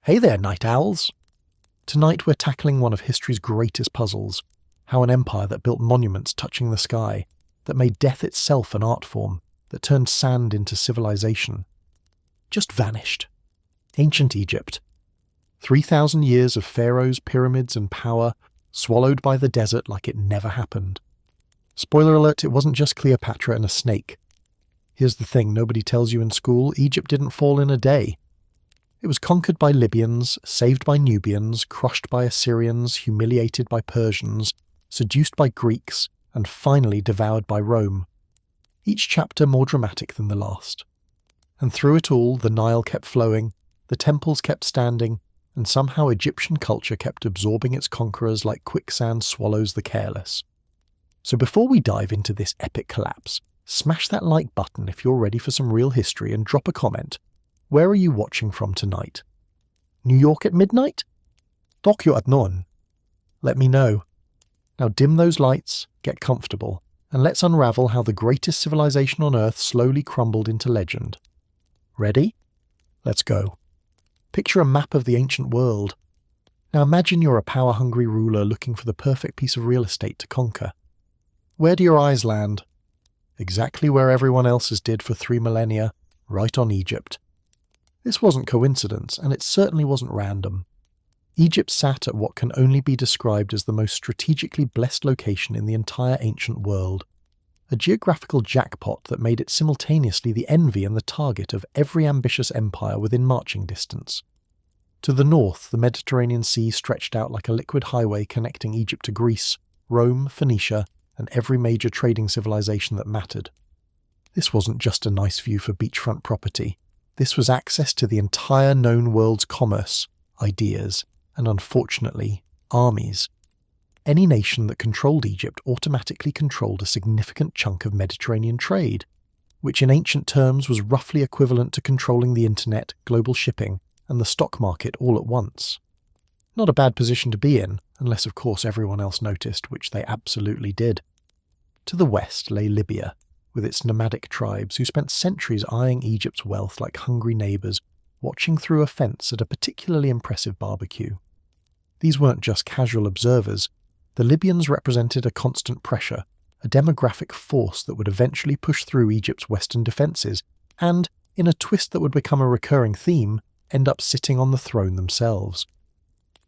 Hey there, night owls! Tonight we're tackling one of history's greatest puzzles, how an empire that built monuments touching the sky, that made death itself an art form, that turned sand into civilization, just vanished. Ancient Egypt. 3,000 years of pharaohs, pyramids and power, swallowed by the desert like it never happened. Spoiler alert, it wasn't just Cleopatra and a snake. Here's the thing nobody tells you in school, Egypt didn't fall in a day. It was conquered by Libyans, saved by Nubians, crushed by Assyrians, humiliated by Persians, seduced by Greeks, and finally devoured by Rome. Each chapter more dramatic than the last. And through it all, the Nile kept flowing, the temples kept standing, and somehow Egyptian culture kept absorbing its conquerors like quicksand swallows the careless. So before we dive into this epic collapse, smash that like button if you're ready for some real history and drop a comment. Where are you watching from tonight? New York at midnight? Tokyo at noon? Let me know. Now dim those lights, get comfortable, and let's unravel how the greatest civilization on Earth slowly crumbled into legend. Ready? Let's go. Picture a map of the ancient world. Now imagine you're a power-hungry ruler looking for the perfect piece of real estate to conquer. Where do your eyes land? Exactly where everyone else's did for 3 millennia, right on Egypt. This wasn't coincidence, and it certainly wasn't random. Egypt sat at what can only be described as the most strategically blessed location in the entire ancient world. A geographical jackpot that made it simultaneously the envy and the target of every ambitious empire within marching distance. To the north, the Mediterranean Sea stretched out like a liquid highway connecting Egypt to Greece, Rome, Phoenicia, and every major trading civilization that mattered. This wasn't just a nice view for beachfront property. This was access to the entire known world's commerce, ideas, and unfortunately, armies. Any nation that controlled Egypt automatically controlled a significant chunk of Mediterranean trade, which in ancient terms was roughly equivalent to controlling the internet, global shipping, and the stock market all at once. Not a bad position to be in, unless of course everyone else noticed, which they absolutely did. To the west lay Libya, with its nomadic tribes who spent centuries eyeing Egypt's wealth like hungry neighbours, watching through a fence at a particularly impressive barbecue. These weren't just casual observers. The Libyans represented a constant pressure, a demographic force that would eventually push through Egypt's western defences and, in a twist that would become a recurring theme, end up sitting on the throne themselves.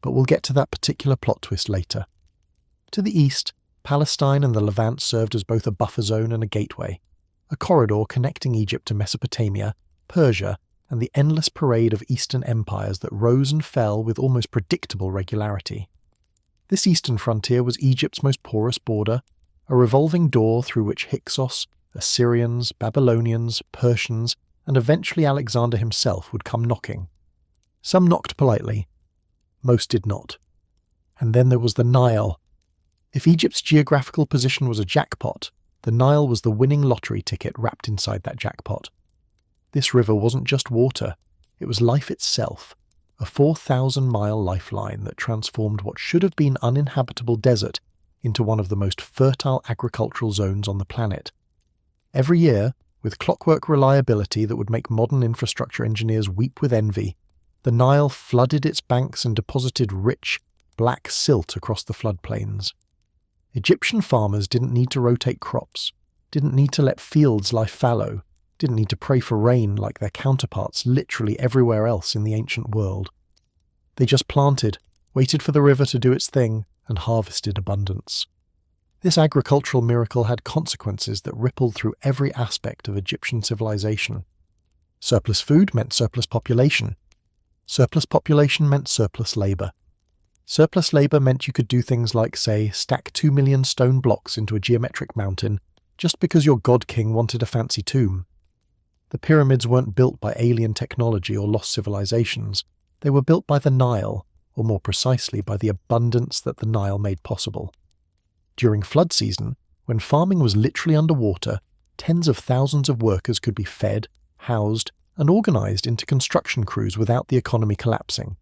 But we'll get to that particular plot twist later. To the east, Palestine and the Levant served as both a buffer zone and a gateway, a corridor connecting Egypt to Mesopotamia, Persia, and the endless parade of eastern empires that rose and fell with almost predictable regularity. This eastern frontier was Egypt's most porous border, a revolving door through which Hyksos, Assyrians, Babylonians, Persians, and eventually Alexander himself would come knocking. Some knocked politely, most did not. And then there was the Nile. If Egypt's geographical position was a jackpot, the Nile was the winning lottery ticket wrapped inside that jackpot. This river wasn't just water, it was life itself, a 4,000-mile lifeline that transformed what should have been uninhabitable desert into one of the most fertile agricultural zones on the planet. Every year, with clockwork reliability that would make modern infrastructure engineers weep with envy, the Nile flooded its banks and deposited rich, black silt across the floodplains. Egyptian farmers didn't need to rotate crops, didn't need to let fields lie fallow, didn't need to pray for rain like their counterparts literally everywhere else in the ancient world. They just planted, waited for the river to do its thing, and harvested abundance. This agricultural miracle had consequences that rippled through every aspect of Egyptian civilization. Surplus food meant surplus population. Surplus population meant surplus labour. Surplus labour meant you could do things like, say, stack 2 million stone blocks into a geometric mountain just because your god king wanted a fancy tomb. The pyramids weren't built by alien technology or lost civilizations. They were built by the Nile, or more precisely by the abundance that the Nile made possible. During flood season, when farming was literally underwater, tens of thousands of workers could be fed, housed, and organised into construction crews without the economy collapsing.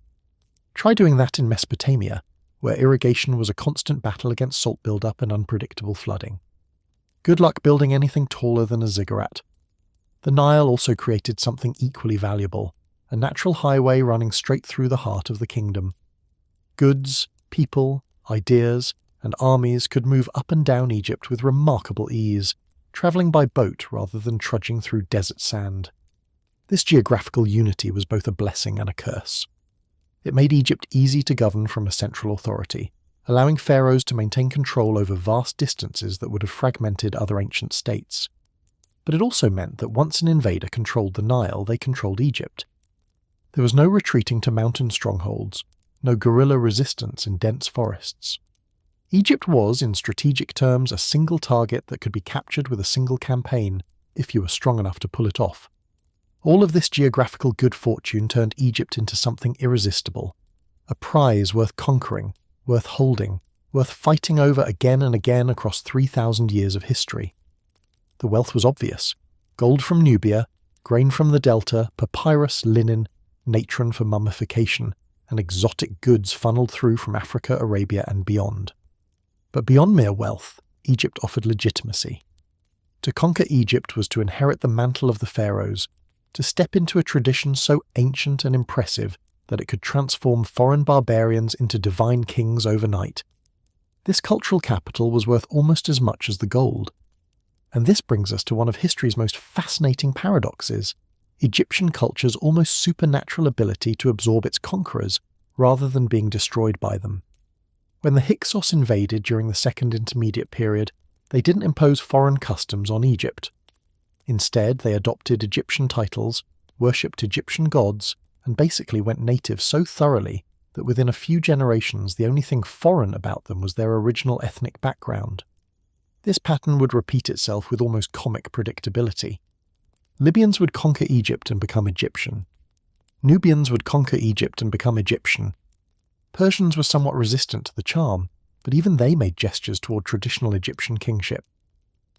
Try doing that in Mesopotamia, where irrigation was a constant battle against salt buildup and unpredictable flooding. Good luck building anything taller than a ziggurat. The Nile also created something equally valuable, a natural highway running straight through the heart of the kingdom. Goods, people, ideas, and armies could move up and down Egypt with remarkable ease, travelling by boat rather than trudging through desert sand. This geographical unity was both a blessing and a curse. It made Egypt easy to govern from a central authority, allowing pharaohs to maintain control over vast distances that would have fragmented other ancient states. But it also meant that once an invader controlled the Nile, they controlled Egypt. There was no retreating to mountain strongholds, no guerrilla resistance in dense forests. Egypt was, in strategic terms, a single target that could be captured with a single campaign, if you were strong enough to pull it off. All of this geographical good fortune turned Egypt into something irresistible, a prize worth conquering, worth holding, worth fighting over again and again across 3,000 years of history. The wealth was obvious: gold from Nubia, grain from the delta, papyrus, linen, natron for mummification, and exotic goods funneled through from Africa, Arabia, and beyond. But beyond mere wealth, Egypt offered legitimacy. To conquer Egypt was to inherit the mantle of the pharaohs, to step into a tradition so ancient and impressive that it could transform foreign barbarians into divine kings overnight. This cultural capital was worth almost as much as the gold. And this brings us to one of history's most fascinating paradoxes: Egyptian culture's almost supernatural ability to absorb its conquerors rather than being destroyed by them. When the Hyksos invaded during the Second Intermediate Period, they didn't impose foreign customs on Egypt. Instead, they adopted Egyptian titles, worshipped Egyptian gods, and basically went native so thoroughly that within a few generations the only thing foreign about them was their original ethnic background. This pattern would repeat itself with almost comic predictability. Libyans would conquer Egypt and become Egyptian. Nubians would conquer Egypt and become Egyptian. Persians were somewhat resistant to the charm, but even they made gestures toward traditional Egyptian kingship.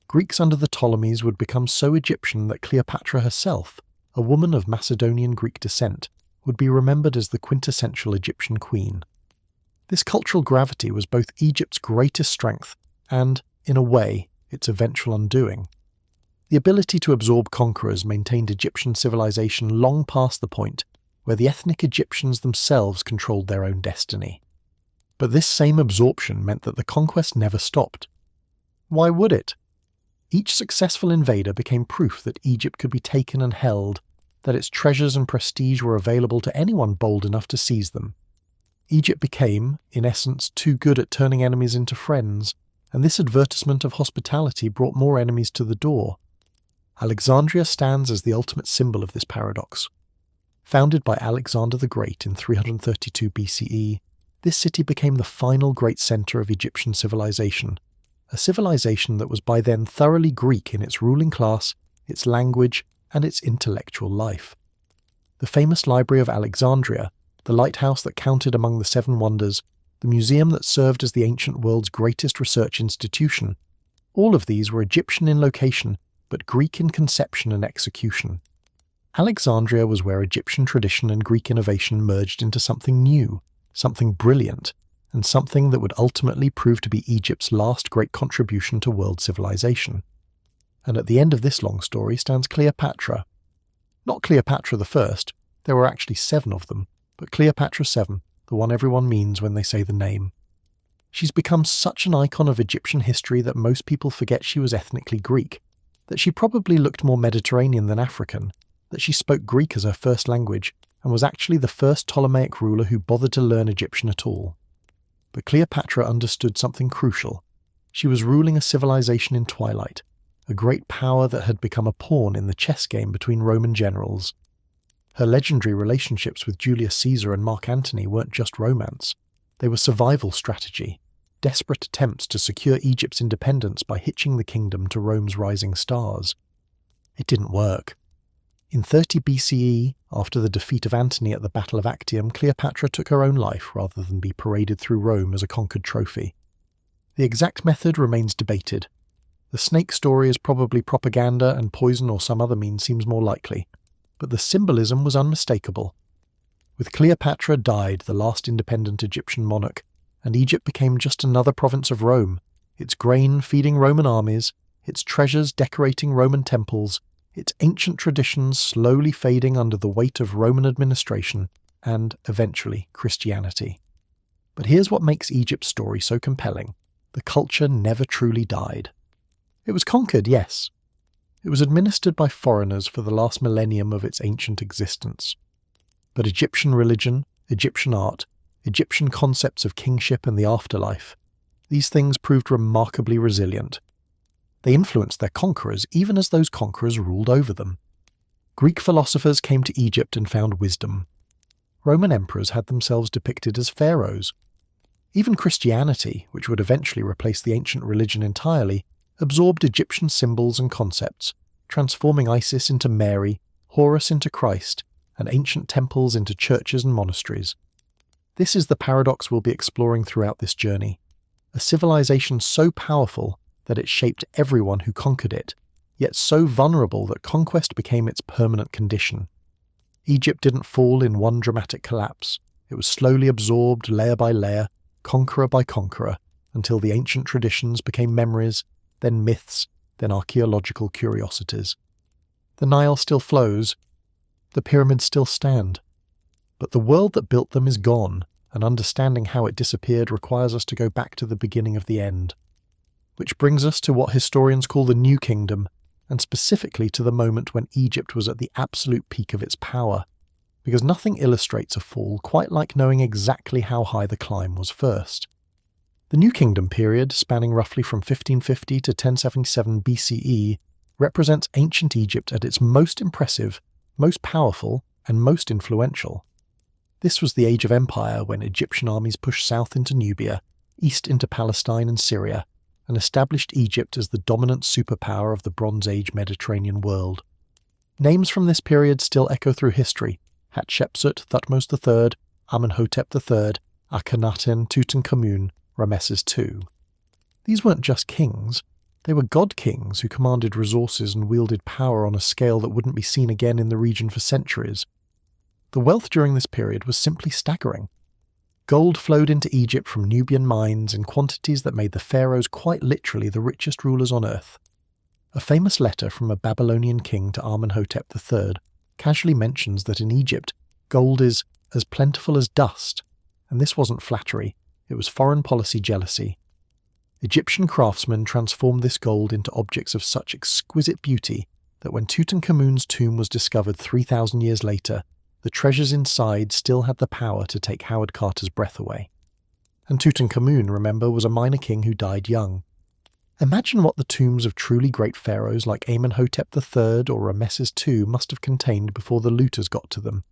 Greeks under the Ptolemies would become so Egyptian that Cleopatra herself, a woman of Macedonian Greek descent, would be remembered as the quintessential Egyptian queen. This cultural gravity was both Egypt's greatest strength and, in a way, its eventual undoing. The ability to absorb conquerors maintained Egyptian civilization long past the point where the ethnic Egyptians themselves controlled their own destiny. But this same absorption meant that the conquest never stopped. Why would it? Each successful invader became proof that Egypt could be taken and held, that its treasures and prestige were available to anyone bold enough to seize them. Egypt became, in essence, too good at turning enemies into friends, and this advertisement of hospitality brought more enemies to the door. Alexandria stands as the ultimate symbol of this paradox. Founded by Alexander the Great in 332 BCE, this city became the final great centre of Egyptian civilization, a civilization that was by then thoroughly Greek in its ruling class, its language, and its intellectual life. The famous Library of Alexandria, the lighthouse that counted among the Seven Wonders, the museum that served as the ancient world's greatest research institution, all of these were Egyptian in location, but Greek in conception and execution. Alexandria was where Egyptian tradition and Greek innovation merged into something new, something brilliant, and something that would ultimately prove to be Egypt's last great contribution to world civilization. And at the end of this long story stands Cleopatra. Not Cleopatra the First, there were actually 7 of them, but Cleopatra 7, the one everyone means when they say the name. She's become such an icon of Egyptian history that most people forget she was ethnically Greek, that she probably looked more Mediterranean than African, that she spoke Greek as her first language, and was actually the first Ptolemaic ruler who bothered to learn Egyptian at all. But Cleopatra understood something crucial. She was ruling a civilization in twilight, a great power that had become a pawn in the chess game between Roman generals. Her legendary relationships with Julius Caesar and Mark Antony weren't just romance. They were survival strategy, desperate attempts to secure Egypt's independence by hitching the kingdom to Rome's rising stars. It didn't work. In 30 BCE, after the defeat of Antony at the Battle of Actium, Cleopatra took her own life rather than be paraded through Rome as a conquered trophy. The exact method remains debated. The snake story is probably propaganda, and poison or some other means seems more likely, but the symbolism was unmistakable. With Cleopatra died the last independent Egyptian monarch, and Egypt became just another province of Rome, its grain feeding Roman armies, its treasures decorating Roman temples, its ancient traditions slowly fading under the weight of Roman administration and, eventually, Christianity. But here's what makes Egypt's story so compelling. The culture never truly died. It was conquered, yes. It was administered by foreigners for the last millennium of its ancient existence. But Egyptian religion, Egyptian art, Egyptian concepts of kingship and the afterlife, these things proved remarkably resilient. They influenced their conquerors even as those conquerors ruled over them. Greek philosophers came to Egypt and found wisdom. Roman emperors had themselves depicted as pharaohs. Even Christianity, which would eventually replace the ancient religion entirely, absorbed Egyptian symbols and concepts, transforming Isis into Mary, Horus into Christ, and ancient temples into churches and monasteries. This is the paradox we'll be exploring throughout this journey. A civilization so powerful that it shaped everyone who conquered it, yet so vulnerable that conquest became its permanent condition. Egypt didn't fall in one dramatic collapse. It was slowly absorbed layer by layer, conqueror by conqueror, until the ancient traditions became memories, then myths, then archaeological curiosities. The Nile still flows, the pyramids still stand, but the world that built them is gone, and understanding how it disappeared requires us to go back to the beginning of the end. Which brings us to what historians call the New Kingdom, and specifically to the moment when Egypt was at the absolute peak of its power, because nothing illustrates a fall quite like knowing exactly how high the climb was first. The New Kingdom period, spanning roughly from 1550 to 1077 BCE, represents ancient Egypt at its most impressive, most powerful, and most influential. This was the age of empire when Egyptian armies pushed south into Nubia, east into Palestine and Syria, and established Egypt as the dominant superpower of the Bronze Age Mediterranean world. Names from this period still echo through history: Hatshepsut, Thutmose III, Amenhotep III, Akhenaten, Tutankhamun, Ramesses II. These weren't just kings, they were god kings who commanded resources and wielded power on a scale that wouldn't be seen again in the region for centuries. The wealth during this period was simply staggering. Gold flowed into Egypt from Nubian mines in quantities that made the pharaohs quite literally the richest rulers on earth. A famous letter from a Babylonian king to Amenhotep III casually mentions that in Egypt, gold is as plentiful as dust, and this wasn't flattery, it was foreign policy jealousy. Egyptian craftsmen transformed this gold into objects of such exquisite beauty that when Tutankhamun's tomb was discovered 3,000 years later, the treasures inside still had the power to take Howard Carter's breath away. And Tutankhamun, remember, was a minor king who died young. Imagine what the tombs of truly great pharaohs like Amenhotep III or Ramesses II must have contained before the looters got to them.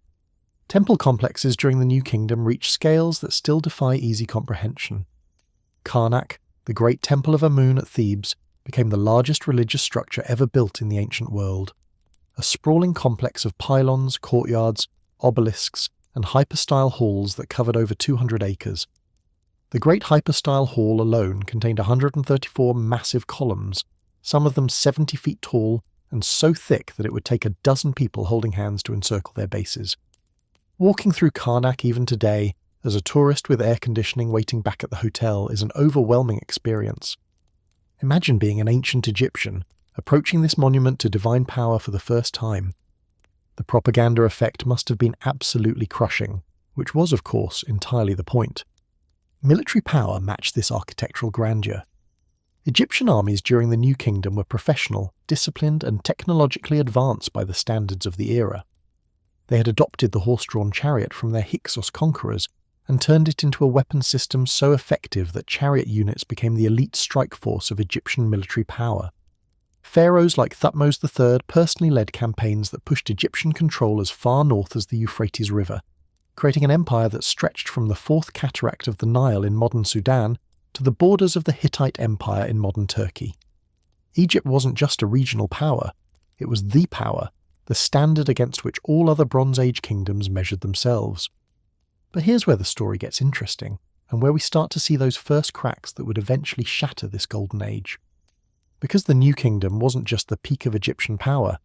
Temple complexes during the New Kingdom reached scales that still defy easy comprehension. Karnak, the great temple of Amun at Thebes, became the largest religious structure ever built in the ancient world. A sprawling complex of pylons, courtyards, obelisks, and hypostyle halls that covered over 200 acres. The Great Hypostyle Hall alone contained 134 massive columns, some of them 70 feet tall and so thick that it would take a dozen people holding hands to encircle their bases. Walking through Karnak even today, as a tourist with air conditioning waiting back at the hotel, is an overwhelming experience. Imagine being an ancient Egyptian, approaching this monument to divine power for the first time. The propaganda effect must have been absolutely crushing, which was, of course, entirely the point. Military power matched this architectural grandeur. Egyptian armies during the New Kingdom were professional, disciplined, and technologically advanced by the standards of the era. They had adopted the horse-drawn chariot from their Hyksos conquerors and turned it into a weapon system so effective that chariot units became the elite strike force of Egyptian military power. Pharaohs like Thutmose III personally led campaigns that pushed Egyptian control as far north as the Euphrates River, creating an empire that stretched from the fourth cataract of the Nile in modern Sudan to the borders of the Hittite Empire in modern Turkey. Egypt wasn't just a regional power, it was the power, the standard against which all other Bronze Age kingdoms measured themselves. But here's where the story gets interesting, and where we start to see those first cracks that would eventually shatter this golden age. Because the New Kingdom wasn't just the peak of Egyptian power,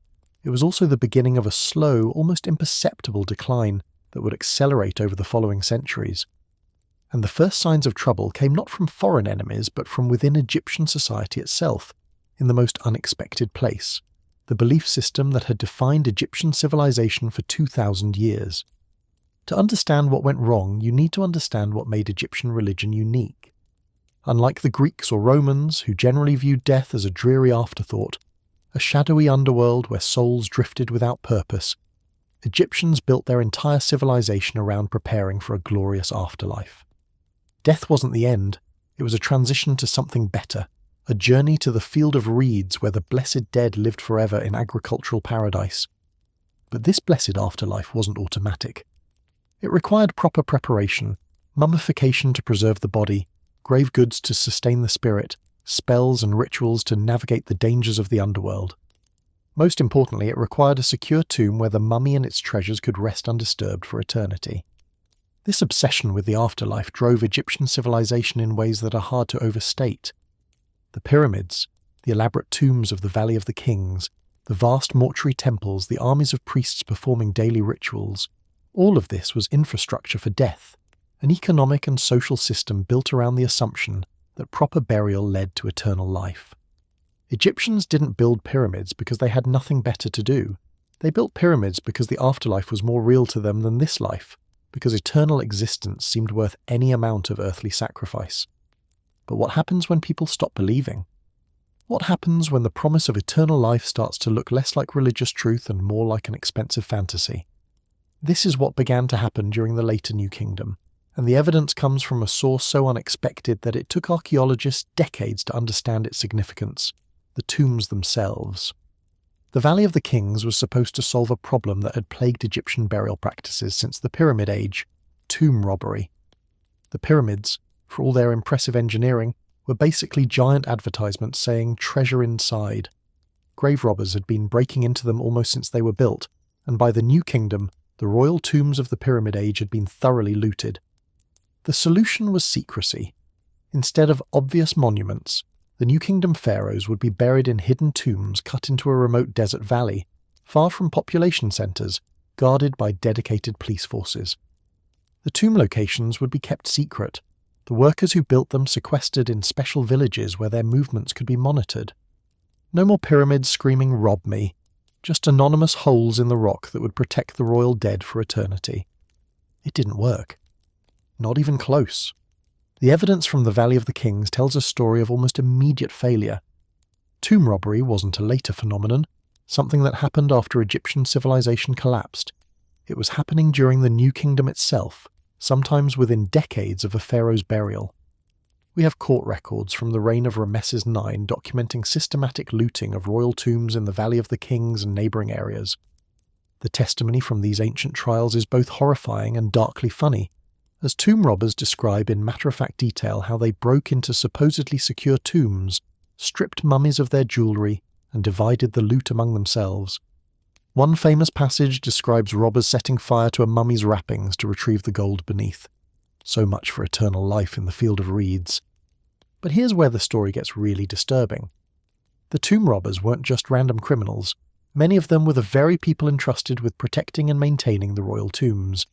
it was also the beginning of a slow, almost imperceptible decline that would accelerate over the following centuries. And the first signs of trouble came not from foreign enemies, but from within Egyptian society itself, in the most unexpected place: the belief system that had defined Egyptian civilization for 2,000 years. To understand what went wrong, you need to understand what made Egyptian religion unique. Unlike the Greeks or Romans, who generally viewed death as a dreary afterthought, a shadowy underworld where souls drifted without purpose, Egyptians built their entire civilization around preparing for a glorious afterlife. Death wasn't the end, it was a transition to something better, a journey to the field of reeds where the blessed dead lived forever in agricultural paradise. But this blessed afterlife wasn't automatic. It required proper preparation, mummification to preserve the body, grave goods to sustain the spirit, spells and rituals to navigate the dangers of the underworld. Most importantly, it required a secure tomb where the mummy and its treasures could rest undisturbed for eternity. This obsession with the afterlife drove Egyptian civilization in ways that are hard to overstate. The pyramids, the elaborate tombs of the Valley of the Kings, the vast mortuary temples, the armies of priests performing daily rituals, all of this was infrastructure for death, an economic and social system built around the assumption that proper burial led to eternal life. Egyptians didn't build pyramids because they had nothing better to do. They built pyramids because the afterlife was more real to them than this life, because eternal existence seemed worth any amount of earthly sacrifice. But what happens when people stop believing? What happens when the promise of eternal life starts to look less like religious truth and more like an expensive fantasy? This is what began to happen during the later New Kingdom, and the evidence comes from a source so unexpected that it took archaeologists decades to understand its significance: the tombs themselves. The Valley of the Kings was supposed to solve a problem that had plagued Egyptian burial practices since the Pyramid Age: tomb robbery. The pyramids, for all their impressive engineering, were basically giant advertisements saying "treasure inside." Grave robbers had been breaking into them almost since they were built, and by the New Kingdom, the royal tombs of the Pyramid Age had been thoroughly looted. The solution was secrecy. Instead of obvious monuments, the New Kingdom pharaohs would be buried in hidden tombs cut into a remote desert valley, far from population centres, guarded by dedicated police forces. The tomb locations would be kept secret, the workers who built them sequestered in special villages where their movements could be monitored. No more pyramids screaming "rob me," just anonymous holes in the rock that would protect the royal dead for eternity. It didn't work. Not even close. The evidence from the Valley of the Kings tells a story of almost immediate failure. Tomb robbery wasn't a later phenomenon, something that happened after Egyptian civilization collapsed. It was happening during the New Kingdom itself, sometimes within decades of a pharaoh's burial. We have court records from the reign of Ramesses IX documenting systematic looting of royal tombs in the Valley of the Kings and neighbouring areas. The testimony from these ancient trials is both horrifying and darkly funny, as tomb robbers describe in matter-of-fact detail how they broke into supposedly secure tombs, stripped mummies of their jewellery, and divided the loot among themselves. One famous passage describes robbers setting fire to a mummy's wrappings to retrieve the gold beneath. So much for eternal life in the field of reeds. But here's where the story gets really disturbing. The tomb robbers weren't just random criminals. Many of them were the very people entrusted with protecting and maintaining the royal tombs.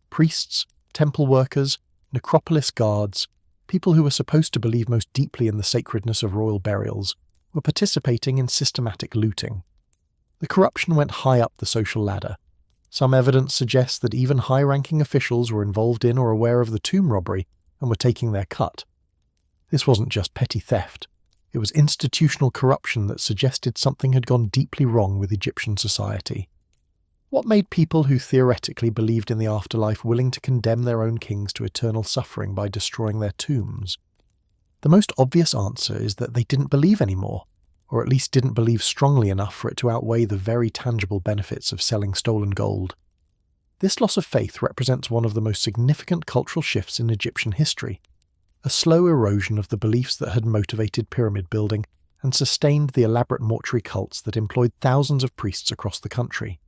Priests, temple workers, necropolis guards, people who were supposed to believe most deeply in the sacredness of royal burials, were participating in systematic looting. The corruption went high up the social ladder. Some evidence suggests that even high-ranking officials were involved in or aware of the tomb robbery and were taking their cut. This wasn't just petty theft. It was institutional corruption that suggested something had gone deeply wrong with Egyptian society. What made people who theoretically believed in the afterlife willing to condemn their own kings to eternal suffering by destroying their tombs? The most obvious answer is that they didn't believe anymore, or at least didn't believe strongly enough for it to outweigh the very tangible benefits of selling stolen gold. This loss of faith represents one of the most significant cultural shifts in Egyptian history, a slow erosion of the beliefs that had motivated pyramid building and sustained the elaborate mortuary cults that employed thousands of priests across the country.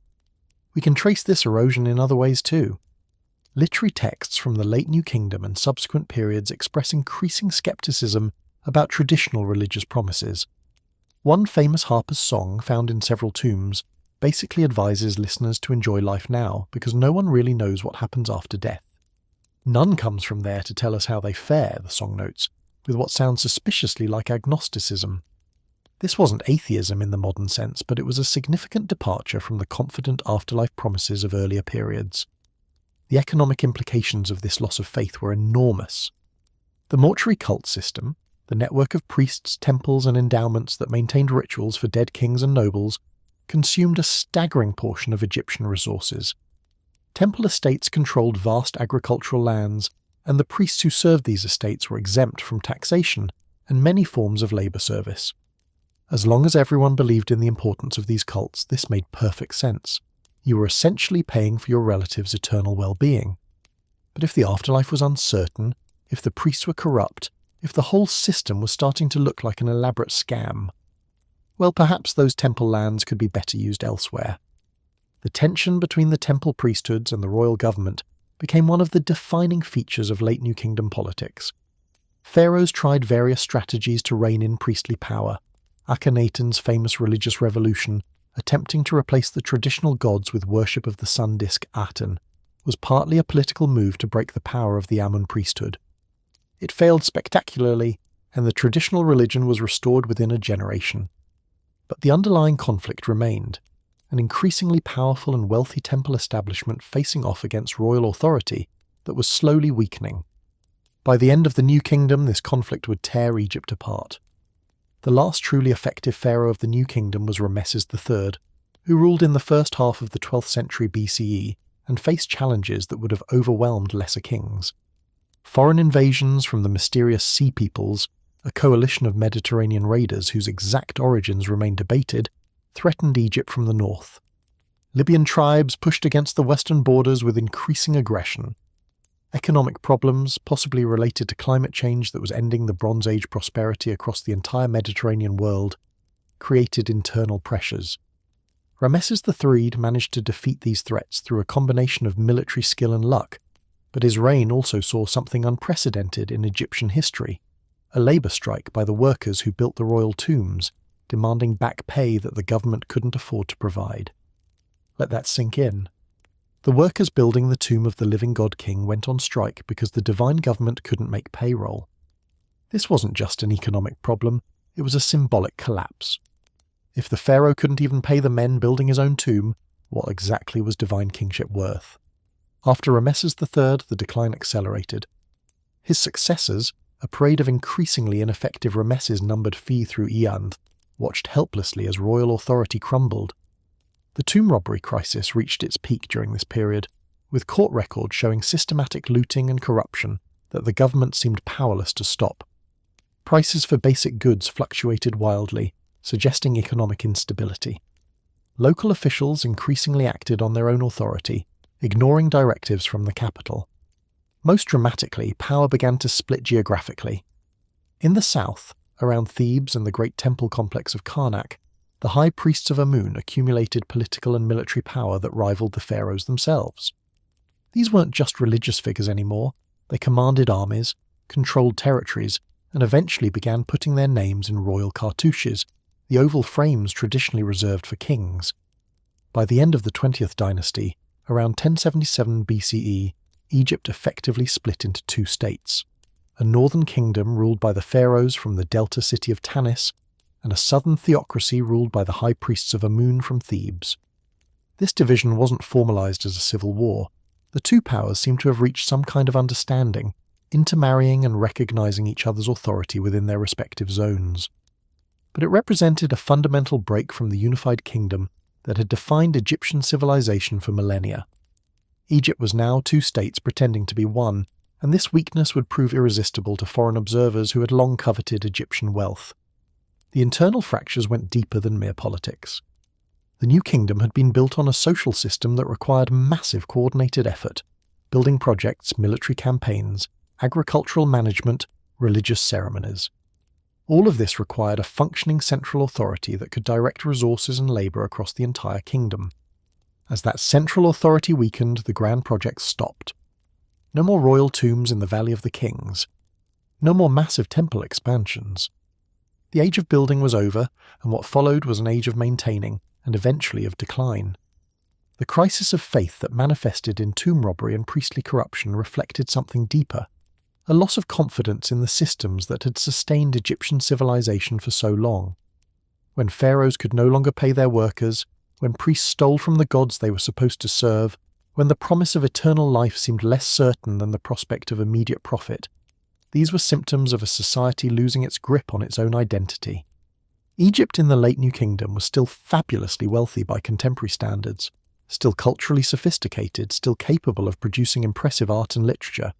We can trace this erosion in other ways too. Literary texts from the late New Kingdom and subsequent periods express increasing skepticism about traditional religious promises. One famous harper's song found in several tombs basically advises listeners to enjoy life now because no one really knows what happens after death. None comes from there to tell us how they fare, the song notes, with what sounds suspiciously like agnosticism. This wasn't atheism in the modern sense, but it was a significant departure from the confident afterlife promises of earlier periods. The economic implications of this loss of faith were enormous. The mortuary cult system, the network of priests, temples, and endowments that maintained rituals for dead kings and nobles, consumed a staggering portion of Egyptian resources. Temple estates controlled vast agricultural lands, and the priests who served these estates were exempt from taxation and many forms of labour service. As long as everyone believed in the importance of these cults, this made perfect sense. You were essentially paying for your relatives' eternal well-being. But if the afterlife was uncertain, if the priests were corrupt, if the whole system was starting to look like an elaborate scam, well, perhaps those temple lands could be better used elsewhere. The tension between the temple priesthoods and the royal government became one of the defining features of late New Kingdom politics. Pharaohs tried various strategies to rein in priestly power. Akhenaten's famous religious revolution, attempting to replace the traditional gods with worship of the sun disk Aten, was partly a political move to break the power of the Amun priesthood. It failed spectacularly, and the traditional religion was restored within a generation. But the underlying conflict remained, an increasingly powerful and wealthy temple establishment facing off against royal authority that was slowly weakening. By the end of the New Kingdom, this conflict would tear Egypt apart. The last truly effective pharaoh of the New Kingdom was Ramesses III, who ruled in the first half of the 12th century BCE and faced challenges that would have overwhelmed lesser kings. Foreign invasions from the mysterious Sea Peoples, a coalition of Mediterranean raiders whose exact origins remain debated, threatened Egypt from the north. Libyan tribes pushed against the western borders with increasing aggression. Economic problems, possibly related to climate change that was ending the Bronze Age prosperity across the entire Mediterranean world, created internal pressures. Ramesses III managed to defeat these threats through a combination of military skill and luck, but his reign also saw something unprecedented in Egyptian history, a labour strike by the workers who built the royal tombs, demanding back pay that the government couldn't afford to provide. Let that sink in. The workers building the tomb of the living god king went on strike because the divine government couldn't make payroll. This wasn't just an economic problem, it was a symbolic collapse. If the pharaoh couldn't even pay the men building his own tomb, what exactly was divine kingship worth? After Ramesses III, the decline accelerated. His successors, a parade of increasingly ineffective Ramesses-numbered Phi through Eanth, watched helplessly as royal authority crumbled. The tomb robbery crisis reached its peak during this period, with court records showing systematic looting and corruption that the government seemed powerless to stop. Prices for basic goods fluctuated wildly, suggesting economic instability. Local officials increasingly acted on their own authority, ignoring directives from the capital. Most dramatically, power began to split geographically. In the south, around Thebes and the great temple complex of Karnak, the high priests of Amun accumulated political and military power that rivaled the pharaohs themselves. These weren't just religious figures anymore, they commanded armies, controlled territories, and eventually began putting their names in royal cartouches, the oval frames traditionally reserved for kings. By the end of the 20th dynasty, around 1077 BCE, Egypt effectively split into two states: a northern kingdom ruled by the pharaohs from the delta city of Tanis, and a southern theocracy ruled by the high priests of Amun from Thebes. This division wasn't formalized as a civil war. The two powers seemed to have reached some kind of understanding, intermarrying and recognizing each other's authority within their respective zones. But it represented a fundamental break from the unified kingdom that had defined Egyptian civilization for millennia. Egypt was now two states pretending to be one, and this weakness would prove irresistible to foreign observers who had long coveted Egyptian wealth. The internal fractures went deeper than mere politics. The new kingdom had been built on a social system that required massive coordinated effort: building projects, military campaigns, agricultural management, religious ceremonies. All of this required a functioning central authority that could direct resources and labour across the entire kingdom. As that central authority weakened, the grand projects stopped. No more royal tombs in the Valley of the Kings. No more massive temple expansions. The age of building was over, and what followed was an age of maintaining, and eventually of decline. The crisis of faith that manifested in tomb robbery and priestly corruption reflected something deeper: a loss of confidence in the systems that had sustained Egyptian civilization for so long. when pharaohs could no longer pay their workers, when priests stole from the gods they were supposed to serve, when the promise of eternal life seemed less certain than the prospect of immediate profit. These were symptoms of a society losing its grip on its own identity. Egypt in the late New Kingdom was still fabulously wealthy by contemporary standards, still culturally sophisticated, still capable of producing impressive art and literature.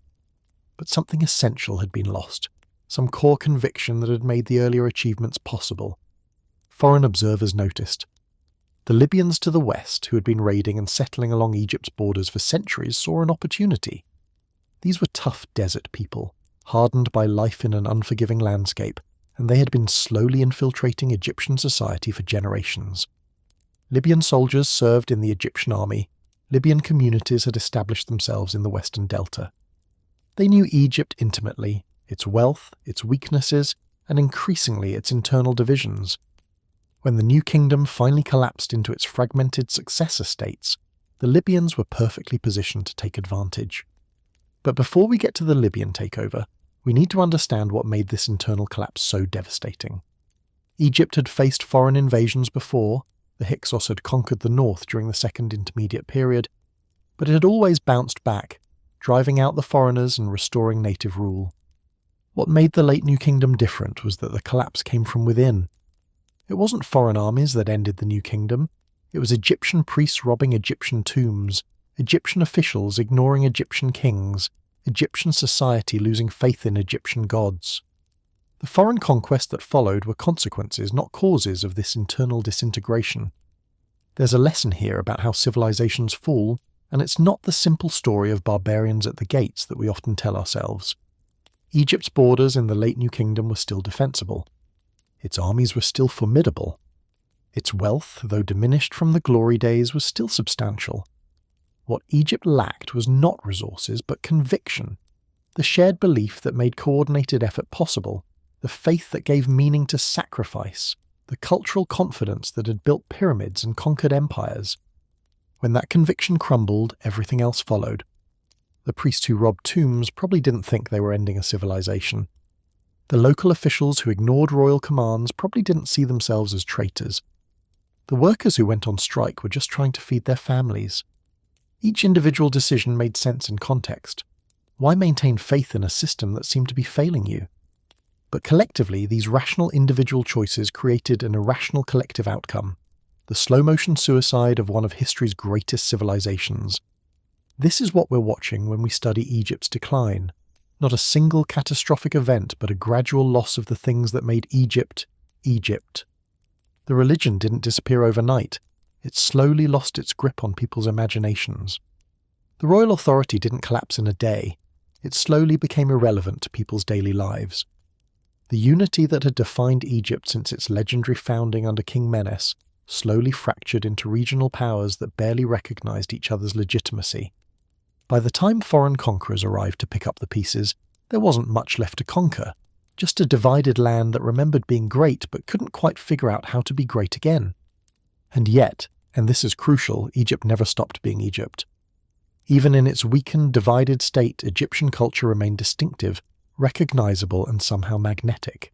But something essential had been lost, some core conviction that had made the earlier achievements possible. Foreign observers noticed. The Libyans to the west, who had been raiding and settling along Egypt's borders for centuries, saw an opportunity. These were tough desert people, hardened by life in an unforgiving landscape, and they had been slowly infiltrating Egyptian society for generations. Libyan soldiers served in the Egyptian army. Libyan communities had established themselves in the Western Delta. They knew Egypt intimately, its wealth, its weaknesses, and increasingly its internal divisions. When the new kingdom finally collapsed into its fragmented successor states, the Libyans were perfectly positioned to take advantage. But before we get to the Libyan takeover, we need to understand what made this internal collapse so devastating. Egypt had faced foreign invasions before. The Hyksos had conquered the north during the Second Intermediate Period, but it had always bounced back, driving out the foreigners and restoring native rule. What made the late New Kingdom different was that the collapse came from within. It wasn't foreign armies that ended the New Kingdom. It was Egyptian priests robbing Egyptian tombs, Egyptian officials ignoring Egyptian kings, Egyptian society losing faith in Egyptian gods. The foreign conquests that followed were consequences, not causes, of this internal disintegration. There's a lesson here about how civilizations fall, and it's not the simple story of barbarians at the gates that we often tell ourselves. Egypt's borders in the late New Kingdom were still defensible. Its armies were still formidable. Its wealth, though diminished from the glory days, was still substantial. What Egypt lacked was not resources, but conviction, the shared belief that made coordinated effort possible, the faith that gave meaning to sacrifice, the cultural confidence that had built pyramids and conquered empires. When that conviction crumbled, everything else followed. The priests who robbed tombs probably didn't think they were ending a civilization. The local officials who ignored royal commands probably didn't see themselves as traitors. The workers who went on strike were just trying to feed their families. Each individual decision made sense in context. Why maintain faith in a system that seemed to be failing you? But collectively, these rational individual choices created an irrational collective outcome, the slow-motion suicide of one of history's greatest civilizations. This is what we're watching when we study Egypt's decline. Not a single catastrophic event, but a gradual loss of the things that made Egypt, Egypt. The religion didn't disappear overnight. It slowly lost its grip on people's imaginations. The royal authority didn't collapse in a day. It slowly became irrelevant to people's daily lives. The unity that had defined Egypt since its legendary founding under King Menes slowly fractured into regional powers that barely recognized each other's legitimacy. By the time foreign conquerors arrived to pick up the pieces, there wasn't much left to conquer, just a divided land that remembered being great but couldn't quite figure out how to be great again. And yet, and this is crucial, Egypt never stopped being Egypt. Even in its weakened, divided state, Egyptian culture remained distinctive, recognizable, and somehow magnetic.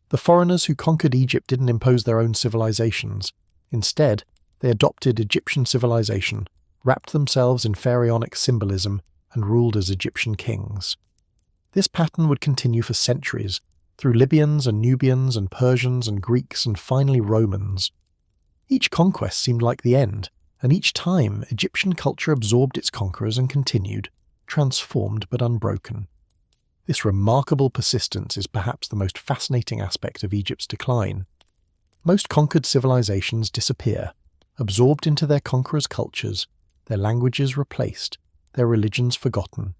The foreigners who conquered Egypt didn't impose their own civilizations. Instead, they adopted Egyptian civilization, wrapped themselves in pharaonic symbolism, and ruled as Egyptian kings. This pattern would continue for centuries, through Libyans and Nubians and Persians and Greeks and finally Romans. Each conquest seemed like the end, and each time Egyptian culture absorbed its conquerors and continued, transformed but unbroken. This remarkable persistence is perhaps the most fascinating aspect of Egypt's decline. Most conquered civilizations disappear, absorbed into their conquerors' cultures, their languages replaced, their religions forgotten.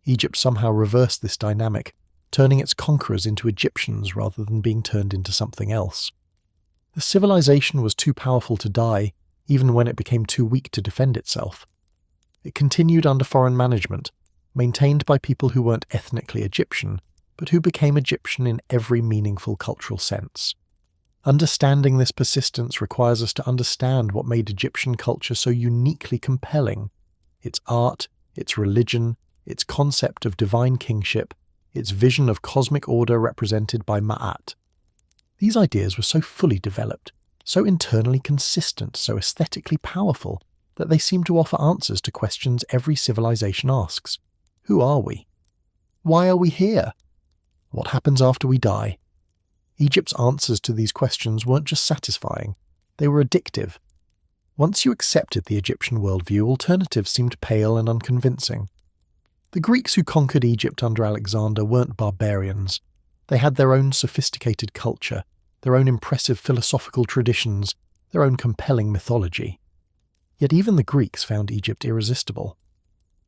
Egypt somehow reversed this dynamic, turning its conquerors into Egyptians rather than being turned into something else. The civilization was too powerful to die, even when it became too weak to defend itself. It continued under foreign management, maintained by people who weren't ethnically Egyptian, but who became Egyptian in every meaningful cultural sense. Understanding this persistence requires us to understand what made Egyptian culture so uniquely compelling: its art, its religion, its concept of divine kingship, its vision of cosmic order represented by Ma'at. These ideas were so fully developed, so internally consistent, so aesthetically powerful, that they seem to offer answers to questions every civilization asks. Who are we? Why are we here? What happens after we die? Egypt's answers to these questions weren't just satisfying, they were addictive. Once you accepted the Egyptian worldview, alternatives seemed pale and unconvincing. The Greeks who conquered Egypt under Alexander weren't barbarians. They had their own sophisticated culture, their own impressive philosophical traditions, their own compelling mythology. Yet even the Greeks found Egypt irresistible.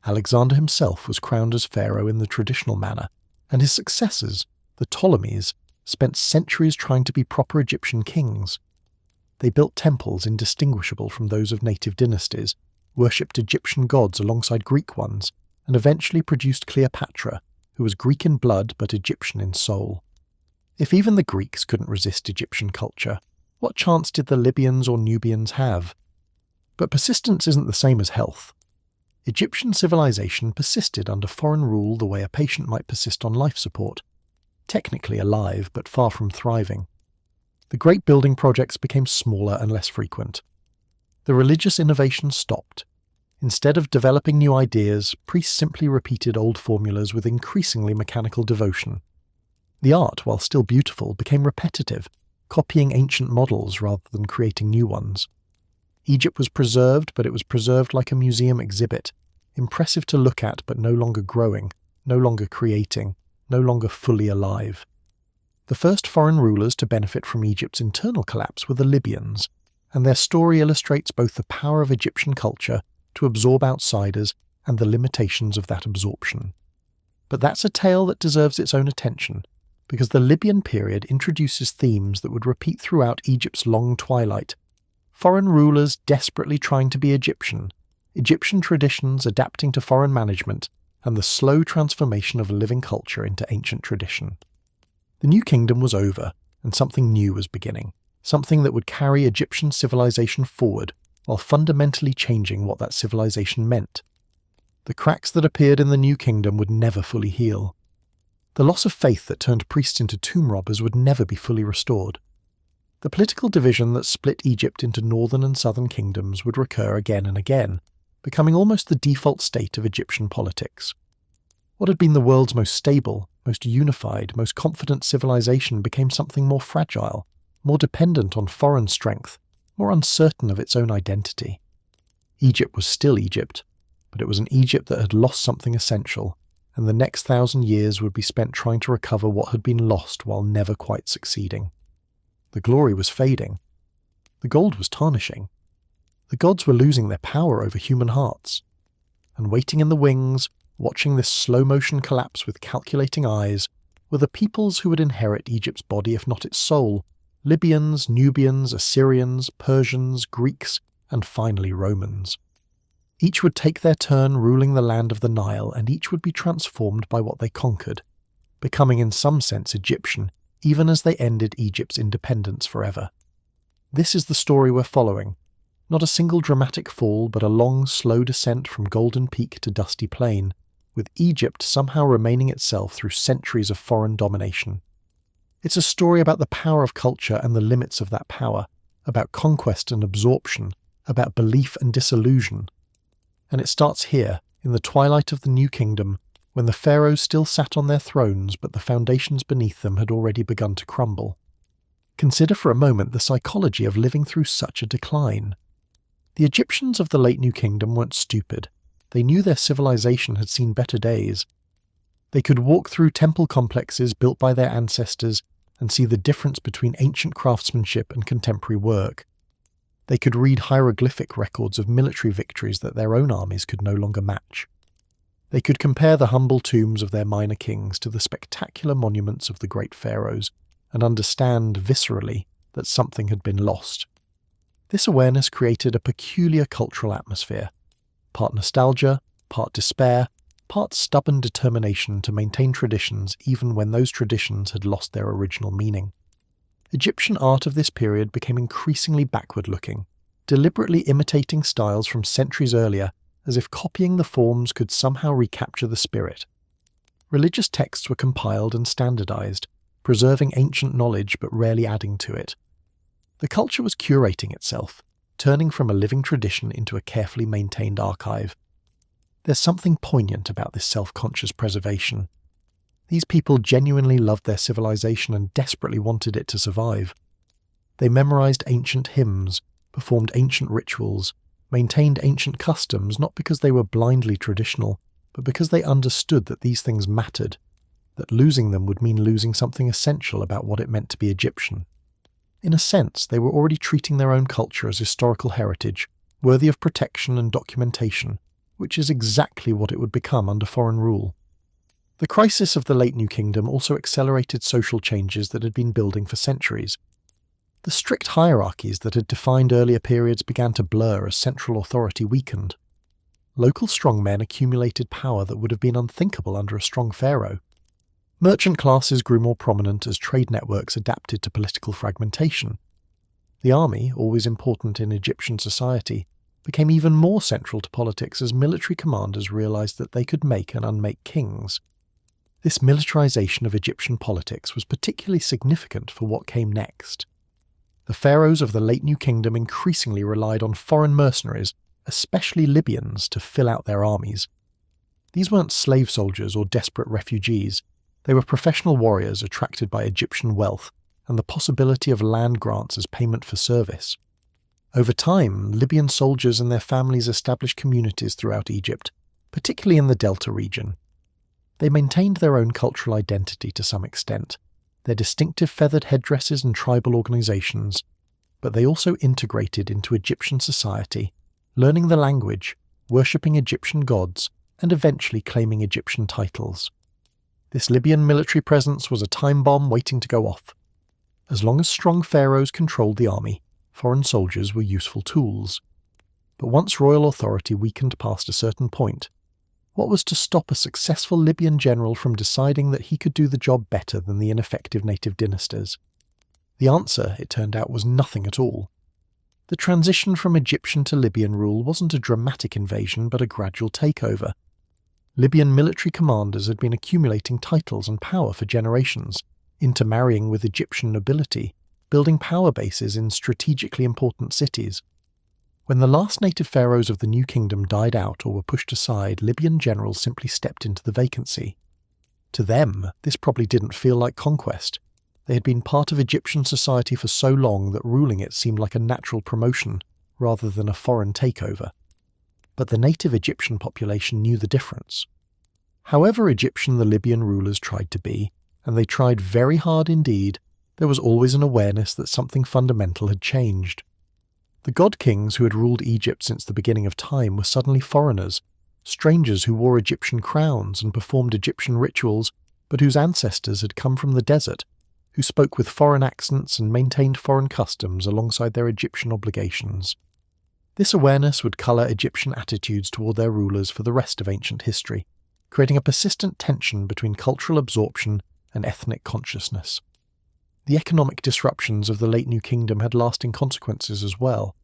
Alexander himself was crowned as pharaoh in the traditional manner, and his successors, the Ptolemies, spent centuries trying to be proper Egyptian kings. They built temples indistinguishable from those of native dynasties, worshipped Egyptian gods alongside Greek ones, and eventually produced Cleopatra, who was Greek in blood but Egyptian in soul. If even the Greeks couldn't resist Egyptian culture, what chance did the Libyans or Nubians have? But persistence isn't the same as health. Egyptian civilization persisted under foreign rule the way a patient might persist on life support, technically alive but far from thriving. The great building projects became smaller and less frequent. The religious innovation stopped. Instead of developing new ideas, priests simply repeated old formulas with increasingly mechanical devotion. The art, while still beautiful, became repetitive, copying ancient models rather than creating new ones. Egypt was preserved, but it was preserved like a museum exhibit, impressive to look at but no longer growing, no longer creating, no longer fully alive. The first foreign rulers to benefit from Egypt's internal collapse were the Libyans, and their story illustrates both the power of Egyptian culture to absorb outsiders and the limitations of that absorption. But that's a tale that deserves its own attention, because the Libyan period introduces themes that would repeat throughout Egypt's long twilight. Foreign rulers desperately trying to be Egyptian, Egyptian traditions adapting to foreign management, and the slow transformation of a living culture into ancient tradition. The New Kingdom was over, and something new was beginning, something that would carry Egyptian civilization forward while fundamentally changing what that civilization meant. The cracks that appeared in the New Kingdom would never fully heal. The loss of faith that turned priests into tomb robbers would never be fully restored. The political division that split Egypt into northern and southern kingdoms would recur again and again, becoming almost the default state of Egyptian politics. What had been the world's most stable, most unified, most confident civilization became something more fragile, more dependent on foreign strength, more uncertain of its own identity. Egypt was still Egypt, but it was an Egypt that had lost something essential, and the next 1,000 years would be spent trying to recover what had been lost while never quite succeeding. The glory was fading. The gold was tarnishing. The gods were losing their power over human hearts. And waiting in the wings, watching this slow-motion collapse with calculating eyes, were the peoples who would inherit Egypt's body if not its soul: Libyans, Nubians, Assyrians, Persians, Greeks, and finally Romans. Each would take their turn ruling the land of the Nile, and each would be transformed by what they conquered, becoming in some sense Egyptian, even as they ended Egypt's independence forever. This is the story we're following. Not a single dramatic fall, but a long, slow descent from golden peak to dusty plain, with Egypt somehow remaining itself through centuries of foreign domination. It's a story about the power of culture and the limits of that power, about conquest and absorption, about belief and disillusion. And it starts here, in the twilight of the New Kingdom, when the pharaohs still sat on their thrones but the foundations beneath them had already begun to crumble. Consider for a moment the psychology of living through such a decline. The Egyptians of the late New Kingdom weren't stupid. They knew their civilization had seen better days. They could walk through temple complexes built by their ancestors and see the difference between ancient craftsmanship and contemporary work. They could read hieroglyphic records of military victories that their own armies could no longer match. They could compare the humble tombs of their minor kings to the spectacular monuments of the great pharaohs and understand viscerally that something had been lost. This awareness created a peculiar cultural atmosphere, part nostalgia, part despair, part stubborn determination to maintain traditions even when those traditions had lost their original meaning. Egyptian art of this period became increasingly backward-looking, deliberately imitating styles from centuries earlier, as if copying the forms could somehow recapture the spirit. Religious texts were compiled and standardized, preserving ancient knowledge but rarely adding to it. The culture was curating itself, turning from a living tradition into a carefully maintained archive. There's something poignant about this self-conscious preservation. These people genuinely loved their civilization and desperately wanted it to survive. They memorized ancient hymns, performed ancient rituals, maintained ancient customs not because they were blindly traditional, but because they understood that these things mattered, that losing them would mean losing something essential about what it meant to be Egyptian. In a sense, they were already treating their own culture as historical heritage, worthy of protection and documentation, which is exactly what it would become under foreign rule. The crisis of the late New Kingdom also accelerated social changes that had been building for centuries. The strict hierarchies that had defined earlier periods began to blur as central authority weakened. Local strongmen accumulated power that would have been unthinkable under a strong pharaoh. Merchant classes grew more prominent as trade networks adapted to political fragmentation. The army, always important in Egyptian society, became even more central to politics as military commanders realized that they could make and unmake kings. This militarization of Egyptian politics was particularly significant for what came next. The pharaohs of the late New Kingdom increasingly relied on foreign mercenaries, especially Libyans, to fill out their armies. These weren't slave soldiers or desperate refugees. They were professional warriors attracted by Egyptian wealth and the possibility of land grants as payment for service. Over time, Libyan soldiers and their families established communities throughout Egypt, particularly in the Delta region. They maintained their own cultural identity to some extent, their distinctive feathered headdresses and tribal organizations, but they also integrated into Egyptian society, learning the language, worshipping Egyptian gods, and eventually claiming Egyptian titles. This Libyan military presence was a time bomb waiting to go off. As long as strong pharaohs controlled the army, foreign soldiers were useful tools. But once royal authority weakened past a certain point, what was to stop a successful Libyan general from deciding that he could do the job better than the ineffective native dynasties? The answer, it turned out, was nothing at all. The transition from Egyptian to Libyan rule wasn't a dramatic invasion but a gradual takeover. Libyan military commanders had been accumulating titles and power for generations, intermarrying with Egyptian nobility, building power bases in strategically important cities. When the last native pharaohs of the New Kingdom died out or were pushed aside, Libyan generals simply stepped into the vacancy. To them, this probably didn't feel like conquest. They had been part of Egyptian society for so long that ruling it seemed like a natural promotion, rather than a foreign takeover. But the native Egyptian population knew the difference. However Egyptian the Libyan rulers tried to be, and they tried very hard indeed, there was always an awareness that something fundamental had changed. The god-kings who had ruled Egypt since the beginning of time were suddenly foreigners, strangers who wore Egyptian crowns and performed Egyptian rituals, but whose ancestors had come from the desert, who spoke with foreign accents and maintained foreign customs alongside their Egyptian obligations. This awareness would colour Egyptian attitudes toward their rulers for the rest of ancient history, creating a persistent tension between cultural absorption and ethnic consciousness. The economic disruptions of the late New Kingdom had lasting consequences as well.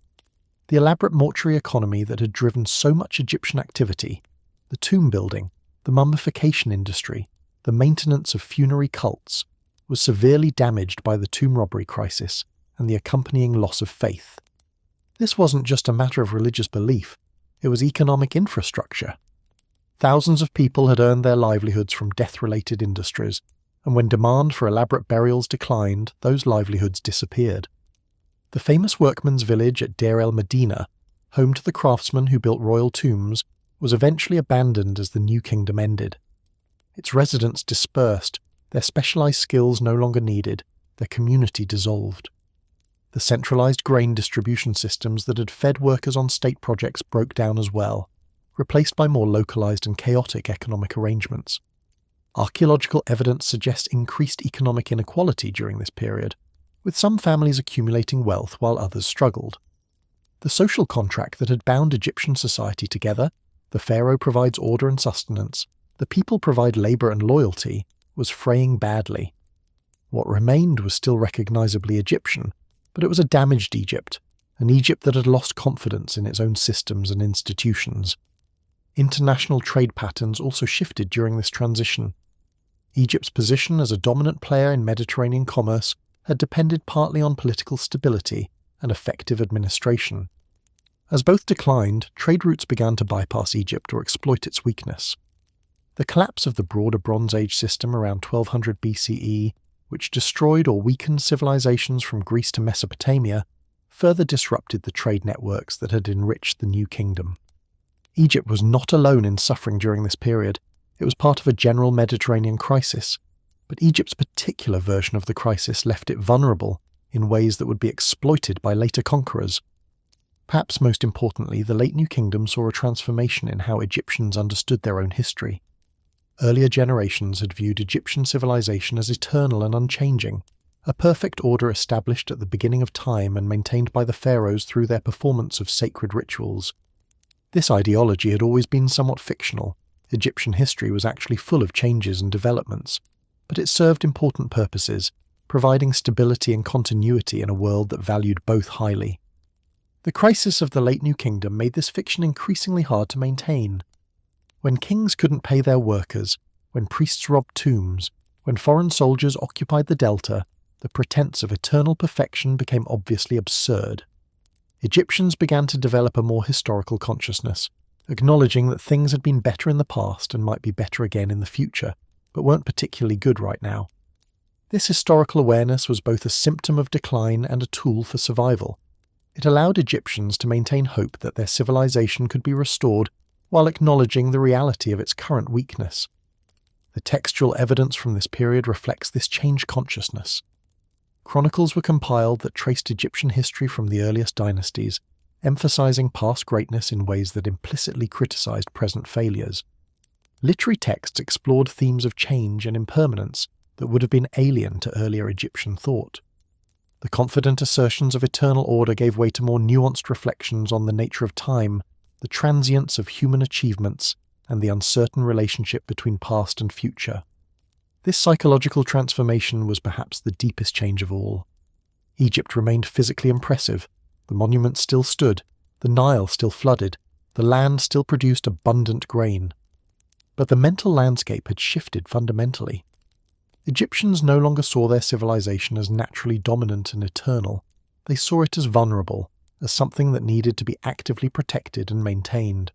The elaborate mortuary economy that had driven so much Egyptian activity, the tomb building, the mummification industry, the maintenance of funerary cults, was severely damaged by the tomb robbery crisis and the accompanying loss of faith. This wasn't just a matter of religious belief, it was economic infrastructure. Thousands of people had earned their livelihoods from death-related industries, and when demand for elaborate burials declined, those livelihoods disappeared. The famous workmen's village at Deir el-Medina, home to the craftsmen who built royal tombs, was eventually abandoned as the New Kingdom ended. Its residents dispersed, their specialized skills no longer needed, their community dissolved. The centralized grain distribution systems that had fed workers on state projects broke down as well, replaced by more localized and chaotic economic arrangements. Archaeological evidence suggests increased economic inequality during this period, with some families accumulating wealth while others struggled. The social contract that had bound Egyptian society together, the pharaoh provides order and sustenance, the people provide labor and loyalty, was fraying badly. What remained was still recognizably Egyptian, but it was a damaged Egypt, an Egypt that had lost confidence in its own systems and institutions. International trade patterns also shifted during this transition. Egypt's position as a dominant player in Mediterranean commerce had depended partly on political stability and effective administration. As both declined, trade routes began to bypass Egypt or exploit its weakness. The collapse of the broader Bronze Age system around 1200 BCE, which destroyed or weakened civilizations from Greece to Mesopotamia, further disrupted the trade networks that had enriched the New Kingdom. Egypt was not alone in suffering during this period. It was part of a general Mediterranean crisis, but Egypt's particular version of the crisis left it vulnerable in ways that would be exploited by later conquerors. Perhaps most importantly, the late New Kingdom saw a transformation in how Egyptians understood their own history. Earlier generations had viewed Egyptian civilization as eternal and unchanging, a perfect order established at the beginning of time and maintained by the pharaohs through their performance of sacred rituals. This ideology had always been somewhat fictional. Egyptian history was actually full of changes and developments, but it served important purposes, providing stability and continuity in a world that valued both highly. The crisis of the late New Kingdom made this fiction increasingly hard to maintain. When kings couldn't pay their workers, when priests robbed tombs, when foreign soldiers occupied the delta, the pretense of eternal perfection became obviously absurd. Egyptians began to develop a more historical consciousness, acknowledging that things had been better in the past and might be better again in the future, but weren't particularly good right now. This historical awareness was both a symptom of decline and a tool for survival. It allowed Egyptians to maintain hope that their civilization could be restored while acknowledging the reality of its current weakness. The textual evidence from this period reflects this changed consciousness. Chronicles were compiled that traced Egyptian history from the earliest dynasties, emphasizing past greatness in ways that implicitly criticized present failures. Literary texts explored themes of change and impermanence that would have been alien to earlier Egyptian thought. The confident assertions of eternal order gave way to more nuanced reflections on the nature of time, the transience of human achievements, and the uncertain relationship between past and future. This psychological transformation was perhaps the deepest change of all. Egypt remained physically impressive. The monuments still stood, the Nile still flooded, the land still produced abundant grain. But the mental landscape had shifted fundamentally. Egyptians no longer saw their civilization as naturally dominant and eternal. They saw it as vulnerable, as something that needed to be actively protected and maintained.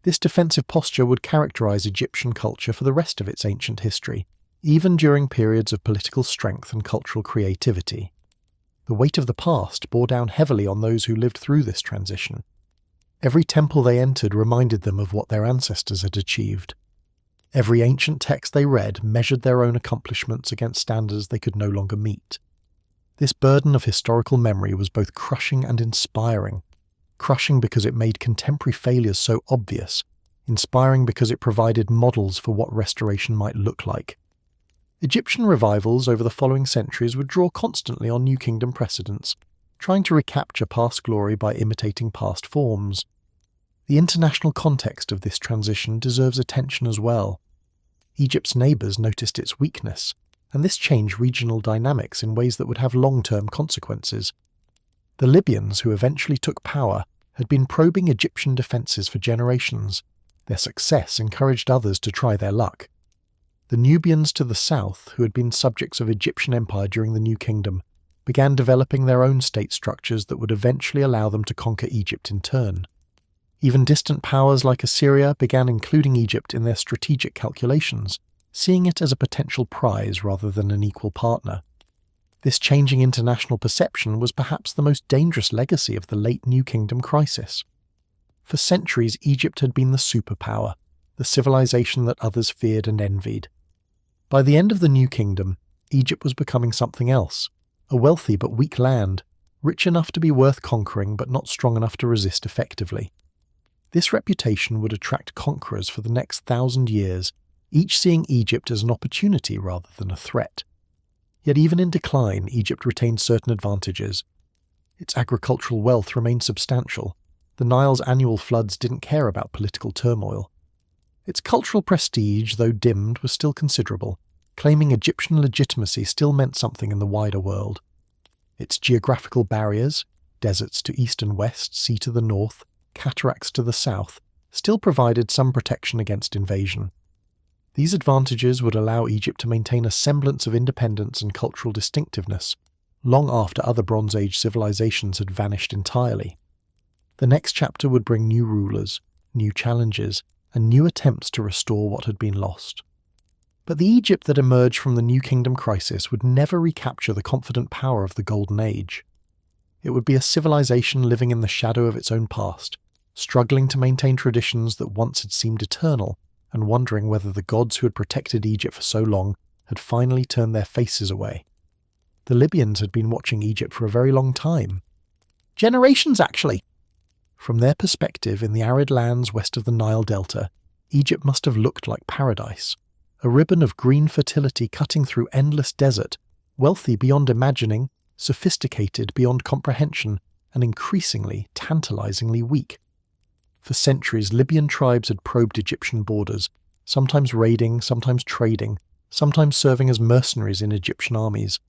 This defensive posture would characterize Egyptian culture for the rest of its ancient history, even during periods of political strength and cultural creativity. The weight of the past bore down heavily on those who lived through this transition. Every temple they entered reminded them of what their ancestors had achieved. Every ancient text they read measured their own accomplishments against standards they could no longer meet. This burden of historical memory was both crushing and inspiring. Crushing because it made contemporary failures so obvious, inspiring because it provided models for what restoration might look like. Egyptian revivals over the following centuries would draw constantly on New Kingdom precedents, trying to recapture past glory by imitating past forms. The international context of this transition deserves attention as well. Egypt's neighbours noticed its weakness, and this changed regional dynamics in ways that would have long-term consequences. The Libyans, who eventually took power, had been probing Egyptian defences for generations. Their success encouraged others to try their luck. The Nubians to the south, who had been subjects of Egyptian empire during the New Kingdom, began developing their own state structures that would eventually allow them to conquer Egypt in turn. Even distant powers like Assyria began including Egypt in their strategic calculations, seeing it as a potential prize rather than an equal partner. This changing international perception was perhaps the most dangerous legacy of the late New Kingdom crisis. For centuries, Egypt had been the superpower, the civilization that others feared and envied. By the end of the New Kingdom, Egypt was becoming something else, a wealthy but weak land, rich enough to be worth conquering but not strong enough to resist effectively. This reputation would attract conquerors for the next 1,000 years, each seeing Egypt as an opportunity rather than a threat. Yet even in decline, Egypt retained certain advantages. Its agricultural wealth remained substantial. The Nile's annual floods didn't care about political turmoil. Its cultural prestige, though dimmed, was still considerable. Claiming Egyptian legitimacy still meant something in the wider world. Its geographical barriers, deserts to east and west, sea to the north, cataracts to the south, still provided some protection against invasion. These advantages would allow Egypt to maintain a semblance of independence and cultural distinctiveness, long after other Bronze Age civilizations had vanished entirely. The next chapter would bring new rulers, new challenges, and new attempts to restore what had been lost. But the Egypt that emerged from the New Kingdom crisis would never recapture the confident power of the Golden Age. It would be a civilization living in the shadow of its own past, struggling to maintain traditions that once had seemed eternal, and wondering whether the gods who had protected Egypt for so long had finally turned their faces away. The Libyans had been watching Egypt for a very long time. Generations, actually. From their perspective, in the arid lands west of the Nile Delta, Egypt must have looked like paradise. A ribbon of green fertility cutting through endless desert, wealthy beyond imagining, sophisticated beyond comprehension, and increasingly, tantalizingly weak. For centuries, Libyan tribes had probed Egyptian borders, sometimes raiding, sometimes trading, sometimes serving as mercenaries in Egyptian armies.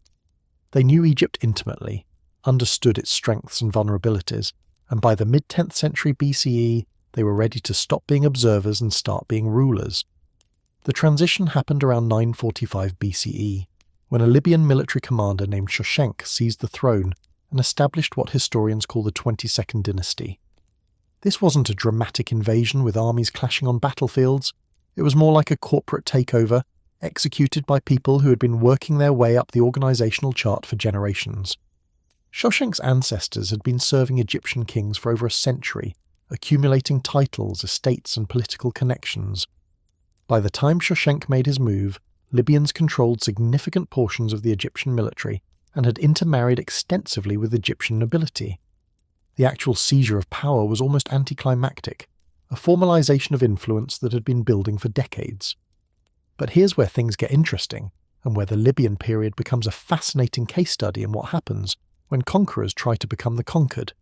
They knew Egypt intimately, understood its strengths and vulnerabilities, and by the mid-10th century BCE, they were ready to stop being observers and start being rulers. The transition happened around 945 BCE, when a Libyan military commander named Shoshenq seized the throne and established what historians call the 22nd dynasty. This wasn't a dramatic invasion with armies clashing on battlefields. It was more like a corporate takeover, executed by people who had been working their way up the organizational chart for generations. Shoshenq's ancestors had been serving Egyptian kings for over a century, accumulating titles, estates, and political connections. By the time Shoshenq made his move, Libyans controlled significant portions of the Egyptian military and had intermarried extensively with Egyptian nobility. The actual seizure of power was almost anticlimactic, a formalization of influence that had been building for decades. But here's where things get interesting, and where the Libyan period becomes a fascinating case study in what happens when conquerors try to become the conquered.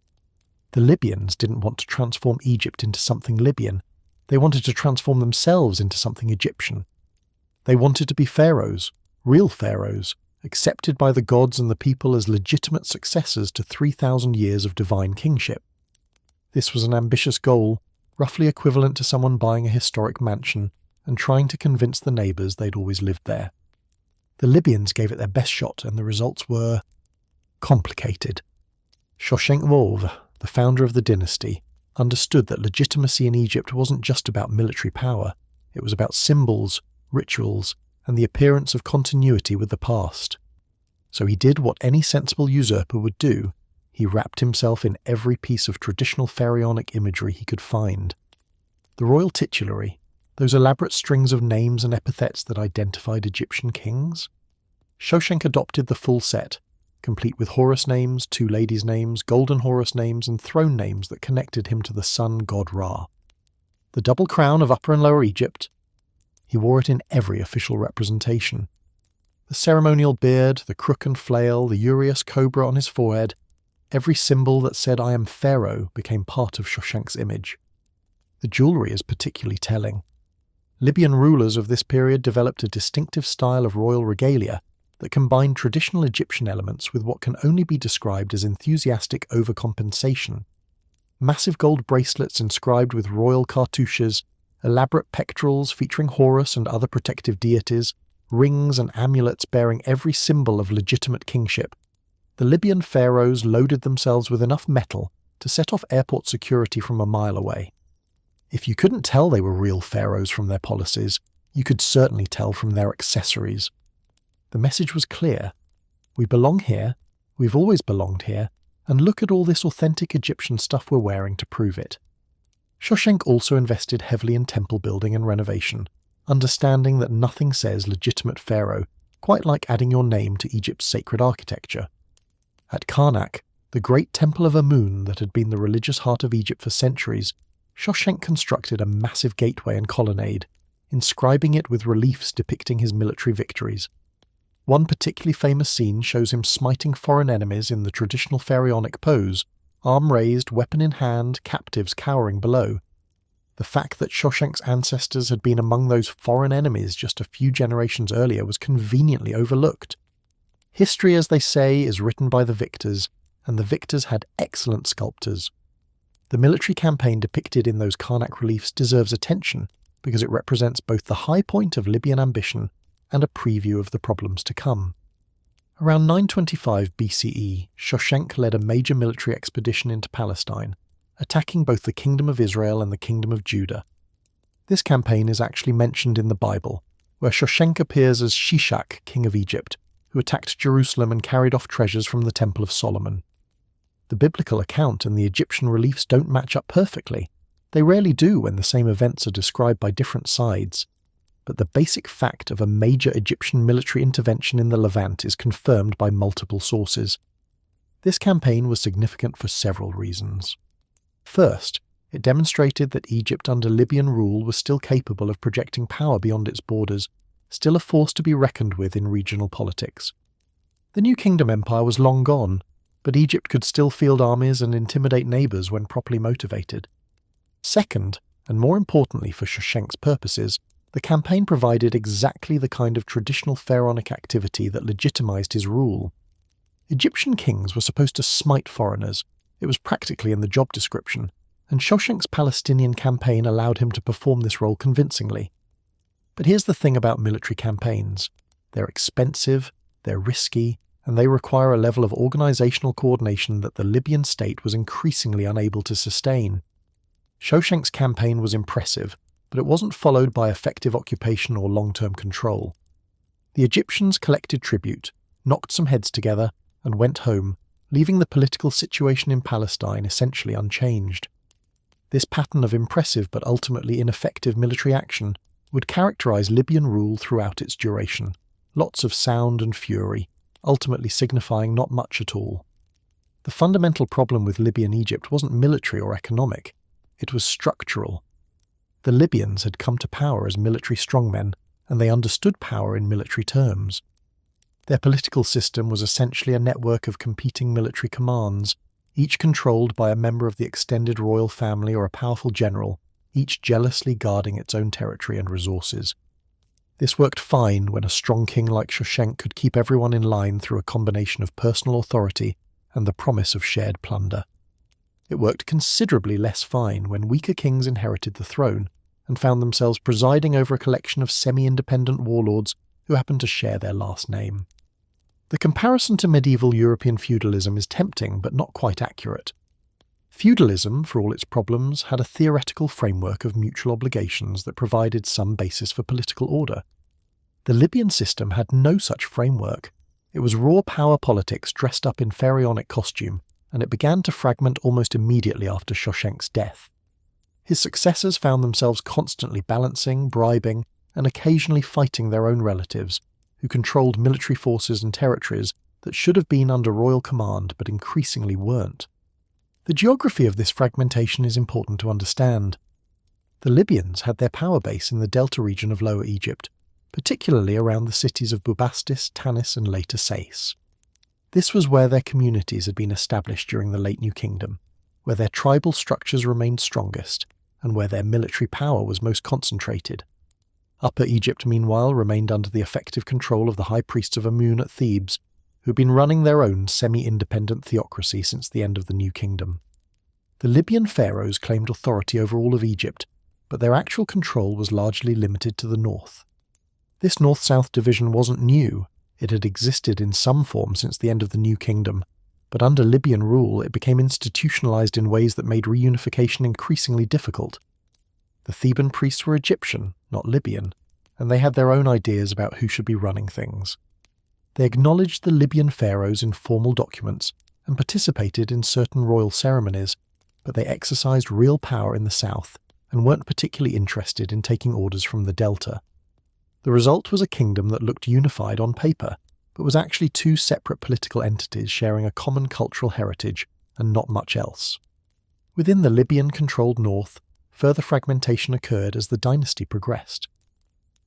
The Libyans didn't want to transform Egypt into something Libyan. They wanted to transform themselves into something Egyptian. They wanted to be pharaohs, real pharaohs, accepted by the gods and the people as legitimate successors to 3,000 years of divine kingship. This was an ambitious goal, roughly equivalent to someone buying a historic mansion and trying to convince the neighbours they'd always lived there. The Libyans gave it their best shot, and the results were complicated. Shoshenq, the founder of the dynasty, understood that legitimacy in Egypt wasn't just about military power. It was about symbols, rituals, and the appearance of continuity with the past. So he did what any sensible usurper would do. He wrapped himself in every piece of traditional pharaonic imagery he could find. The royal titulary, those elaborate strings of names and epithets that identified Egyptian kings. Shoshenq adopted the full set, complete with Horus names, two ladies' names, golden Horus names, and throne names that connected him to the sun god Ra. The double crown of Upper and Lower Egypt, he wore it in every official representation. The ceremonial beard, the crook and flail, the uraeus cobra on his forehead, every symbol that said "I am Pharaoh" became part of Shoshenq's image. The jewellery is particularly telling. Libyan rulers of this period developed a distinctive style of royal regalia that combined traditional Egyptian elements with what can only be described as enthusiastic overcompensation. Massive gold bracelets inscribed with royal cartouches, elaborate pectorals featuring Horus and other protective deities, rings and amulets bearing every symbol of legitimate kingship. The Libyan pharaohs loaded themselves with enough metal to set off airport security from a mile away. If you couldn't tell they were real pharaohs from their policies, you could certainly tell from their accessories. The message was clear. We belong here, we've always belonged here, and look at all this authentic Egyptian stuff we're wearing to prove it. Shoshenq also invested heavily in temple building and renovation, understanding that nothing says legitimate pharaoh quite like adding your name to Egypt's sacred architecture. At Karnak, the great temple of Amun that had been the religious heart of Egypt for centuries, Shoshenq constructed a massive gateway and colonnade, inscribing it with reliefs depicting his military victories. One particularly famous scene shows him smiting foreign enemies in the traditional pharaonic pose, arm raised, weapon in hand, captives cowering below. The fact that Shoshenq's ancestors had been among those foreign enemies just a few generations earlier was conveniently overlooked. History, as they say, is written by the victors, and the victors had excellent sculptors. The military campaign depicted in those Karnak reliefs deserves attention because it represents both the high point of Libyan ambition and a preview of the problems to come. Around 925 BCE, Shoshenq led a major military expedition into Palestine, attacking both the Kingdom of Israel and the Kingdom of Judah. This campaign is actually mentioned in the Bible, where Shoshenq appears as Shishak, king of Egypt, who attacked Jerusalem and carried off treasures from the Temple of Solomon. The biblical account and the Egyptian reliefs don't match up perfectly. They rarely do when the same events are described by different sides. But the basic fact of a major Egyptian military intervention in the Levant is confirmed by multiple sources. This campaign was significant for several reasons. First, it demonstrated that Egypt under Libyan rule was still capable of projecting power beyond its borders, still a force to be reckoned with in regional politics. The New Kingdom Empire was long gone, but Egypt could still field armies and intimidate neighbours when properly motivated. Second, and more importantly for Shoshenq's purposes, the campaign provided exactly the kind of traditional pharaonic activity that legitimized his rule. Egyptian kings were supposed to smite foreigners. It was practically in the job description, and Shoshenq's Palestinian campaign allowed him to perform this role convincingly. But here's the thing about military campaigns. They're expensive, they're risky, and they require a level of organizational coordination that the Libyan state was increasingly unable to sustain. Shoshenq's campaign was impressive, but it wasn't followed by effective occupation or long-term control. The Egyptians collected tribute, knocked some heads together, and went home, leaving the political situation in Palestine essentially unchanged. This pattern of impressive but ultimately ineffective military action would characterize Libyan rule throughout its duration. Lots of sound and fury, ultimately signifying not much at all. The fundamental problem with Libyan Egypt wasn't military or economic. It was structural. The Libyans had come to power as military strongmen, and they understood power in military terms. Their political system was essentially a network of competing military commands, each controlled by a member of the extended royal family or a powerful general, each jealously guarding its own territory and resources. This worked fine when a strong king like Shoshenq could keep everyone in line through a combination of personal authority and the promise of shared plunder. It worked considerably less fine when weaker kings inherited the throne and found themselves presiding over a collection of semi-independent warlords who happened to share their last name. The comparison to medieval European feudalism is tempting but not quite accurate. Feudalism, for all its problems, had a theoretical framework of mutual obligations that provided some basis for political order. The Libyan system had no such framework. It was raw power politics dressed up in pharaonic costume, and it began to fragment almost immediately after Shoshenq's death. His successors found themselves constantly balancing, bribing, and occasionally fighting their own relatives, who controlled military forces and territories that should have been under royal command but increasingly weren't. The geography of this fragmentation is important to understand. The Libyans had their power base in the delta region of Lower Egypt, particularly around the cities of Bubastis, Tanis, and later Sais. This was where their communities had been established during the late New Kingdom, where their tribal structures remained strongest, and where their military power was most concentrated. Upper Egypt, meanwhile, remained under the effective control of the high priests of Amun at Thebes, who had been running their own semi-independent theocracy since the end of the New Kingdom. The Libyan pharaohs claimed authority over all of Egypt, but their actual control was largely limited to the north. This north-south division wasn't new. It had existed in some form since the end of the New Kingdom, but under Libyan rule it became institutionalized in ways that made reunification increasingly difficult. The Theban priests were Egyptian, not Libyan, and they had their own ideas about who should be running things. They acknowledged the Libyan pharaohs in formal documents and participated in certain royal ceremonies, but they exercised real power in the south and weren't particularly interested in taking orders from the delta. The result was a kingdom that looked unified on paper, but was actually two separate political entities sharing a common cultural heritage and not much else. Within the Libyan-controlled north, further fragmentation occurred as the dynasty progressed.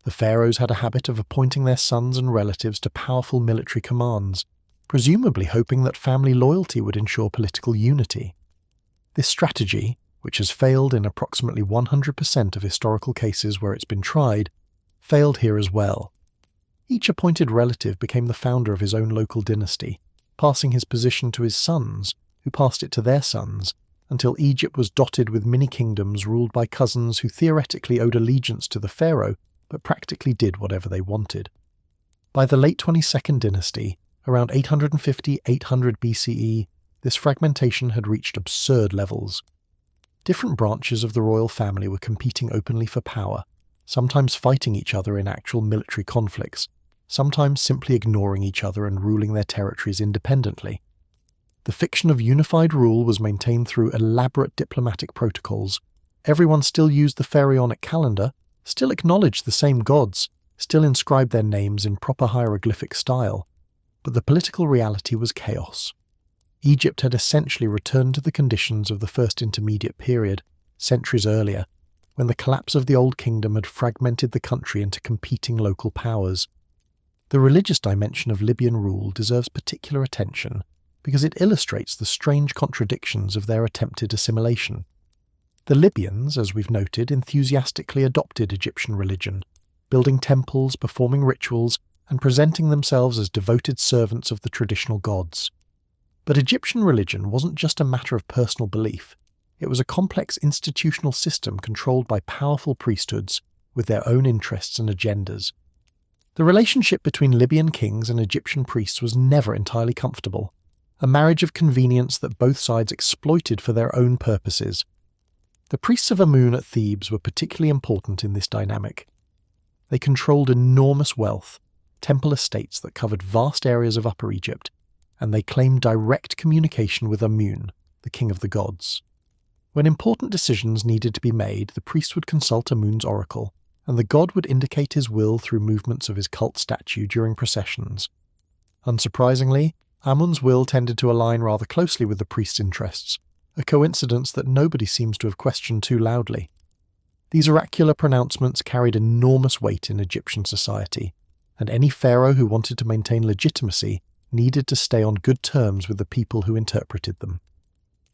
The pharaohs had a habit of appointing their sons and relatives to powerful military commands, presumably hoping that family loyalty would ensure political unity. This strategy, which has failed in approximately 100% of historical cases where it's been tried, failed here as well. Each appointed relative became the founder of his own local dynasty, passing his position to his sons, who passed it to their sons, until Egypt was dotted with mini-kingdoms ruled by cousins who theoretically owed allegiance to the pharaoh but practically did whatever they wanted. By the late 22nd dynasty, around 850–800 BCE, this fragmentation had reached absurd levels. Different branches of the royal family were competing openly for power, sometimes fighting each other in actual military conflicts, sometimes simply ignoring each other and ruling their territories independently. The fiction of unified rule was maintained through elaborate diplomatic protocols. Everyone still used the pharaonic calendar, still acknowledged the same gods, still inscribed their names in proper hieroglyphic style, but the political reality was chaos. Egypt had essentially returned to the conditions of the First Intermediate Period, centuries earlier, when the collapse of the Old Kingdom had fragmented the country into competing local powers. The religious dimension of Libyan rule deserves particular attention because it illustrates the strange contradictions of their attempted assimilation. The Libyans, as we've noted, enthusiastically adopted Egyptian religion, building temples, performing rituals, and presenting themselves as devoted servants of the traditional gods. But Egyptian religion wasn't just a matter of personal belief. It was a complex institutional system controlled by powerful priesthoods with their own interests and agendas. The relationship between Libyan kings and Egyptian priests was never entirely comfortable, a marriage of convenience that both sides exploited for their own purposes. The priests of Amun at Thebes were particularly important in this dynamic. They controlled enormous wealth, temple estates that covered vast areas of Upper Egypt, and they claimed direct communication with Amun, the king of the gods. When important decisions needed to be made, the priest would consult Amun's oracle, and the god would indicate his will through movements of his cult statue during processions. Unsurprisingly, Amun's will tended to align rather closely with the priest's interests, a coincidence that nobody seems to have questioned too loudly. These oracular pronouncements carried enormous weight in Egyptian society, and any pharaoh who wanted to maintain legitimacy needed to stay on good terms with the people who interpreted them.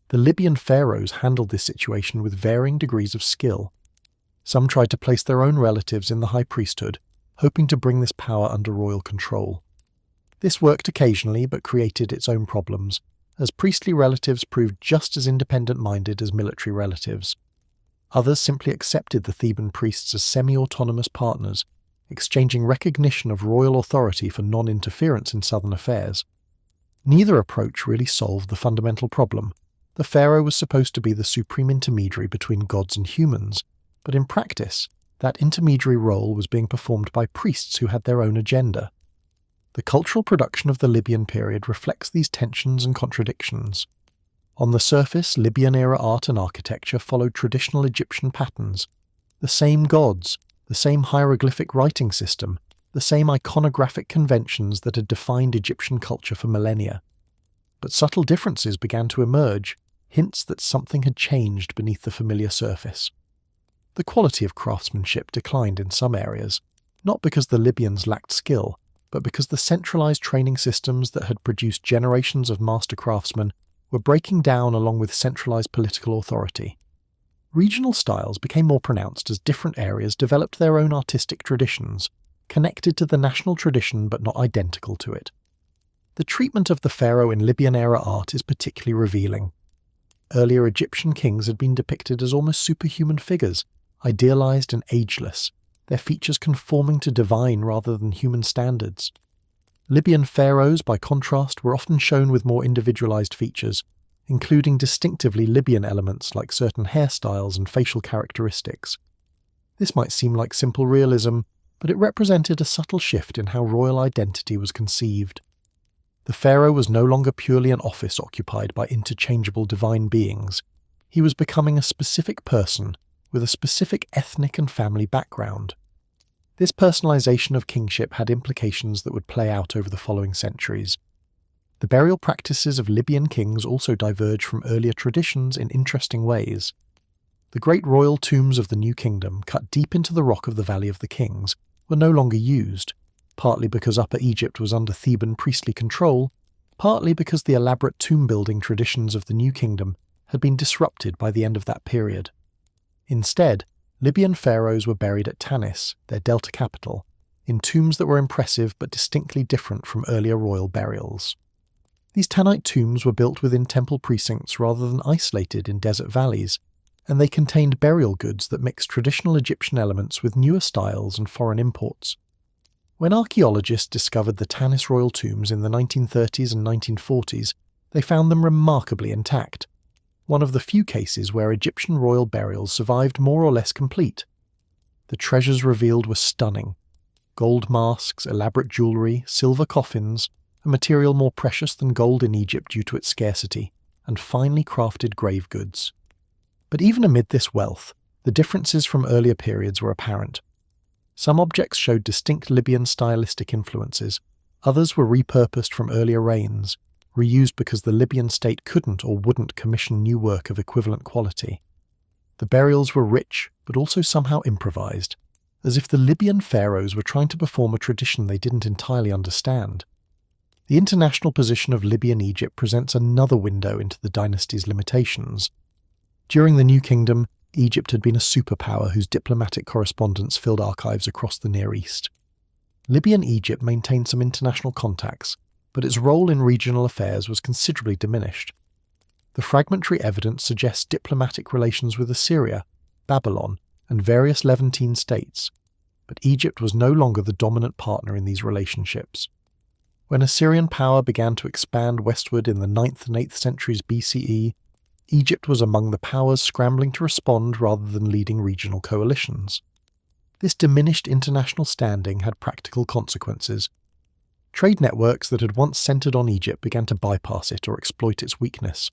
The Libyan pharaohs handled this situation with varying degrees of skill. Some tried to place their own relatives in the high priesthood, hoping to bring this power under royal control. This worked occasionally but created its own problems, as priestly relatives proved just as independent-minded as military relatives. Others simply accepted the Theban priests as semi-autonomous partners, exchanging recognition of royal authority for non-interference in southern affairs. Neither approach really solved the fundamental problem. The pharaoh was supposed to be the supreme intermediary between gods and humans, but in practice, that intermediary role was being performed by priests who had their own agenda. The cultural production of the Libyan period reflects these tensions and contradictions. On the surface, Libyan-era art and architecture followed traditional Egyptian patterns. The same gods, the same hieroglyphic writing system, the same iconographic conventions that had defined Egyptian culture for millennia. But subtle differences began to emerge, hints that something had changed beneath the familiar surface. The quality of craftsmanship declined in some areas, not because the Libyans lacked skill, but because the centralized training systems that had produced generations of master craftsmen were breaking down along with centralized political authority. Regional styles became more pronounced as different areas developed their own artistic traditions, connected to the national tradition but not identical to it. The treatment of the pharaoh in Libyan-era art is particularly revealing. Earlier Egyptian kings had been depicted as almost superhuman figures, idealized and ageless, their features conforming to divine rather than human standards. Libyan pharaohs, by contrast, were often shown with more individualized features, including distinctively Libyan elements like certain hairstyles and facial characteristics. This might seem like simple realism, but it represented a subtle shift in how royal identity was conceived. The pharaoh was no longer purely an office occupied by interchangeable divine beings. He was becoming a specific person with a specific ethnic and family background. This personalization of kingship had implications that would play out over the following centuries. The burial practices of Libyan kings also diverged from earlier traditions in interesting ways. The great royal tombs of the New Kingdom, cut deep into the rock of the Valley of the Kings, were no longer used, partly because Upper Egypt was under Theban priestly control, partly because the elaborate tomb-building traditions of the New Kingdom had been disrupted by the end of that period. Instead, Libyan pharaohs were buried at Tanis, their delta capital, in tombs that were impressive but distinctly different from earlier royal burials. These Tanite tombs were built within temple precincts rather than isolated in desert valleys, and they contained burial goods that mixed traditional Egyptian elements with newer styles and foreign imports. When archaeologists discovered the Tanis royal tombs in the 1930s and 1940s, they found them remarkably intact, one of the few cases where Egyptian royal burials survived more or less complete. The treasures revealed were stunning. Gold masks, elaborate jewellery, silver coffins, a material more precious than gold in Egypt due to its scarcity, and finely crafted grave goods. But even amid this wealth, the differences from earlier periods were apparent. Some objects showed distinct Libyan stylistic influences, others were repurposed from earlier reigns, reused because the Libyan state couldn't or wouldn't commission new work of equivalent quality. The burials were rich, but also somehow improvised, as if the Libyan pharaohs were trying to perform a tradition they didn't entirely understand. The international position of Libyan Egypt presents another window into the dynasty's limitations. During the New Kingdom, Egypt had been a superpower whose diplomatic correspondence filled archives across the Near East. Libyan Egypt maintained some international contacts, but its role in regional affairs was considerably diminished. The fragmentary evidence suggests diplomatic relations with Assyria, Babylon, and various Levantine states, but Egypt was no longer the dominant partner in these relationships. When Assyrian power began to expand westward in the 9th and 8th centuries BCE, Egypt was among the powers scrambling to respond rather than leading regional coalitions. This diminished international standing had practical consequences. Trade networks that had once centered on Egypt began to bypass it or exploit its weakness.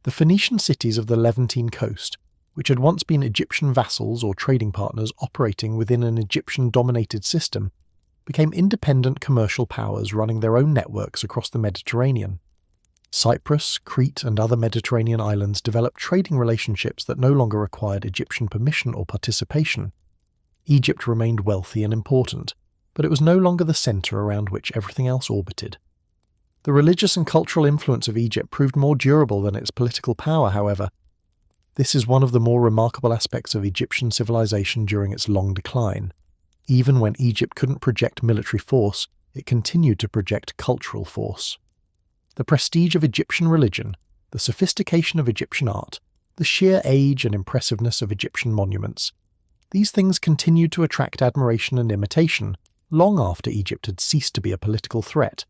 The Phoenician cities of the Levantine coast, which had once been Egyptian vassals or trading partners operating within an Egyptian-dominated system, became independent commercial powers running their own networks across the Mediterranean. Cyprus, Crete, and other Mediterranean islands developed trading relationships that no longer required Egyptian permission or participation. Egypt remained wealthy and important, but it was no longer the centre around which everything else orbited. The religious and cultural influence of Egypt proved more durable than its political power, however. This is one of the more remarkable aspects of Egyptian civilization during its long decline. Even when Egypt couldn't project military force, it continued to project cultural force. The prestige of Egyptian religion, the sophistication of Egyptian art, the sheer age and impressiveness of Egyptian monuments, these things continued to attract admiration and imitation long after Egypt had ceased to be a political threat.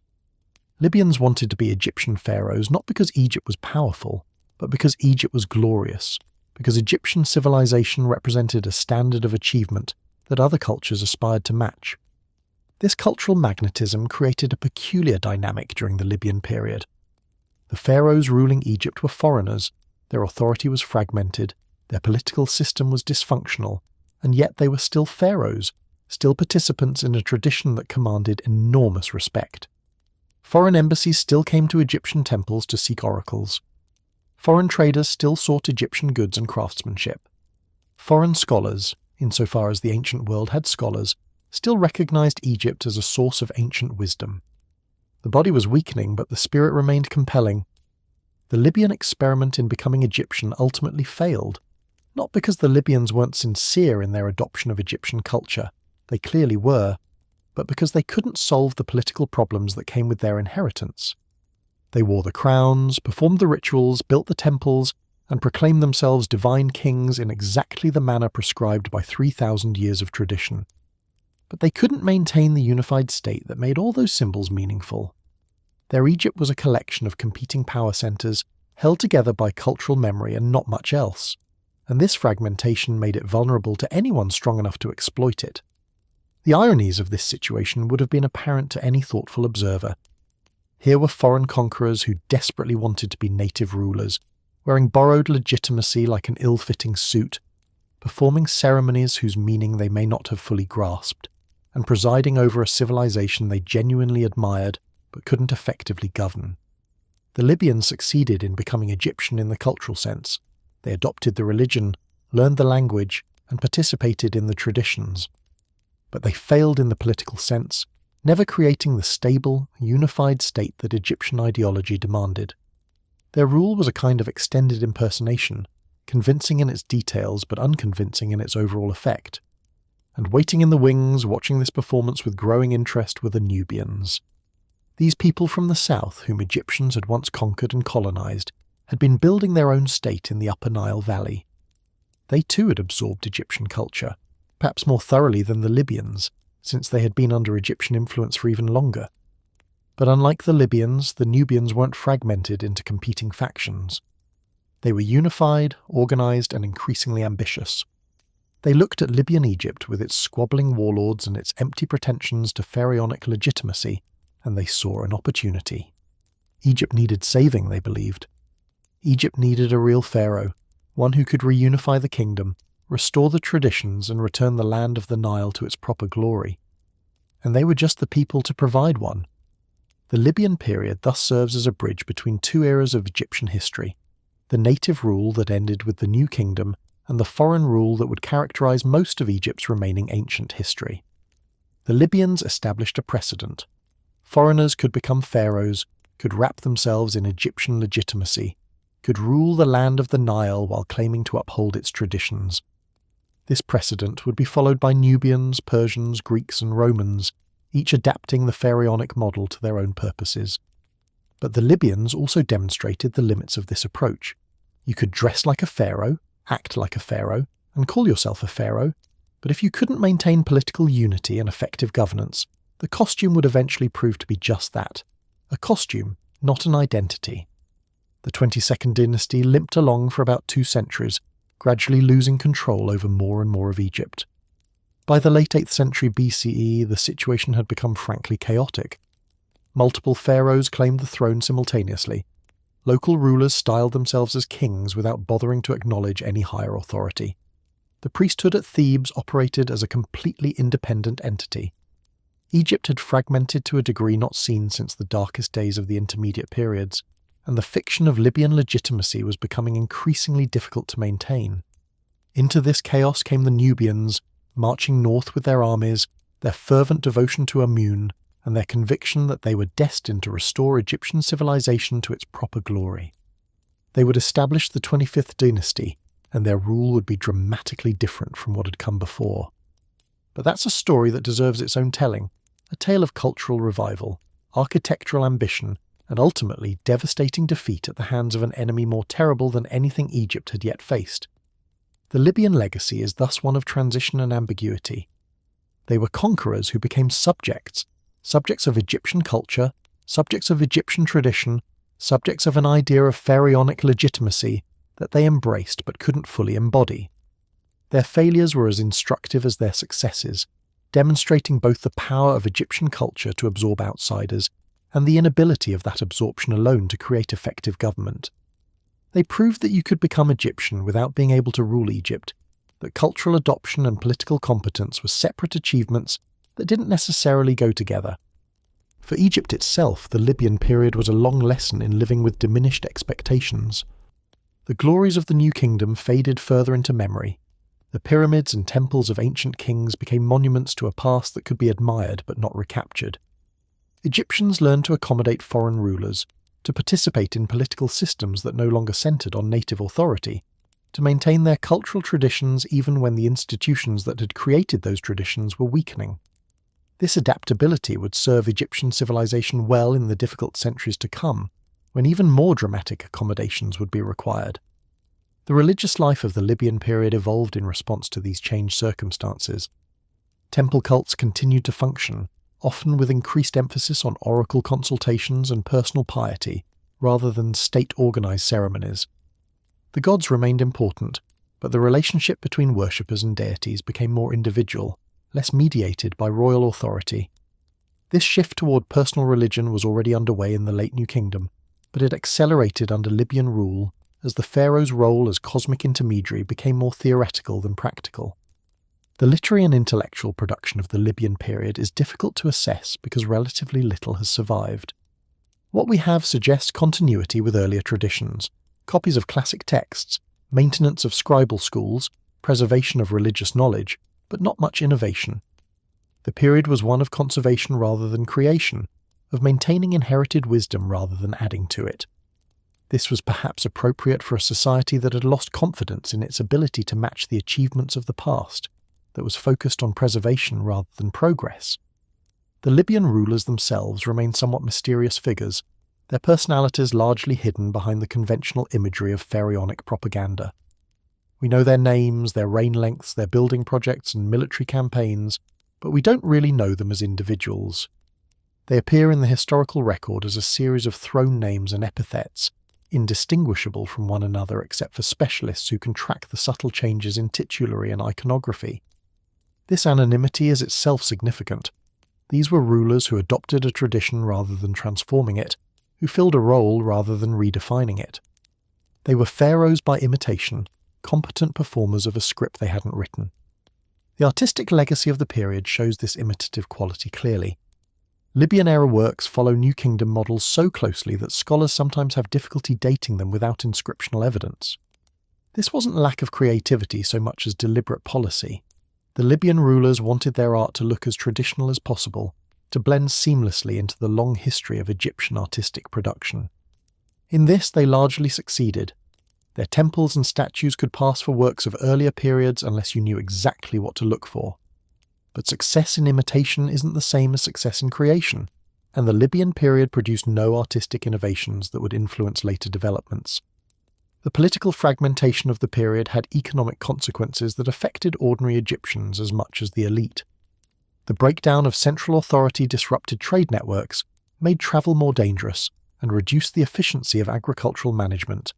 Libyans wanted to be Egyptian pharaohs not because Egypt was powerful, but because Egypt was glorious, because Egyptian civilization represented a standard of achievement that other cultures aspired to match. This cultural magnetism created a peculiar dynamic during the Libyan period. The pharaohs ruling Egypt were foreigners, their authority was fragmented, their political system was dysfunctional, and yet they were still pharaohs, still participants in a tradition that commanded enormous respect. Foreign embassies still came to Egyptian temples to seek oracles. Foreign traders still sought Egyptian goods and craftsmanship. Foreign scholars, insofar as the ancient world had scholars, still recognized Egypt as a source of ancient wisdom. The body was weakening, but the spirit remained compelling. The Libyan experiment in becoming Egyptian ultimately failed, not because the Libyans weren't sincere in their adoption of Egyptian culture, they clearly were, but because they couldn't solve the political problems that came with their inheritance. They wore the crowns, performed the rituals, built the temples, and proclaimed themselves divine kings in exactly the manner prescribed by 3,000 years of tradition. But they couldn't maintain the unified state that made all those symbols meaningful. Their Egypt was a collection of competing power centres, held together by cultural memory and not much else, and this fragmentation made it vulnerable to anyone strong enough to exploit it. The ironies of this situation would have been apparent to any thoughtful observer. Here were foreign conquerors who desperately wanted to be native rulers, wearing borrowed legitimacy like an ill-fitting suit, performing ceremonies whose meaning they may not have fully grasped, and presiding over a civilization they genuinely admired but couldn't effectively govern. The Libyans succeeded in becoming Egyptian in the cultural sense. They adopted the religion, learned the language, and participated in the traditions. But they failed in the political sense, never creating the stable, unified state that Egyptian ideology demanded. Their rule was a kind of extended impersonation, convincing in its details but unconvincing in its overall effect. And waiting in the wings, watching this performance with growing interest, were the Nubians. These people from the south, whom Egyptians had once conquered and colonized, had been building their own state in the upper Nile Valley. They too had absorbed Egyptian culture, perhaps more thoroughly than the Libyans, since they had been under Egyptian influence for even longer. But unlike the Libyans, the Nubians weren't fragmented into competing factions. They were unified, organized, and increasingly ambitious. They looked at Libyan Egypt with its squabbling warlords and its empty pretensions to pharaonic legitimacy, and they saw an opportunity. Egypt needed saving, they believed. Egypt needed a real pharaoh, one who could reunify the kingdom, restore the traditions, and return the land of the Nile to its proper glory. And they were just the people to provide one. The Libyan period thus serves as a bridge between two eras of Egyptian history: the native rule that ended with the new kingdom and the foreign rule that would characterize most of Egypt's remaining ancient history. The Libyans established a precedent. Foreigners could become pharaohs, could wrap themselves in Egyptian legitimacy, could rule the land of the Nile while claiming to uphold its traditions. This precedent would be followed by Nubians, Persians, Greeks, and Romans, each adapting the pharaonic model to their own purposes. But the Libyans also demonstrated the limits of this approach. You could dress like a pharaoh, act like a pharaoh, and call yourself a pharaoh, but if you couldn't maintain political unity and effective governance, the costume would eventually prove to be just that: a costume, not an identity. The 22nd dynasty limped along for about 2 centuries, gradually losing control over more and more of Egypt. By the late 8th century BCE, the situation had become frankly chaotic. Multiple pharaohs claimed the throne simultaneously. Local rulers styled themselves as kings without bothering to acknowledge any higher authority. The priesthood at Thebes operated as a completely independent entity. Egypt had fragmented to a degree not seen since the darkest days of the intermediate periods, and the fiction of Libyan legitimacy was becoming increasingly difficult to maintain. Into this chaos came the Nubians, marching north with their armies, their fervent devotion to Amun, and their conviction that they were destined to restore Egyptian civilization to its proper glory. They would establish the 25th dynasty, and their rule would be dramatically different from what had come before. But that's a story that deserves its own telling, a tale of cultural revival, architectural ambition, and ultimately devastating defeat at the hands of an enemy more terrible than anything Egypt had yet faced. The Libyan legacy is thus one of transition and ambiguity. They were conquerors who became subjects of Egyptian culture, subjects of Egyptian tradition, subjects of an idea of pharaonic legitimacy that they embraced but couldn't fully embody. Their failures were as instructive as their successes, demonstrating both the power of Egyptian culture to absorb outsiders and the inability of that absorption alone to create effective government. They proved that you could become Egyptian without being able to rule Egypt, that cultural adoption and political competence were separate achievements that didn't necessarily go together. For Egypt itself, the Libyan period was a long lesson in living with diminished expectations. The glories of the new kingdom faded further into memory. The pyramids and temples of ancient kings became monuments to a past that could be admired but not recaptured. Egyptians learned to accommodate foreign rulers, to participate in political systems that no longer centered on native authority, to maintain their cultural traditions even when the institutions that had created those traditions were weakening. This adaptability would serve Egyptian civilization well in the difficult centuries to come, when even more dramatic accommodations would be required. The religious life of the Libyan period evolved in response to these changed circumstances. Temple cults continued to function, often with increased emphasis on oracle consultations and personal piety, rather than state-organized ceremonies. The gods remained important, but the relationship between worshippers and deities became more individual, less mediated by royal authority. This shift toward personal religion was already underway in the late New Kingdom, but it accelerated under Libyan rule as the pharaoh's role as cosmic intermediary became more theoretical than practical. The literary and intellectual production of the Libyan period is difficult to assess because relatively little has survived. What we have suggests continuity with earlier traditions, copies of classic texts, maintenance of scribal schools, preservation of religious knowledge, but not much innovation. The period was one of conservation rather than creation, of maintaining inherited wisdom rather than adding to it. This was perhaps appropriate for a society that had lost confidence in its ability to match the achievements of the past, that was focused on preservation rather than progress. The Libyan rulers themselves remain somewhat mysterious figures, their personalities largely hidden behind the conventional imagery of pharaonic propaganda. We know their names, their reign lengths, their building projects and military campaigns, but we don't really know them as individuals. They appear in the historical record as a series of throne names and epithets, indistinguishable from one another except for specialists who can track the subtle changes in titulary and iconography. This anonymity is itself significant. These were rulers who adopted a tradition rather than transforming it, who filled a role rather than redefining it. They were pharaohs by imitation, competent performers of a script they hadn't written. The artistic legacy of the period shows this imitative quality clearly. Libyan-era works follow New Kingdom models so closely that scholars sometimes have difficulty dating them without inscriptional evidence. This wasn't lack of creativity so much as deliberate policy. The Libyan rulers wanted their art to look as traditional as possible, to blend seamlessly into the long history of Egyptian artistic production. In this they largely succeeded. Their temples and statues could pass for works of earlier periods unless you knew exactly what to look for. But success in imitation isn't the same as success in creation, and the Libyan period produced no artistic innovations that would influence later developments. The political fragmentation of the period had economic consequences that affected ordinary Egyptians as much as the elite. The breakdown of central authority disrupted trade networks, made travel more dangerous, and reduced the efficiency of agricultural management.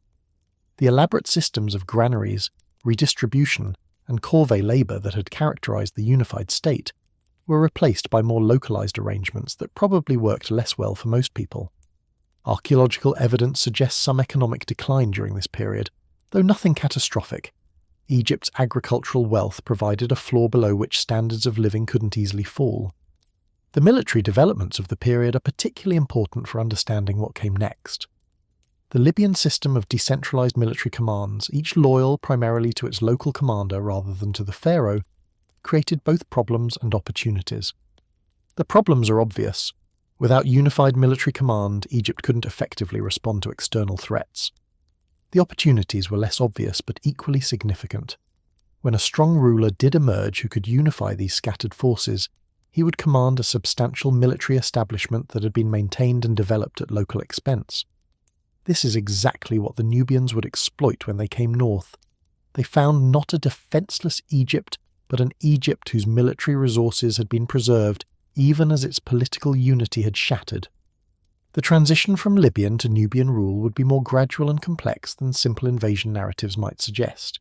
The elaborate systems of granaries, redistribution, and corvée labour that had characterised the unified state were replaced by more localised arrangements that probably worked less well for most people. Archaeological evidence suggests some economic decline during this period, though nothing catastrophic. Egypt's agricultural wealth provided a floor below which standards of living couldn't easily fall. The military developments of the period are particularly important for understanding what came next. The Libyan system of decentralized military commands, each loyal primarily to its local commander rather than to the pharaoh, created both problems and opportunities. The problems are obvious. Without unified military command, Egypt couldn't effectively respond to external threats. The opportunities were less obvious but equally significant. When a strong ruler did emerge who could unify these scattered forces, he would command a substantial military establishment that had been maintained and developed at local expense. This is exactly what the Nubians would exploit when they came north. They found not a defenceless Egypt, but an Egypt whose military resources had been preserved even as its political unity had shattered. The transition from Libyan to Nubian rule would be more gradual and complex than simple invasion narratives might suggest.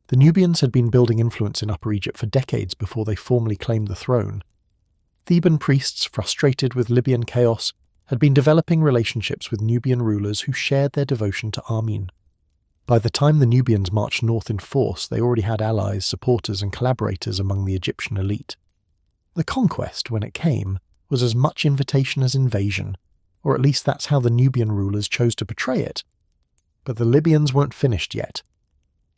The Nubians had been building influence in Upper Egypt for decades before they formally claimed the throne. Theban priests, frustrated with Libyan chaos, had been developing relationships with Nubian rulers who shared their devotion to Amun. By the time the Nubians marched north in force, they already had allies, supporters and collaborators among the Egyptian elite. The conquest, when it came, was as much invitation as invasion, or at least that's how the Nubian rulers chose to portray it. But the Libyans weren't finished yet.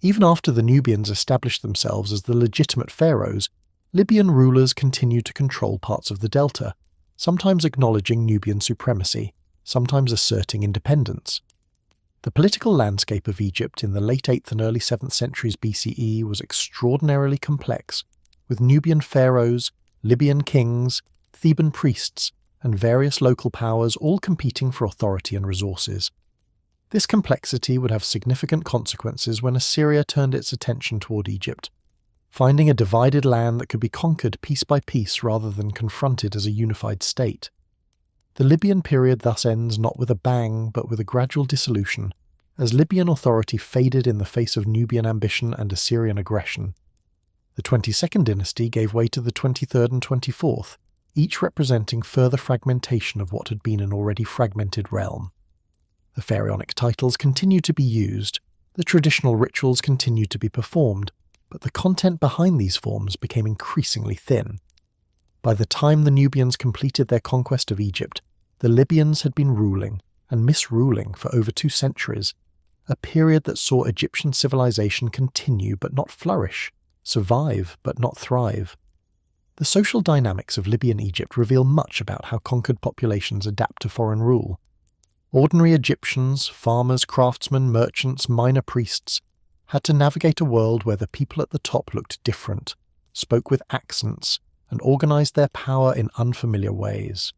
Even after the Nubians established themselves as the legitimate pharaohs, Libyan rulers continued to control parts of the delta, sometimes acknowledging Nubian supremacy, sometimes asserting independence. The political landscape of Egypt in the late 8th and early 7th centuries BCE was extraordinarily complex, with Nubian pharaohs, Libyan kings, Theban priests, and various local powers all competing for authority and resources. This complexity would have significant consequences when Assyria turned its attention toward Egypt, finding a divided land that could be conquered piece by piece rather than confronted as a unified state. The Libyan period thus ends not with a bang but with a gradual dissolution, as Libyan authority faded in the face of Nubian ambition and Assyrian aggression. The 22nd dynasty gave way to the 23rd and 24th, each representing further fragmentation of what had been an already fragmented realm. The pharaonic titles continued to be used, the traditional rituals continued to be performed, but the content behind these forms became increasingly thin. By the time the Nubians completed their conquest of Egypt, the Libyans had been ruling, and misruling, for over 2 centuries, a period that saw Egyptian civilization continue but not flourish, survive but not thrive. The social dynamics of Libyan Egypt reveal much about how conquered populations adapt to foreign rule. Ordinary Egyptians, farmers, craftsmen, merchants, minor priests, had to navigate a world where the people at the top looked different, spoke with accents, and organized their power in unfamiliar ways.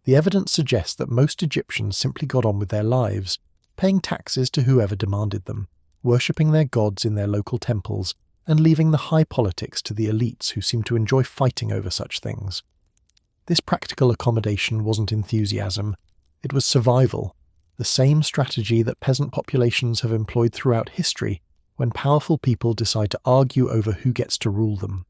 The evidence suggests that most Egyptians simply got on with their lives, paying taxes to whoever demanded them, worshipping their gods in their local temples, and leaving the high politics to the elites who seemed to enjoy fighting over such things. This practical accommodation wasn't enthusiasm, it was survival, the same strategy that peasant populations have employed throughout history when powerful people decide to argue over who gets to rule them.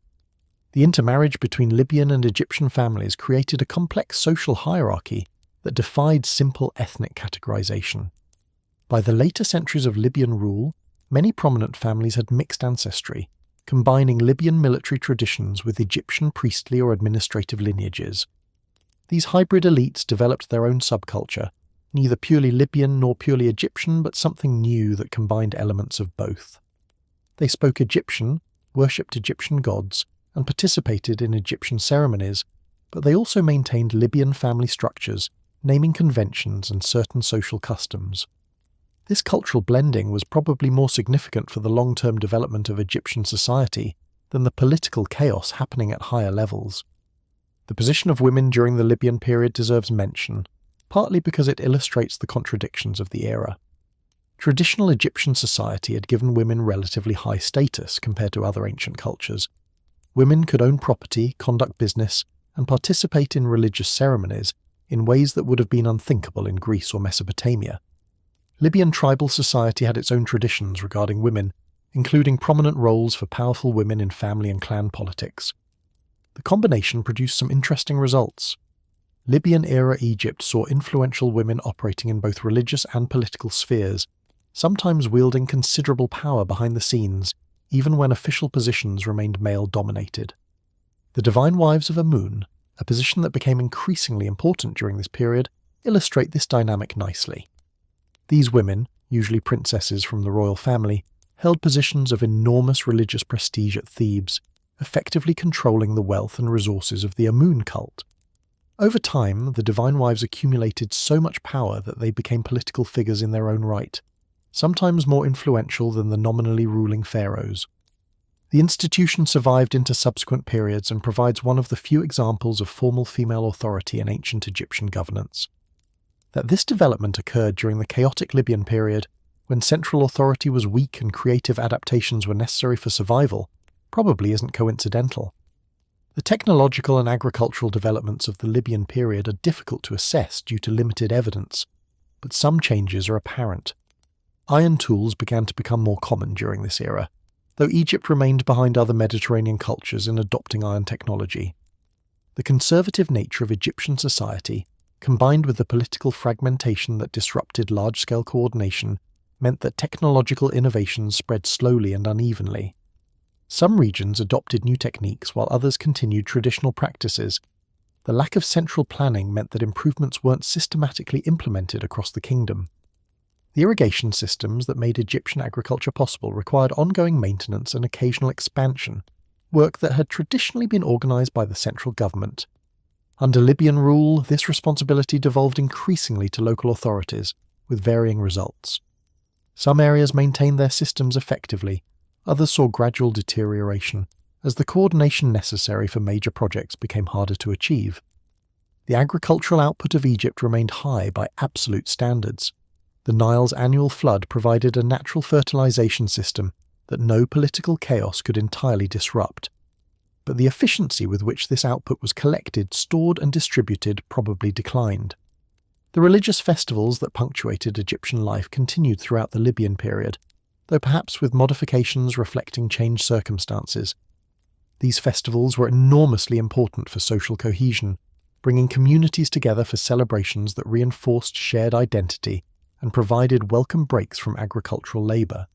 The intermarriage between Libyan and Egyptian families created a complex social hierarchy that defied simple ethnic categorization. By the later centuries of Libyan rule, many prominent families had mixed ancestry, combining Libyan military traditions with Egyptian priestly or administrative lineages. These hybrid elites developed their own subculture, neither purely Libyan nor purely Egyptian, but something new that combined elements of both. They spoke Egyptian, worshipped Egyptian gods, and participated in Egyptian ceremonies, but they also maintained Libyan family structures, naming conventions and certain social customs. This cultural blending was probably more significant for the long-term development of Egyptian society than the political chaos happening at higher levels. The position of women during the Libyan period deserves mention, partly because it illustrates the contradictions of the era. Traditional Egyptian society had given women relatively high status compared to other ancient cultures. Women could own property, conduct business, and participate in religious ceremonies in ways that would have been unthinkable in Greece or Mesopotamia. Libyan tribal society had its own traditions regarding women, including prominent roles for powerful women in family and clan politics. The combination produced some interesting results. Libyan-era Egypt saw influential women operating in both religious and political spheres, sometimes wielding considerable power behind the scenes, even when official positions remained male-dominated. The divine wives of Amun, a position that became increasingly important during this period, illustrate this dynamic nicely. These women, usually princesses from the royal family, held positions of enormous religious prestige at Thebes, effectively controlling the wealth and resources of the Amun cult. Over time, the divine wives accumulated so much power that they became political figures in their own right, sometimes more influential than the nominally ruling pharaohs. The institution survived into subsequent periods and provides one of the few examples of formal female authority in ancient Egyptian governance. That this development occurred during the chaotic Libyan period, when central authority was weak and creative adaptations were necessary for survival, probably isn't coincidental. The technological and agricultural developments of the Libyan period are difficult to assess due to limited evidence, but some changes are apparent. Iron tools began to become more common during this era, though Egypt remained behind other Mediterranean cultures in adopting iron technology. The conservative nature of Egyptian society, combined with the political fragmentation that disrupted large-scale coordination, meant that technological innovations spread slowly and unevenly. Some regions adopted new techniques while others continued traditional practices. The lack of central planning meant that improvements weren't systematically implemented across the kingdom. The irrigation systems that made Egyptian agriculture possible required ongoing maintenance and occasional expansion, work that had traditionally been organized by the central government. Under Libyan rule, this responsibility devolved increasingly to local authorities, with varying results. Some areas maintained their systems effectively, others saw gradual deterioration, as the coordination necessary for major projects became harder to achieve. The agricultural output of Egypt remained high by absolute standards. The Nile's annual flood provided a natural fertilization system that no political chaos could entirely disrupt. But the efficiency with which this output was collected, stored and distributed probably declined. The religious festivals that punctuated Egyptian life continued throughout the Libyan period, though perhaps with modifications reflecting changed circumstances. These festivals were enormously important for social cohesion, bringing communities together for celebrations that reinforced shared identity and provided welcome breaks from agricultural labour.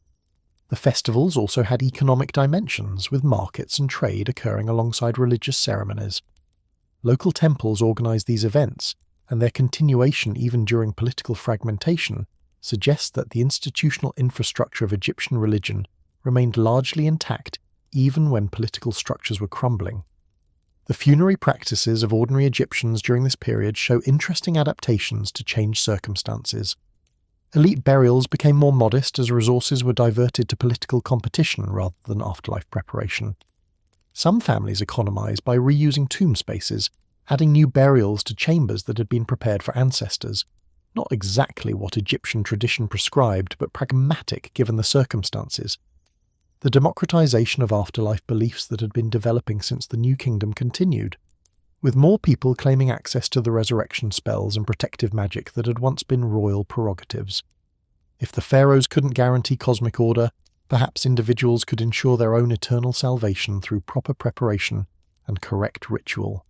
The festivals also had economic dimensions, with markets and trade occurring alongside religious ceremonies. Local temples organised these events, and their continuation even during political fragmentation suggests that the institutional infrastructure of Egyptian religion remained largely intact even when political structures were crumbling. The funerary practices of ordinary Egyptians during this period show interesting adaptations to changed circumstances. Elite burials became more modest as resources were diverted to political competition rather than afterlife preparation. Some families economized by reusing tomb spaces, adding new burials to chambers that had been prepared for ancestors. Not exactly what Egyptian tradition prescribed, but pragmatic given the circumstances. The democratization of afterlife beliefs that had been developing since the New Kingdom continued, with more people claiming access to the resurrection spells and protective magic that had once been royal prerogatives. If the pharaohs couldn't guarantee cosmic order, perhaps individuals could ensure their own eternal salvation through proper preparation and correct ritual.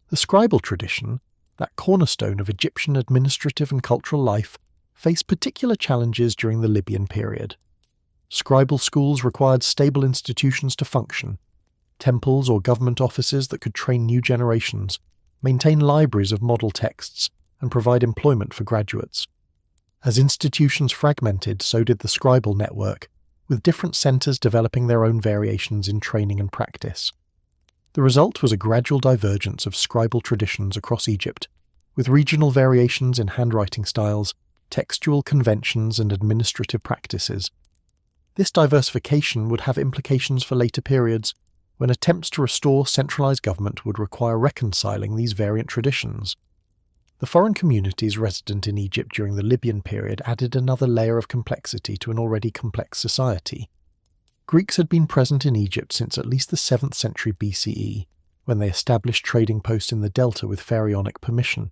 The scribal tradition, that cornerstone of Egyptian administrative and cultural life, faced particular challenges during the Libyan period. Scribal schools required stable institutions to function, temples or government offices that could train new generations, maintain libraries of model texts, and provide employment for graduates. As institutions fragmented, so did the scribal network, with different centres developing their own variations in training and practice. The result was a gradual divergence of scribal traditions across Egypt, with regional variations in handwriting styles, textual conventions, and administrative practices. This diversification would have implications for later periods, when attempts to restore centralised government would require reconciling these variant traditions. The foreign communities resident in Egypt during the Libyan period added another layer of complexity to an already complex society. Greeks had been present in Egypt since at least the 7th century BCE, when they established trading posts in the delta with pharaonic permission.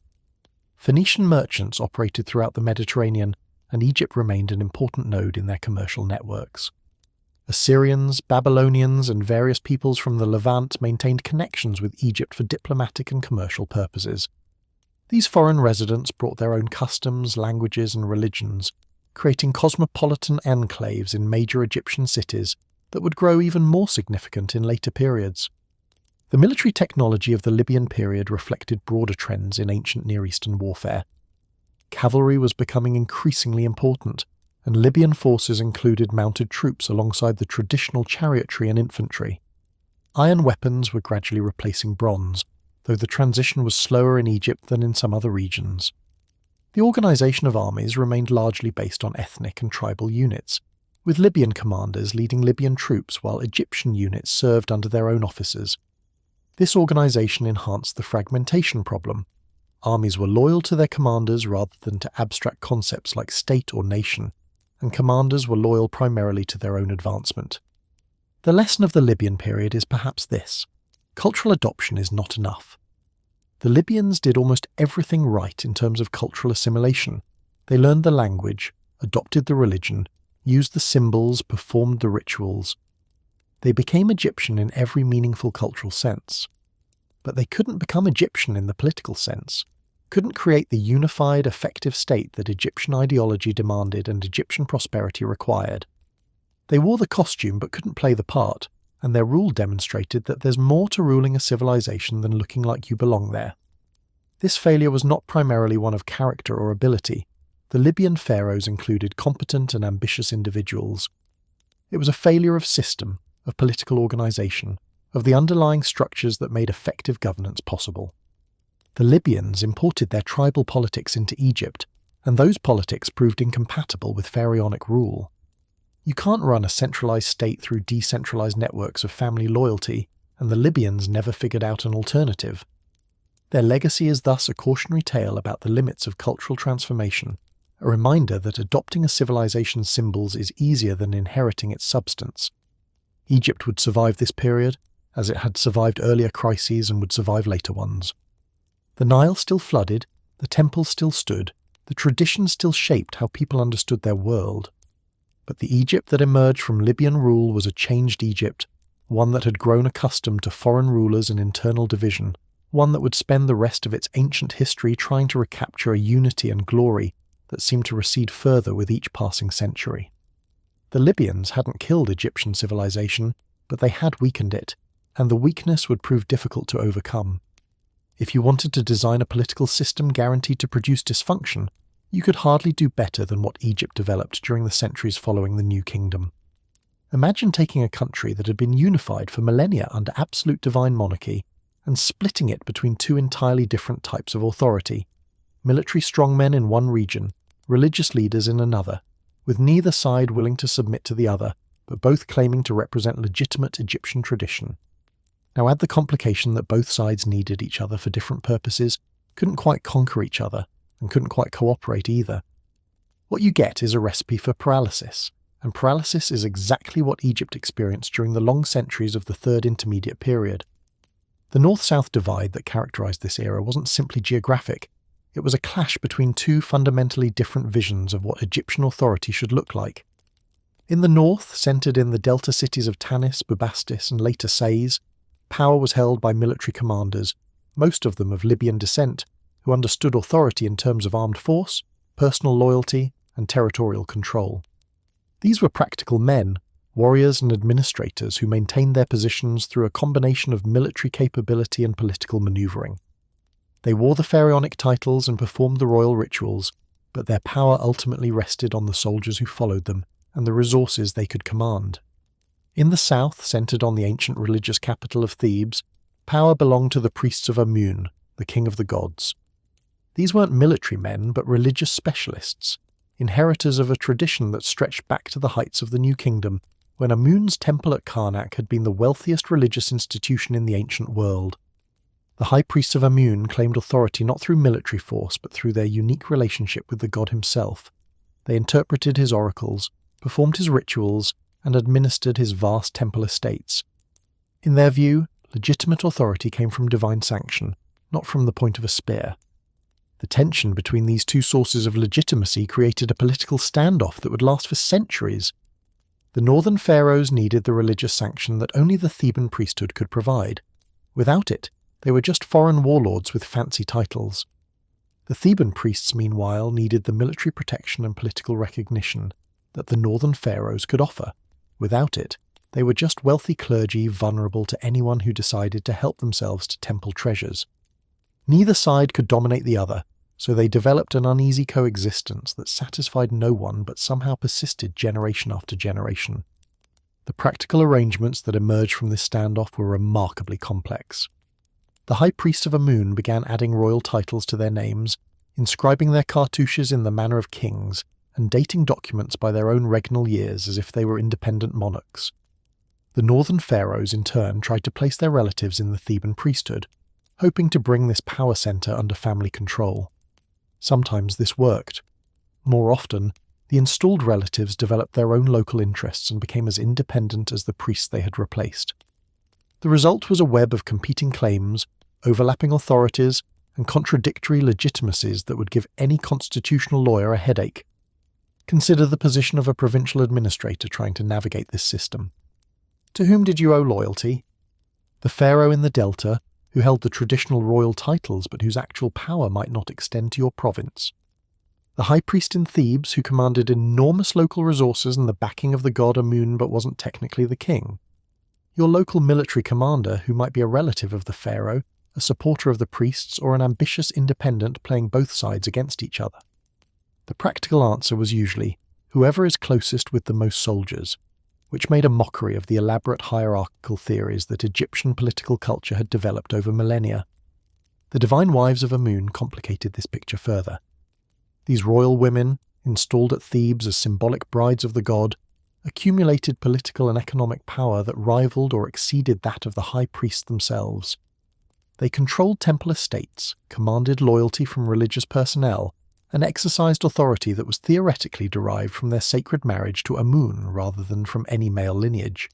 Phoenician merchants operated throughout the Mediterranean, and Egypt remained an important node in their commercial networks. Assyrians, Babylonians, and various peoples from the Levant maintained connections with Egypt for diplomatic and commercial purposes. These foreign residents brought their own customs, languages, and religions, creating cosmopolitan enclaves in major Egyptian cities that would grow even more significant in later periods. The military technology of the Libyan period reflected broader trends in ancient Near Eastern warfare. Cavalry was becoming increasingly important, and Libyan forces included mounted troops alongside the traditional chariotry and infantry. Iron weapons were gradually replacing bronze, though the transition was slower in Egypt than in some other regions. The organisation of armies remained largely based on ethnic and tribal units, with Libyan commanders leading Libyan troops while Egyptian units served under their own officers. This organisation enhanced the fragmentation problem. Armies were loyal to their commanders rather than to abstract concepts like state or nation, and commanders were loyal primarily to their own advancement. The lesson of the Libyan period is perhaps this: cultural adoption is not enough. The Libyans did almost everything right in terms of cultural assimilation. They learned the language, adopted the religion, used the symbols, performed the rituals. They became Egyptian in every meaningful cultural sense. But they couldn't become Egyptian in the political sense, couldn't create the unified, effective state that Egyptian ideology demanded and Egyptian prosperity required. They wore the costume but couldn't play the part, and their rule demonstrated that there's more to ruling a civilization than looking like you belong there. This failure was not primarily one of character or ability. The Libyan pharaohs included competent and ambitious individuals. It was a failure of system, of political organization, of the underlying structures that made effective governance possible. The Libyans imported their tribal politics into Egypt, and those politics proved incompatible with pharaonic rule. You can't run a centralized state through decentralized networks of family loyalty, and the Libyans never figured out an alternative. Their legacy is thus a cautionary tale about the limits of cultural transformation, a reminder that adopting a civilization's symbols is easier than inheriting its substance. Egypt would survive this period, as it had survived earlier crises and would survive later ones. The Nile still flooded, the temples still stood, the traditions still shaped how people understood their world. But the Egypt that emerged from Libyan rule was a changed Egypt, one that had grown accustomed to foreign rulers and internal division, one that would spend the rest of its ancient history trying to recapture a unity and glory that seemed to recede further with each passing century. The Libyans hadn't killed Egyptian civilization, but they had weakened it, and the weakness would prove difficult to overcome. If you wanted to design a political system guaranteed to produce dysfunction, you could hardly do better than what Egypt developed during the centuries following the New Kingdom. Imagine taking a country that had been unified for millennia under absolute divine monarchy and splitting it between two entirely different types of authority: military strongmen in one region, religious leaders in another, with neither side willing to submit to the other, but both claiming to represent legitimate Egyptian tradition. Now add the complication that both sides needed each other for different purposes, couldn't quite conquer each other, and couldn't quite cooperate either. What you get is a recipe for paralysis, and paralysis is exactly what Egypt experienced during the long centuries of the Third Intermediate Period. The north-south divide that characterized this era wasn't simply geographic, it was a clash between two fundamentally different visions of what Egyptian authority should look like. In the north, centered in the delta cities of Tanis, Bubastis, and later Sais, power was held by military commanders, most of them of Libyan descent, who understood authority in terms of armed force, personal loyalty, and territorial control. These were practical men, warriors and administrators who maintained their positions through a combination of military capability and political maneuvering. They wore the pharaonic titles and performed the royal rituals, but their power ultimately rested on the soldiers who followed them and the resources they could command. In the south, centered on the ancient religious capital of Thebes, power belonged to the priests of Amun, the king of the gods. These weren't military men, but religious specialists, inheritors of a tradition that stretched back to the heights of the New Kingdom, when Amun's temple at Karnak had been the wealthiest religious institution in the ancient world. The high priests of Amun claimed authority not through military force, but through their unique relationship with the god himself. They interpreted his oracles, performed his rituals, and administered his vast temple estates. In their view, legitimate authority came from divine sanction, not from the point of a spear. The tension between these two sources of legitimacy created a political standoff that would last for centuries. The northern pharaohs needed the religious sanction that only the Theban priesthood could provide. Without it, they were just foreign warlords with fancy titles. The Theban priests, meanwhile, needed the military protection and political recognition that the northern pharaohs could offer. Without it, they were just wealthy clergy vulnerable to anyone who decided to help themselves to temple treasures. Neither side could dominate the other, so they developed an uneasy coexistence that satisfied no one but somehow persisted generation after generation. The practical arrangements that emerged from this standoff were remarkably complex. The high priests of Amun began adding royal titles to their names, inscribing their cartouches in the manner of kings, and dating documents by their own regnal years as if they were independent monarchs. The northern pharaohs, in turn, tried to place their relatives in the Theban priesthood, hoping to bring this power centre under family control. Sometimes this worked. More often, the installed relatives developed their own local interests and became as independent as the priests they had replaced. The result was a web of competing claims, overlapping authorities, and contradictory legitimacies that would give any constitutional lawyer a headache. Consider the position of a provincial administrator trying to navigate this system. To whom did you owe loyalty? The pharaoh in the Delta, who held the traditional royal titles but whose actual power might not extend to your province. The high priest in Thebes, who commanded enormous local resources and the backing of the god Amun but wasn't technically the king. Your local military commander, who might be a relative of the pharaoh, a supporter of the priests, or an ambitious independent playing both sides against each other. The practical answer was usually, whoever is closest with the most soldiers, which made a mockery of the elaborate hierarchical theories that Egyptian political culture had developed over millennia. The divine wives of Amun complicated this picture further. These royal women, installed at Thebes as symbolic brides of the god, accumulated political and economic power that rivaled or exceeded that of the high priests themselves. They controlled temple estates, commanded loyalty from religious personnel, and exercised authority that was theoretically derived from their sacred marriage to Amun rather than from any male lineage.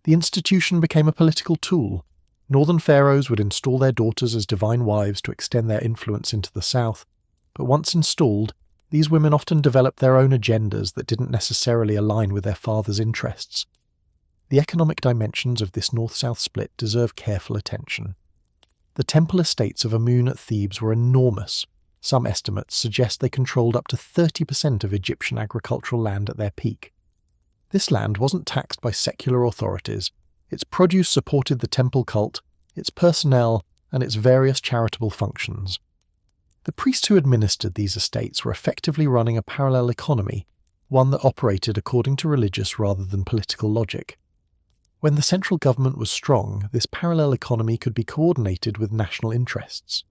The institution became a political tool. Northern pharaohs would install their daughters as divine wives to extend their influence into the south, but once installed, these women often developed their own agendas that didn't necessarily align with their father's interests. The economic dimensions of this north-south split deserve careful attention. The temple estates of Amun at Thebes were enormous. Some estimates suggest they controlled up to 30% of Egyptian agricultural land at their peak. This land wasn't taxed by secular authorities. Its produce supported the temple cult, its personnel, and its various charitable functions. The priests who administered these estates were effectively running a parallel economy, one that operated according to religious rather than political logic. When the central government was strong, this parallel economy could be coordinated with national interests.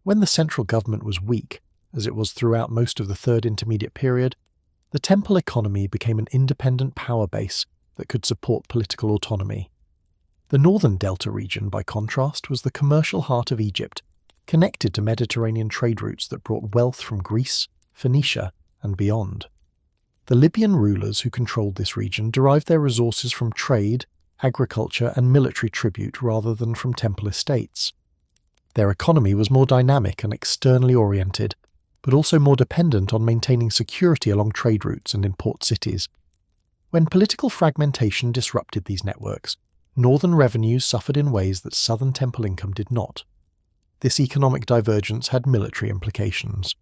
When the central government was weak, as it was throughout most of the Third Intermediate Period, the temple economy became an independent power base that could support political autonomy. The northern delta region, by contrast, was the commercial heart of Egypt, connected to Mediterranean trade routes that brought wealth from Greece, Phoenicia, and beyond. The Libyan rulers who controlled this region derived their resources from trade, agriculture, and military tribute rather than from temple estates. Their economy was more dynamic and externally oriented, but also more dependent on maintaining security along trade routes and in port cities. When political fragmentation disrupted these networks, northern revenues suffered in ways that southern temple income did not. This economic divergence had military implications.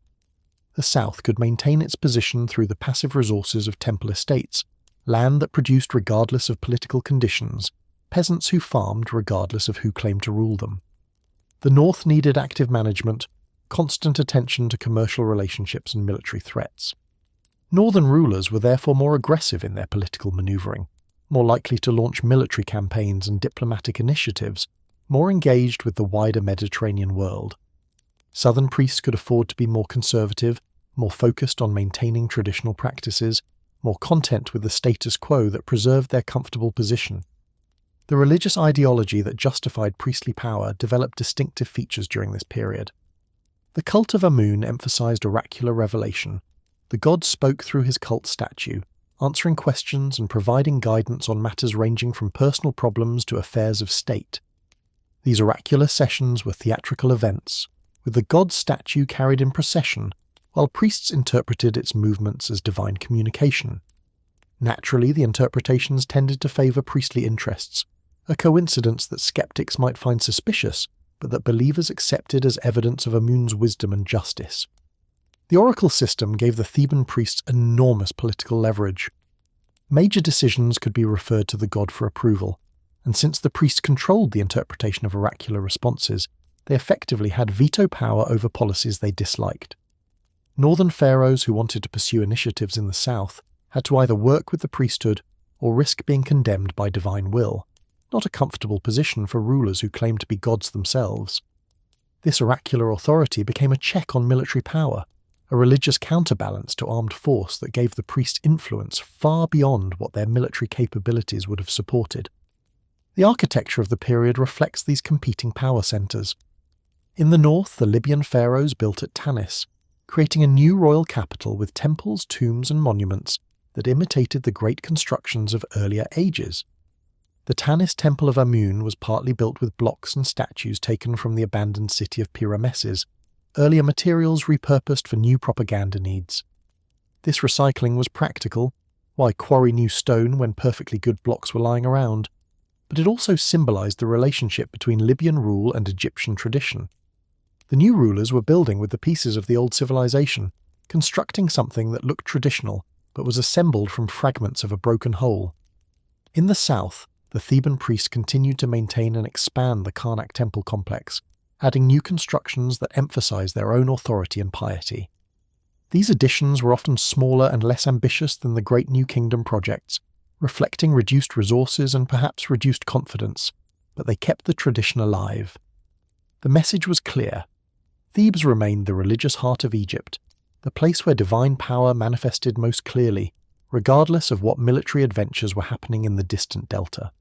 The south could maintain its position through the passive resources of temple estates, land that produced regardless of political conditions, peasants who farmed regardless of who claimed to rule them. The north needed active management, constant attention to commercial relationships and military threats. Northern rulers were therefore more aggressive in their political maneuvering, more likely to launch military campaigns and diplomatic initiatives, more engaged with the wider Mediterranean world. Southern priests could afford to be more conservative, more focused on maintaining traditional practices, more content with the status quo that preserved their comfortable position. The religious ideology that justified priestly power developed distinctive features during this period. The cult of Amun emphasized oracular revelation. The god spoke through his cult statue, answering questions and providing guidance on matters ranging from personal problems to affairs of state. These oracular sessions were theatrical events, with the god's statue carried in procession, while priests interpreted its movements as divine communication. Naturally, the interpretations tended to favor priestly interests, a coincidence that skeptics might find suspicious, but that believers accepted as evidence of Amun's wisdom and justice. The oracle system gave the Theban priests enormous political leverage. Major decisions could be referred to the god for approval, and since the priests controlled the interpretation of oracular responses, they effectively had veto power over policies they disliked. Northern pharaohs who wanted to pursue initiatives in the south had to either work with the priesthood or risk being condemned by divine will, not a comfortable position for rulers who claimed to be gods themselves. This oracular authority became a check on military power, a religious counterbalance to armed force that gave the priests influence far beyond what their military capabilities would have supported. The architecture of the period reflects these competing power centres. In the north, the Libyan pharaohs built at Tanis, creating a new royal capital with temples, tombs and monuments that imitated the great constructions of earlier ages. The Tanis Temple of Amun was partly built with blocks and statues taken from the abandoned city of Pyrameses, earlier materials repurposed for new propaganda needs. This recycling was practical. Why quarry new stone when perfectly good blocks were lying around? But it also symbolized the relationship between Libyan rule and Egyptian tradition. The new rulers were building with the pieces of the old civilization, constructing something that looked traditional but was assembled from fragments of a broken whole. In the south, the Theban priests continued to maintain and expand the Karnak temple complex, adding new constructions that emphasized their own authority and piety. These additions were often smaller and less ambitious than the great New Kingdom projects, reflecting reduced resources and perhaps reduced confidence, but they kept the tradition alive. The message was clear. Thebes remained the religious heart of Egypt, the place where divine power manifested most clearly, regardless of what military adventures were happening in the distant delta.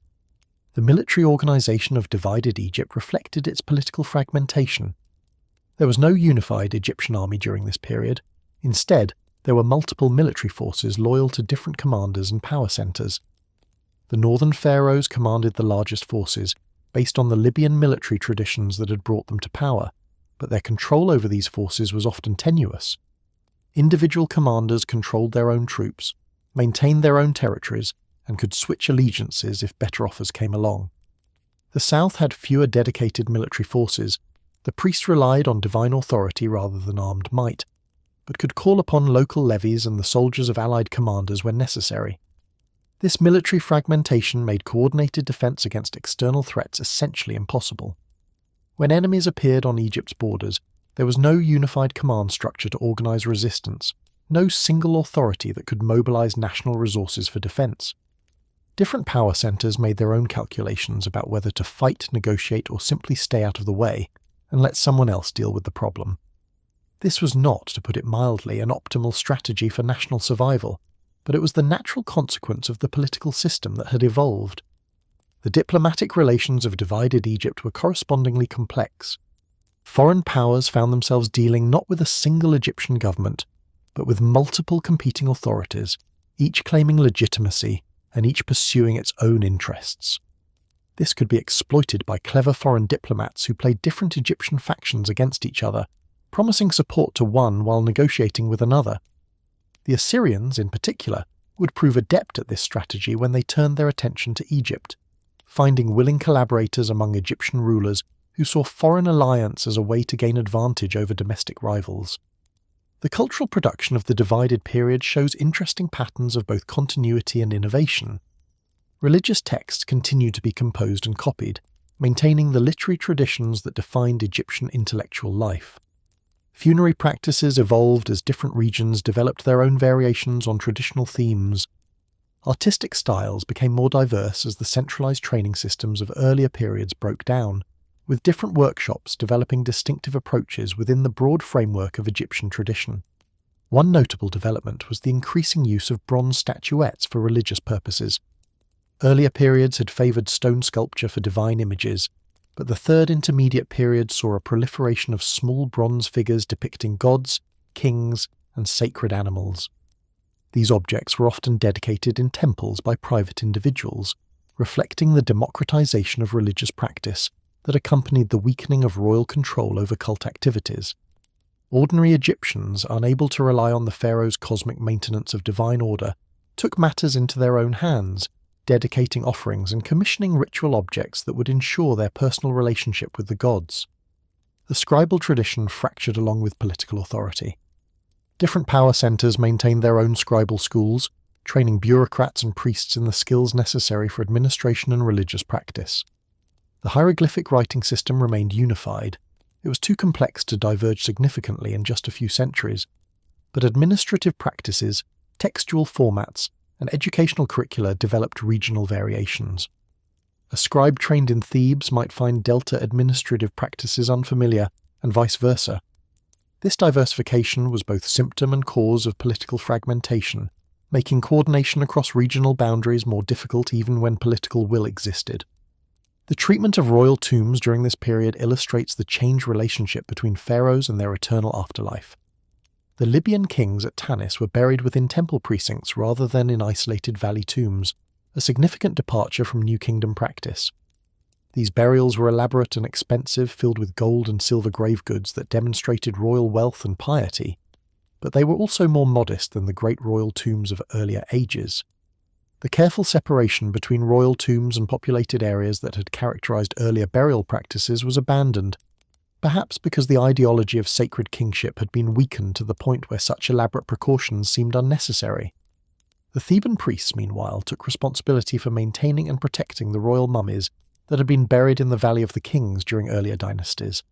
The military organization of divided Egypt reflected its political fragmentation. There was no unified Egyptian army during this period. Instead, there were multiple military forces loyal to different commanders and power centers. The northern pharaohs commanded the largest forces, based on the Libyan military traditions that had brought them to power, but their control over these forces was often tenuous. Individual commanders controlled their own troops, maintained their own territories, and could switch allegiances if better offers came along. The south had fewer dedicated military forces. The priests relied on divine authority rather than armed might, but could call upon local levies and the soldiers of allied commanders when necessary. This military fragmentation made coordinated defense against external threats essentially impossible. When enemies appeared on Egypt's borders, there was no unified command structure to organize resistance, no single authority that could mobilize national resources for defense. Different power centers made their own calculations about whether to fight, negotiate, or simply stay out of the way and let someone else deal with the problem. This was not, to put it mildly, an optimal strategy for national survival, but it was the natural consequence of the political system that had evolved. The diplomatic relations of divided Egypt were correspondingly complex. Foreign powers found themselves dealing not with a single Egyptian government, but with multiple competing authorities, each claiming legitimacy and each pursuing its own interests. This could be exploited by clever foreign diplomats who played different Egyptian factions against each other, promising support to one while negotiating with another. The Assyrians, in particular, would prove adept at this strategy when they turned their attention to Egypt, finding willing collaborators among Egyptian rulers who saw foreign alliance as a way to gain advantage over domestic rivals. The cultural production of the divided period shows interesting patterns of both continuity and innovation. Religious texts continued to be composed and copied, maintaining the literary traditions that defined Egyptian intellectual life. Funerary practices evolved as different regions developed their own variations on traditional themes. Artistic styles became more diverse as the centralized training systems of earlier periods broke down, with different workshops developing distinctive approaches within the broad framework of Egyptian tradition. One notable development was the increasing use of bronze statuettes for religious purposes. Earlier periods had favoured stone sculpture for divine images, but the Third Intermediate period saw a proliferation of small bronze figures depicting gods, kings, and sacred animals. These objects were often dedicated in temples by private individuals, reflecting the democratization of religious practice that accompanied the weakening of royal control over cult activities. Ordinary Egyptians, unable to rely on the pharaoh's cosmic maintenance of divine order, took matters into their own hands, dedicating offerings and commissioning ritual objects that would ensure their personal relationship with the gods. The scribal tradition fractured along with political authority. Different power centres maintained their own scribal schools, training bureaucrats and priests in the skills necessary for administration and religious practice. The hieroglyphic writing system remained unified. It was too complex to diverge significantly in just a few centuries, but administrative practices, textual formats, and educational curricula developed regional variations. A scribe trained in Thebes might find Delta administrative practices unfamiliar, and vice versa. This diversification was both symptom and cause of political fragmentation, making coordination across regional boundaries more difficult even when political will existed. The treatment of royal tombs during this period illustrates the changed relationship between pharaohs and their eternal afterlife. The Libyan kings at Tanis were buried within temple precincts rather than in isolated valley tombs, a significant departure from New Kingdom practice. These burials were elaborate and expensive, filled with gold and silver grave goods that demonstrated royal wealth and piety, but they were also more modest than the great royal tombs of earlier ages. The careful separation between royal tombs and populated areas that had characterized earlier burial practices was abandoned, perhaps because the ideology of sacred kingship had been weakened to the point where such elaborate precautions seemed unnecessary. The Theban priests, meanwhile, took responsibility for maintaining and protecting the royal mummies that had been buried in the Valley of the Kings during earlier dynasties.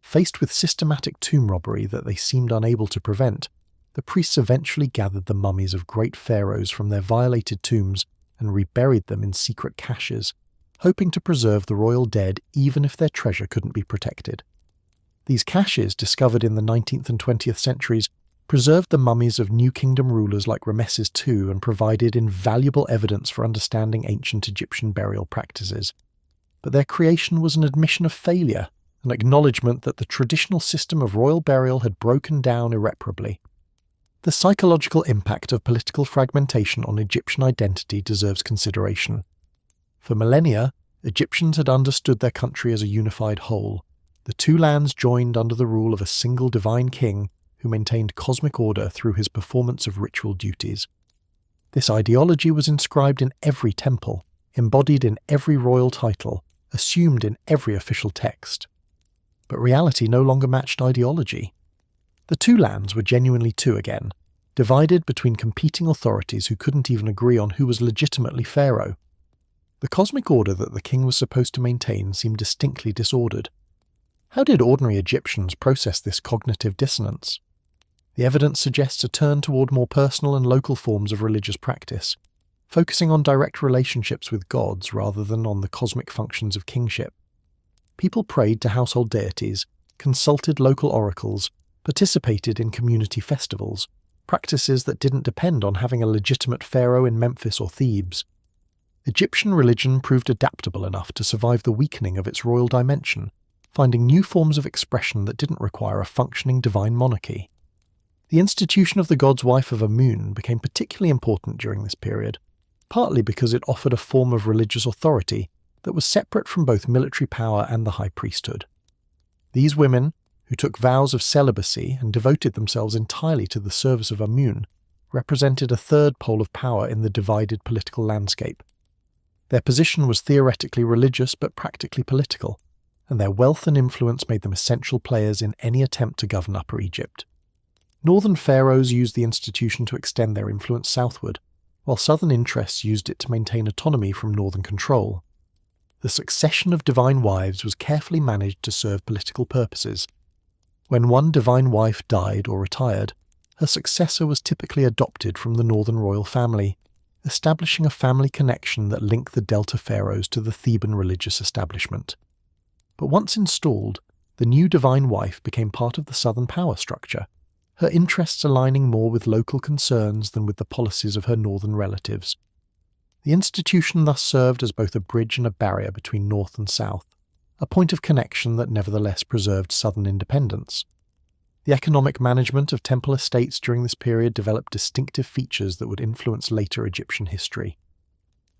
Faced with systematic tomb robbery that they seemed unable to prevent, the priests eventually gathered the mummies of great pharaohs from their violated tombs and reburied them in secret caches, hoping to preserve the royal dead even if their treasure couldn't be protected. These caches, discovered in the 19th and 20th centuries, preserved the mummies of New Kingdom rulers like Rameses II and provided invaluable evidence for understanding ancient Egyptian burial practices. But their creation was an admission of failure, an acknowledgement that the traditional system of royal burial had broken down irreparably. The psychological impact of political fragmentation on Egyptian identity deserves consideration. For millennia, Egyptians had understood their country as a unified whole. The two lands joined under the rule of a single divine king who maintained cosmic order through his performance of ritual duties. This ideology was inscribed in every temple, embodied in every royal title, assumed in every official text. But reality no longer matched ideology. The two lands were genuinely two again, divided between competing authorities who couldn't even agree on who was legitimately pharaoh. The cosmic order that the king was supposed to maintain seemed distinctly disordered. How did ordinary Egyptians process this cognitive dissonance? The evidence suggests a turn toward more personal and local forms of religious practice, focusing on direct relationships with gods rather than on the cosmic functions of kingship. People prayed to household deities, consulted local oracles, participated in community festivals, practices that didn't depend on having a legitimate pharaoh in Memphis or Thebes. Egyptian religion proved adaptable enough to survive the weakening of its royal dimension, finding new forms of expression that didn't require a functioning divine monarchy. The institution of the god's wife of Amun became particularly important during this period, partly because it offered a form of religious authority that was separate from both military power and the high priesthood. These women, who took vows of celibacy and devoted themselves entirely to the service of Amun, represented a third pole of power in the divided political landscape. Their position was theoretically religious but practically political, and their wealth and influence made them essential players in any attempt to govern Upper Egypt. Northern pharaohs used the institution to extend their influence southward, while southern interests used it to maintain autonomy from northern control. The succession of divine wives was carefully managed to serve political purposes. When one divine wife died or retired, her successor was typically adopted from the northern royal family, establishing a family connection that linked the Delta pharaohs to the Theban religious establishment. But once installed, the new divine wife became part of the southern power structure, her interests aligning more with local concerns than with the policies of her northern relatives. The institution thus served as both a bridge and a barrier between north and south, a point of connection that nevertheless preserved southern independence. The economic management of temple estates during this period developed distinctive features that would influence later Egyptian history.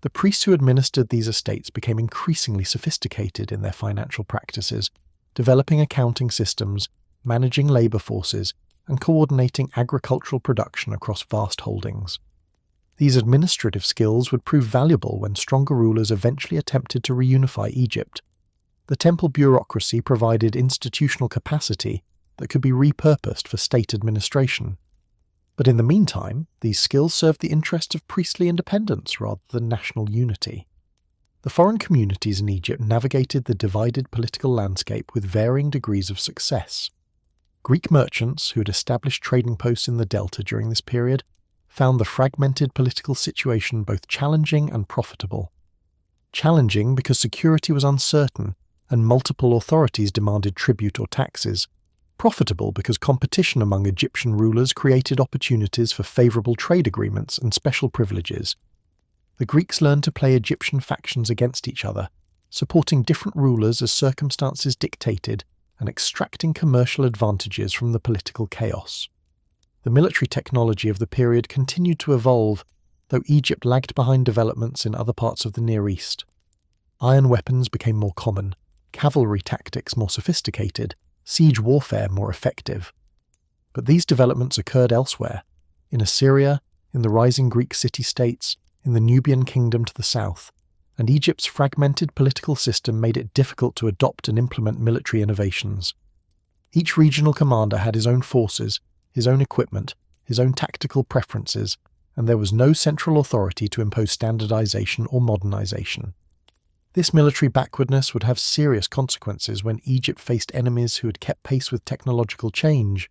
The priests who administered these estates became increasingly sophisticated in their financial practices, developing accounting systems, managing labor forces, and coordinating agricultural production across vast holdings. These administrative skills would prove valuable when stronger rulers eventually attempted to reunify Egypt. The temple bureaucracy provided institutional capacity that could be repurposed for state administration. But in the meantime, these skills served the interest of priestly independence rather than national unity. The foreign communities in Egypt navigated the divided political landscape with varying degrees of success. Greek merchants, who had established trading posts in the Delta during this period, found the fragmented political situation both challenging and profitable. Challenging because security was uncertain and multiple authorities demanded tribute or taxes. Profitable because competition among Egyptian rulers created opportunities for favourable trade agreements and special privileges. The Greeks learned to play Egyptian factions against each other, supporting different rulers as circumstances dictated and extracting commercial advantages from the political chaos. The military technology of the period continued to evolve, though Egypt lagged behind developments in other parts of the Near East. Iron weapons became more common, cavalry tactics more sophisticated, siege warfare more effective. But these developments occurred elsewhere, in Assyria, in the rising Greek city-states, in the Nubian kingdom to the south, and Egypt's fragmented political system made it difficult to adopt and implement military innovations. Each regional commander had his own forces, his own equipment, his own tactical preferences, and there was no central authority to impose standardization or modernization. This military backwardness would have serious consequences when Egypt faced enemies who had kept pace with technological change.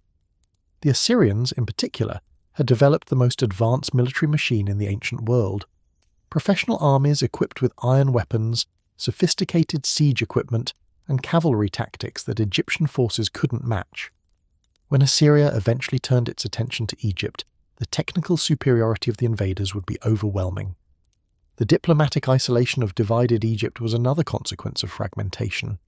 The Assyrians, in particular, had developed the most advanced military machine in the ancient world. Professional armies equipped with iron weapons, sophisticated siege equipment, and cavalry tactics that Egyptian forces couldn't match. When Assyria eventually turned its attention to Egypt, the technical superiority of the invaders would be overwhelming. The diplomatic isolation of divided Egypt was another consequence of fragmentation.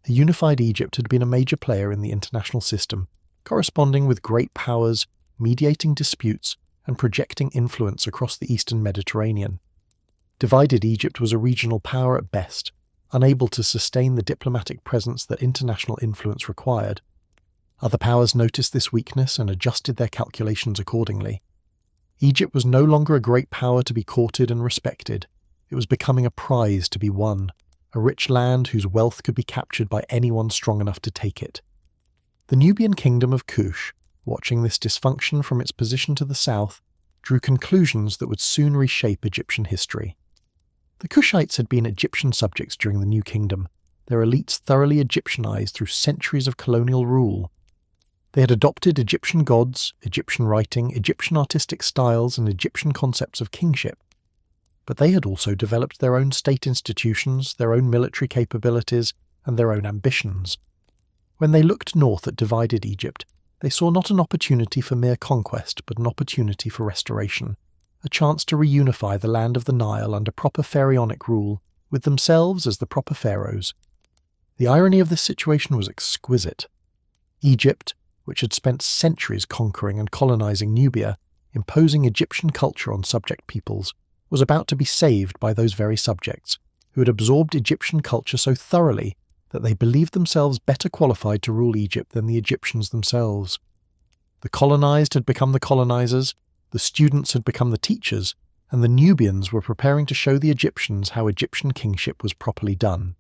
A unified Egypt had been a major player in the international system, corresponding with great powers, mediating disputes, and projecting influence across the eastern Mediterranean. Divided Egypt was a regional power at best, unable to sustain the diplomatic presence that international influence required. Other powers noticed this weakness and adjusted their calculations accordingly. Egypt was no longer a great power to be courted and respected. It was becoming a prize to be won, a rich land whose wealth could be captured by anyone strong enough to take it. The Nubian kingdom of Kush, watching this dysfunction from its position to the south, drew conclusions that would soon reshape Egyptian history. The Kushites had been Egyptian subjects during the New Kingdom, their elites thoroughly Egyptianized through centuries of colonial rule. They had adopted Egyptian gods, Egyptian writing, Egyptian artistic styles, and Egyptian concepts of kingship. But they had also developed their own state institutions, their own military capabilities, and their own ambitions. When they looked north at divided Egypt, they saw not an opportunity for mere conquest, but an opportunity for restoration. a chance to reunify the land of the Nile under proper pharaonic rule, with themselves as the proper pharaohs. The irony of this situation was exquisite. Egypt, which had spent centuries conquering and colonizing Nubia, imposing Egyptian culture on subject peoples, was about to be saved by those very subjects, who had absorbed Egyptian culture so thoroughly that they believed themselves better qualified to rule Egypt than the Egyptians themselves. The colonized had become the colonizers, the students had become the teachers, and the Nubians were preparing to show the Egyptians how Egyptian kingship was properly done.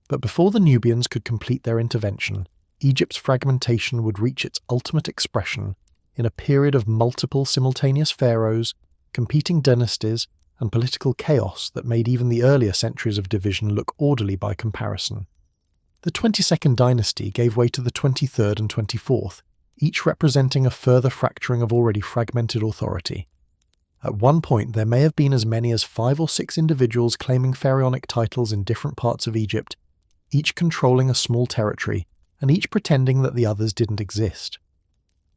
But before the Nubians could complete their intervention, Egypt's fragmentation would reach its ultimate expression in a period of multiple simultaneous pharaohs, competing dynasties, and political chaos that made even the earlier centuries of division look orderly by comparison. The 22nd dynasty gave way to the 23rd and 24th, each representing a further fracturing of already fragmented authority. At one point there may have been as many as 5 or 6 individuals claiming pharaonic titles in different parts of Egypt, each controlling a small territory, and each pretending that the others didn't exist.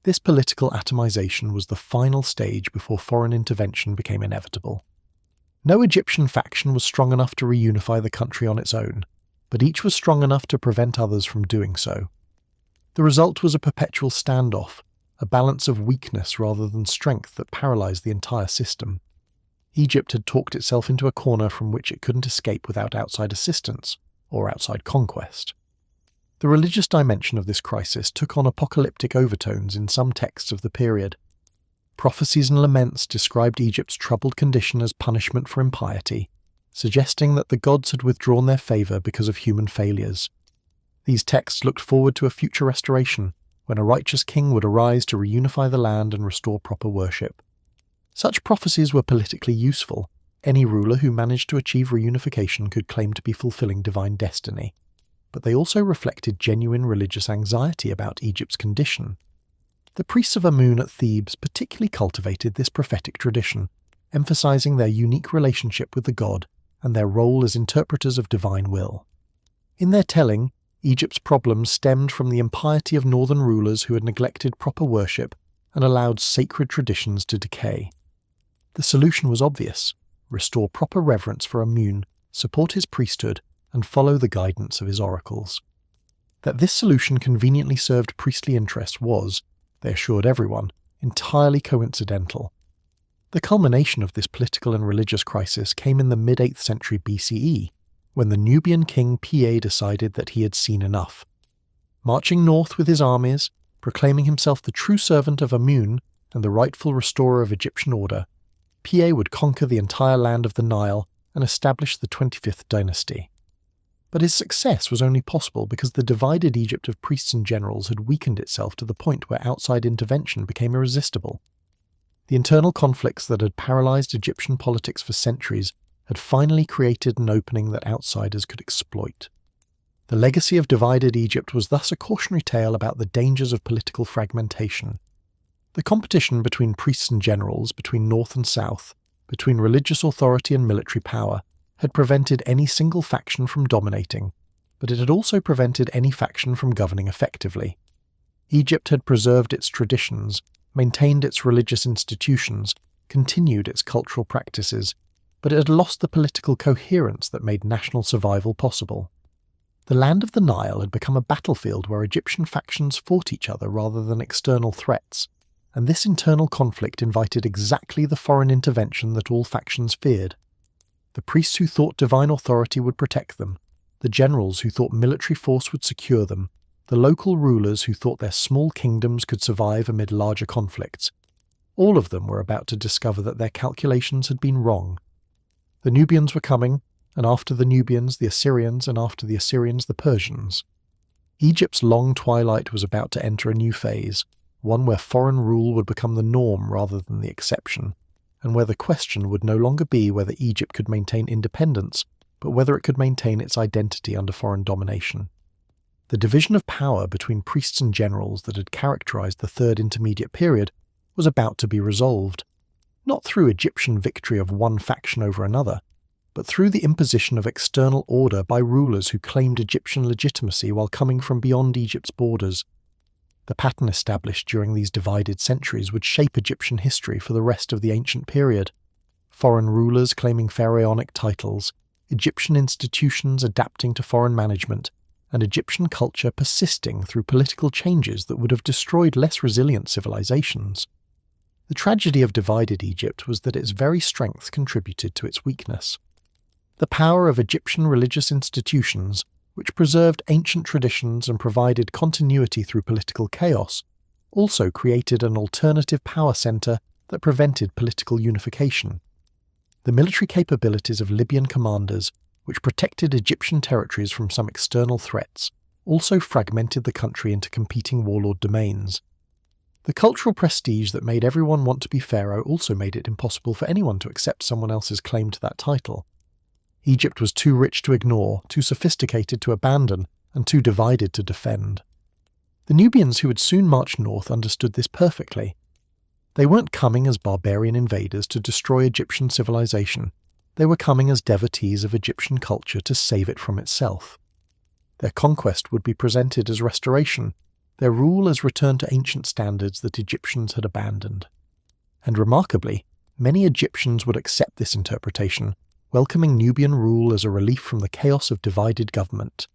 This political atomization was the final stage before foreign intervention became inevitable. No Egyptian faction was strong enough to reunify the country on its own, but each was strong enough to prevent others from doing so. The result was a perpetual standoff, a balance of weakness rather than strength that paralyzed the entire system. Egypt had talked itself into a corner from which it couldn't escape without outside assistance, or outside conquest. The religious dimension of this crisis took on apocalyptic overtones in some texts of the period. Prophecies and laments described Egypt's troubled condition as punishment for impiety, suggesting that the gods had withdrawn their favour because of human failures. These texts looked forward to a future restoration, when a righteous king would arise to reunify the land and restore proper worship. Such prophecies were politically useful. Any ruler who managed to achieve reunification could claim to be fulfilling divine destiny. But they also reflected genuine religious anxiety about Egypt's condition. The priests of Amun at Thebes particularly cultivated this prophetic tradition, emphasizing their unique relationship with the god and their role as interpreters of divine will. In their telling, Egypt's problems stemmed from the impiety of northern rulers who had neglected proper worship and allowed sacred traditions to decay. The solution was obvious: restore proper reverence for Amun, support his priesthood, and follow the guidance of his oracles. That this solution conveniently served priestly interests was, they assured everyone, entirely coincidental. The culmination of this political and religious crisis came in the mid-8th century BCE, when the Nubian king Pa decided that he had seen enough. Marching north with his armies, proclaiming himself the true servant of Amun and the rightful restorer of Egyptian order, Pa would conquer the entire land of the Nile and establish the 25th dynasty. But his success was only possible because the divided Egypt of priests and generals had weakened itself to the point where outside intervention became irresistible. The internal conflicts that had paralyzed Egyptian politics for centuries had finally created an opening that outsiders could exploit. The legacy of divided Egypt was thus a cautionary tale about the dangers of political fragmentation. The competition between priests and generals, between north and south, between religious authority and military power, had prevented any single faction from dominating, but it had also prevented any faction from governing effectively. Egypt had preserved its traditions, maintained its religious institutions, continued its cultural practices, but it had lost the political coherence that made national survival possible. The land of the Nile had become a battlefield where Egyptian factions fought each other rather than external threats, and this internal conflict invited exactly the foreign intervention that all factions feared. The priests who thought divine authority would protect them, the generals who thought military force would secure them, the local rulers who thought their small kingdoms could survive amid larger conflicts. All of them were about to discover that their calculations had been wrong. The Nubians were coming, and after the Nubians the Assyrians, and after the Assyrians the Persians. Egypt's long twilight was about to enter a new phase, one where foreign rule would become the norm rather than the exception, and where the question would no longer be whether Egypt could maintain independence, but whether it could maintain its identity under foreign domination. The division of power between priests and generals that had characterized the Third Intermediate Period was about to be resolved, not through Egyptian victory of one faction over another, but through the imposition of external order by rulers who claimed Egyptian legitimacy while coming from beyond Egypt's borders. The pattern established during these divided centuries would shape Egyptian history for the rest of the ancient period. Foreign rulers claiming pharaonic titles, Egyptian institutions adapting to foreign management, and Egyptian culture persisting through political changes that would have destroyed less resilient civilizations. The tragedy of divided Egypt was that its very strength contributed to its weakness. The power of Egyptian religious institutions, which preserved ancient traditions and provided continuity through political chaos, also created an alternative power center that prevented political unification. The military capabilities of Libyan commanders, which protected Egyptian territories from some external threats, also fragmented the country into competing warlord domains. The cultural prestige that made everyone want to be pharaoh also made it impossible for anyone to accept someone else's claim to that title. Egypt was too rich to ignore, too sophisticated to abandon, and too divided to defend. The Nubians who would soon march north understood this perfectly. They weren't coming as barbarian invaders to destroy Egyptian civilization. They were coming as devotees of Egyptian culture to save it from itself. Their conquest would be presented as restoration, their rule as return to ancient standards that Egyptians had abandoned. And remarkably, many Egyptians would accept this interpretation, welcoming Nubian rule as a relief from the chaos of divided government.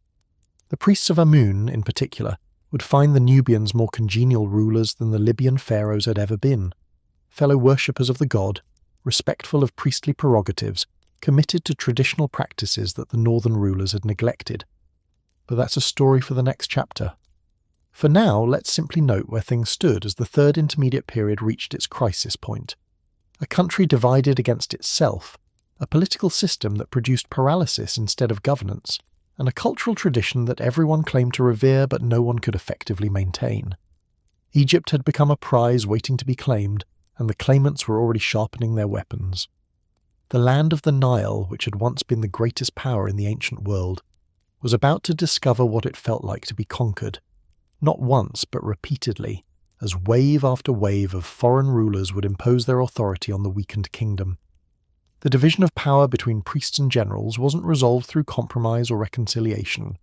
The priests of Amun, in particular, would find the Nubians more congenial rulers than the Libyan pharaohs had ever been, fellow worshippers of the god, respectful of priestly prerogatives, committed to traditional practices that the northern rulers had neglected. But that's a story for the next chapter. For now, let's simply note where things stood as the Third Intermediate Period reached its crisis point. A country divided against itself, a political system that produced paralysis instead of governance, and a cultural tradition that everyone claimed to revere but no one could effectively maintain. Egypt had become a prize waiting to be claimed, and the claimants were already sharpening their weapons. The land of the Nile, which had once been the greatest power in the ancient world, was about to discover what it felt like to be conquered, not once but repeatedly, as wave after wave of foreign rulers would impose their authority on the weakened kingdom. The division of power between priests and generals wasn't resolved through compromise or reconciliation.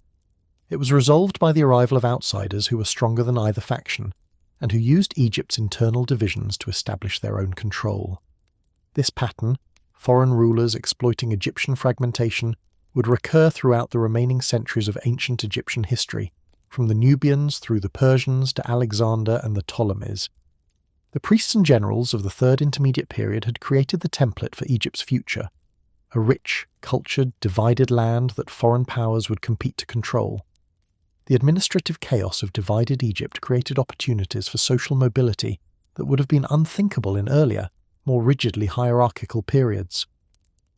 It was resolved by the arrival of outsiders who were stronger than either faction, and who used Egypt's internal divisions to establish their own control. This pattern, foreign rulers exploiting Egyptian fragmentation, would recur throughout the remaining centuries of ancient Egyptian history, from the Nubians through the Persians to Alexander and the Ptolemies. The priests and generals of the Third Intermediate Period had created the template for Egypt's future, a rich, cultured, divided land that foreign powers would compete to control. The administrative chaos of divided Egypt created opportunities for social mobility that would have been unthinkable in earlier, more rigidly hierarchical periods.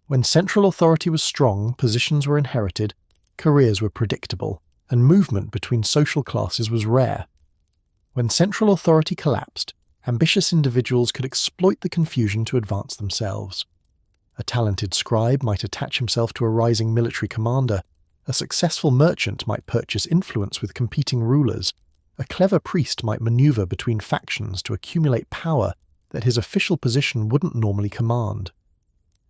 When central authority was strong, positions were inherited, careers were predictable, and movement between social classes was rare. When central authority collapsed, ambitious individuals could exploit the confusion to advance themselves. A talented scribe might attach himself to a rising military commander, a successful merchant might purchase influence with competing rulers, a clever priest might maneuver between factions to accumulate power that his official position wouldn't normally command.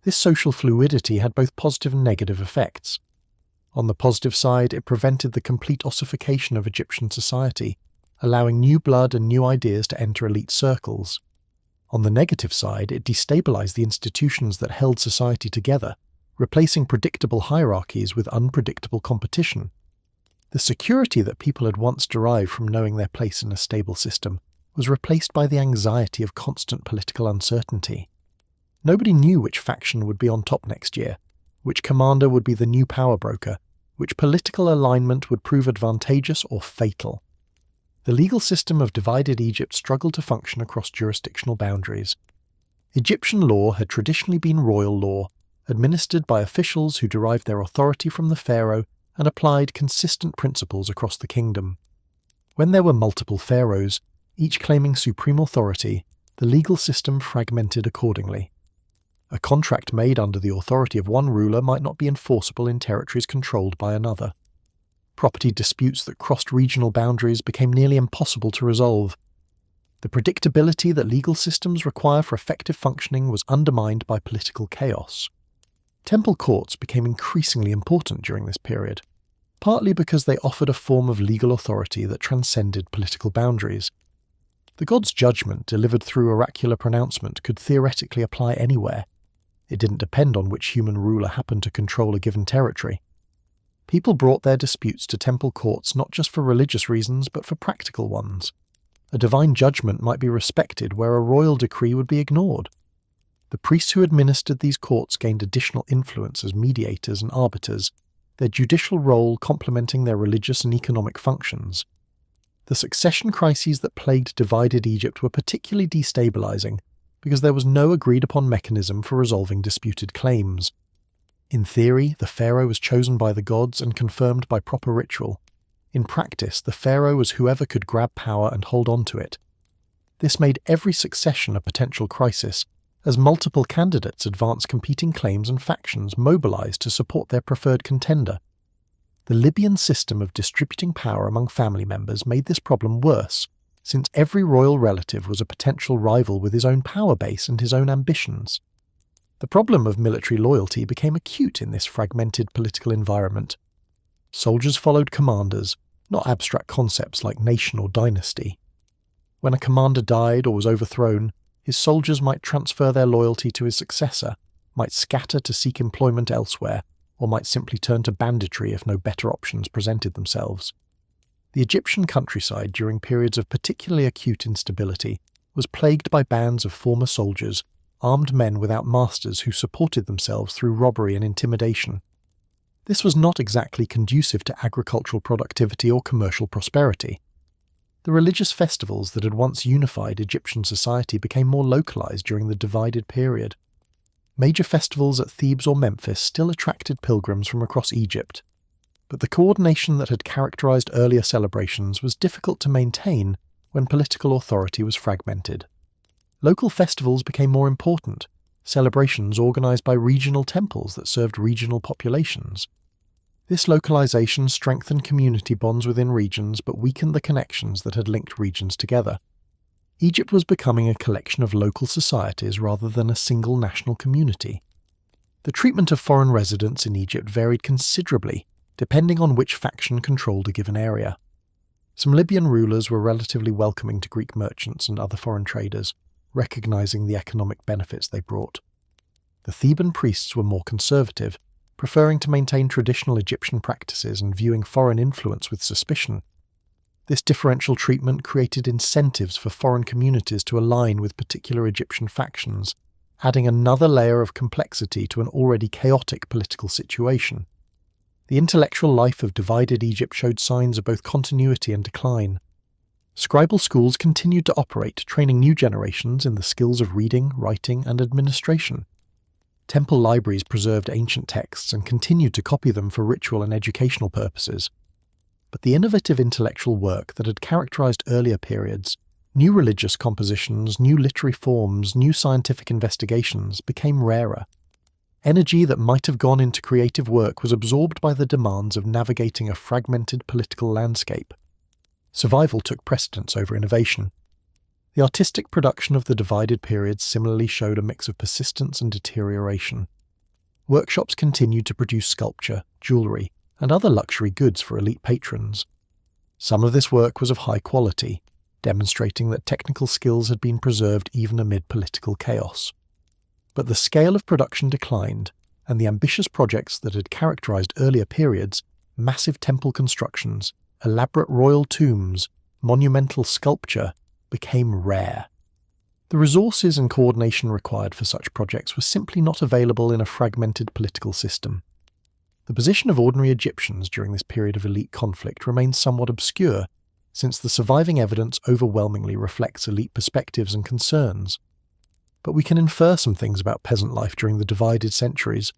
This social fluidity had both positive and negative effects. On the positive side, it prevented the complete ossification of Egyptian society, allowing new blood and new ideas to enter elite circles. On the negative side, it destabilized the institutions that held society together, replacing predictable hierarchies with unpredictable competition. The security that people had once derived from knowing their place in a stable system was replaced by the anxiety of constant political uncertainty. Nobody knew which faction would be on top next year, which commander would be the new power broker, which political alignment would prove advantageous or fatal. The legal system of divided Egypt struggled to function across jurisdictional boundaries. Egyptian law had traditionally been royal law, administered by officials who derived their authority from the pharaoh and applied consistent principles across the kingdom. When there were multiple pharaohs, each claiming supreme authority, the legal system fragmented accordingly. A contract made under the authority of one ruler might not be enforceable in territories controlled by another. Property disputes that crossed regional boundaries became nearly impossible to resolve. The predictability that legal systems require for effective functioning was undermined by political chaos. Temple courts became increasingly important during this period. partly because they offered a form of legal authority that transcended political boundaries. The god's judgment, delivered through oracular pronouncement, could theoretically apply anywhere. It didn't depend on which human ruler happened to control a given territory. People brought their disputes to temple courts not just for religious reasons, but for practical ones. A divine judgment might be respected where a royal decree would be ignored. The priests who administered these courts gained additional influence as mediators and arbiters, their judicial role complementing their religious and economic functions. The succession crises that plagued divided Egypt were particularly destabilizing because there was no agreed-upon mechanism for resolving disputed claims. In theory, the pharaoh was chosen by the gods and confirmed by proper ritual. In practice, the pharaoh was whoever could grab power and hold on to it. This made every succession a potential crisis, as multiple candidates advanced competing claims and factions mobilized to support their preferred contender. The Libyan system of distributing power among family members made this problem worse, since every royal relative was a potential rival with his own power base and his own ambitions. The problem of military loyalty became acute in this fragmented political environment. Soldiers followed commanders, not abstract concepts like nation or dynasty. When a commander died or was overthrown, his soldiers might transfer their loyalty to his successor, might scatter to seek employment elsewhere, or might simply turn to banditry if no better options presented themselves. The Egyptian countryside during periods of particularly acute instability was plagued by bands of former soldiers, armed men without masters who supported themselves through robbery and intimidation. This was not exactly conducive to agricultural productivity or commercial prosperity. The religious festivals that had once unified Egyptian society became more localized during the divided period. Major festivals at Thebes or Memphis still attracted pilgrims from across Egypt, but the coordination that had characterized earlier celebrations was difficult to maintain when political authority was fragmented. Local festivals became more important, celebrations organized by regional temples that served regional populations. This localization strengthened community bonds within regions but weakened the connections that had linked regions together. Egypt was becoming a collection of local societies rather than a single national community. The treatment of foreign residents in Egypt varied considerably, depending on which faction controlled a given area. Some Libyan rulers were relatively welcoming to Greek merchants and other foreign traders, recognizing the economic benefits they brought. The Theban priests were more conservative, preferring to maintain traditional Egyptian practices and viewing foreign influence with suspicion. This differential treatment created incentives for foreign communities to align with particular Egyptian factions, adding another layer of complexity to an already chaotic political situation. The intellectual life of divided Egypt showed signs of both continuity and decline. Scribal schools continued to operate, training new generations in the skills of reading, writing, and administration. Temple libraries preserved ancient texts and continued to copy them for ritual and educational purposes. But the innovative intellectual work that had characterized earlier periods, new religious compositions, new literary forms, new scientific investigations, became rarer. Energy that might have gone into creative work was absorbed by the demands of navigating a fragmented political landscape. Survival took precedence over innovation. The artistic production of the divided periods similarly showed a mix of persistence and deterioration. Workshops continued to produce sculpture, jewellery, and other luxury goods for elite patrons. Some of this work was of high quality, demonstrating that technical skills had been preserved even amid political chaos. But the scale of production declined, and the ambitious projects that had characterized earlier periods, massive temple constructions, elaborate royal tombs, monumental sculpture, became rare. The resources and coordination required for such projects were simply not available in a fragmented political system. The position of ordinary Egyptians during this period of elite conflict remains somewhat obscure, since the surviving evidence overwhelmingly reflects elite perspectives and concerns. But we can infer some things about peasant life during the divided centuries.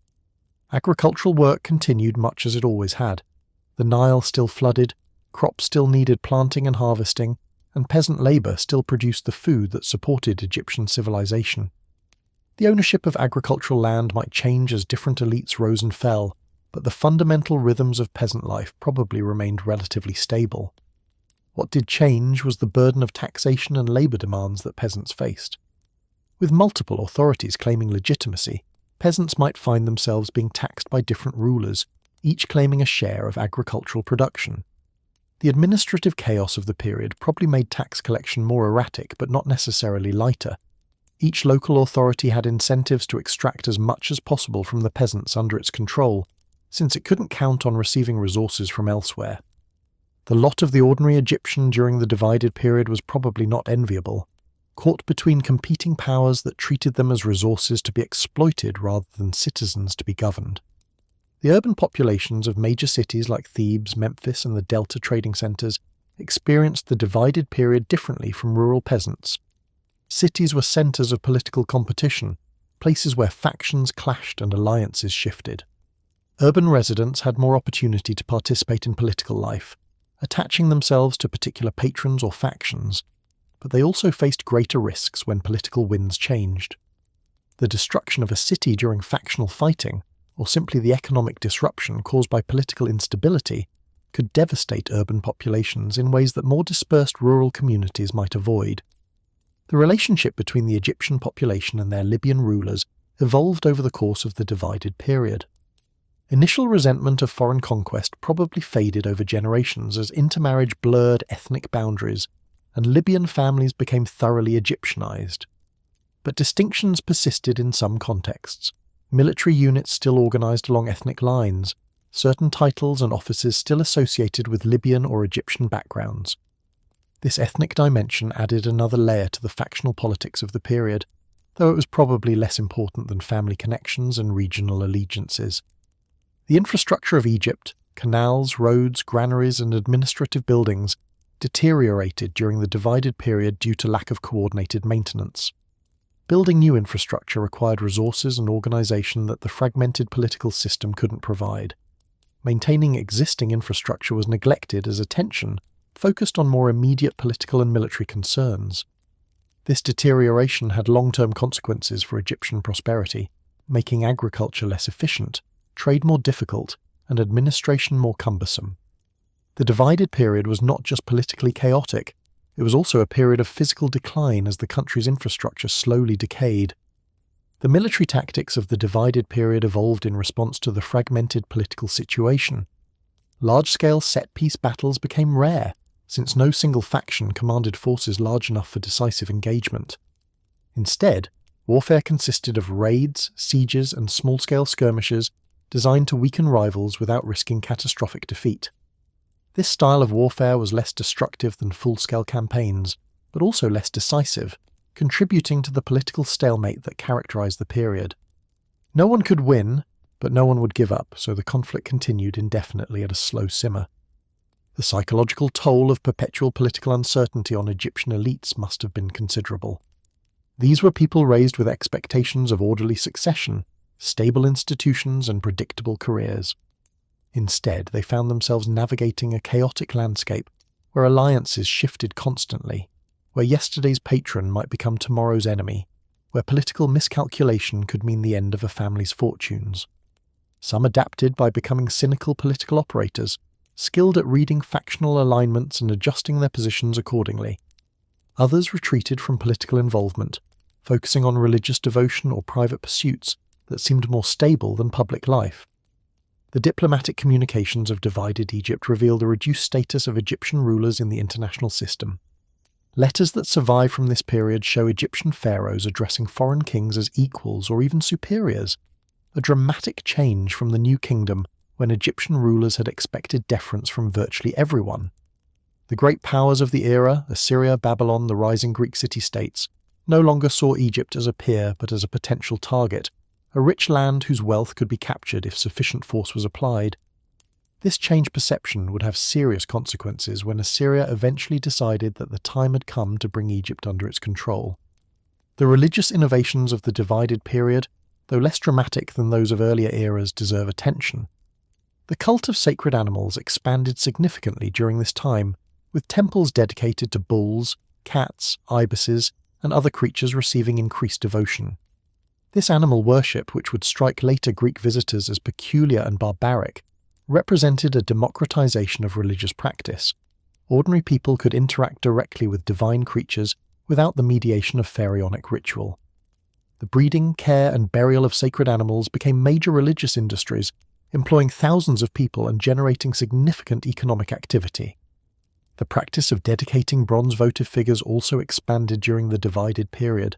Agricultural work continued much as it always had. The Nile still flooded, crops still needed planting and harvesting, and peasant labour still produced the food that supported Egyptian civilization. The ownership of agricultural land might change as different elites rose and fell, but the fundamental rhythms of peasant life probably remained relatively stable. What did change was the burden of taxation and labour demands that peasants faced. With multiple authorities claiming legitimacy, peasants might find themselves being taxed by different rulers, each claiming a share of agricultural production. The administrative chaos of the period probably made tax collection more erratic but not necessarily lighter. Each local authority had incentives to extract as much as possible from the peasants under its control, since it couldn't count on receiving resources from elsewhere. The lot of the ordinary Egyptian during the divided period was probably not enviable, caught between competing powers that treated them as resources to be exploited rather than citizens to be governed. The urban populations of major cities like Thebes, Memphis, and the Delta trading centres experienced the divided period differently from rural peasants. Cities were centres of political competition, places where factions clashed and alliances shifted. Urban residents had more opportunity to participate in political life, attaching themselves to particular patrons or factions, but they also faced greater risks when political winds changed. The destruction of a city during factional fighting, or simply the economic disruption caused by political instability, could devastate urban populations in ways that more dispersed rural communities might avoid. The relationship between the Egyptian population and their Libyan rulers evolved over the course of the divided period. Initial resentment of foreign conquest probably faded over generations as intermarriage blurred ethnic boundaries, and Libyan families became thoroughly Egyptianized. But distinctions persisted in some contexts. Military units still organized along ethnic lines, certain titles and offices still associated with Libyan or Egyptian backgrounds. This ethnic dimension added another layer to the factional politics of the period, though it was probably less important than family connections and regional allegiances. The infrastructure of Egypt, canals, roads, granaries, and administrative buildings, deteriorated during the divided period due to lack of coordinated maintenance. Building new infrastructure required resources and organization that the fragmented political system couldn't provide. Maintaining existing infrastructure was neglected as attention focused on more immediate political and military concerns. This deterioration had long-term consequences for Egyptian prosperity, making agriculture less efficient, trade more difficult, and administration more cumbersome. The divided period was not just politically chaotic, it was also a period of physical decline as the country's infrastructure slowly decayed. The military tactics of the divided period evolved in response to the fragmented political situation. Large-scale set-piece battles became rare, since no single faction commanded forces large enough for decisive engagement. Instead, warfare consisted of raids, sieges, and small-scale skirmishes designed to weaken rivals without risking catastrophic defeat. This style of warfare was less destructive than full-scale campaigns, but also less decisive, contributing to the political stalemate that characterized the period. No one could win, but no one would give up, so the conflict continued indefinitely at a slow simmer. The psychological toll of perpetual political uncertainty on Egyptian elites must have been considerable. These were people raised with expectations of orderly succession, stable institutions, and predictable careers. Instead, they found themselves navigating a chaotic landscape where alliances shifted constantly, where yesterday's patron might become tomorrow's enemy, where political miscalculation could mean the end of a family's fortunes. Some adapted by becoming cynical political operators, skilled at reading factional alignments and adjusting their positions accordingly. Others retreated from political involvement, focusing on religious devotion or private pursuits that seemed more stable than public life. The diplomatic communications of divided Egypt reveal the reduced status of Egyptian rulers in the international system. Letters that survive from this period show Egyptian pharaohs addressing foreign kings as equals or even superiors, a dramatic change from the New Kingdom when Egyptian rulers had expected deference from virtually everyone. The great powers of the era, Assyria, Babylon, the rising Greek city-states, no longer saw Egypt as a peer but as a potential target, a rich land whose wealth could be captured if sufficient force was applied. This changed perception would have serious consequences when Assyria eventually decided that the time had come to bring Egypt under its control. The religious innovations of the divided period, though less dramatic than those of earlier eras, deserve attention. The cult of sacred animals expanded significantly during this time, with temples dedicated to bulls, cats, ibises, and other creatures receiving increased devotion. This animal worship, which would strike later Greek visitors as peculiar and barbaric, represented a democratization of religious practice. Ordinary people could interact directly with divine creatures without the mediation of pharaonic ritual. The breeding, care, and burial of sacred animals became major religious industries, employing thousands of people and generating significant economic activity. The practice of dedicating bronze votive figures also expanded during the divided period.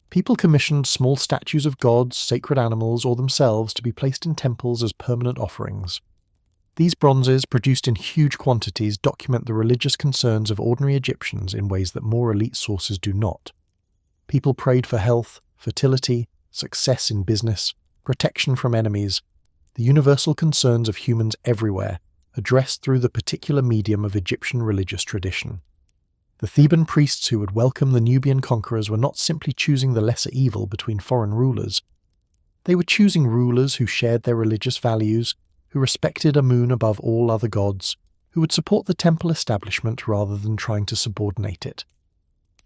People commissioned small statues of gods, sacred animals, or themselves to be placed in temples as permanent offerings. These bronzes, produced in huge quantities, document the religious concerns of ordinary Egyptians in ways that more elite sources do not. People prayed for health, fertility, success in business, protection from enemies, the universal concerns of humans everywhere, addressed through the particular medium of Egyptian religious tradition. The Theban priests who would welcome the Nubian conquerors were not simply choosing the lesser evil between foreign rulers. They were choosing rulers who shared their religious values, who respected Amun above all other gods, who would support the temple establishment rather than trying to subordinate it.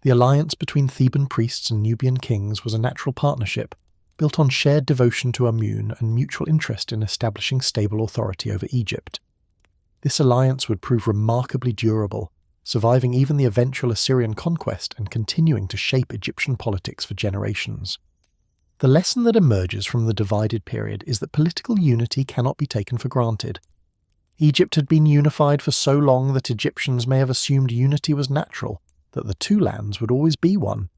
The alliance between Theban priests and Nubian kings was a natural partnership, built on shared devotion to Amun and mutual interest in establishing stable authority over Egypt. This alliance would prove remarkably durable, surviving even the eventual Assyrian conquest and continuing to shape Egyptian politics for generations. The lesson that emerges from the divided period is that political unity cannot be taken for granted. Egypt had been unified for so long that Egyptians may have assumed unity was natural, that the two lands would always be one.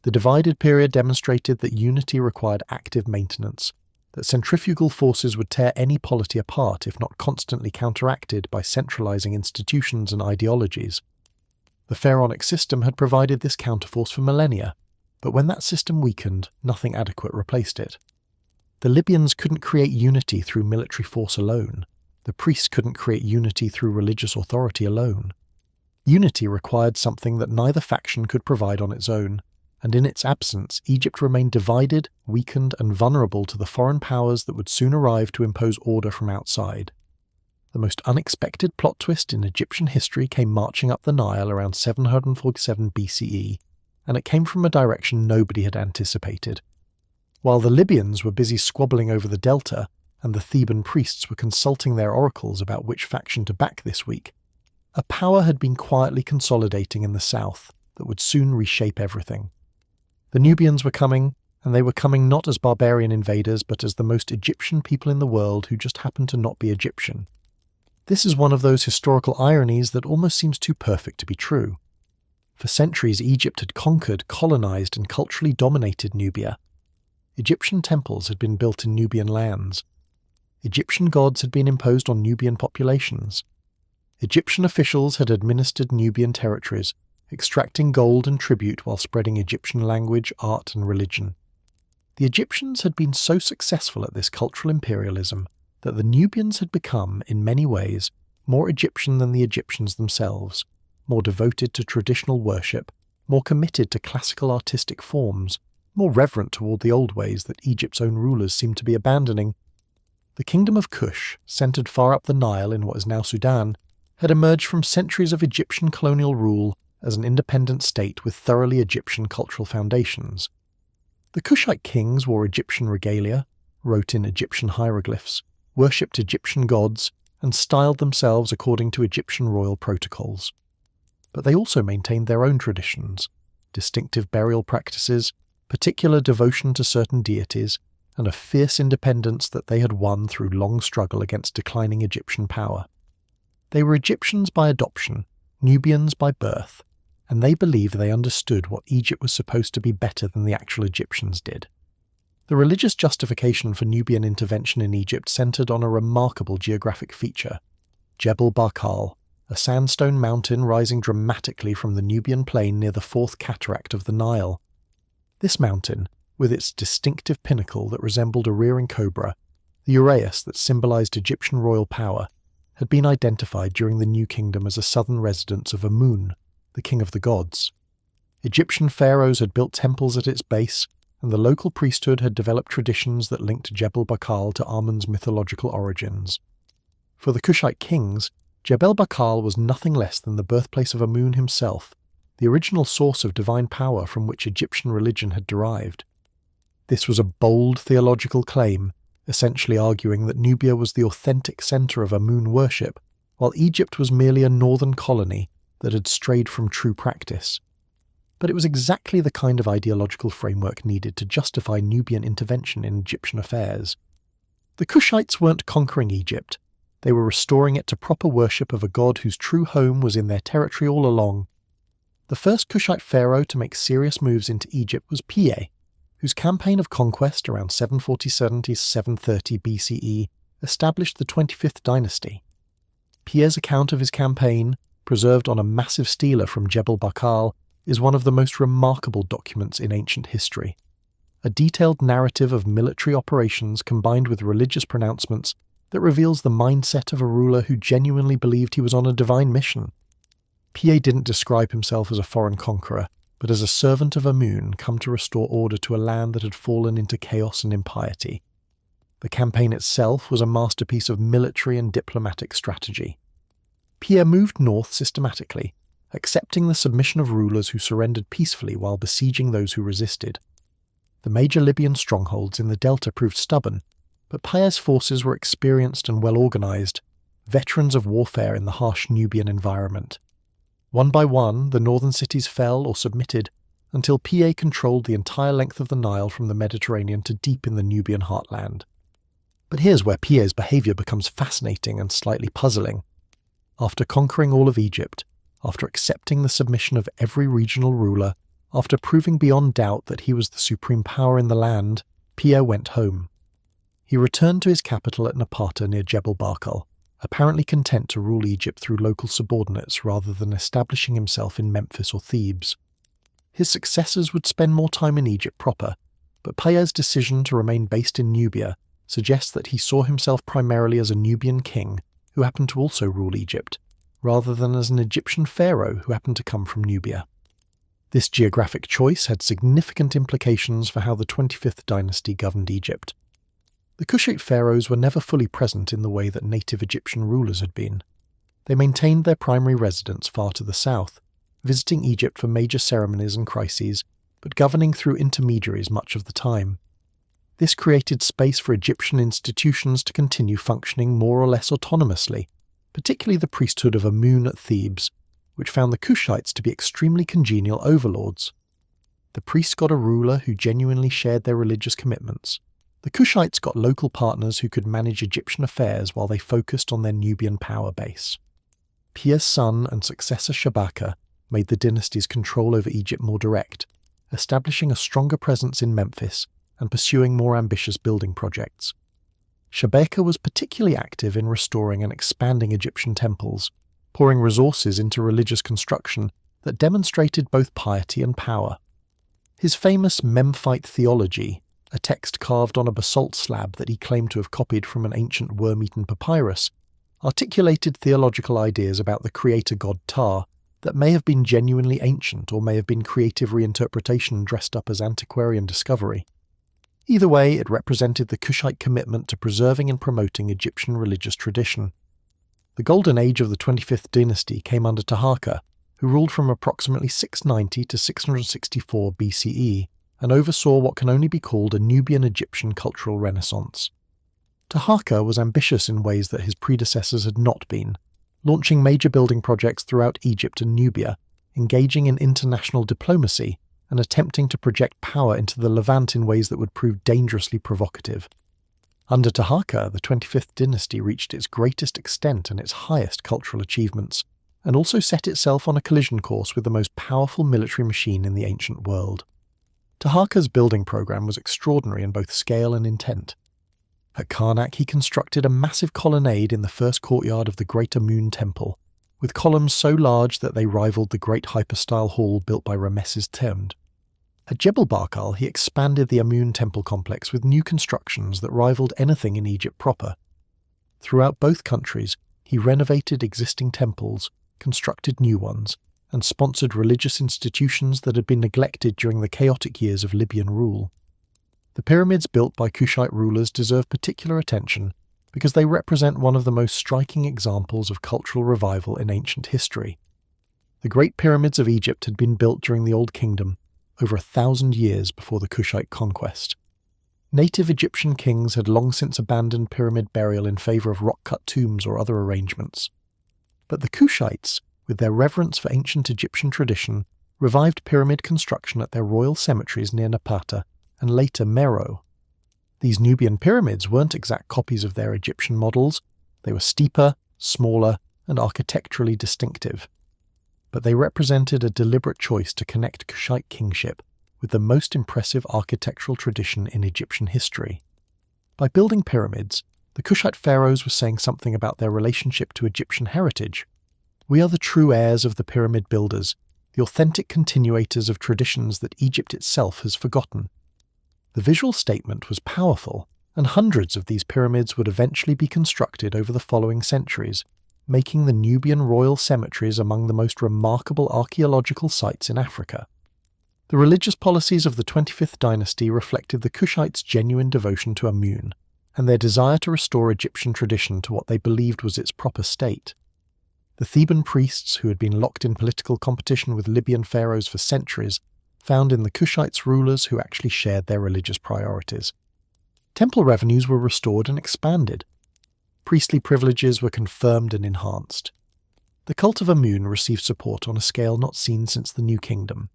The divided period demonstrated that unity required active maintenance, that centrifugal forces would tear any polity apart if not constantly counteracted by centralizing institutions and ideologies. The pharaonic system had provided this counterforce for millennia, but when that system weakened, nothing adequate replaced it. The Libyans couldn't create unity through military force alone. The priests couldn't create unity through religious authority alone. Unity required something that neither faction could provide on its own, and in its absence, Egypt remained divided, weakened, and vulnerable to the foreign powers that would soon arrive to impose order from outside. The most unexpected plot twist in Egyptian history came marching up the Nile around 747 BCE, and it came from a direction nobody had anticipated. While the Libyans were busy squabbling over the delta, and the Theban priests were consulting their oracles about which faction to back this week, a power had been quietly consolidating in the south that would soon reshape everything. The Nubians were coming, and they were coming not as barbarian invaders but as the most Egyptian people in the world who just happened to not be Egyptian. This is one of those historical ironies that almost seems too perfect to be true. For centuries, Egypt had conquered, colonized, and culturally dominated Nubia. Egyptian temples had been built in Nubian lands. Egyptian gods had been imposed on Nubian populations. Egyptian officials had administered Nubian territories, extracting gold and tribute while spreading Egyptian language, art, and religion. The Egyptians had been so successful at this cultural imperialism that the Nubians had become, in many ways, more Egyptian than the Egyptians themselves, more devoted to traditional worship, more committed to classical artistic forms, more reverent toward the old ways that Egypt's own rulers seemed to be abandoning. The kingdom of Kush, centered far up the Nile in what is now Sudan, had emerged from centuries of Egyptian colonial rule as an independent state with thoroughly Egyptian cultural foundations. The Kushite kings wore Egyptian regalia, wrote in Egyptian hieroglyphs, worshipped Egyptian gods, and styled themselves according to Egyptian royal protocols. But they also maintained their own traditions, distinctive burial practices, particular devotion to certain deities, and a fierce independence that they had won through long struggle against declining Egyptian power. They were Egyptians by adoption, Nubians by birth, and they believed they understood what Egypt was supposed to be better than the actual Egyptians did. The religious justification for Nubian intervention in Egypt centered on a remarkable geographic feature, Jebel Barkal, a sandstone mountain rising dramatically from the Nubian plain near the fourth cataract of the Nile. This mountain, with its distinctive pinnacle that resembled a rearing cobra, the uraeus that symbolized Egyptian royal power, had been identified during the New Kingdom as a southern residence of Amun, the king of the gods. Egyptian pharaohs had built temples at its base, and the local priesthood had developed traditions that linked Jebel Barkal to Amun's mythological origins. For the Kushite kings, Jebel Barkal was nothing less than the birthplace of Amun himself, the original source of divine power from which Egyptian religion had derived. This was a bold theological claim, essentially arguing that Nubia was the authentic center of Amun worship, while Egypt was merely a northern colony that had strayed from true practice. But it was exactly the kind of ideological framework needed to justify Nubian intervention in Egyptian affairs. The Kushites weren't conquering Egypt. They were restoring it to proper worship of a god whose true home was in their territory all along. The first Kushite pharaoh to make serious moves into Egypt was Piye, whose campaign of conquest around 747 to 730 BCE established the 25th dynasty. Piye's account of his campaign, preserved on a massive stela from Jebel Barkal, is one of the most remarkable documents in ancient history. A detailed narrative of military operations combined with religious pronouncements that reveals the mindset of a ruler who genuinely believed he was on a divine mission. Piye didn't describe himself as a foreign conqueror, but as a servant of Amun come to restore order to a land that had fallen into chaos and impiety. The campaign itself was a masterpiece of military and diplomatic strategy. Piye moved north systematically, accepting the submission of rulers who surrendered peacefully while besieging those who resisted. The major Libyan strongholds in the delta proved stubborn, but Piye's forces were experienced and well organized, veterans of warfare in the harsh Nubian environment. One by one, the northern cities fell or submitted, until Piye controlled the entire length of the Nile from the Mediterranean to deep in the Nubian heartland. But here's where Piye's behavior becomes fascinating and slightly puzzling. After conquering all of Egypt, after accepting the submission of every regional ruler, after proving beyond doubt that he was the supreme power in the land, Piye went home. He returned to his capital at Napata near Jebel Barkal, apparently content to rule Egypt through local subordinates rather than establishing himself in Memphis or Thebes. His successors would spend more time in Egypt proper, but Piye's decision to remain based in Nubia suggests that he saw himself primarily as a Nubian king who happened to also rule Egypt, rather than as an Egyptian pharaoh who happened to come from Nubia. This geographic choice had significant implications for how the 25th dynasty governed Egypt. The Kushite pharaohs were never fully present in the way that native Egyptian rulers had been. They maintained their primary residence far to the south, visiting Egypt for major ceremonies and crises, but governing through intermediaries much of the time. This created space for Egyptian institutions to continue functioning more or less autonomously, particularly the priesthood of Amun at Thebes, which found the Kushites to be extremely congenial overlords. The priests got a ruler who genuinely shared their religious commitments. The Kushites got local partners who could manage Egyptian affairs while they focused on their Nubian power base. Piye's son and successor Shabaka made the dynasty's control over Egypt more direct, establishing a stronger presence in Memphis and pursuing more ambitious building projects. Shabaka was particularly active in restoring and expanding Egyptian temples, pouring resources into religious construction that demonstrated both piety and power. His famous Memphite theology, a text carved on a basalt slab that he claimed to have copied from an ancient worm-eaten papyrus, articulated theological ideas about the creator god Ptah that may have been genuinely ancient or may have been creative reinterpretation dressed up as antiquarian discovery. Either way, it represented the Kushite commitment to preserving and promoting Egyptian religious tradition. The golden age of the 25th dynasty came under Taharqa, who ruled from approximately 690 to 664 BCE, and oversaw what can only be called a Nubian-Egyptian cultural renaissance. Taharqa was ambitious in ways that his predecessors had not been, launching major building projects throughout Egypt and Nubia, engaging in international diplomacy, and attempting to project power into the Levant in ways that would prove dangerously provocative. Under Taharqa, the 25th dynasty reached its greatest extent and its highest cultural achievements, and also set itself on a collision course with the most powerful military machine in the ancient world. Taharqa's building program was extraordinary in both scale and intent. At Karnak, he constructed a massive colonnade in the first courtyard of the Great Amun Temple, with columns so large that they rivaled the great hypostyle hall built by Rameses II. At Jebel Barkal, he expanded the Amun temple complex with new constructions that rivaled anything in Egypt proper. Throughout both countries, he renovated existing temples, constructed new ones, and sponsored religious institutions that had been neglected during the chaotic years of Libyan rule. The pyramids built by Kushite rulers deserve particular attention because they represent one of the most striking examples of cultural revival in ancient history. The Great Pyramids of Egypt had been built during the Old Kingdom, over 1,000 years before the Kushite conquest. Native Egyptian kings had long since abandoned pyramid burial in favour of rock-cut tombs or other arrangements. But the Kushites, with their reverence for ancient Egyptian tradition, revived pyramid construction at their royal cemeteries near Napata and later Meroe. These Nubian pyramids weren't exact copies of their Egyptian models. They were steeper, smaller, and architecturally distinctive. But they represented a deliberate choice to connect Kushite kingship with the most impressive architectural tradition in Egyptian history. By building pyramids, the Kushite pharaohs were saying something about their relationship to Egyptian heritage. We are the true heirs of the pyramid builders, the authentic continuators of traditions that Egypt itself has forgotten. The visual statement was powerful, and hundreds of these pyramids would eventually be constructed over the following centuries, making the Nubian royal cemeteries among the most remarkable archaeological sites in Africa. The religious policies of the 25th dynasty reflected the Kushites' genuine devotion to Amun, and their desire to restore Egyptian tradition to what they believed was its proper state. The Theban priests, who had been locked in political competition with Libyan pharaohs for centuries, found in the Kushites rulers who actually shared their religious priorities. Temple revenues were restored and expanded. Priestly privileges were confirmed and enhanced. The cult of Amun received support on a scale not seen since the New Kingdom.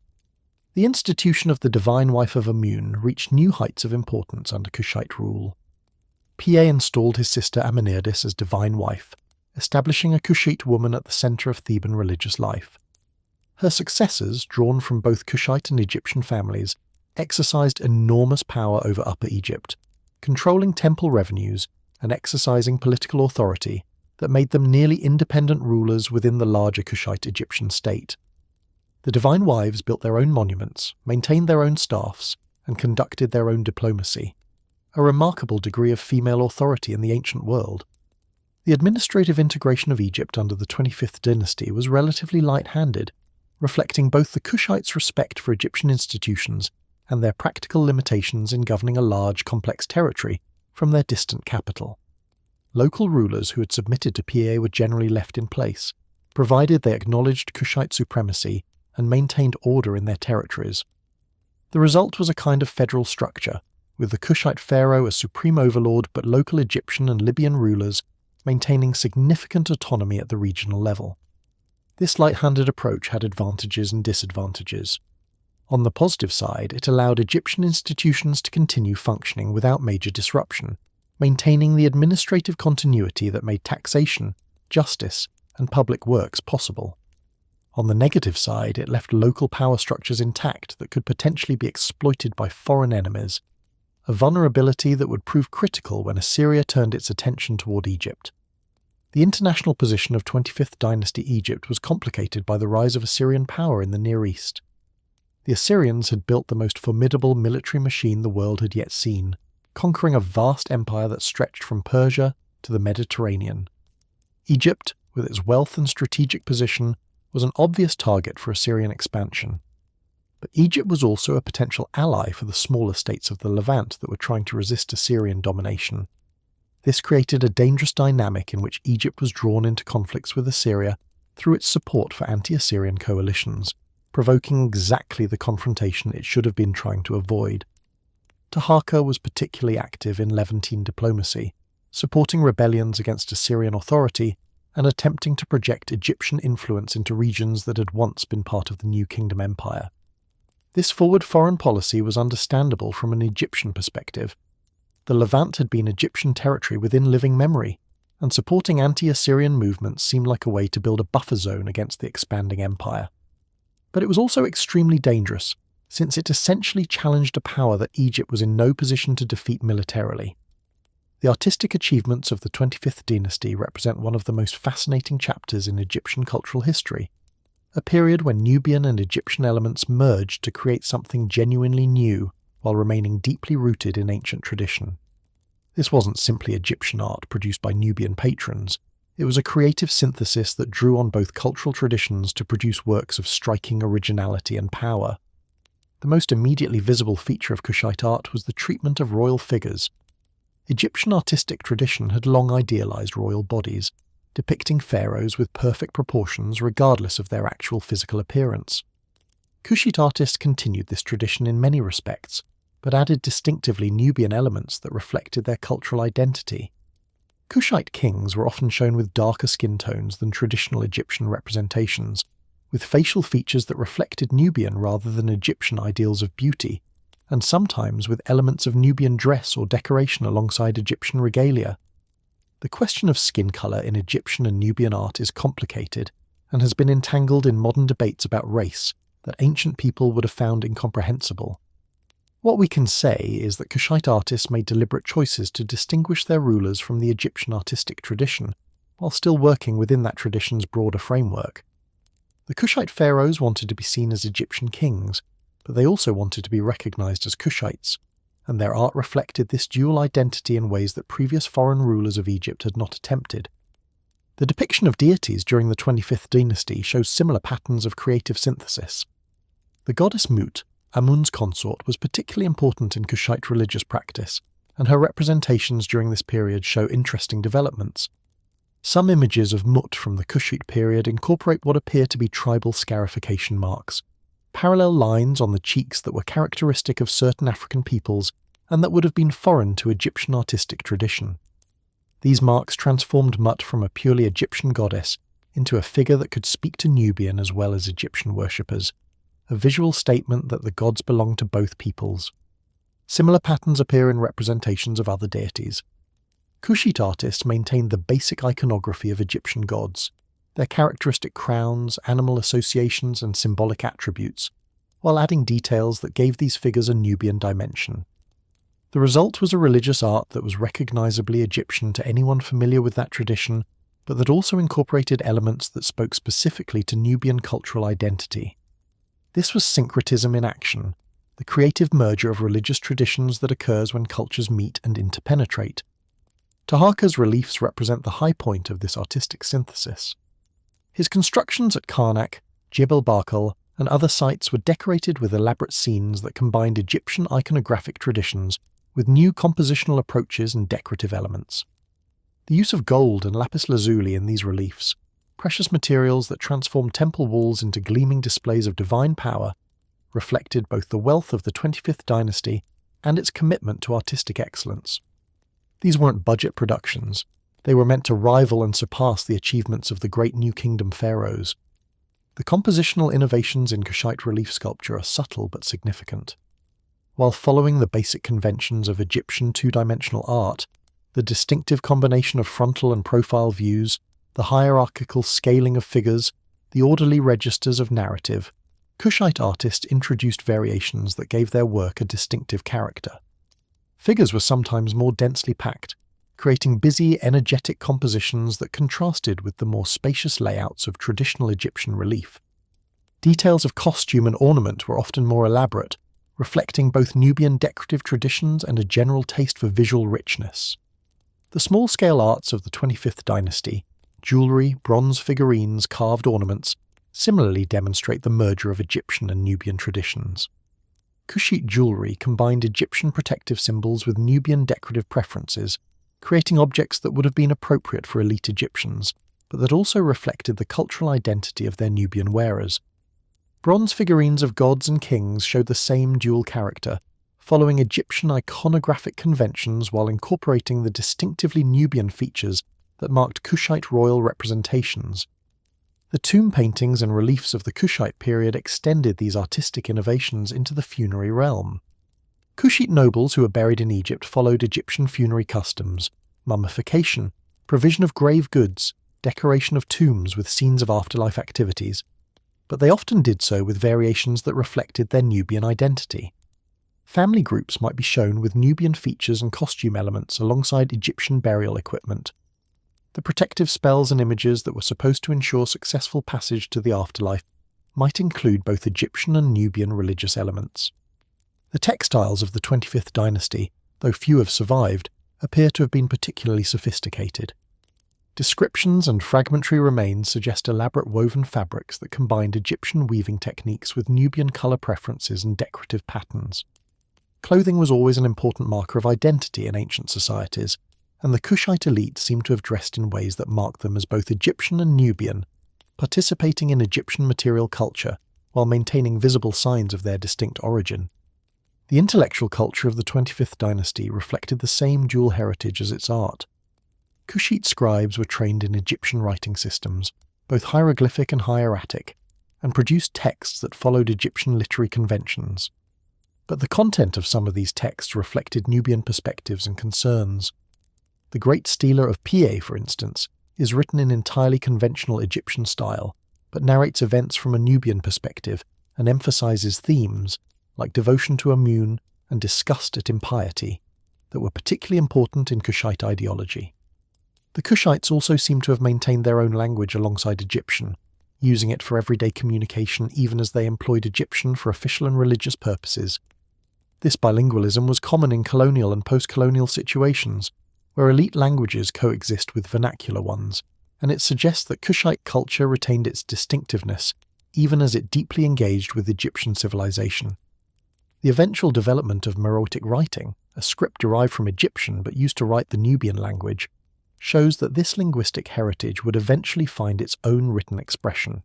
The institution of the divine wife of Amun reached new heights of importance under Kushite rule. Pa installed his sister Amenerdis as divine wife, establishing a Kushite woman at the centre of Theban religious life. Her successors, drawn from both Kushite and Egyptian families, exercised enormous power over Upper Egypt, controlling temple revenues and exercising political authority that made them nearly independent rulers within the larger Kushite Egyptian state. The divine wives built their own monuments, maintained their own staffs, and conducted their own diplomacy, a remarkable degree of female authority in the ancient world. The administrative integration of Egypt under the 25th dynasty was relatively light-handed, reflecting both the Kushites' respect for Egyptian institutions and their practical limitations in governing a large, complex territory from their distant capital. Local rulers who had submitted to Pa were generally left in place, provided they acknowledged Kushite supremacy and maintained order in their territories. The result was a kind of federal structure, with the Kushite pharaoh as supreme overlord but local Egyptian and Libyan rulers maintaining significant autonomy at the regional level. This light-handed approach had advantages and disadvantages. On the positive side, it allowed Egyptian institutions to continue functioning without major disruption, maintaining the administrative continuity that made taxation, justice, and public works possible. On the negative side, it left local power structures intact that could potentially be exploited by foreign enemies, a vulnerability that would prove critical when Assyria turned its attention toward Egypt. The international position of 25th dynasty Egypt was complicated by the rise of Assyrian power in the Near East. The Assyrians had built the most formidable military machine the world had yet seen, conquering a vast empire that stretched from Persia to the Mediterranean. Egypt, with its wealth and strategic position, was an obvious target for Assyrian expansion. But Egypt was also a potential ally for the smaller states of the Levant that were trying to resist Assyrian domination. This created a dangerous dynamic in which Egypt was drawn into conflicts with Assyria through its support for anti-Assyrian coalitions, provoking exactly the confrontation it should have been trying to avoid. Taharqa was particularly active in Levantine diplomacy, supporting rebellions against Assyrian authority and attempting to project Egyptian influence into regions that had once been part of the New Kingdom Empire. This forward foreign policy was understandable from an Egyptian perspective. The Levant had been Egyptian territory within living memory, and supporting anti-Assyrian movements seemed like a way to build a buffer zone against the expanding empire. But it was also extremely dangerous, since it essentially challenged a power that Egypt was in no position to defeat militarily. The artistic achievements of the 25th dynasty represent one of the most fascinating chapters in Egyptian cultural history, a period when Nubian and Egyptian elements merged to create something genuinely new while remaining deeply rooted in ancient tradition. This wasn't simply Egyptian art produced by Nubian patrons. It was a creative synthesis that drew on both cultural traditions to produce works of striking originality and power. The most immediately visible feature of Kushite art was the treatment of royal figures. Egyptian artistic tradition had long idealized royal bodies, depicting pharaohs with perfect proportions regardless of their actual physical appearance. Kushite artists continued this tradition in many respects, but added distinctively Nubian elements that reflected their cultural identity. Kushite kings were often shown with darker skin tones than traditional Egyptian representations, with facial features that reflected Nubian rather than Egyptian ideals of beauty, and sometimes with elements of Nubian dress or decoration alongside Egyptian regalia. The question of skin colour in Egyptian and Nubian art is complicated and has been entangled in modern debates about race that ancient people would have found incomprehensible. What we can say is that Kushite artists made deliberate choices to distinguish their rulers from the Egyptian artistic tradition, while still working within that tradition's broader framework. The Kushite pharaohs wanted to be seen as Egyptian kings, but they also wanted to be recognised as Kushites, and their art reflected this dual identity in ways that previous foreign rulers of Egypt had not attempted. The depiction of deities during the 25th dynasty shows similar patterns of creative synthesis. The goddess Mut, Amun's consort, was particularly important in Kushite religious practice, and her representations during this period show interesting developments. Some images of Mut from the Kushite period incorporate what appear to be tribal scarification marks, parallel lines on the cheeks that were characteristic of certain African peoples and that would have been foreign to Egyptian artistic tradition. These marks transformed Mut from a purely Egyptian goddess into a figure that could speak to Nubian as well as Egyptian worshippers, a visual statement that the gods belonged to both peoples. Similar patterns appear in representations of other deities. Kushite artists maintained the basic iconography of Egyptian gods, their characteristic crowns, animal associations, and symbolic attributes, while adding details that gave these figures a Nubian dimension. The result was a religious art that was recognizably Egyptian to anyone familiar with that tradition, but that also incorporated elements that spoke specifically to Nubian cultural identity. This was syncretism in action, the creative merger of religious traditions that occurs when cultures meet and interpenetrate. Taharqa's reliefs represent the high point of this artistic synthesis. His constructions at Karnak, Jebel Barkal, and other sites were decorated with elaborate scenes that combined Egyptian iconographic traditions with new compositional approaches and decorative elements. The use of gold and lapis lazuli in these reliefs, precious materials that transformed temple walls into gleaming displays of divine power, reflected both the wealth of the 25th dynasty and its commitment to artistic excellence. These weren't budget productions. They were meant to rival and surpass the achievements of the great New Kingdom pharaohs. The compositional innovations in Kushite relief sculpture are subtle but significant. While following the basic conventions of Egyptian two-dimensional art, the distinctive combination of frontal and profile views, the hierarchical scaling of figures, the orderly registers of narrative, Kushite artists introduced variations that gave their work a distinctive character. Figures were sometimes more densely packed, creating busy, energetic compositions that contrasted with the more spacious layouts of traditional Egyptian relief. Details of costume and ornament were often more elaborate, reflecting both Nubian decorative traditions and a general taste for visual richness. The small-scale arts of the 25th dynasty, jewellery, bronze figurines, carved ornaments, similarly demonstrate the merger of Egyptian and Nubian traditions. Kushite jewellery combined Egyptian protective symbols with Nubian decorative preferences, creating objects that would have been appropriate for elite Egyptians, but that also reflected the cultural identity of their Nubian wearers. Bronze figurines of gods and kings showed the same dual character, following Egyptian iconographic conventions while incorporating the distinctively Nubian features that marked Kushite royal representations. The tomb paintings and reliefs of the Kushite period extended these artistic innovations into the funerary realm. Kushite nobles who were buried in Egypt followed Egyptian funerary customs, mummification, provision of grave goods, decoration of tombs with scenes of afterlife activities, but they often did so with variations that reflected their Nubian identity. Family groups might be shown with Nubian features and costume elements alongside Egyptian burial equipment. The protective spells and images that were supposed to ensure successful passage to the afterlife might include both Egyptian and Nubian religious elements. The textiles of the 25th dynasty, though few have survived, appear to have been particularly sophisticated. Descriptions and fragmentary remains suggest elaborate woven fabrics that combined Egyptian weaving techniques with Nubian colour preferences and decorative patterns. Clothing was always an important marker of identity in ancient societies, and the Kushite elite seem to have dressed in ways that marked them as both Egyptian and Nubian, participating in Egyptian material culture while maintaining visible signs of their distinct origin. The intellectual culture of the 25th dynasty reflected the same dual heritage as its art. Kushite scribes were trained in Egyptian writing systems, both hieroglyphic and hieratic, and produced texts that followed Egyptian literary conventions. But the content of some of these texts reflected Nubian perspectives and concerns. The Great Stela of Piae, for instance, is written in entirely conventional Egyptian style, but narrates events from a Nubian perspective and emphasizes themes like devotion to Amun and disgust at impiety that were particularly important in Kushite ideology. The Kushites also seem to have maintained their own language alongside Egyptian, using it for everyday communication even as they employed Egyptian for official and religious purposes. This bilingualism was common in colonial and post-colonial situations, where elite languages coexist with vernacular ones, and it suggests that Kushite culture retained its distinctiveness even as it deeply engaged with Egyptian civilization. The eventual development of Meroitic writing, a script derived from Egyptian but used to write the Nubian language, shows that this linguistic heritage would eventually find its own written expression.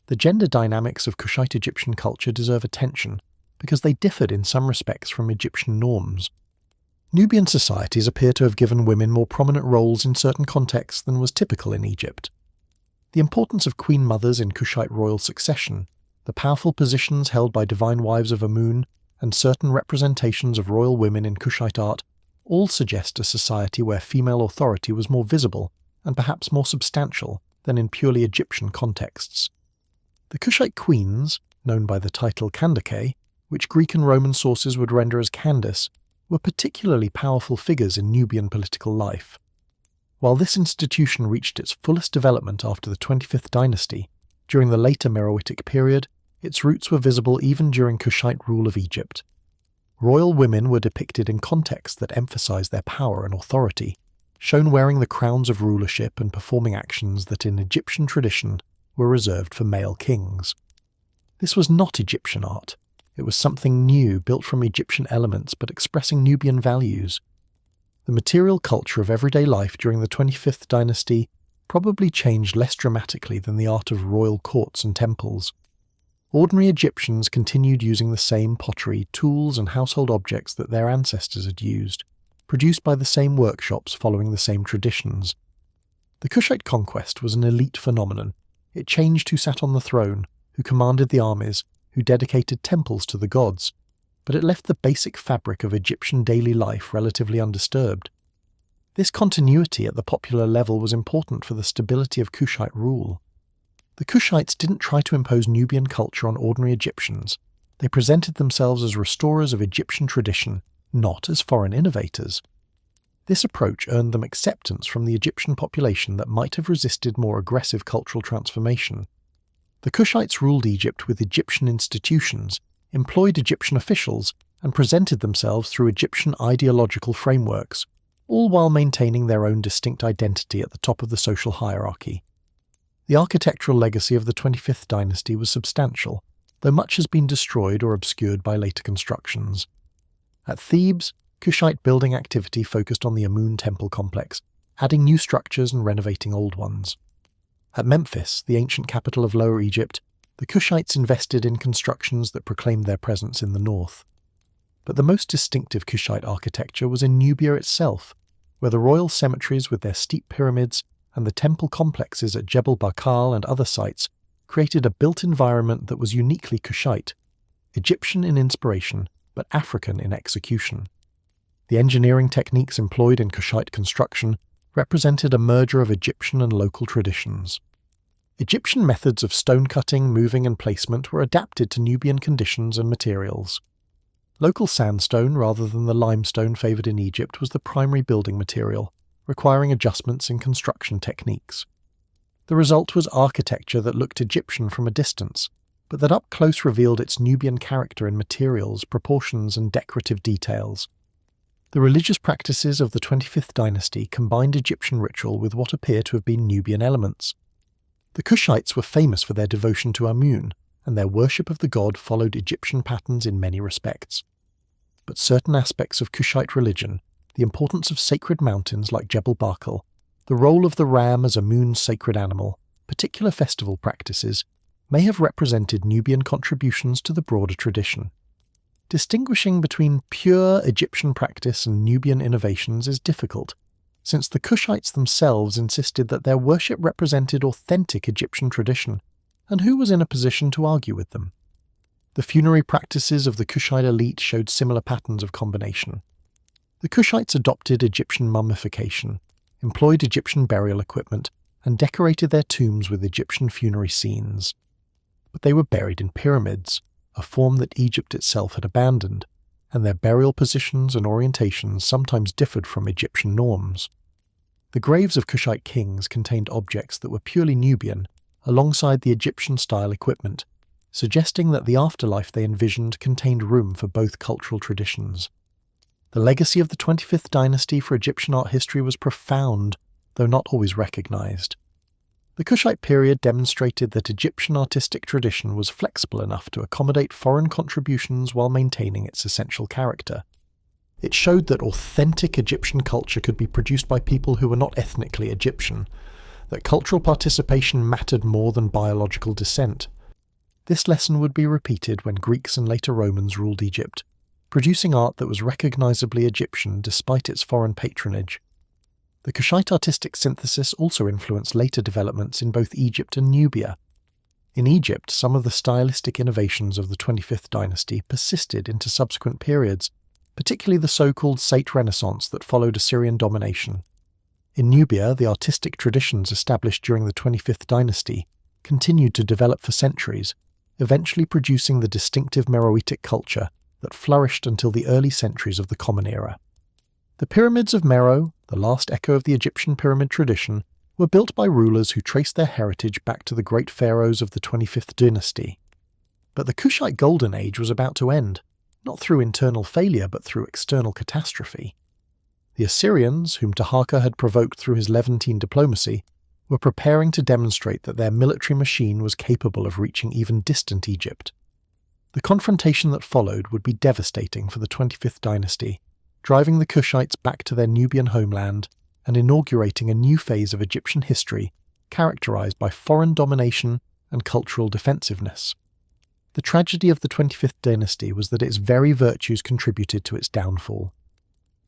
The gender dynamics of Kushite Egyptian culture deserve attention because they differed in some respects from Egyptian norms. Nubian societies appear to have given women more prominent roles in certain contexts than was typical in Egypt. The importance of queen mothers in Kushite royal succession, the powerful positions held by divine wives of Amun, and certain representations of royal women in Kushite art all suggest a society where female authority was more visible and perhaps more substantial than in purely Egyptian contexts. The Kushite queens, known by the title Kandake, which Greek and Roman sources would render as Candace, were particularly powerful figures in Nubian political life. While this institution reached its fullest development after the 25th dynasty, during the later Meroitic period, its roots were visible even during Kushite rule of Egypt. Royal women were depicted in contexts that emphasized their power and authority, shown wearing the crowns of rulership and performing actions that in Egyptian tradition were reserved for male kings. This was not Egyptian art. It was something new, built from Egyptian elements but expressing Nubian values. The material culture of everyday life during the 25th dynasty probably changed less dramatically than the art of royal courts and temples. Ordinary Egyptians continued using the same pottery, tools and household objects that their ancestors had used, produced by the same workshops following the same traditions. The Kushite conquest was an elite phenomenon. It changed who sat on the throne, who commanded the armies, who dedicated temples to the gods, but it left the basic fabric of Egyptian daily life relatively undisturbed. This continuity at the popular level was important for the stability of Kushite rule. The Kushites didn't try to impose Nubian culture on ordinary Egyptians. They presented themselves as restorers of Egyptian tradition, not as foreign innovators. This approach earned them acceptance from the Egyptian population that might have resisted more aggressive cultural transformation. The Kushites ruled Egypt with Egyptian institutions, employed Egyptian officials, and presented themselves through Egyptian ideological frameworks, all while maintaining their own distinct identity at the top of the social hierarchy. The architectural legacy of the 25th dynasty was substantial, though much has been destroyed or obscured by later constructions. At Thebes, Kushite building activity focused on the Amun temple complex, adding new structures and renovating old ones. At Memphis, the ancient capital of Lower Egypt, the Kushites invested in constructions that proclaimed their presence in the north. But the most distinctive Kushite architecture was in Nubia itself, where the royal cemeteries with their steep pyramids and the temple complexes at Jebel Barkal and other sites created a built environment that was uniquely Kushite, Egyptian in inspiration, but African in execution. The engineering techniques employed in Kushite construction represented a merger of Egyptian and local traditions. Egyptian methods of stone cutting, moving and placement were adapted to Nubian conditions and materials. Local sandstone rather than the limestone favoured in Egypt was the primary building material, requiring adjustments in construction techniques. The result was architecture that looked Egyptian from a distance, but that up close revealed its Nubian character in materials, proportions and decorative details. The religious practices of the 25th dynasty combined Egyptian ritual with what appear to have been Nubian elements. The Kushites were famous for their devotion to Amun, and their worship of the god followed Egyptian patterns in many respects. But certain aspects of Kushite religion, the importance of sacred mountains like Jebel Barkal, the role of the ram as Amun's sacred animal, particular festival practices, may have represented Nubian contributions to the broader tradition. Distinguishing between pure Egyptian practice and Nubian innovations is difficult, since the Kushites themselves insisted that their worship represented authentic Egyptian tradition, and who was in a position to argue with them? The funerary practices of the Kushite elite showed similar patterns of combination. The Kushites adopted Egyptian mummification, employed Egyptian burial equipment, and decorated their tombs with Egyptian funerary scenes. But they were buried in pyramids, a form that Egypt itself had abandoned, and their burial positions and orientations sometimes differed from Egyptian norms. The graves of Kushite kings contained objects that were purely Nubian, alongside the Egyptian-style equipment, suggesting that the afterlife they envisioned contained room for both cultural traditions. The legacy of the 25th dynasty for Egyptian art history was profound, though not always recognized. The Kushite period demonstrated that Egyptian artistic tradition was flexible enough to accommodate foreign contributions while maintaining its essential character. It showed that authentic Egyptian culture could be produced by people who were not ethnically Egyptian, that cultural participation mattered more than biological descent. This lesson would be repeated when Greeks and later Romans ruled Egypt, producing art that was recognizably Egyptian despite its foreign patronage. The Kushite artistic synthesis also influenced later developments in both Egypt and Nubia. In Egypt, some of the stylistic innovations of the 25th dynasty persisted into subsequent periods, particularly the so-called Sate Renaissance that followed Assyrian domination. In Nubia, the artistic traditions established during the 25th dynasty continued to develop for centuries, eventually producing the distinctive Meroitic culture that flourished until the early centuries of the Common Era. The pyramids of Meroe, the last echo of the Egyptian pyramid tradition, were built by rulers who traced their heritage back to the great pharaohs of the 25th dynasty. But the Kushite Golden Age was about to end, not through internal failure but through external catastrophe. The Assyrians, whom Taharqa had provoked through his Levantine diplomacy, were preparing to demonstrate that their military machine was capable of reaching even distant Egypt. The confrontation that followed would be devastating for the 25th dynasty, driving the Kushites back to their Nubian homeland and inaugurating a new phase of Egyptian history characterized by foreign domination and cultural defensiveness. The tragedy of the 25th dynasty was that its very virtues contributed to its downfall.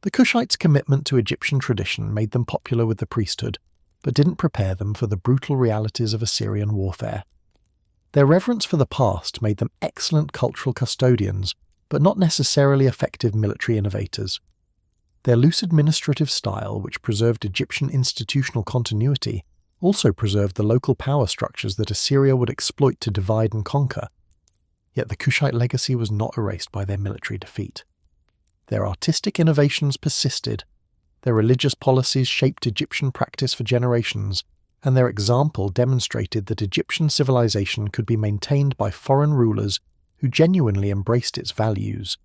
The Kushites' commitment to Egyptian tradition made them popular with the priesthood, but didn't prepare them for the brutal realities of Assyrian warfare. Their reverence for the past made them excellent cultural custodians, but not necessarily effective military innovators. Their loose administrative style, which preserved Egyptian institutional continuity, also preserved the local power structures that Assyria would exploit to divide and conquer. Yet the Kushite legacy was not erased by their military defeat. Their artistic innovations persisted, their religious policies shaped Egyptian practice for generations, and their example demonstrated that Egyptian civilization could be maintained by foreign rulers who genuinely embraced its values.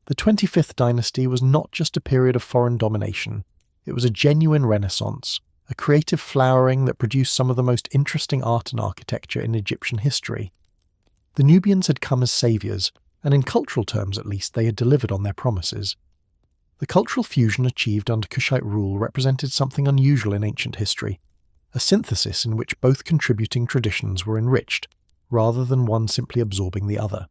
The 25th dynasty was not just a period of foreign domination, it was a genuine renaissance, a creative flowering that produced some of the most interesting art and architecture in Egyptian history. The Nubians had come as saviors, and in cultural terms at least they had delivered on their promises. The cultural fusion achieved under Kushite rule represented something unusual in ancient history, a synthesis in which both contributing traditions were enriched, rather than one simply absorbing the other.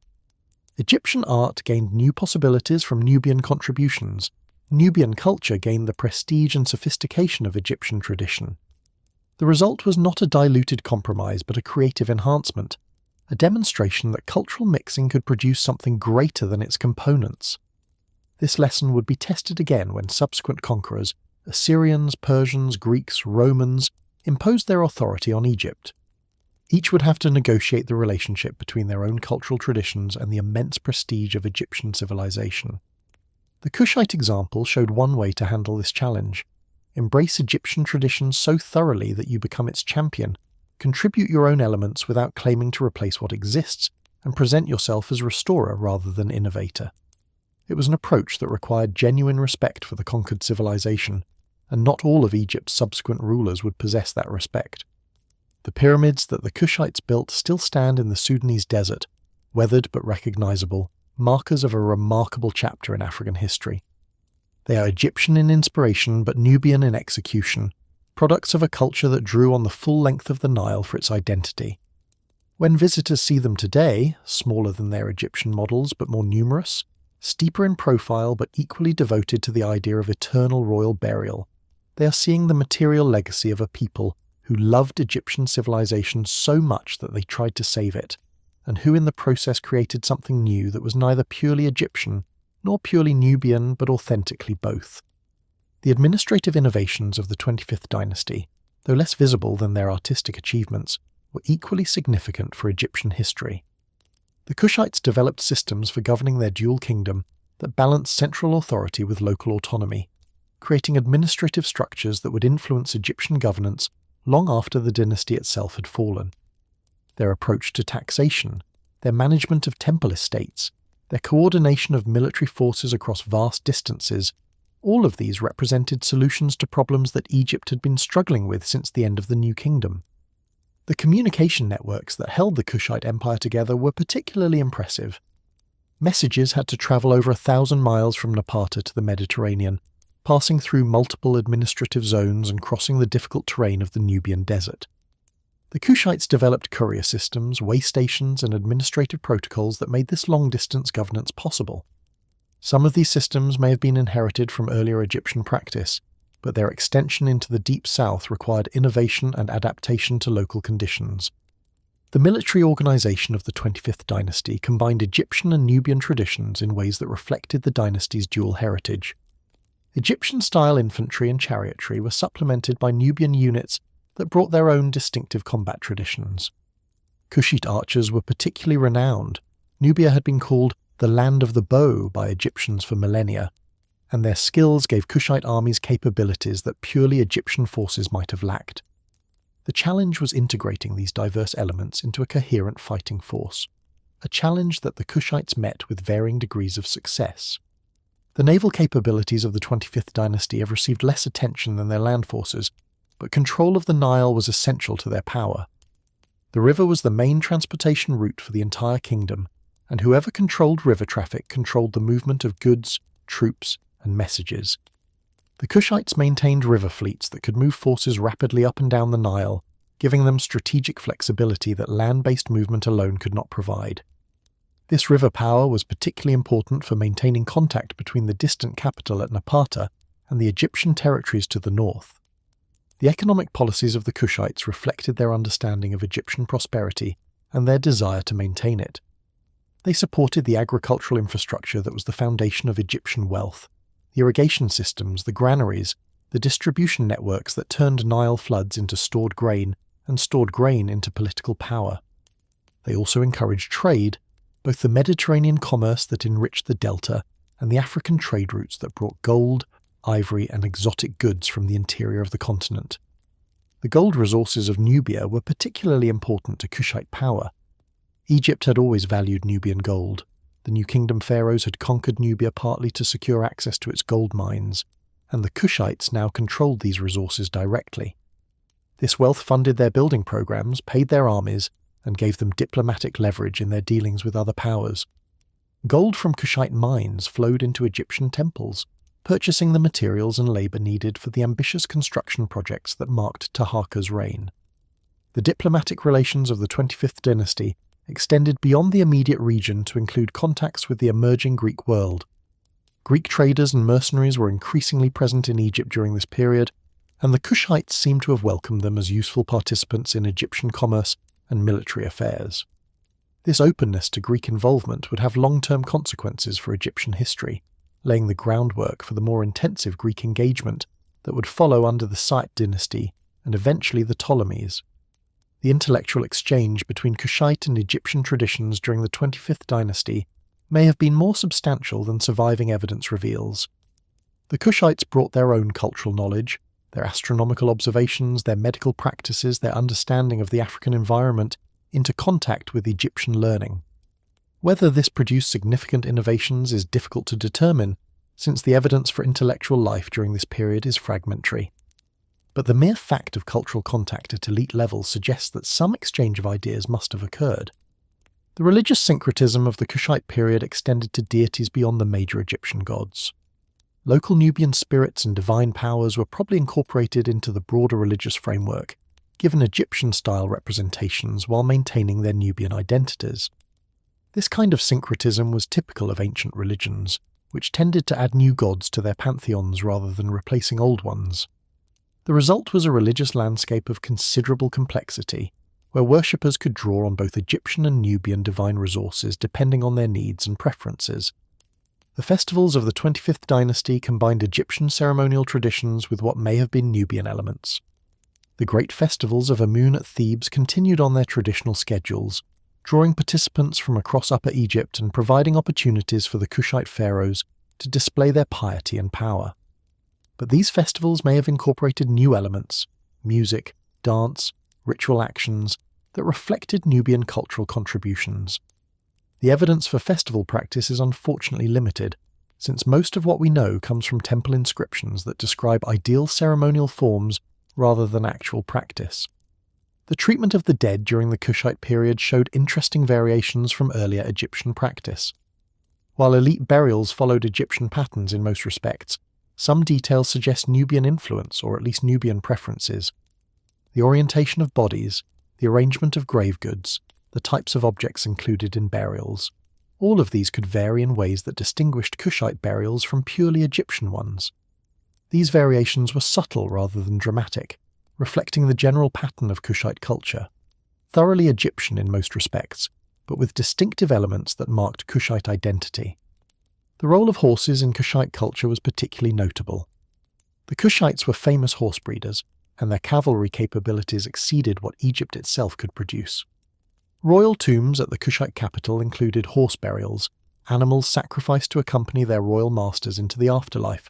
Egyptian art gained new possibilities from Nubian contributions. Nubian culture gained the prestige and sophistication of Egyptian tradition. The result was not a diluted compromise but a creative enhancement, a demonstration that cultural mixing could produce something greater than its components. This lesson would be tested again when subsequent conquerors, Assyrians, Persians, Greeks, Romans, imposed their authority on Egypt. Each would have to negotiate the relationship between their own cultural traditions and the immense prestige of Egyptian civilization. The Kushite example showed one way to handle this challenge. Embrace Egyptian tradition so thoroughly that you become its champion, contribute your own elements without claiming to replace what exists, and present yourself as restorer rather than innovator. It was an approach that required genuine respect for the conquered civilization, and not all of Egypt's subsequent rulers would possess that respect. The pyramids that the Kushites built still stand in the Sudanese desert, weathered but recognizable, markers of a remarkable chapter in African history. They are Egyptian in inspiration but Nubian in execution, products of a culture that drew on the full length of the Nile for its identity. When visitors see them today, smaller than their Egyptian models but more numerous, steeper in profile but equally devoted to the idea of eternal royal burial, they are seeing the material legacy of a people who loved Egyptian civilization so much that they tried to save it, and who in the process created something new that was neither purely Egyptian nor purely Nubian but authentically both. The administrative innovations of the 25th dynasty, though less visible than their artistic achievements, were equally significant for Egyptian history. The Kushites developed systems for governing their dual kingdom that balanced central authority with local autonomy, creating administrative structures that would influence Egyptian governance long after the dynasty itself had fallen. Their approach to taxation, their management of temple estates, their coordination of military forces across vast distances, all of these represented solutions to problems that Egypt had been struggling with since the end of the New Kingdom. The communication networks that held the Kushite Empire together were particularly impressive. Messages had to travel over 1,000 miles from Napata to the Mediterranean, passing through multiple administrative zones and crossing the difficult terrain of the Nubian desert. The Kushites developed courier systems, way stations, and administrative protocols that made this long-distance governance possible. Some of these systems may have been inherited from earlier Egyptian practice, but their extension into the Deep South required innovation and adaptation to local conditions. The military organization of the 25th dynasty combined Egyptian and Nubian traditions in ways that reflected the dynasty's dual heritage. Egyptian-style infantry and chariotry were supplemented by Nubian units that brought their own distinctive combat traditions. Kushite archers were particularly renowned. Nubia had been called the land of the bow by Egyptians for millennia, and their skills gave Kushite armies capabilities that purely Egyptian forces might have lacked. The challenge was integrating these diverse elements into a coherent fighting force, a challenge that the Kushites met with varying degrees of success. The naval capabilities of the 25th dynasty have received less attention than their land forces, but control of the Nile was essential to their power. The river was the main transportation route for the entire kingdom, and whoever controlled river traffic controlled the movement of goods, troops, and messages. The Kushites maintained river fleets that could move forces rapidly up and down the Nile, giving them strategic flexibility that land-based movement alone could not provide. This river power was particularly important for maintaining contact between the distant capital at Napata and the Egyptian territories to the north. The economic policies of the Kushites reflected their understanding of Egyptian prosperity and their desire to maintain it. They supported the agricultural infrastructure that was the foundation of Egyptian wealth, the irrigation systems, the granaries, the distribution networks that turned Nile floods into stored grain and stored grain into political power. They also encouraged trade, both the Mediterranean commerce that enriched the delta and the African trade routes that brought gold, ivory, and exotic goods from the interior of the continent. The gold resources of Nubia were particularly important to Kushite power. Egypt had always valued Nubian gold. The New Kingdom pharaohs had conquered Nubia partly to secure access to its gold mines, and the Kushites now controlled these resources directly. This wealth funded their building programs, paid their armies, and gave them diplomatic leverage in their dealings with other powers. Gold from Kushite mines flowed into Egyptian temples, purchasing the materials and labor needed for the ambitious construction projects that marked Taharka's reign. The diplomatic relations of the 25th dynasty extended beyond the immediate region to include contacts with the emerging Greek world. Greek traders and mercenaries were increasingly present in Egypt during this period, and the Kushites seem to have welcomed them as useful participants in Egyptian commerce and military affairs. This openness to Greek involvement would have long-term consequences for Egyptian history, laying the groundwork for the more intensive Greek engagement that would follow under the Site dynasty and eventually the Ptolemies. The intellectual exchange between Kushite and Egyptian traditions during the 25th dynasty may have been more substantial than surviving evidence reveals. The Kushites brought their own cultural knowledge, their astronomical observations, their medical practices, their understanding of the African environment into contact with Egyptian learning. Whether this produced significant innovations is difficult to determine, since the evidence for intellectual life during this period is fragmentary. But the mere fact of cultural contact at elite levels suggests that some exchange of ideas must have occurred. The religious syncretism of the Kushite period extended to deities beyond the major Egyptian gods. Local Nubian spirits and divine powers were probably incorporated into the broader religious framework, given Egyptian-style representations while maintaining their Nubian identities. This kind of syncretism was typical of ancient religions, which tended to add new gods to their pantheons rather than replacing old ones. The result was a religious landscape of considerable complexity, where worshippers could draw on both Egyptian and Nubian divine resources depending on their needs and preferences. The festivals of the 25th dynasty combined Egyptian ceremonial traditions with what may have been Nubian elements. The great festivals of Amun at Thebes continued on their traditional schedules, drawing participants from across Upper Egypt and providing opportunities for the Kushite pharaohs to display their piety and power. But these festivals may have incorporated new elements, music, dance, ritual actions, that reflected Nubian cultural contributions. The evidence for festival practice is unfortunately limited, since most of what we know comes from temple inscriptions that describe ideal ceremonial forms rather than actual practice. The treatment of the dead during the Kushite period showed interesting variations from earlier Egyptian practice. While elite burials followed Egyptian patterns in most respects, some details suggest Nubian influence or at least Nubian preferences. The orientation of bodies, the arrangement of grave goods, the types of objects included in burials, all of these could vary in ways that distinguished Kushite burials from purely Egyptian ones. These variations were subtle rather than dramatic, reflecting the general pattern of Kushite culture, thoroughly Egyptian in most respects, but with distinctive elements that marked Kushite identity. The role of horses in Kushite culture was particularly notable. The Kushites were famous horse breeders, and their cavalry capabilities exceeded what Egypt itself could produce. Royal tombs at the Kushite capital included horse burials, animals sacrificed to accompany their royal masters into the afterlife,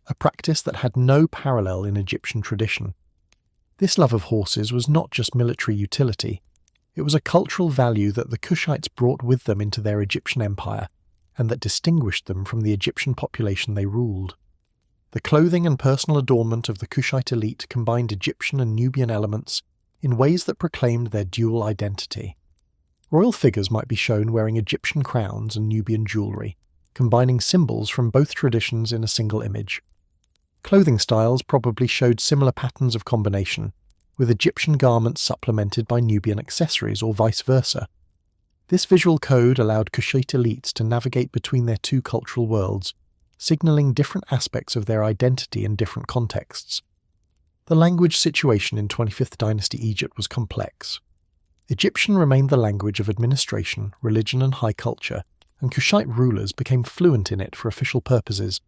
a practice that had no parallel in Egyptian tradition. This love of horses was not just military utility, it was a cultural value that the Kushites brought with them into their Egyptian empire, and that distinguished them from the Egyptian population they ruled. The clothing and personal adornment of the Kushite elite combined Egyptian and Nubian elements in ways that proclaimed their dual identity. Royal figures might be shown wearing Egyptian crowns and Nubian jewellery, combining symbols from both traditions in a single image. Clothing styles probably showed similar patterns of combination, with Egyptian garments supplemented by Nubian accessories or vice versa. This visual code allowed Kushite elites to navigate between their two cultural worlds, signalling different aspects of their identity in different contexts. The language situation in 25th dynasty Egypt was complex. Egyptian remained the language of administration, religion and high culture, and Kushite rulers became fluent in it for official purposes.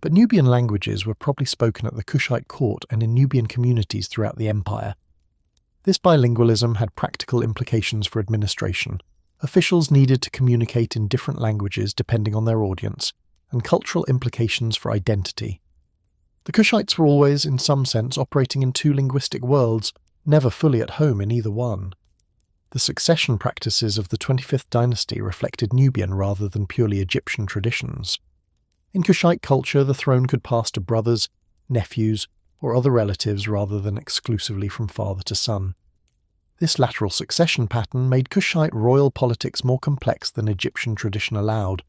But Nubian languages were probably spoken at the Kushite court and in Nubian communities throughout the empire. This bilingualism had practical implications for administration. Officials needed to communicate in different languages depending on their audience, and cultural implications for identity. The Kushites were always, in some sense, operating in two linguistic worlds, never fully at home in either one. The succession practices of the 25th dynasty reflected Nubian rather than purely Egyptian traditions. In Kushite culture, the throne could pass to brothers, nephews, or other relatives rather than exclusively from father to son. This lateral succession pattern made Kushite royal politics more complex than Egyptian tradition allowed,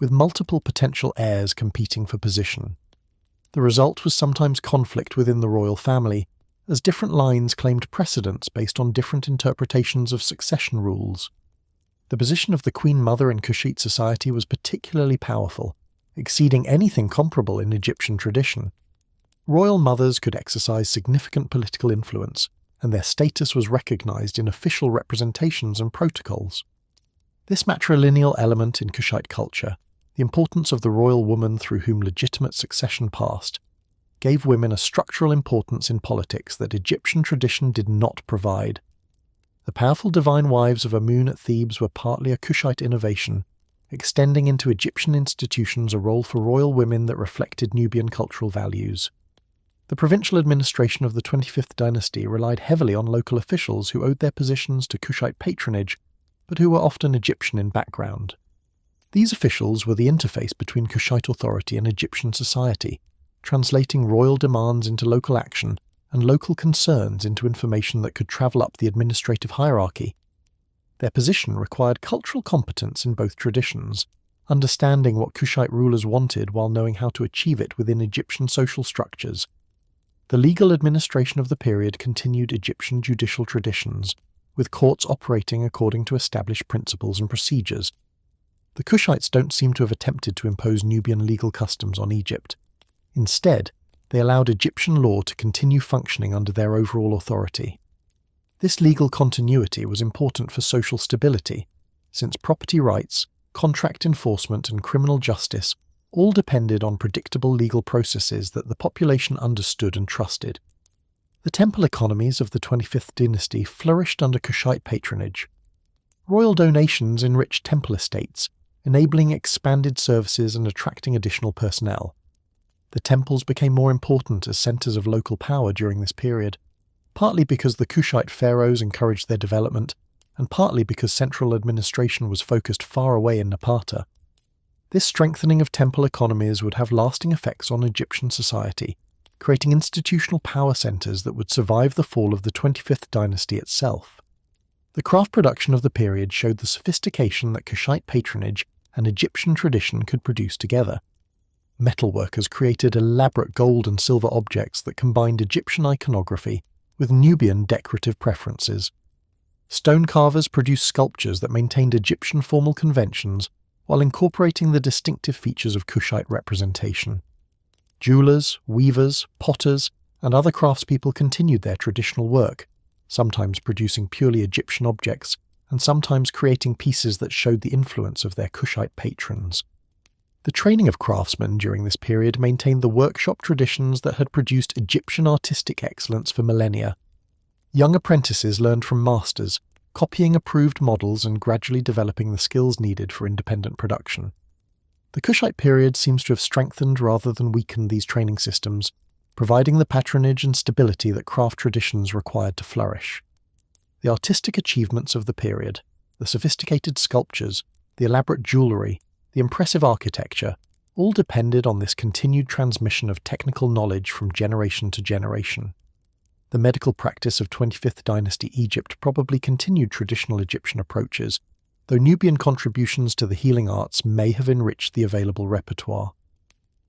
with multiple potential heirs competing for position. The result was sometimes conflict within the royal family, as different lines claimed precedence based on different interpretations of succession rules. The position of the Queen Mother in Kushite society was particularly powerful, exceeding anything comparable in Egyptian tradition. Royal mothers could exercise significant political influence, and their status was recognized in official representations and protocols. This matrilineal element in Kushite culture, the importance of the royal woman through whom legitimate succession passed, gave women a structural importance in politics that Egyptian tradition did not provide. The powerful divine wives of Amun at Thebes were partly a Kushite innovation, extending into Egyptian institutions a role for royal women that reflected Nubian cultural values. The provincial administration of the 25th dynasty relied heavily on local officials who owed their positions to Kushite patronage, but who were often Egyptian in background. These officials were the interface between Kushite authority and Egyptian society, translating royal demands into local action and local concerns into information that could travel up the administrative hierarchy. Their position required cultural competence in both traditions, understanding what Kushite rulers wanted while knowing how to achieve it within Egyptian social structures. The legal administration of the period continued Egyptian judicial traditions, with courts operating according to established principles and procedures. The Kushites don't seem to have attempted to impose Nubian legal customs on Egypt. Instead, they allowed Egyptian law to continue functioning under their overall authority. This legal continuity was important for social stability, since property rights, contract enforcement, and criminal justice all depended on predictable legal processes that the population understood and trusted. The temple economies of the 25th dynasty flourished under Kushite patronage. Royal donations enriched temple estates, enabling expanded services and attracting additional personnel. The temples became more important as centers of local power during this period, partly because the Kushite pharaohs encouraged their development, and partly because central administration was focused far away in Napata. This strengthening of temple economies would have lasting effects on Egyptian society, creating institutional power centers that would survive the fall of the 25th dynasty itself. The craft production of the period showed the sophistication that Kushite patronage and Egyptian tradition could produce together. Metalworkers created elaborate gold and silver objects that combined Egyptian iconography with Nubian decorative preferences. Stone carvers produced sculptures that maintained Egyptian formal conventions while incorporating the distinctive features of Kushite representation. Jewelers, weavers, potters, and other craftspeople continued their traditional work, sometimes producing purely Egyptian objects, and sometimes creating pieces that showed the influence of their Kushite patrons. The training of craftsmen during this period maintained the workshop traditions that had produced Egyptian artistic excellence for millennia. Young apprentices learned from masters, copying approved models and gradually developing the skills needed for independent production. The Kushite period seems to have strengthened rather than weakened these training systems, providing the patronage and stability that craft traditions required to flourish. The artistic achievements of the period, the sophisticated sculptures, the elaborate jewellery, the impressive architecture, all depended on this continued transmission of technical knowledge from generation to generation. The medical practice of 25th dynasty Egypt probably continued traditional Egyptian approaches, though Nubian contributions to the healing arts may have enriched the available repertoire.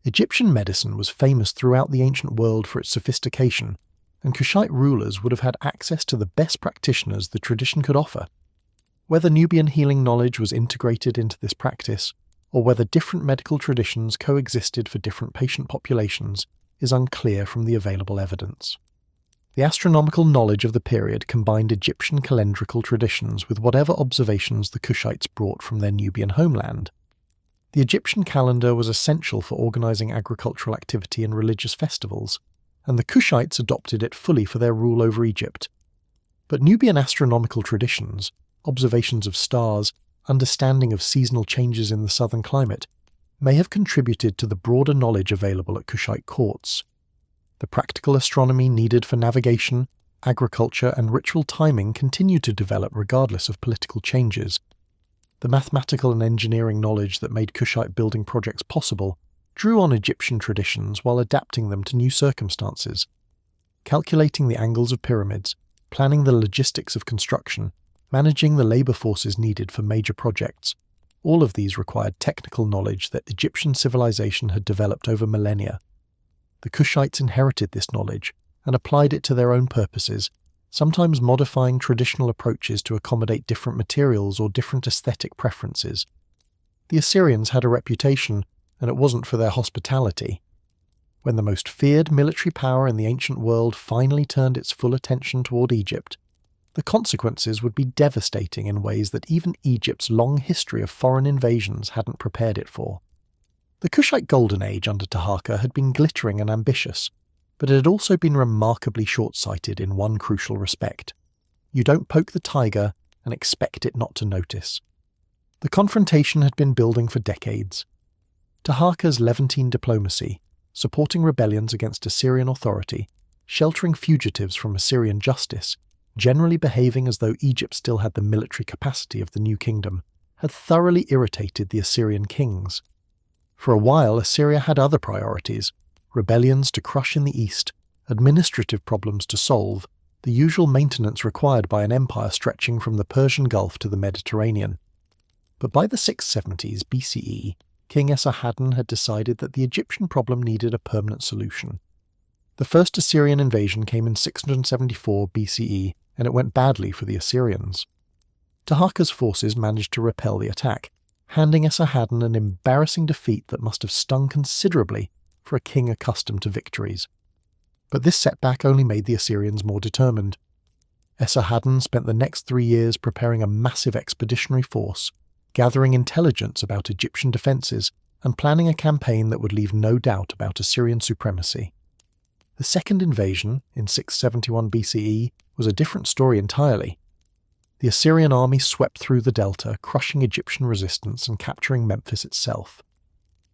Egyptian medicine was famous throughout the ancient world for its sophistication, and Kushite rulers would have had access to the best practitioners the tradition could offer. Whether Nubian healing knowledge was integrated into this practice, or whether different medical traditions coexisted for different patient populations, is unclear from the available evidence. The astronomical knowledge of the period combined Egyptian calendrical traditions with whatever observations the Kushites brought from their Nubian homeland. The Egyptian calendar was essential for organizing agricultural activity and religious festivals, and the Kushites adopted it fully for their rule over Egypt. But Nubian astronomical traditions, observations of stars, understanding of seasonal changes in the southern climate, may have contributed to the broader knowledge available at Kushite courts. The practical astronomy needed for navigation, agriculture, and ritual timing continued to develop regardless of political changes. The mathematical and engineering knowledge that made Kushite building projects possible drew on Egyptian traditions while adapting them to new circumstances. Calculating the angles of pyramids, planning the logistics of construction, managing the labor forces needed for major projects, all of these required technical knowledge that Egyptian civilization had developed over millennia. The Kushites inherited this knowledge and applied it to their own purposes, sometimes modifying traditional approaches to accommodate different materials or different aesthetic preferences. The Assyrians had a reputation, and it wasn't for their hospitality. When the most feared military power in the ancient world finally turned its full attention toward Egypt, the consequences would be devastating in ways that even Egypt's long history of foreign invasions hadn't prepared it for. The Kushite Golden Age under Taharqa had been glittering and ambitious, but it had also been remarkably short-sighted in one crucial respect. You don't poke the tiger and expect it not to notice. The confrontation had been building for decades. Taharqa's Levantine diplomacy, supporting rebellions against Assyrian authority, sheltering fugitives from Assyrian justice, generally behaving as though Egypt still had the military capacity of the new kingdom, had thoroughly irritated the Assyrian kings. For a while, Assyria had other priorities: rebellions to crush in the east, administrative problems to solve, the usual maintenance required by an empire stretching from the Persian Gulf to the Mediterranean. But by the 670s BCE, King Esarhaddon had decided that the Egyptian problem needed a permanent solution. The first Assyrian invasion came in 674 BCE, and it went badly for the Assyrians. Taharqa's forces managed to repel the attack, handing Esarhaddon an embarrassing defeat that must have stung considerably for a king accustomed to victories. But this setback only made the Assyrians more determined. Esarhaddon spent the next 3 years preparing a massive expeditionary force, gathering intelligence about Egyptian defences and planning a campaign that would leave no doubt about Assyrian supremacy. The second invasion, in 671 BCE, was a different story entirely. The Assyrian army swept through the delta, crushing Egyptian resistance and capturing Memphis itself.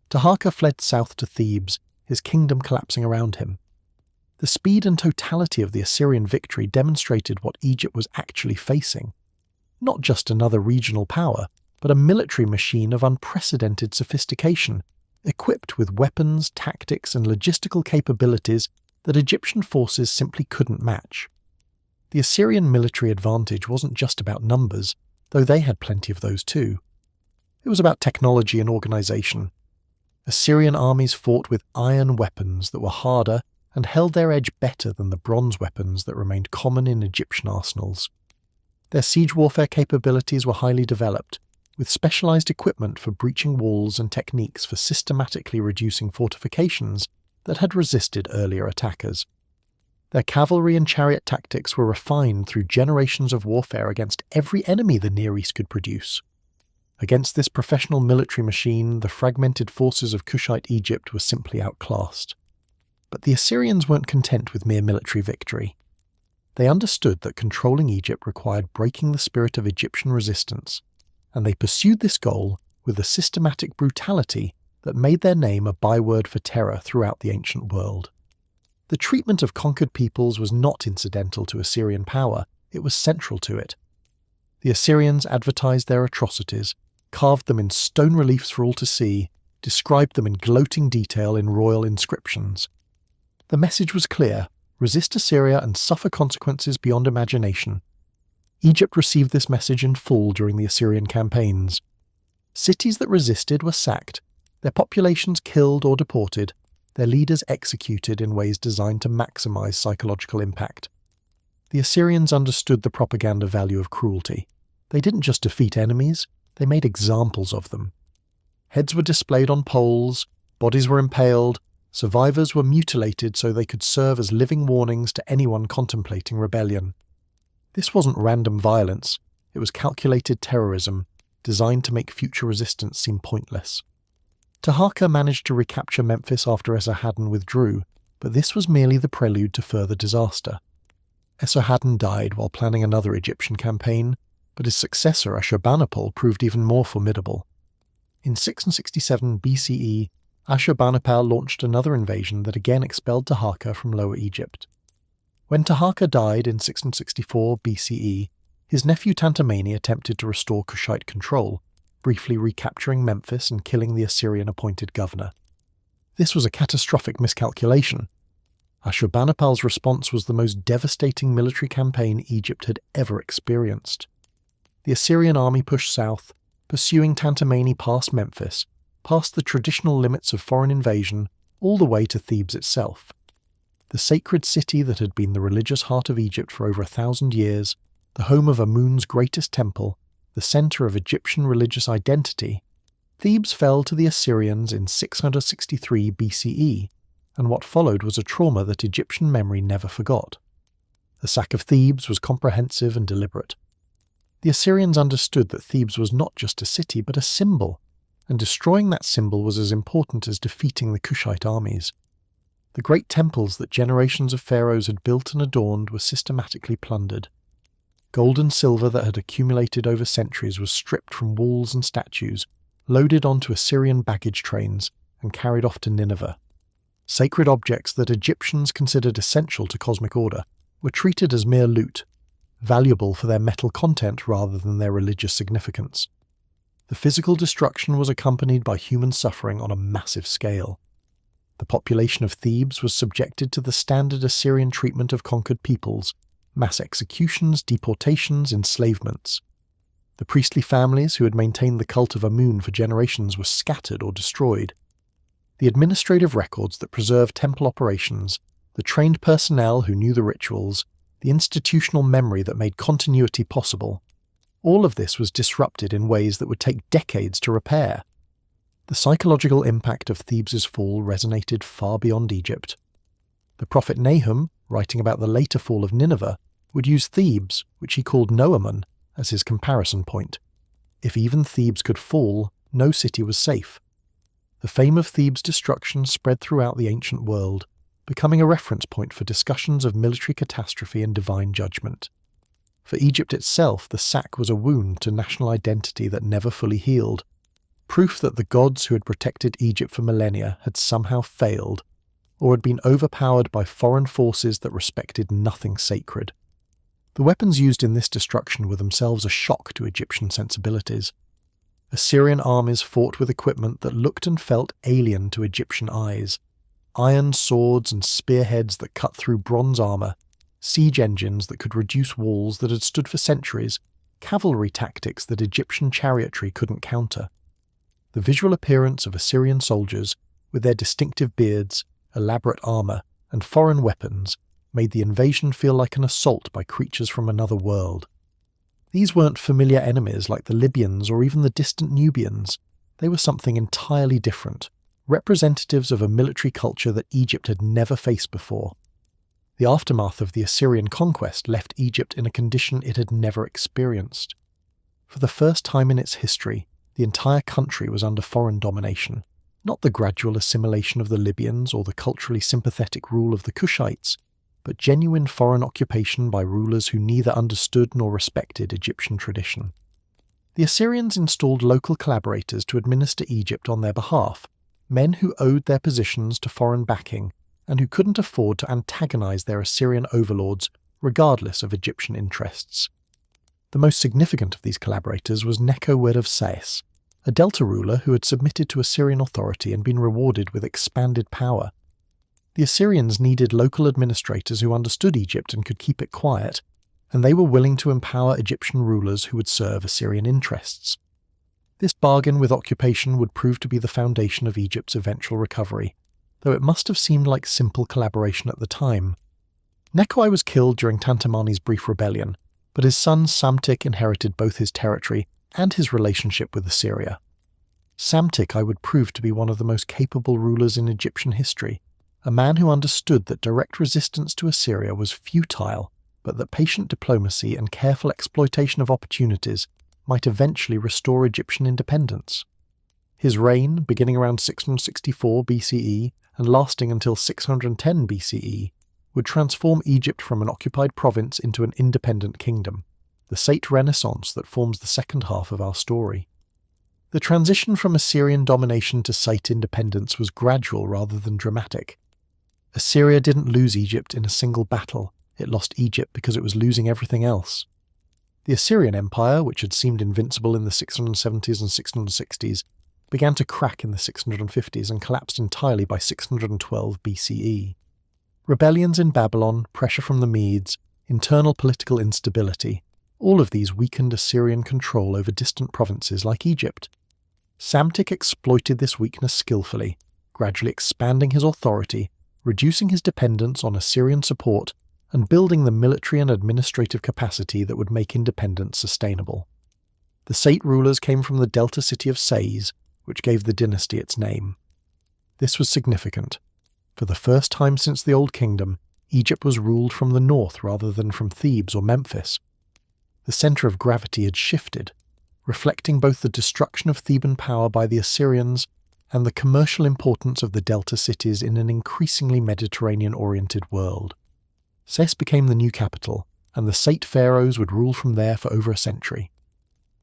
Taharqa fled south to Thebes, his kingdom collapsing around him. The speed and totality of the Assyrian victory demonstrated what Egypt was actually facing. Not just another regional power, but a military machine of unprecedented sophistication, equipped with weapons, tactics, and logistical capabilities that Egyptian forces simply couldn't match. The Assyrian military advantage wasn't just about numbers, though they had plenty of those too. It was about technology and organization. Assyrian armies fought with iron weapons that were harder and held their edge better than the bronze weapons that remained common in Egyptian arsenals. Their siege warfare capabilities were highly developed, with specialized equipment for breaching walls and techniques for systematically reducing fortifications that had resisted earlier attackers. Their cavalry and chariot tactics were refined through generations of warfare against every enemy the Near East could produce. Against this professional military machine, the fragmented forces of Kushite Egypt were simply outclassed. But the Assyrians weren't content with mere military victory. They understood that controlling Egypt required breaking the spirit of Egyptian resistance, and they pursued this goal with a systematic brutality that made their name a byword for terror throughout the ancient world. The treatment of conquered peoples was not incidental to Assyrian power, it was central to it. The Assyrians advertised their atrocities, carved them in stone reliefs for all to see, described them in gloating detail in royal inscriptions. The message was clear: resist Assyria and suffer consequences beyond imagination. Egypt received this message in full during the Assyrian campaigns. Cities that resisted were sacked, their populations killed or deported, their leaders executed in ways designed to maximize psychological impact. The Assyrians understood the propaganda value of cruelty. They didn't just defeat enemies, they made examples of them. Heads were displayed on poles, bodies were impaled, survivors were mutilated so they could serve as living warnings to anyone contemplating rebellion. This wasn't random violence, it was calculated terrorism, designed to make future resistance seem pointless. Taharqa managed to recapture Memphis after Esarhaddon withdrew, but this was merely the prelude to further disaster. Esarhaddon died while planning another Egyptian campaign, but his successor Ashurbanipal proved even more formidable. In 667 BCE, Ashurbanipal launched another invasion that again expelled Taharqa from Lower Egypt. When Taharqa died in 664 BCE, his nephew Tantamani attempted to restore Kushite control, briefly recapturing Memphis and killing the Assyrian-appointed governor. This was a catastrophic miscalculation. Ashurbanipal's response was the most devastating military campaign Egypt had ever experienced. The Assyrian army pushed south, pursuing Tantamani past Memphis, past the traditional limits of foreign invasion, all the way to Thebes itself. The sacred city that had been the religious heart of Egypt for over 1,000 years, the home of Amun's greatest temple, the centre of Egyptian religious identity, Thebes fell to the Assyrians in 663 BCE, and what followed was a trauma that Egyptian memory never forgot. The sack of Thebes was comprehensive and deliberate. The Assyrians understood that Thebes was not just a city but a symbol, and destroying that symbol was as important as defeating the Kushite armies. The great temples that generations of pharaohs had built and adorned were systematically plundered. Gold and silver that had accumulated over centuries was stripped from walls and statues, loaded onto Assyrian baggage trains, and carried off to Nineveh. Sacred objects that Egyptians considered essential to cosmic order were treated as mere loot, valuable for their metal content rather than their religious significance. The physical destruction was accompanied by human suffering on a massive scale. The population of Thebes was subjected to the standard Assyrian treatment of conquered peoples: mass executions, deportations, enslavements. The priestly families who had maintained the cult of Amun for generations were scattered or destroyed. The administrative records that preserved temple operations, the trained personnel who knew the rituals, the institutional memory that made continuity possible, all of this was disrupted in ways that would take decades to repair. The psychological impact of Thebes' fall resonated far beyond Egypt. The prophet Nahum, writing about the later fall of Nineveh, would use Thebes, which he called Noamun, as his comparison point. If even Thebes could fall, no city was safe. The fame of Thebes' destruction spread throughout the ancient world, becoming a reference point for discussions of military catastrophe and divine judgment. For Egypt itself, the sack was a wound to national identity that never fully healed, proof that the gods who had protected Egypt for millennia had somehow failed, or had been overpowered by foreign forces that respected nothing sacred. The weapons used in this destruction were themselves a shock to Egyptian sensibilities. Assyrian armies fought with equipment that looked and felt alien to Egyptian eyes. Iron swords and spearheads that cut through bronze armour, siege engines that could reduce walls that had stood for centuries, cavalry tactics that Egyptian chariotry couldn't counter. The visual appearance of Assyrian soldiers, with their distinctive beards, elaborate armour, and foreign weapons, made the invasion feel like an assault by creatures from another world. These weren't familiar enemies like the Libyans or even the distant Nubians. They were something entirely different, representatives of a military culture that Egypt had never faced before. The aftermath of the Assyrian conquest left Egypt in a condition it had never experienced. For the first time in its history, the entire country was under foreign domination, not the gradual assimilation of the Libyans or the culturally sympathetic rule of the Kushites, but genuine foreign occupation by rulers who neither understood nor respected Egyptian tradition. The Assyrians installed local collaborators to administer Egypt on their behalf, men who owed their positions to foreign backing and who couldn't afford to antagonize their Assyrian overlords regardless of Egyptian interests. The most significant of these collaborators was Necho of Sais, a Delta ruler who had submitted to Assyrian authority and been rewarded with expanded power. The Assyrians needed local administrators who understood Egypt and could keep it quiet, and they were willing to empower Egyptian rulers who would serve Assyrian interests. This bargain with occupation would prove to be the foundation of Egypt's eventual recovery, though it must have seemed like simple collaboration at the time. Necho was killed during Tantamani's brief rebellion, but his son Psamtik inherited both his territory and his relationship with Assyria. Psamtik would prove to be one of the most capable rulers in Egyptian history, a man who understood that direct resistance to Assyria was futile, but that patient diplomacy and careful exploitation of opportunities might eventually restore Egyptian independence. His reign, beginning around 664 BCE and lasting until 610 BCE, would transform Egypt from an occupied province into an independent kingdom, the Sate Renaissance that forms the second half of our story. The transition from Assyrian domination to Sate independence was gradual rather than dramatic. Assyria didn't lose Egypt in a single battle, it lost Egypt because it was losing everything else. The Assyrian Empire, which had seemed invincible in the 670s and 660s, began to crack in the 650s and collapsed entirely by 612 BCE. Rebellions in Babylon, pressure from the Medes, internal political instability, all of these weakened Assyrian control over distant provinces like Egypt. Psamtik exploited this weakness skillfully, gradually expanding his authority, reducing his dependence on Assyrian support, and building the military and administrative capacity that would make independence sustainable. The Sate rulers came from the delta city of Sais, which gave the dynasty its name. This was significant. For the first time since the Old Kingdom, Egypt was ruled from the north rather than from Thebes or Memphis. The centre of gravity had shifted, reflecting both the destruction of Theban power by the Assyrians and the commercial importance of the delta cities in an increasingly Mediterranean-oriented world. Sais became the new capital, and the Sate pharaohs would rule from there for over a century.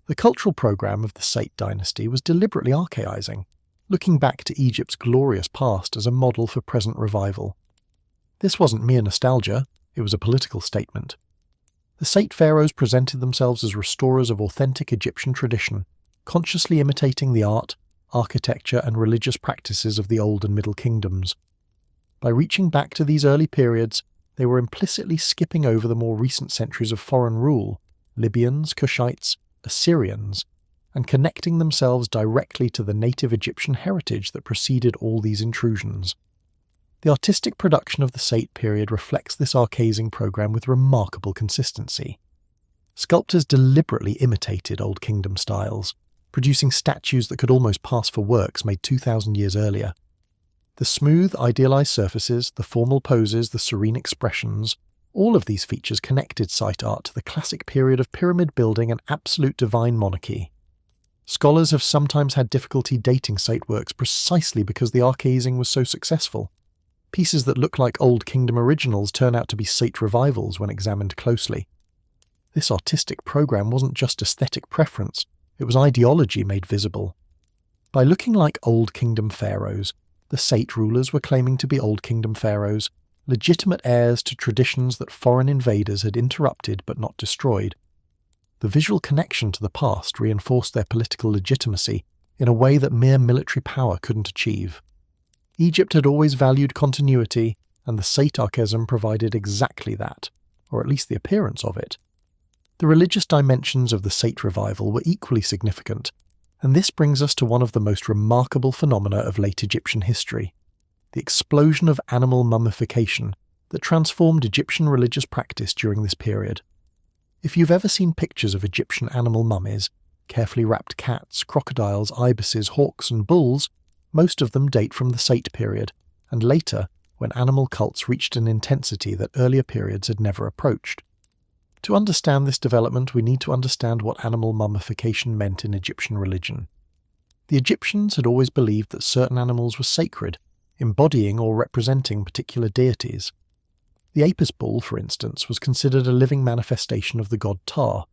The cultural program of the Sate dynasty was deliberately archaizing, looking back to Egypt's glorious past as a model for present revival. This wasn't mere nostalgia, it was a political statement. The Sate pharaohs presented themselves as restorers of authentic Egyptian tradition, consciously imitating the art, architecture, and religious practices of the Old and Middle Kingdoms. By reaching back to these early periods, they were implicitly skipping over the more recent centuries of foreign rule, Libyans, Kushites, Assyrians, and connecting themselves directly to the native Egyptian heritage that preceded all these intrusions. The artistic production of the Sate period reflects this archaizing program with remarkable consistency. Sculptors deliberately imitated Old Kingdom styles, producing statues that could almost pass for works made 2,000 years earlier. The smooth, idealized surfaces, the formal poses, the serene expressions, All of these features connected site art to the classic period of pyramid building and absolute divine monarchy. Scholars have sometimes had difficulty dating site works precisely because the archaising was so successful. Pieces that look like Old Kingdom originals turn out to be site revivals when examined closely. This artistic program wasn't just aesthetic preference, it was ideology made visible. By looking like Old Kingdom pharaohs, the Sate rulers were claiming to be Old Kingdom pharaohs, legitimate heirs to traditions that foreign invaders had interrupted but not destroyed. The visual connection to the past reinforced their political legitimacy in a way that mere military power couldn't achieve. Egypt had always valued continuity, and the Sate archaism provided exactly that, or at least the appearance of it. The religious dimensions of the Sate revival were equally significant, and this brings us to one of the most remarkable phenomena of late Egyptian history, the explosion of animal mummification that transformed Egyptian religious practice during this period. If you've ever seen pictures of Egyptian animal mummies, carefully wrapped cats, crocodiles, ibises, hawks and bulls, most of them date from the Sate period, and later, when animal cults reached an intensity that earlier periods had never approached. To understand this development, we need to understand what animal mummification meant in Egyptian religion. The Egyptians had always believed that certain animals were sacred, embodying or representing particular deities. The Apis bull, for instance, was considered a living manifestation of the god Ptah,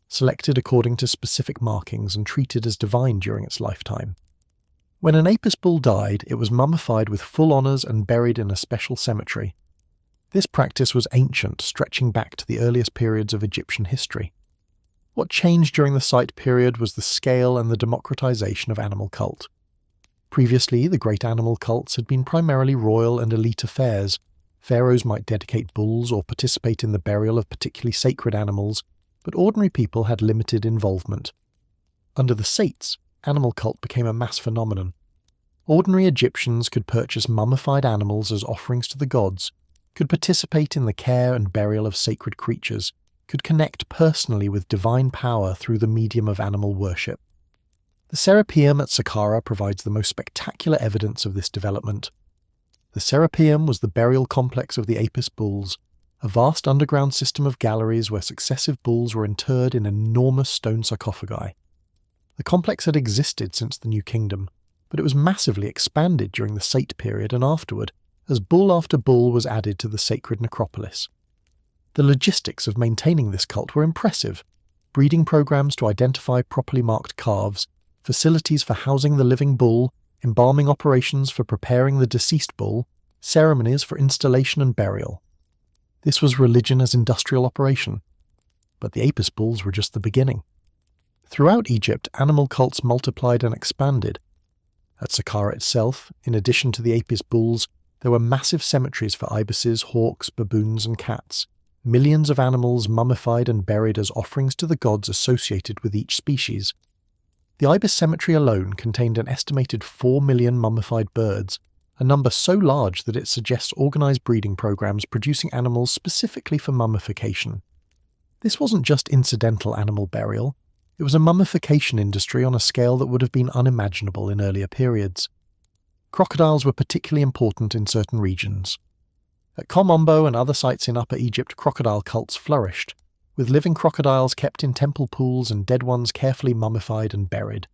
selected according to specific markings and treated as divine during its lifetime. When an Apis bull died, it was mummified with full honours and buried in a special cemetery. This practice was ancient, stretching back to the earliest periods of Egyptian history. What changed during the Site period was the scale and the democratization of animal cult. Previously, the great animal cults had been primarily royal and elite affairs. Pharaohs might dedicate bulls or participate in the burial of particularly sacred animals, but ordinary people had limited involvement. Under the Sates, animal cult became a mass phenomenon. Ordinary Egyptians could purchase mummified animals as offerings to the gods, could participate in the care and burial of sacred creatures, could connect personally with divine power through the medium of animal worship. The Serapeum at Saqqara provides the most spectacular evidence of this development. The Serapeum was the burial complex of the Apis bulls, a vast underground system of galleries where successive bulls were interred in enormous stone sarcophagi. The complex had existed since the New Kingdom, but it was massively expanded during the Sate period and afterward, as bull after bull was added to the sacred necropolis. The logistics of maintaining this cult were impressive: breeding programs to identify properly marked calves, facilities for housing the living bull, embalming operations for preparing the deceased bull, ceremonies for installation and burial. This was religion as industrial operation. But the Apis bulls were just the beginning. Throughout Egypt, animal cults multiplied and expanded. At Saqqara itself, in addition to the Apis bulls, there were massive cemeteries for ibises, hawks, baboons and cats, millions of animals mummified and buried as offerings to the gods associated with each species. The ibis cemetery alone contained an estimated 4 million mummified birds, a number so large that it suggests organised breeding programs producing animals specifically for mummification. This wasn't just incidental animal burial, it was a mummification industry on a scale that would have been unimaginable in earlier periods. Crocodiles were particularly important in certain regions. At Kom Ombo and other sites in Upper Egypt, crocodile cults flourished, with living crocodiles kept in temple pools and dead ones carefully mummified and buried.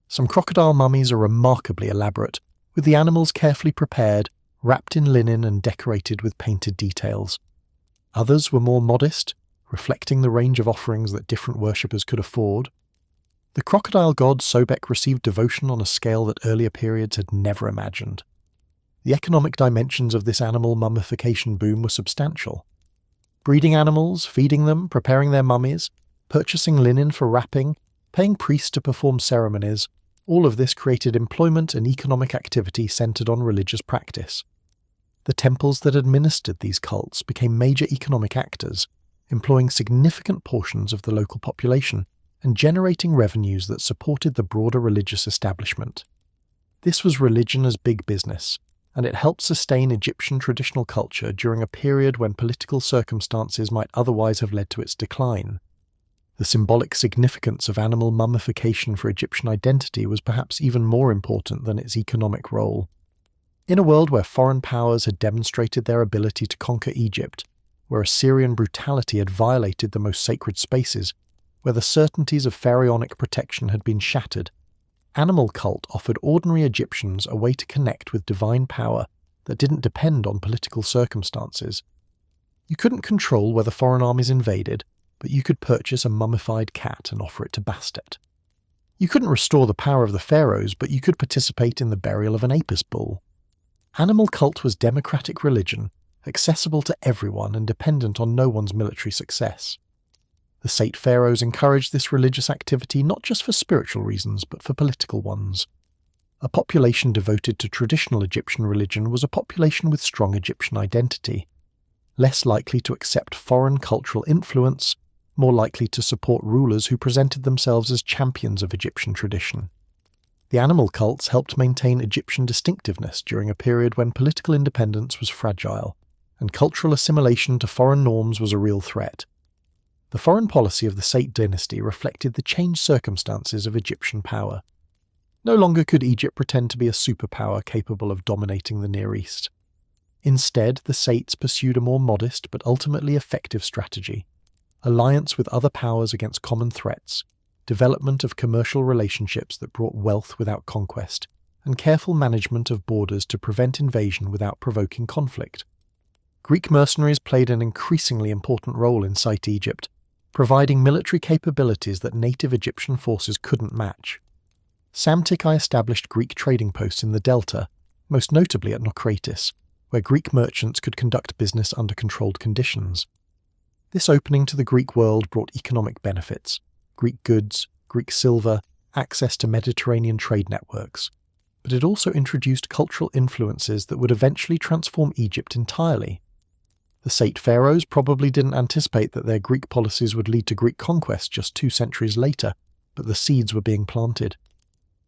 Some crocodile mummies are remarkably elaborate, with the animals carefully prepared, wrapped in linen and decorated with painted details. Others were more modest, reflecting the range of offerings that different worshippers could afford. The crocodile god Sobek received devotion on a scale that earlier periods had never imagined. The economic dimensions of this animal mummification boom were substantial. Breeding animals, feeding them, preparing their mummies, purchasing linen for wrapping, paying priests to perform ceremonies, all of this created employment and economic activity centered on religious practice. The temples that administered these cults became major economic actors, employing significant portions of the local population and generating revenues that supported the broader religious establishment. This was religion as big business, and it helped sustain Egyptian traditional culture during a period when political circumstances might otherwise have led to its decline. The symbolic significance of animal mummification for Egyptian identity was perhaps even more important than its economic role. In a world where foreign powers had demonstrated their ability to conquer Egypt, where Assyrian brutality had violated the most sacred spaces, where the certainties of pharaonic protection had been shattered, animal cult offered ordinary Egyptians a way to connect with divine power that didn't depend on political circumstances. You couldn't control whether foreign armies invaded, but you could purchase a mummified cat and offer it to Bastet. You couldn't restore the power of the pharaohs, but you could participate in the burial of an Apis bull. Animal cult was democratic religion, accessible to everyone and dependent on no one's military success. The Sate pharaohs encouraged this religious activity not just for spiritual reasons, but for political ones. A population devoted to traditional Egyptian religion was a population with strong Egyptian identity, less likely to accept foreign cultural influence, more likely to support rulers who presented themselves as champions of Egyptian tradition. The animal cults helped maintain Egyptian distinctiveness during a period when political independence was fragile, and cultural assimilation to foreign norms was a real threat. The foreign policy of the Sate dynasty reflected the changed circumstances of Egyptian power. No longer could Egypt pretend to be a superpower capable of dominating the Near East. Instead, the Sates pursued a more modest but ultimately effective strategy: alliance with other powers against common threats, development of commercial relationships that brought wealth without conquest, and careful management of borders to prevent invasion without provoking conflict. Greek mercenaries played an increasingly important role in Sate Egypt, providing military capabilities that native Egyptian forces couldn't match. Psamtik established Greek trading posts in the delta, most notably at Naucratis, where Greek merchants could conduct business under controlled conditions. This opening to the Greek world brought economic benefits: Greek goods, Greek silver, access to Mediterranean trade networks. But it also introduced cultural influences that would eventually transform Egypt entirely. The Sate pharaohs probably didn't anticipate that their Greek policies would lead to Greek conquest just 2 centuries later, but the seeds were being planted.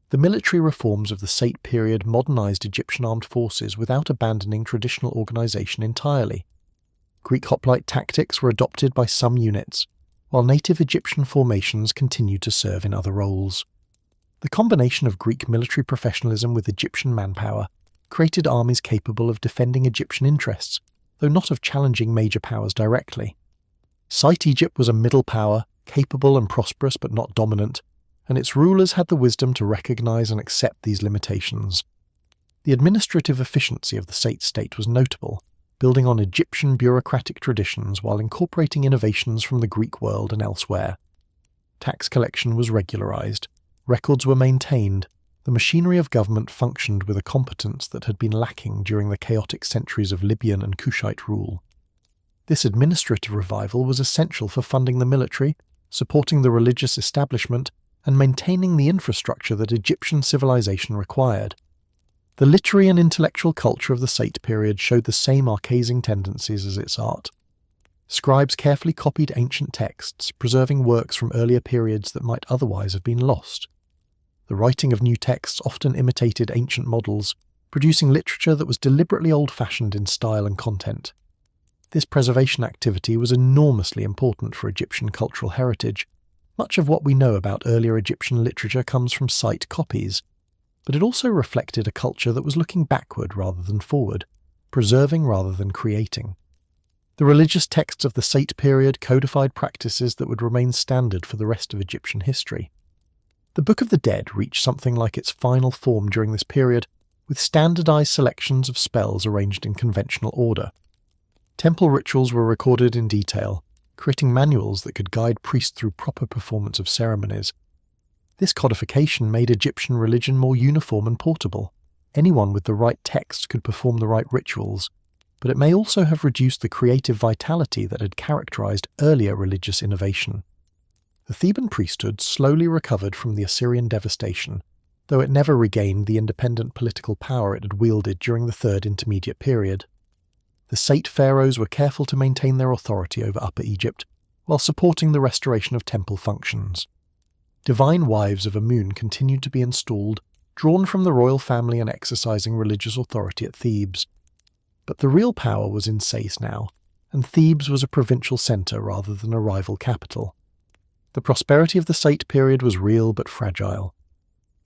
The military reforms of the Sate period modernized Egyptian armed forces without abandoning traditional organization entirely. Greek hoplite tactics were adopted by some units, while native Egyptian formations continued to serve in other roles. The combination of Greek military professionalism with Egyptian manpower created armies capable of defending Egyptian interests, though not of challenging major powers directly. Sate Egypt was a middle power, capable and prosperous but not dominant, and its rulers had the wisdom to recognize and accept these limitations. The administrative efficiency of the Sate state was notable, building on Egyptian bureaucratic traditions while incorporating innovations from the Greek world and elsewhere. Tax collection was regularized, records were maintained, the machinery of government functioned with a competence that had been lacking during the chaotic centuries of Libyan and Kushite rule. This administrative revival was essential for funding the military, supporting the religious establishment, and maintaining the infrastructure that Egyptian civilization required. The literary and intellectual culture of the Sate period showed the same Archaic tendencies as its art. Scribes carefully copied ancient texts, preserving works from earlier periods that might otherwise have been lost. The writing of new texts often imitated ancient models, producing literature that was deliberately old-fashioned in style and content. This preservation activity was enormously important for Egyptian cultural heritage. Much of what we know about earlier Egyptian literature comes from Sate copies, but it also reflected a culture that was looking backward rather than forward, preserving rather than creating. The religious texts of the Sate period codified practices that would remain standard for the rest of Egyptian history. The Book of the Dead reached something like its final form during this period, with standardized selections of spells arranged in conventional order. Temple rituals were recorded in detail, creating manuals that could guide priests through proper performance of ceremonies. This codification made Egyptian religion more uniform and portable. Anyone with the right text could perform the right rituals, but it may also have reduced the creative vitality that had characterized earlier religious innovation. The Theban priesthood slowly recovered from the Assyrian devastation, though it never regained the independent political power it had wielded during the Third Intermediate Period. The Sate pharaohs were careful to maintain their authority over Upper Egypt, while supporting the restoration of temple functions. Divine wives of Amun continued to be installed, drawn from the royal family and exercising religious authority at Thebes. But the real power was in Sais now, and Thebes was a provincial centre rather than a rival capital. The prosperity of the Sate period was real but fragile.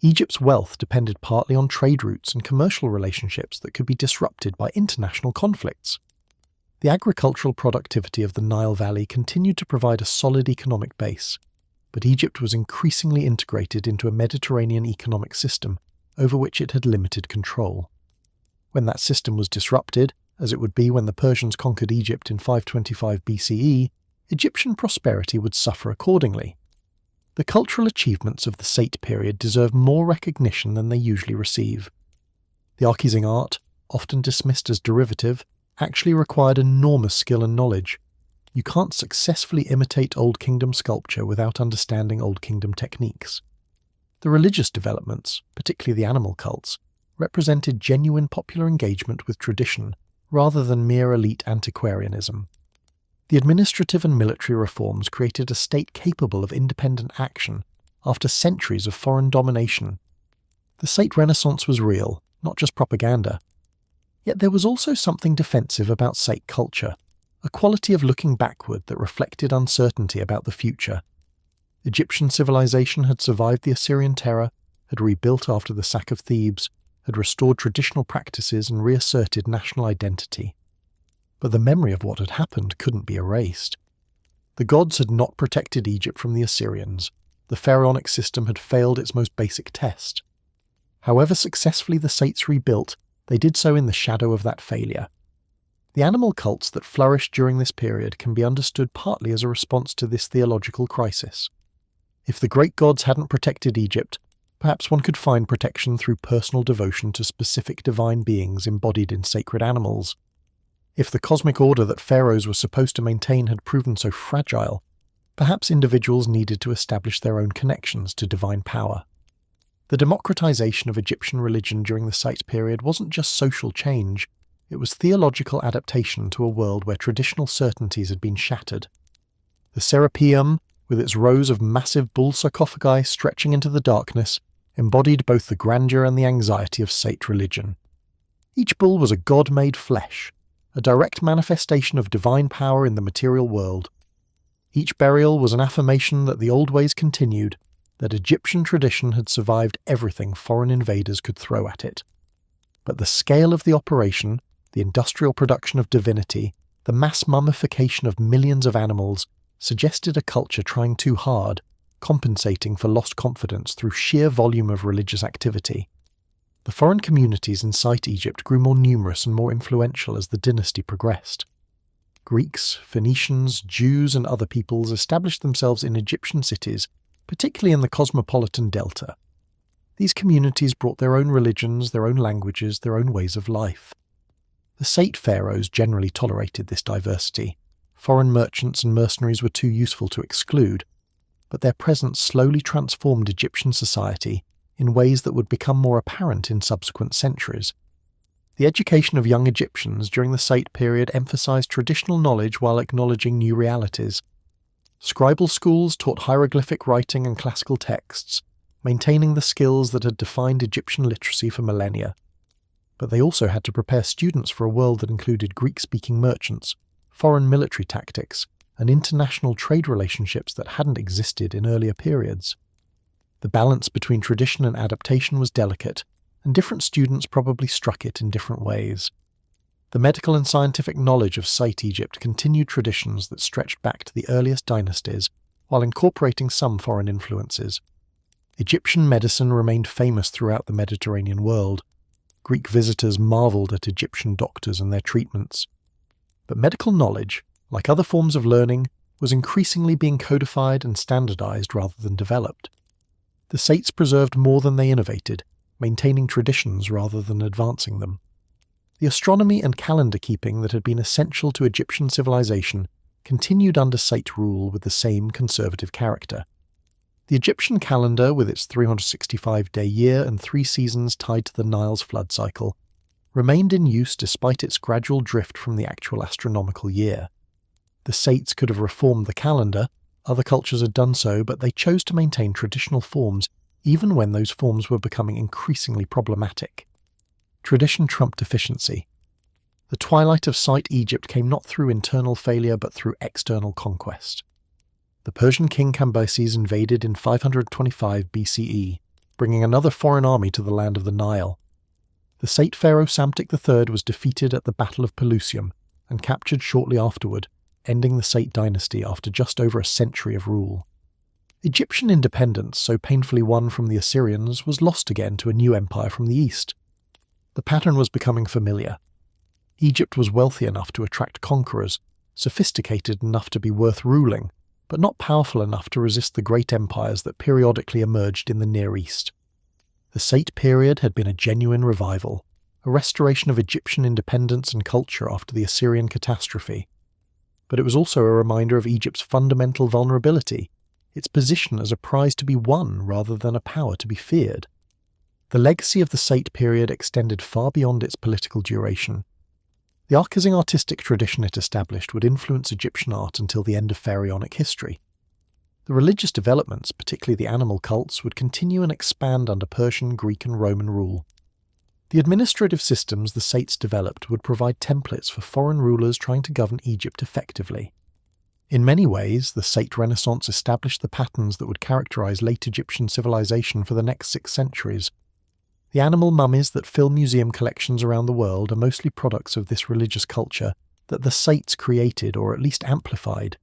Egypt's wealth depended partly on trade routes and commercial relationships that could be disrupted by international conflicts. The agricultural productivity of the Nile Valley continued to provide a solid economic base, but Egypt was increasingly integrated into a Mediterranean economic system over which it had limited control. When that system was disrupted, as it would be when the Persians conquered Egypt in 525 BCE, Egyptian prosperity would suffer accordingly. The cultural achievements of the Sate period deserve more recognition than they usually receive. The archizing art, often dismissed as derivative, actually required enormous skill and knowledge. You can't successfully imitate Old Kingdom sculpture without understanding Old Kingdom techniques. The religious developments, particularly the animal cults, represented genuine popular engagement with tradition rather than mere elite antiquarianism. The administrative and military reforms created a state capable of independent action after centuries of foreign domination. The Sate Renaissance was real, not just propaganda. Yet there was also something defensive about Sate culture, a quality of looking backward that reflected uncertainty about the future. Egyptian civilization had survived the Assyrian terror, had rebuilt after the sack of Thebes, had restored traditional practices and reasserted national identity. But the memory of what had happened couldn't be erased. The gods had not protected Egypt from the Assyrians. The pharaonic system had failed its most basic test. However successfully the Sates rebuilt, they did so in the shadow of that failure. The animal cults that flourished during this period can be understood partly as a response to this theological crisis. If the great gods hadn't protected Egypt, perhaps one could find protection through personal devotion to specific divine beings embodied in sacred animals. If the cosmic order that pharaohs were supposed to maintain had proven so fragile, perhaps individuals needed to establish their own connections to divine power. The democratization of Egyptian religion during the Sate period wasn't just social change, it was theological adaptation to a world where traditional certainties had been shattered. The Serapeum, with its rows of massive bull sarcophagi stretching into the darkness, embodied both the grandeur and the anxiety of Sate religion. Each bull was a god made flesh, a direct manifestation of divine power in the material world. Each burial was an affirmation that the old ways continued, that Egyptian tradition had survived everything foreign invaders could throw at it. But the scale of the operation, the industrial production of divinity, the mass mummification of millions of animals, suggested a culture trying too hard, compensating for lost confidence through sheer volume of religious activity. The foreign communities in Sate Egypt grew more numerous and more influential as the dynasty progressed. Greeks, Phoenicians, Jews and other peoples established themselves in Egyptian cities, particularly in the cosmopolitan delta. These communities brought their own religions, their own languages, their own ways of life. The Sate pharaohs generally tolerated this diversity. Foreign merchants and mercenaries were too useful to exclude, but their presence slowly transformed Egyptian society in ways that would become more apparent in subsequent centuries. The education of young Egyptians during the Sate period emphasized traditional knowledge while acknowledging new realities. Scribal schools taught hieroglyphic writing and classical texts, maintaining the skills that had defined Egyptian literacy for millennia. But they also had to prepare students for a world that included Greek-speaking merchants, foreign military tactics, and international trade relationships that hadn't existed in earlier periods. The balance between tradition and adaptation was delicate, and different students probably struck it in different ways. The medical and scientific knowledge of Sate Egypt continued traditions that stretched back to the earliest dynasties, while incorporating some foreign influences. Egyptian medicine remained famous throughout the Mediterranean world. Greek visitors marveled at Egyptian doctors and their treatments. But medical knowledge, like other forms of learning, was increasingly being codified and standardized rather than developed. The Sates preserved more than they innovated, maintaining traditions rather than advancing them. The astronomy and calendar keeping that had been essential to Egyptian civilization continued under Sate rule with the same conservative character. The Egyptian calendar, with its 365-day year and 3 seasons tied to the Nile's flood cycle, remained in use despite its gradual drift from the actual astronomical year. The Sates could have reformed the calendar, other cultures had done so, but they chose to maintain traditional forms even when those forms were becoming increasingly problematic. Tradition trumped efficiency. The twilight of Sate Egypt came not through internal failure but through external conquest. The Persian king Cambyses invaded in 525 BCE, bringing another foreign army to the land of the Nile. The Sate pharaoh Psamtik III was defeated at the Battle of Pelusium, and captured shortly afterward, ending the Sate dynasty after just over a century of rule. Egyptian independence, so painfully won from the Assyrians, was lost again to a new empire from the east. The pattern was becoming familiar. Egypt was wealthy enough to attract conquerors, sophisticated enough to be worth ruling, but not powerful enough to resist the great empires that periodically emerged in the Near East. The Sate period had been a genuine revival, a restoration of Egyptian independence and culture after the Assyrian catastrophe. But it was also a reminder of Egypt's fundamental vulnerability, its position as a prize to be won rather than a power to be feared. The legacy of the Sate period extended far beyond its political duration. The archizing artistic tradition it established would influence Egyptian art until the end of pharaonic history. The religious developments, particularly the animal cults, would continue and expand under Persian, Greek and Roman rule. The administrative systems the Sates developed would provide templates for foreign rulers trying to govern Egypt effectively. In many ways, the Sate Renaissance established the patterns that would characterize late Egyptian civilization for the next 6 centuries. The animal mummies that fill museum collections around the world are mostly products of this religious culture that the Sates created or at least amplified.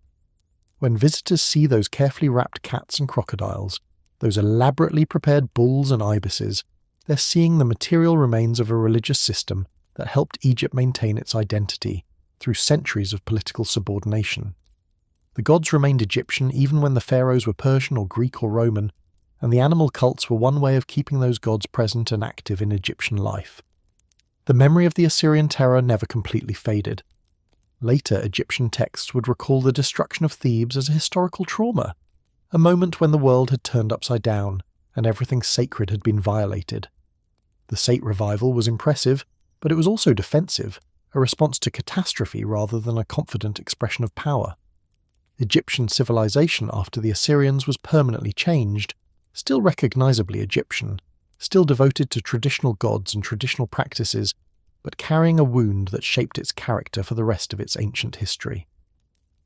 When visitors see those carefully wrapped cats and crocodiles, those elaborately prepared bulls and ibises, they're seeing the material remains of a religious system that helped Egypt maintain its identity through centuries of political subordination. The gods remained Egyptian even when the pharaohs were Persian or Greek or Roman, and the animal cults were one way of keeping those gods present and active in Egyptian life. The memory of the Assyrian terror never completely faded. Later, Egyptian texts would recall the destruction of Thebes as a historical trauma, a moment when the world had turned upside down and everything sacred had been violated. The Sate revival was impressive, but it was also defensive, a response to catastrophe rather than a confident expression of power. Egyptian civilization after the Assyrians was permanently changed, still recognizably Egyptian, still devoted to traditional gods and traditional practices, but carrying a wound that shaped its character for the rest of its ancient history.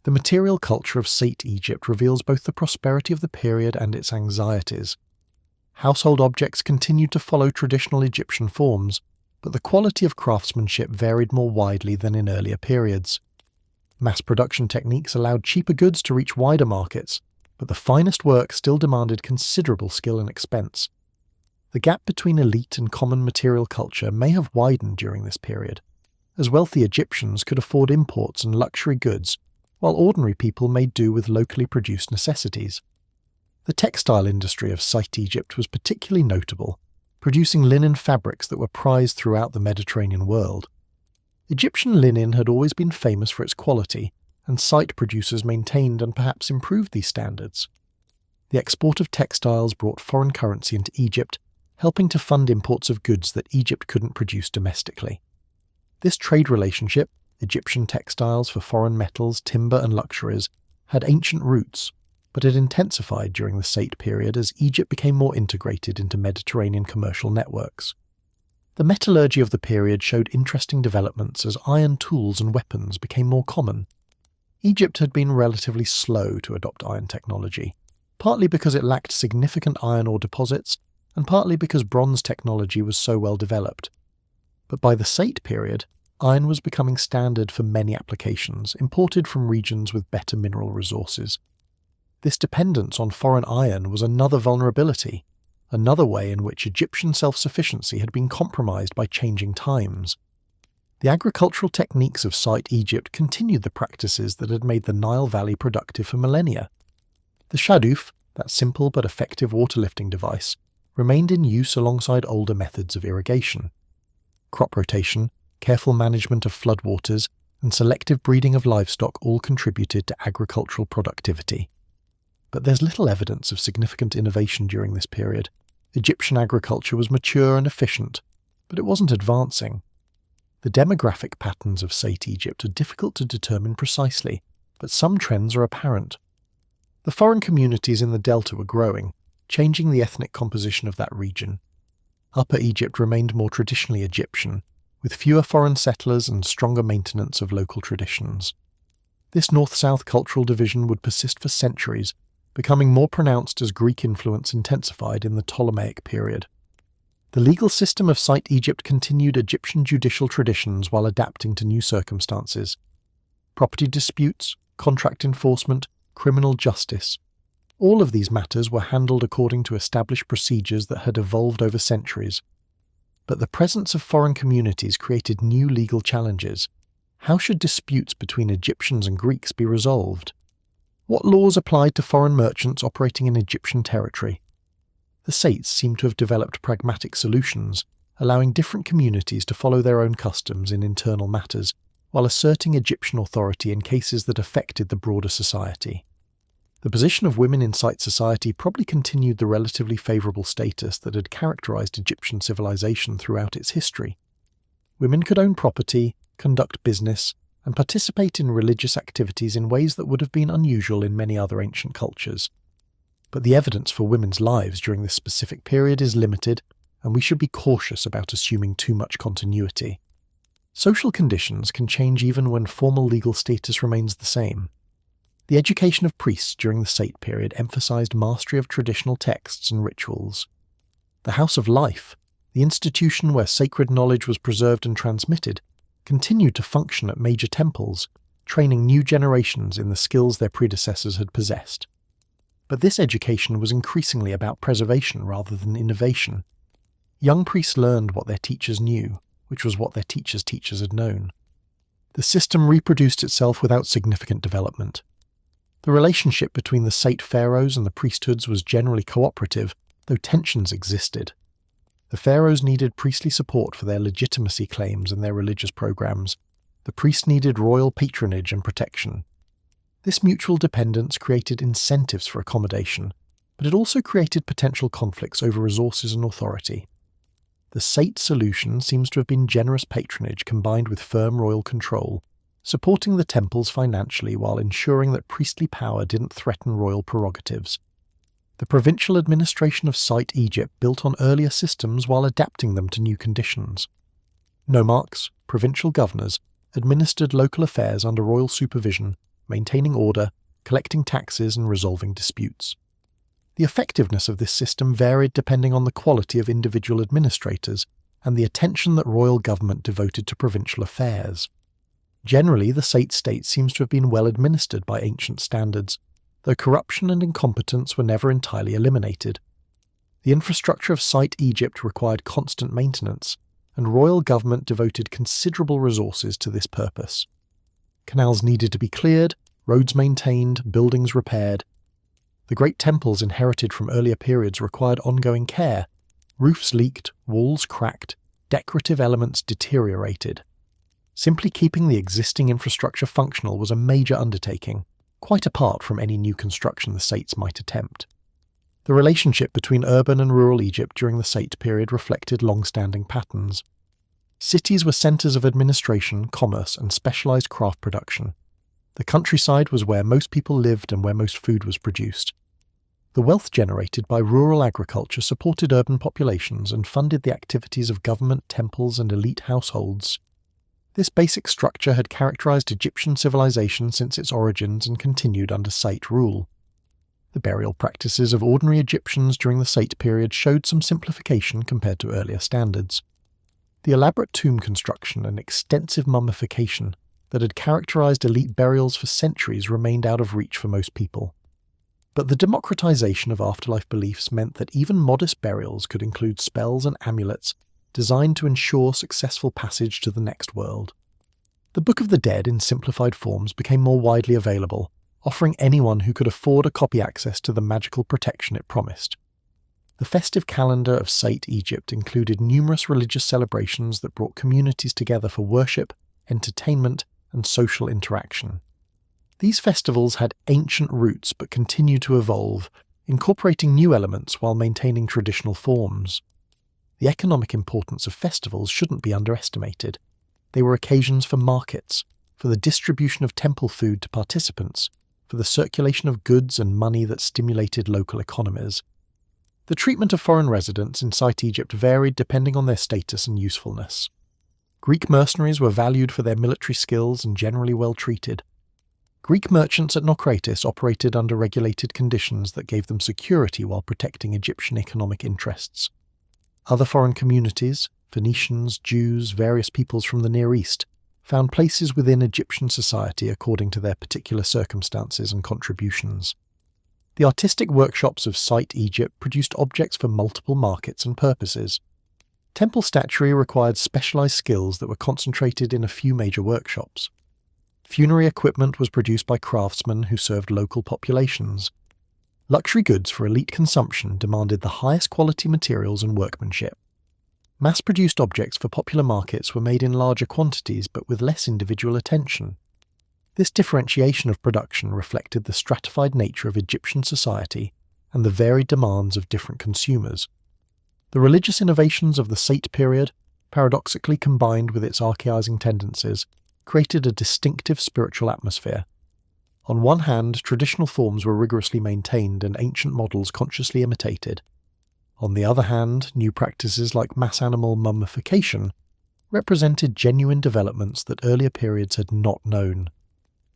The material culture of Sate Egypt reveals both the prosperity of the period and its anxieties. Household objects continued to follow traditional Egyptian forms, but the quality of craftsmanship varied more widely than in earlier periods. Mass production techniques allowed cheaper goods to reach wider markets, but the finest work still demanded considerable skill and expense. The gap between elite and common material culture may have widened during this period, as wealthy Egyptians could afford imports and luxury goods, while ordinary people made do with locally produced necessities. The textile industry of Sate Egypt was particularly notable, producing linen fabrics that were prized throughout the Mediterranean world. Egyptian linen had always been famous for its quality, and Sate producers maintained and perhaps improved these standards. The export of textiles brought foreign currency into Egypt, helping to fund imports of goods that Egypt couldn't produce domestically. This trade relationship, Egyptian textiles for foreign metals, timber and luxuries, had ancient roots, but it intensified during the Sate period as Egypt became more integrated into Mediterranean commercial networks. The metallurgy of the period showed interesting developments as iron tools and weapons became more common. Egypt had been relatively slow to adopt iron technology, partly because it lacked significant iron ore deposits, and partly because bronze technology was so well developed. But by the Sate period, iron was becoming standard for many applications, imported from regions with better mineral resources. This dependence on foreign iron was another vulnerability, another way in which Egyptian self-sufficiency had been compromised by changing times. The agricultural techniques of Sate Egypt continued the practices that had made the Nile Valley productive for millennia. The shaduf, that simple but effective water-lifting device, remained in use alongside older methods of irrigation. Crop rotation, careful management of floodwaters, and selective breeding of livestock all contributed to agricultural productivity. But there's little evidence of significant innovation during this period. Egyptian agriculture was mature and efficient, but it wasn't advancing. The demographic patterns of Sate Egypt are difficult to determine precisely, but some trends are apparent. The foreign communities in the delta were growing, changing the ethnic composition of that region. Upper Egypt remained more traditionally Egyptian, with fewer foreign settlers and stronger maintenance of local traditions. This north-south cultural division would persist for centuries, becoming more pronounced as Greek influence intensified in the Ptolemaic period. The legal system of Site Egypt continued Egyptian judicial traditions while adapting to new circumstances. Property disputes, contract enforcement, criminal justice. All of these matters were handled according to established procedures that had evolved over centuries. But the presence of foreign communities created new legal challenges. How should disputes between Egyptians and Greeks be resolved? What laws applied to foreign merchants operating in Egyptian territory? The Sates seem to have developed pragmatic solutions, allowing different communities to follow their own customs in internal matters, while asserting Egyptian authority in cases that affected the broader society. The position of women in Site society probably continued the relatively favourable status that had characterised Egyptian civilization throughout its history. Women could own property, conduct business, and participate in religious activities in ways that would have been unusual in many other ancient cultures. But the evidence for women's lives during this specific period is limited, and we should be cautious about assuming too much continuity. Social conditions can change even when formal legal status remains the same. The education of priests during the Sate period emphasized mastery of traditional texts and rituals. The House of Life, the institution where sacred knowledge was preserved and transmitted, continued to function at major temples, training new generations in the skills their predecessors had possessed. But this education was increasingly about preservation rather than innovation. Young priests learned what their teachers knew, which was what their teachers' teachers had known. The system reproduced itself without significant development. The relationship between the Sate pharaohs and the priesthoods was generally cooperative, though tensions existed. The pharaohs needed priestly support for their legitimacy claims and their religious programs. The priests needed royal patronage and protection. This mutual dependence created incentives for accommodation, but it also created potential conflicts over resources and authority. The Sate solution seems to have been generous patronage combined with firm royal control, supporting the temples financially while ensuring that priestly power didn't threaten royal prerogatives. The provincial administration of Site Egypt built on earlier systems while adapting them to new conditions. Nomarchs, provincial governors, administered local affairs under royal supervision, maintaining order, collecting taxes and resolving disputes. The effectiveness of this system varied depending on the quality of individual administrators and the attention that royal government devoted to provincial affairs. Generally, the Sate state seems to have been well administered by ancient standards, though corruption and incompetence were never entirely eliminated. The infrastructure of Site Egypt required constant maintenance, and royal government devoted considerable resources to this purpose. Canals needed to be cleared, roads maintained, buildings repaired. The great temples inherited from earlier periods required ongoing care. Roofs leaked, walls cracked, decorative elements deteriorated. Simply keeping the existing infrastructure functional was a major undertaking, quite apart from any new construction the Sates might attempt. The relationship between urban and rural Egypt during the Sate period reflected long-standing patterns. Cities were centres of administration, commerce, and specialised craft production. The countryside was where most people lived and where most food was produced. The wealth generated by rural agriculture supported urban populations and funded the activities of government, temples, and elite households. This basic structure had characterised Egyptian civilization since its origins and continued under Sate rule. The burial practices of ordinary Egyptians during the Sate period showed some simplification compared to earlier standards. The elaborate tomb construction and extensive mummification that had characterized elite burials for centuries remained out of reach for most people. But the democratization of afterlife beliefs meant that even modest burials could include spells and amulets designed to ensure successful passage to the next world. The Book of the Dead in simplified forms became more widely available, offering anyone who could afford a copy access to the magical protection it promised. The festive calendar of Sate Egypt included numerous religious celebrations that brought communities together for worship, entertainment, and social interaction. These festivals had ancient roots but continued to evolve, incorporating new elements while maintaining traditional forms. The economic importance of festivals shouldn't be underestimated. They were occasions for markets, for the distribution of temple food to participants, for the circulation of goods and money that stimulated local economies. The treatment of foreign residents in Site Egypt varied depending on their status and usefulness. Greek mercenaries were valued for their military skills and generally well treated. Greek merchants at Naucratis operated under regulated conditions that gave them security while protecting Egyptian economic interests. Other foreign communities, Phoenicians, Jews, various peoples from the Near East, found places within Egyptian society according to their particular circumstances and contributions. The artistic workshops of Site Egypt produced objects for multiple markets and purposes. Temple statuary required specialized skills that were concentrated in a few major workshops. Funerary equipment was produced by craftsmen who served local populations. Luxury goods for elite consumption demanded the highest quality materials and workmanship. Mass-produced objects for popular markets were made in larger quantities but with less individual attention. This differentiation of production reflected the stratified nature of Egyptian society and the varied demands of different consumers. The religious innovations of the Sate period, paradoxically combined with its archaizing tendencies, created a distinctive spiritual atmosphere. On one hand, traditional forms were rigorously maintained and ancient models consciously imitated. On the other hand, new practices like mass animal mummification represented genuine developments that earlier periods had not known.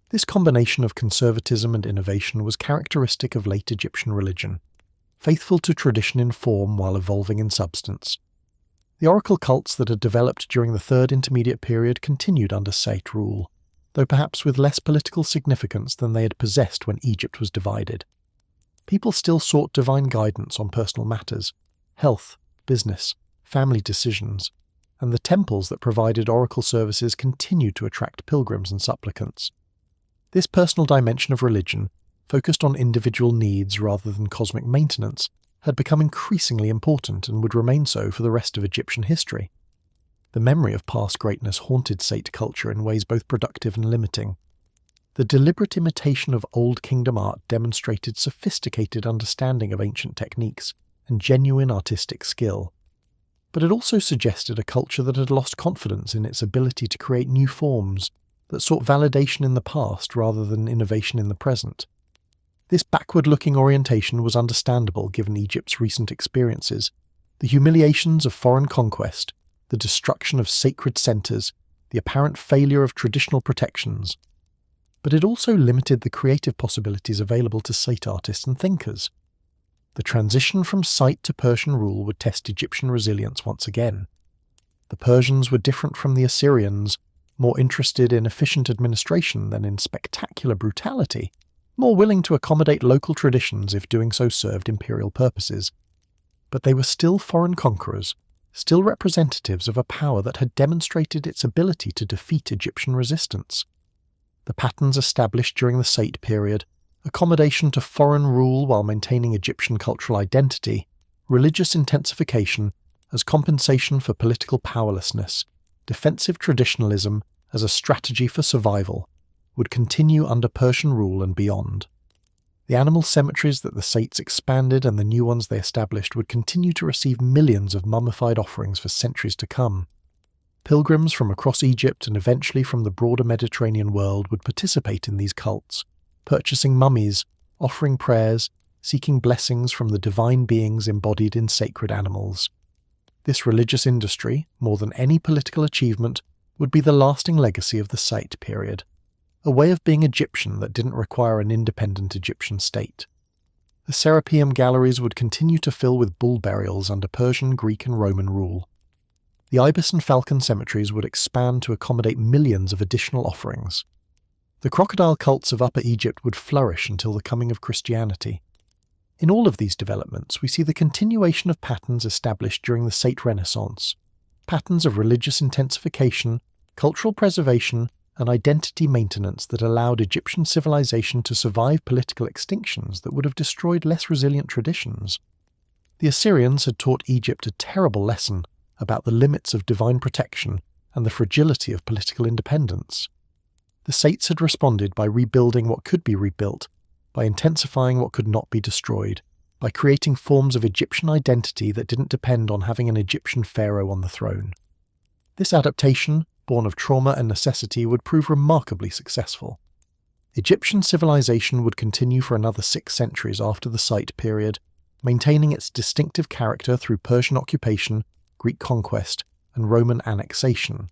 This combination of conservatism and innovation was characteristic of late Egyptian religion, faithful to tradition in form while evolving in substance. The oracle cults that had developed during the Third Intermediate Period continued under Sate rule, though perhaps with less political significance than they had possessed when Egypt was divided. People still sought divine guidance on personal matters, health, business, family decisions, and the temples that provided oracle services continued to attract pilgrims and supplicants. This personal dimension of religion, focused on individual needs rather than cosmic maintenance, had become increasingly important and would remain so for the rest of Egyptian history. The memory of past greatness haunted Sate culture in ways both productive and limiting. The deliberate imitation of Old Kingdom art demonstrated sophisticated understanding of ancient techniques and genuine artistic skill. But it also suggested a culture that had lost confidence in its ability to create new forms, that sought validation in the past rather than innovation in the present. This backward-looking orientation was understandable given Egypt's recent experiences, the humiliations of foreign conquest, the destruction of sacred centres, the apparent failure of traditional protections. But it also limited the creative possibilities available to Sate artists and thinkers. The transition from Site to Persian rule would test Egyptian resilience once again. The Persians were different from the Assyrians, more interested in efficient administration than in spectacular brutality, more willing to accommodate local traditions if doing so served imperial purposes. But they were still foreign conquerors, still representatives of a power that had demonstrated its ability to defeat Egyptian resistance. The patterns established during the Sate period, accommodation to foreign rule while maintaining Egyptian cultural identity, religious intensification as compensation for political powerlessness, defensive traditionalism as a strategy for survival, would continue under Persian rule and beyond. The animal cemeteries that the Sates expanded and the new ones they established would continue to receive millions of mummified offerings for centuries to come. Pilgrims from across Egypt and eventually from the broader Mediterranean world would participate in these cults, purchasing mummies, offering prayers, seeking blessings from the divine beings embodied in sacred animals. This religious industry, more than any political achievement, would be the lasting legacy of the Sate period, a way of being Egyptian that didn't require an independent Egyptian state. The Serapeum galleries would continue to fill with bull burials under Persian, Greek and Roman rule. The ibis and falcon cemeteries would expand to accommodate millions of additional offerings. The crocodile cults of Upper Egypt would flourish until the coming of Christianity. In all of these developments, we see the continuation of patterns established during the Sate Renaissance, patterns of religious intensification, cultural preservation, and identity maintenance that allowed Egyptian civilization to survive political extinctions that would have destroyed less resilient traditions. The Assyrians had taught Egypt a terrible lesson about the limits of divine protection and the fragility of political independence. The Sates had responded by rebuilding what could be rebuilt, by intensifying what could not be destroyed, by creating forms of Egyptian identity that didn't depend on having an Egyptian pharaoh on the throne. This adaptation, born of trauma and necessity, would prove remarkably successful. Egyptian civilization would continue for another 6 centuries after the Site period, maintaining its distinctive character through Persian occupation, Greek conquest, and Roman annexation.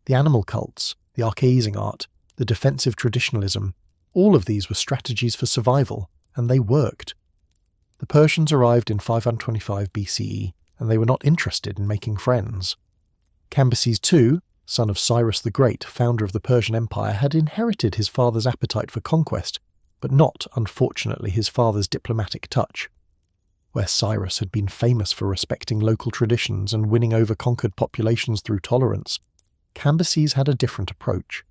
The animal cults, the archaizing art, the defensive traditionalism, all of these were strategies for survival, and they worked. The Persians arrived in 525 BCE and they were not interested in making friends. Cambyses II, son of Cyrus the Great, founder of the Persian Empire, had inherited his father's appetite for conquest, but not, unfortunately, his father's diplomatic touch. Where Cyrus had been famous for respecting local traditions and winning over conquered populations through tolerance, Cambyses had a different approach.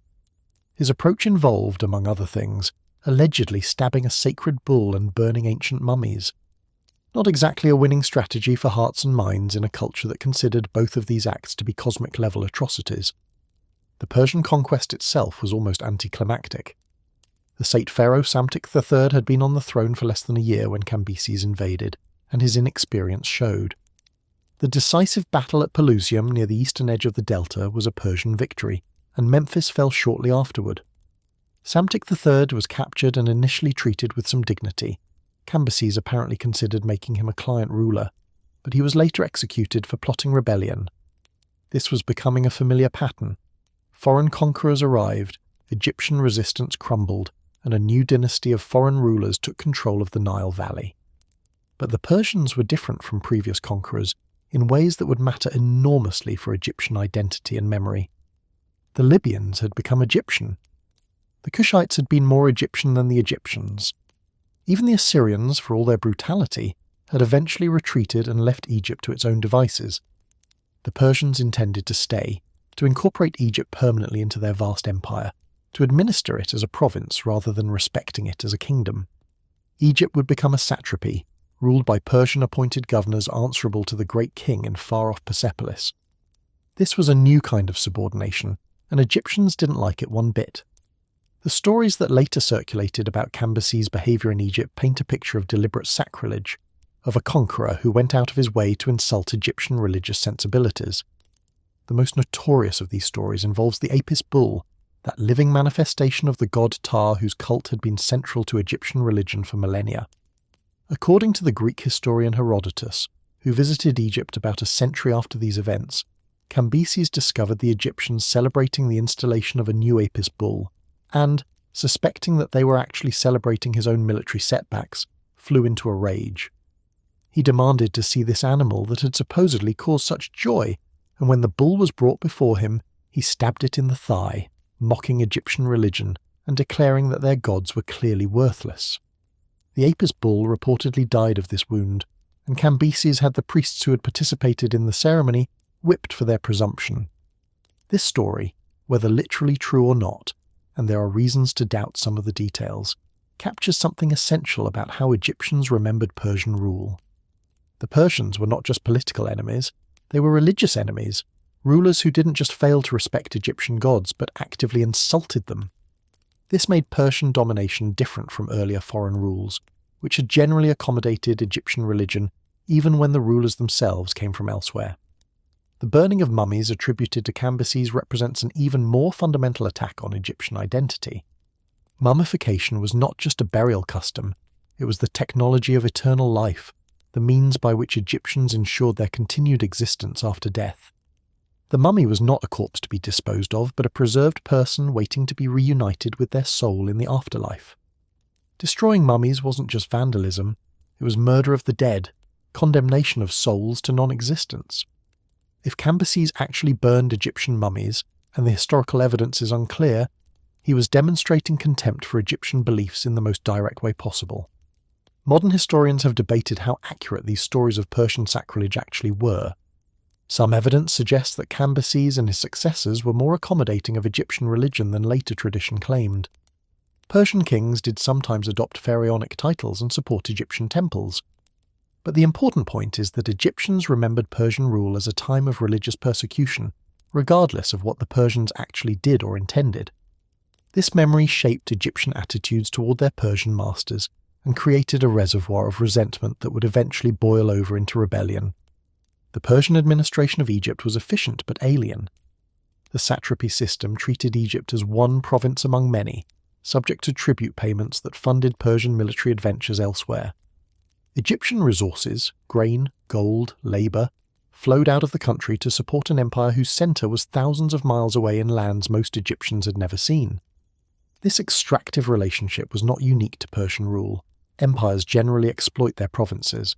His approach involved, among other things, allegedly stabbing a sacred bull and burning ancient mummies. Not exactly a winning strategy for hearts and minds in a culture that considered both of these acts to be cosmic-level atrocities. The Persian conquest itself was almost anticlimactic. The Sate pharaoh Psamtik III had been on the throne for less than a year when Cambyses invaded, and his inexperience showed. The decisive battle at Pelusium near the eastern edge of the delta was a Persian victory, and Memphis fell shortly afterward. Psamtik III was captured and initially treated with some dignity. Cambyses apparently considered making him a client ruler, but he was later executed for plotting rebellion. This was becoming a familiar pattern. Foreign conquerors arrived, Egyptian resistance crumbled, and a new dynasty of foreign rulers took control of the Nile Valley. But the Persians were different from previous conquerors in ways that would matter enormously for Egyptian identity and memory. The Libyans had become Egyptian. The Kushites had been more Egyptian than the Egyptians. Even the Assyrians, for all their brutality, had eventually retreated and left Egypt to its own devices. The Persians intended to stay, to incorporate Egypt permanently into their vast empire, to administer it as a province rather than respecting it as a kingdom. Egypt would become a satrapy, ruled by Persian-appointed governors answerable to the great king in far-off Persepolis. This was a new kind of subordination, and Egyptians didn't like it one bit. The stories that later circulated about Cambyses' behaviour in Egypt paint a picture of deliberate sacrilege, of a conqueror who went out of his way to insult Egyptian religious sensibilities. The most notorious of these stories involves the Apis bull, that living manifestation of the god Ptah whose cult had been central to Egyptian religion for millennia. According to the Greek historian Herodotus, who visited Egypt about a century after these events, Cambyses discovered the Egyptians celebrating the installation of a new Apis bull, and, suspecting that they were actually celebrating his own military setbacks, flew into a rage. He demanded to see this animal that had supposedly caused such joy, and when the bull was brought before him, he stabbed it in the thigh, mocking Egyptian religion and declaring that their gods were clearly worthless. The Apis bull reportedly died of this wound, and Cambyses had the priests who had participated in the ceremony whipped for their presumption. This story, whether literally true or not, and there are reasons to doubt some of the details, captures something essential about how Egyptians remembered Persian rule. The Persians were not just political enemies, they were religious enemies, rulers who didn't just fail to respect Egyptian gods but actively insulted them. This made Persian domination different from earlier foreign rules, which had generally accommodated Egyptian religion even when the rulers themselves came from elsewhere. The burning of mummies attributed to Cambyses represents an even more fundamental attack on Egyptian identity. Mummification was not just a burial custom, it was the technology of eternal life, the means by which Egyptians ensured their continued existence after death. The mummy was not a corpse to be disposed of, but a preserved person waiting to be reunited with their soul in the afterlife. Destroying mummies wasn't just vandalism, it was murder of the dead, condemnation of souls to non-existence. If Cambyses actually burned Egyptian mummies, and the historical evidence is unclear, he was demonstrating contempt for Egyptian beliefs in the most direct way possible. Modern historians have debated how accurate these stories of Persian sacrilege actually were. Some evidence suggests that Cambyses and his successors were more accommodating of Egyptian religion than later tradition claimed. Persian kings did sometimes adopt pharaonic titles and support Egyptian temples. But the important point is that Egyptians remembered Persian rule as a time of religious persecution, regardless of what the Persians actually did or intended. This memory shaped Egyptian attitudes toward their Persian masters and created a reservoir of resentment that would eventually boil over into rebellion. The Persian administration of Egypt was efficient but alien. The satrapy system treated Egypt as one province among many, subject to tribute payments that funded Persian military adventures elsewhere. Egyptian resources, grain, gold, labour, flowed out of the country to support an empire whose centre was thousands of miles away in lands most Egyptians had never seen. This extractive relationship was not unique to Persian rule. Empires generally exploit their provinces.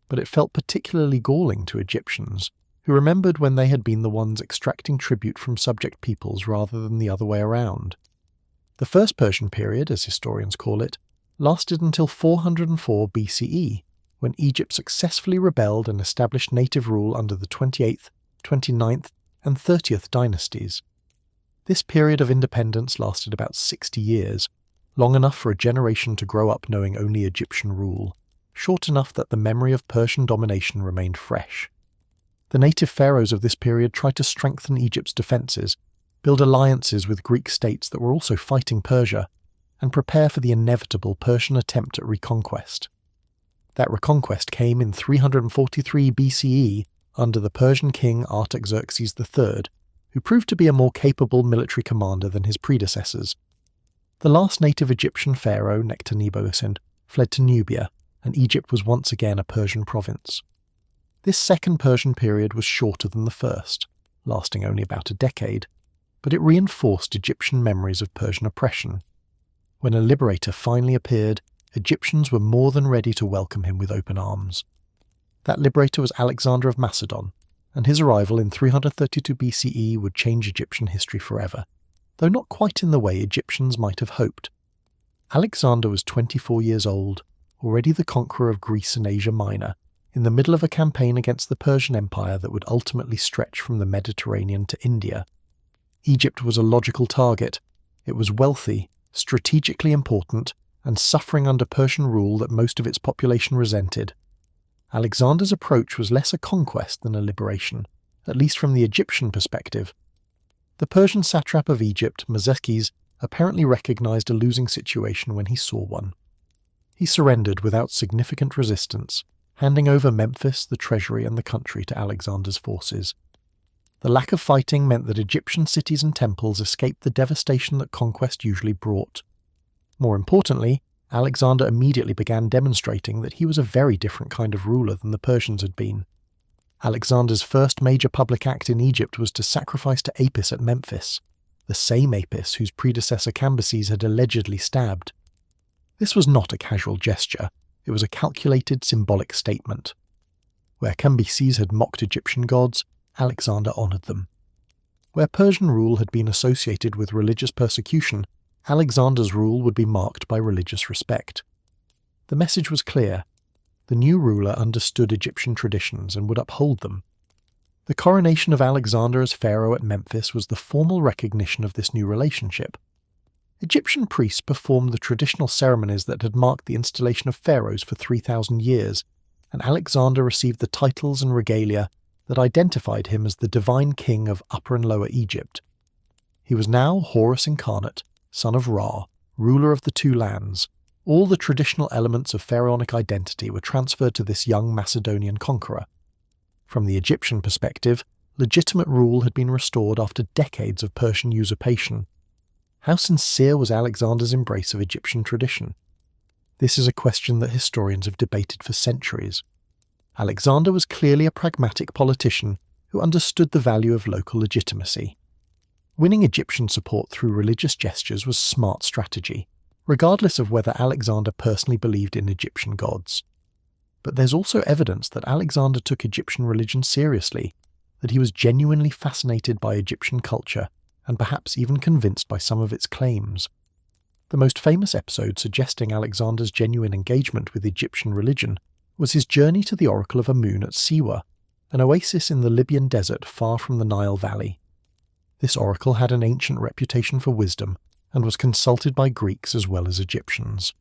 but it felt particularly galling to Egyptians, who remembered when they had been the ones extracting tribute from subject peoples rather than the other way around. The First Persian period, as historians call it, lasted until 404 BCE, when Egypt successfully rebelled and established native rule under the 28th, 29th, and 30th dynasties. This period of independence lasted about 60 years, long enough for a generation to grow up knowing only Egyptian rule, short enough that the memory of Persian domination remained fresh. The native pharaohs of this period tried to strengthen Egypt's defences, build alliances with Greek states that were also fighting Persia, and prepare for the inevitable Persian attempt at reconquest. That reconquest came in 343 BCE under the Persian king Artaxerxes III, who proved to be a more capable military commander than his predecessors. The last native Egyptian pharaoh, Nectanebo-Isend, fled to Nubia, and Egypt was once again a Persian province. This second Persian period was shorter than the first, lasting only about a decade, but it reinforced Egyptian memories of Persian oppression. When a liberator finally appeared, Egyptians were more than ready to welcome him with open arms. That liberator was Alexander of Macedon, and his arrival in 332 BCE would change Egyptian history forever, though not quite in the way Egyptians might have hoped. Alexander was 24 years old, already the conqueror of Greece and Asia Minor, in the middle of a campaign against the Persian Empire that would ultimately stretch from the Mediterranean to India. Egypt was a logical target. It was wealthy, strategically important, and suffering under Persian rule that most of its population resented. Alexander's approach was less a conquest than a liberation, at least from the Egyptian perspective. The Persian satrap of Egypt, Mazekis, apparently recognized a losing situation when he saw one. He surrendered without significant resistance, handing over Memphis, the treasury, and the country to Alexander's forces. The lack of fighting meant that Egyptian cities and temples escaped the devastation that conquest usually brought. More importantly, Alexander immediately began demonstrating that he was a very different kind of ruler than the Persians had been. Alexander's first major public act in Egypt was to sacrifice to Apis at Memphis, the same Apis whose predecessor Cambyses had allegedly stabbed. This was not a casual gesture, it was a calculated symbolic statement. Where Cambyses had mocked Egyptian gods, Alexander honoured them. Where Persian rule had been associated with religious persecution, Alexander's rule would be marked by religious respect. The message was clear. The new ruler understood Egyptian traditions and would uphold them. The coronation of Alexander as pharaoh at Memphis was the formal recognition of this new relationship. Egyptian priests performed the traditional ceremonies that had marked the installation of pharaohs for 3,000 years, and Alexander received the titles and regalia that identified him as the divine king of Upper and Lower Egypt. He was now Horus incarnate, son of Ra, ruler of the two lands. All the traditional elements of pharaonic identity were transferred to this young Macedonian conqueror. From the Egyptian perspective, legitimate rule had been restored after decades of Persian usurpation. How sincere was Alexander's embrace of Egyptian tradition? This is a question that historians have debated for centuries. Alexander was clearly a pragmatic politician who understood the value of local legitimacy. Winning Egyptian support through religious gestures was smart strategy, regardless of whether Alexander personally believed in Egyptian gods. But there's also evidence that Alexander took Egyptian religion seriously, that he was genuinely fascinated by Egyptian culture, and perhaps even convinced by some of its claims. The most famous episode suggesting Alexander's genuine engagement with Egyptian religion was his journey to the Oracle of Amun at Siwa, an oasis in the Libyan desert far from the Nile Valley. This oracle had an ancient reputation for wisdom, and was consulted by Greeks as well as Egyptians.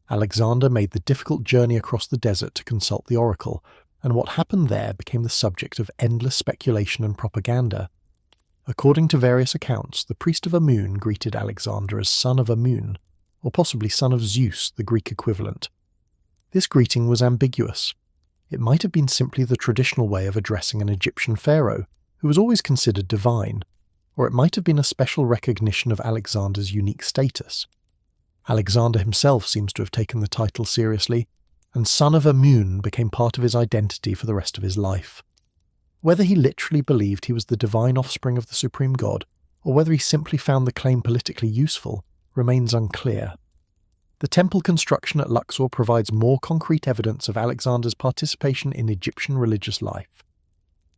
Alexander made the difficult journey across the desert to consult the oracle, and what happened there became the subject of endless speculation and propaganda. According to various accounts, the priest of Amun greeted Alexander as son of Amun, or possibly son of Zeus, the Greek equivalent. This greeting was ambiguous. It might have been simply the traditional way of addressing an Egyptian pharaoh, who was always considered divine, or it might have been a special recognition of Alexander's unique status. Alexander himself seems to have taken the title seriously, and son of Amun became part of his identity for the rest of his life. Whether he literally believed he was the divine offspring of the supreme god, or whether he simply found the claim politically useful, remains unclear. The temple construction at Luxor provides more concrete evidence of Alexander's participation in Egyptian religious life.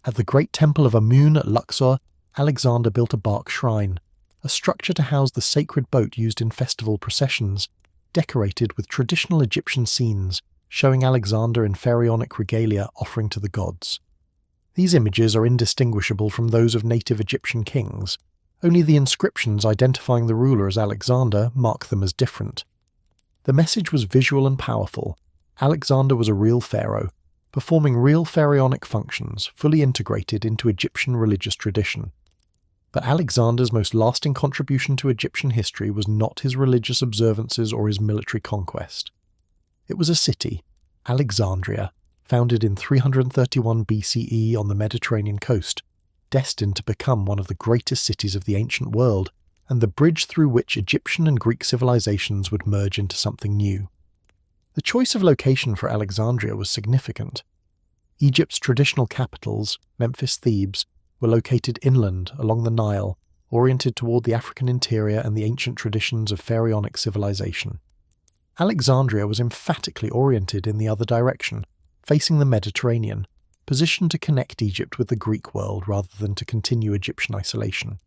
At the Great Temple of Amun at Luxor, Alexander built a bark shrine, a structure to house the sacred boat used in festival processions, decorated with traditional Egyptian scenes, showing Alexander in pharaonic regalia offering to the gods. These images are indistinguishable from those of native Egyptian kings. Only the inscriptions identifying the ruler as Alexander mark them as different. The message was visual and powerful. Alexander was a real pharaoh, performing real pharaonic functions, fully integrated into Egyptian religious tradition. But Alexander's most lasting contribution to Egyptian history was not his religious observances or his military conquest. It was a city, Alexandria, founded in 331 BCE on the Mediterranean coast, destined to become one of the greatest cities of the ancient world, and the bridge through which Egyptian and Greek civilizations would merge into something new. The choice of location for Alexandria was significant. Egypt's traditional capitals, Memphis, Thebes, were located inland along the Nile, oriented toward the African interior and the ancient traditions of pharaonic civilization. Alexandria was emphatically oriented in the other direction, facing the Mediterranean, positioned to connect Egypt with the Greek world rather than to continue Egyptian isolation.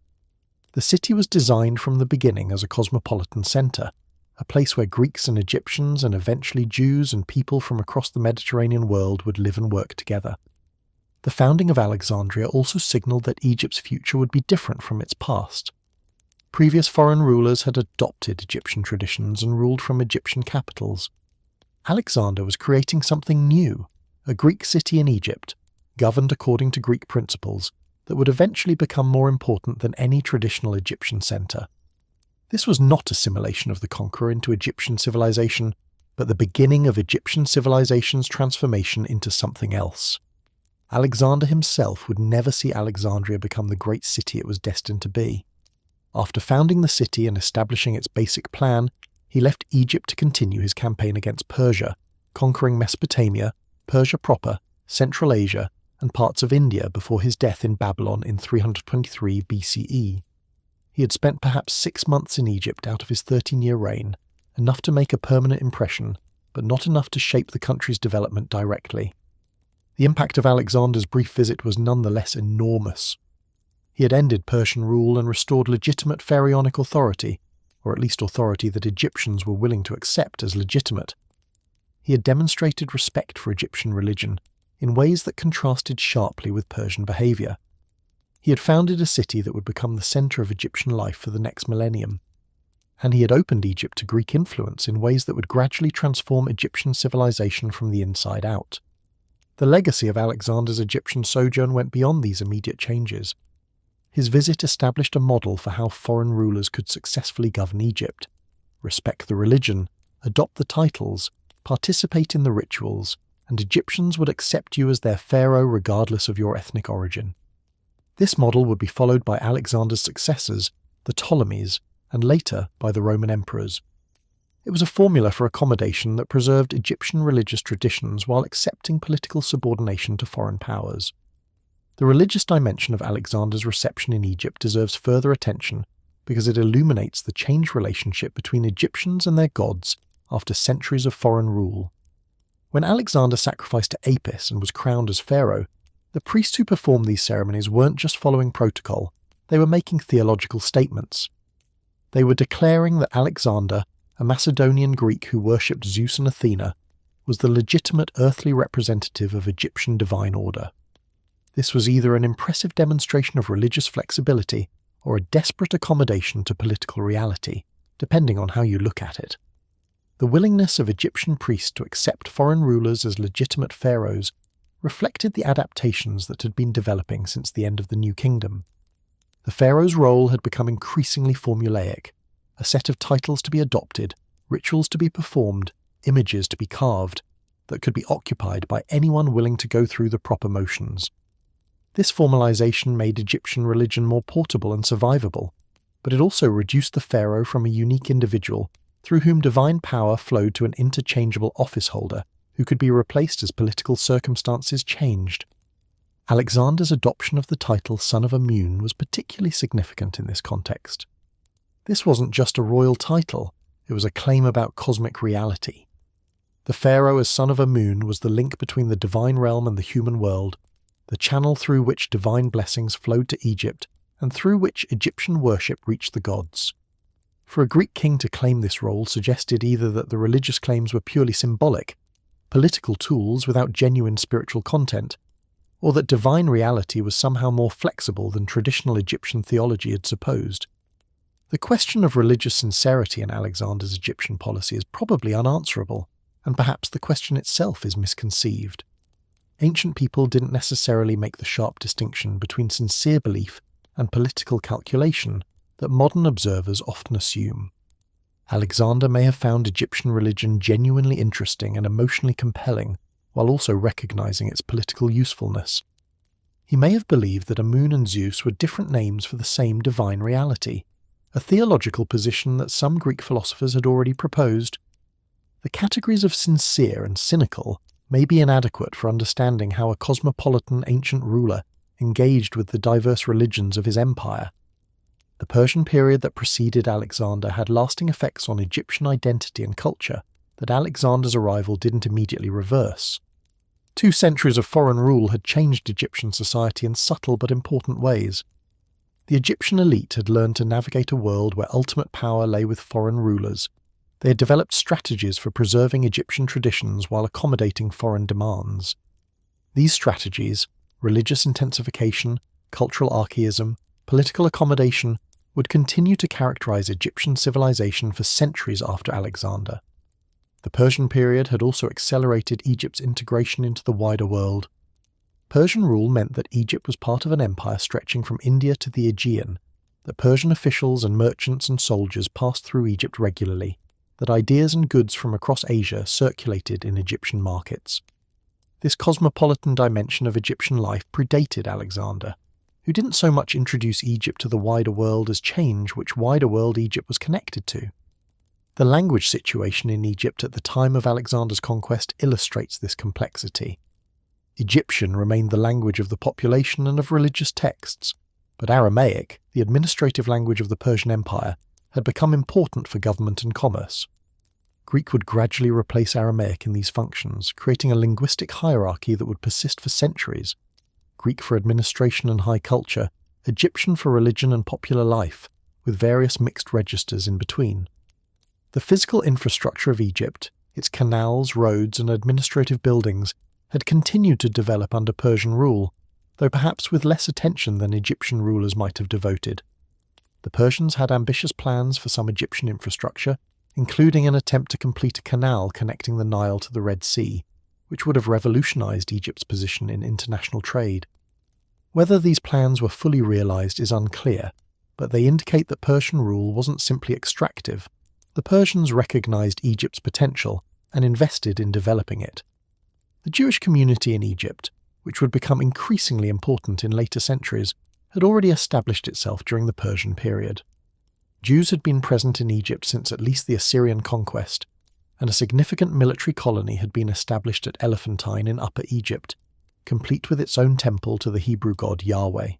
The city was designed from the beginning as a cosmopolitan center, a place where Greeks and Egyptians and eventually Jews and people from across the Mediterranean world would live and work together. The founding of Alexandria also signaled that Egypt's future would be different from its past. Previous foreign rulers had adopted Egyptian traditions and ruled from Egyptian capitals. Alexander was creating something new, a Greek city in Egypt, governed according to Greek principles, that would eventually become more important than any traditional Egyptian center. This was not assimilation of the conqueror into Egyptian civilization, but the beginning of Egyptian civilization's transformation into something else. Alexander himself would never see Alexandria become the great city it was destined to be. After founding the city and establishing its basic plan, he left Egypt to continue his campaign against Persia, conquering Mesopotamia, Persia proper, Central Asia, and parts of India before his death in Babylon in 323 BCE. He had spent perhaps 6 months in Egypt out of his 13-year reign, enough to make a permanent impression, but not enough to shape the country's development directly. The impact of Alexander's brief visit was nonetheless enormous. He had ended Persian rule and restored legitimate pharaonic authority, or at least authority that Egyptians were willing to accept as legitimate. He had demonstrated respect for Egyptian religion in ways that contrasted sharply with Persian behavior. He had founded a city that would become the center of Egyptian life for the next millennium, and he had opened Egypt to Greek influence in ways that would gradually transform Egyptian civilization from the inside out. The legacy of Alexander's Egyptian sojourn went beyond these immediate changes. His visit established a model for how foreign rulers could successfully govern Egypt, respect the religion, adopt the titles, participate in the rituals, and Egyptians would accept you as their pharaoh regardless of your ethnic origin. This model would be followed by Alexander's successors, the Ptolemies, and later by the Roman emperors. It was a formula for accommodation that preserved Egyptian religious traditions while accepting political subordination to foreign powers. The religious dimension of Alexander's reception in Egypt deserves further attention because it illuminates the changed relationship between Egyptians and their gods after centuries of foreign rule. When Alexander sacrificed to Apis and was crowned as pharaoh, the priests who performed these ceremonies weren't just following protocol, they were making theological statements. They were declaring that Alexander, a Macedonian Greek who worshipped Zeus and Athena, was the legitimate earthly representative of Egyptian divine order. This was either an impressive demonstration of religious flexibility or a desperate accommodation to political reality, depending on how you look at it. The willingness of Egyptian priests to accept foreign rulers as legitimate pharaohs reflected the adaptations that had been developing since the end of the New Kingdom. The pharaoh's role had become increasingly formulaic, a set of titles to be adopted, rituals to be performed, images to be carved, that could be occupied by anyone willing to go through the proper motions. This formalization made Egyptian religion more portable and survivable, but it also reduced the pharaoh from a unique individual through whom divine power flowed to an interchangeable office holder who could be replaced as political circumstances changed. Alexander's adoption of the title Son of Amun was particularly significant in this context. This wasn't just a royal title, It was a claim about cosmic reality. The pharaoh as son of Amun was the link between the divine realm and the human world, the channel through which divine blessings flowed to Egypt and through which Egyptian worship reached the gods. For a Greek king to claim this role suggested either that the religious claims were purely symbolic, political tools without genuine spiritual content, or that divine reality was somehow more flexible than traditional Egyptian theology had supposed. The question of religious sincerity in Alexander's Egyptian policy is probably unanswerable, and perhaps the question itself is misconceived. Ancient people didn't necessarily make the sharp distinction between sincere belief and political calculation that modern observers often assume. Alexander may have found Egyptian religion genuinely interesting and emotionally compelling, while also recognizing its political usefulness. He may have believed that Amun and Zeus were different names for the same divine reality, a theological position that some Greek philosophers had already proposed. The categories of sincere and cynical may be inadequate for understanding how a cosmopolitan ancient ruler engaged with the diverse religions of his empire. The Persian period that preceded Alexander had lasting effects on Egyptian identity and culture that Alexander's arrival didn't immediately reverse. 2 centuries of foreign rule had changed Egyptian society in subtle but important ways. The Egyptian elite had learned to navigate a world where ultimate power lay with foreign rulers. They had developed strategies for preserving Egyptian traditions while accommodating foreign demands. These strategies, religious intensification, cultural archaism, political accommodation, would continue to characterize Egyptian civilization for centuries after Alexander. The Persian period had also accelerated Egypt's integration into the wider world. Persian rule meant that Egypt was part of an empire stretching from India to the Aegean, that Persian officials and merchants and soldiers passed through Egypt regularly, that ideas and goods from across Asia circulated in Egyptian markets. This cosmopolitan dimension of Egyptian life predated Alexander, who didn't so much introduce Egypt to the wider world as change which wider world Egypt was connected to. The language situation in Egypt at the time of Alexander's conquest illustrates this complexity. Egyptian remained the language of the population and of religious texts, but Aramaic, the administrative language of the Persian Empire, had become important for government and commerce. Greek would gradually replace Aramaic in these functions, creating a linguistic hierarchy that would persist for centuries. Greek for administration and high culture, Egyptian for religion and popular life, with various mixed registers in between. The physical infrastructure of Egypt, its canals, roads, and administrative buildings, had continued to develop under Persian rule, though perhaps with less attention than Egyptian rulers might have devoted. The Persians had ambitious plans for some Egyptian infrastructure, including an attempt to complete a canal connecting the Nile to the Red Sea, which would have revolutionized Egypt's position in international trade. Whether these plans were fully realized is unclear, but they indicate that Persian rule wasn't simply extractive. The Persians recognized Egypt's potential and invested in developing it. The Jewish community in Egypt, which would become increasingly important in later centuries, had already established itself during the Persian period. Jews had been present in Egypt since at least the Assyrian conquest, and a significant military colony had been established at Elephantine in Upper Egypt, complete with its own temple to the Hebrew god Yahweh.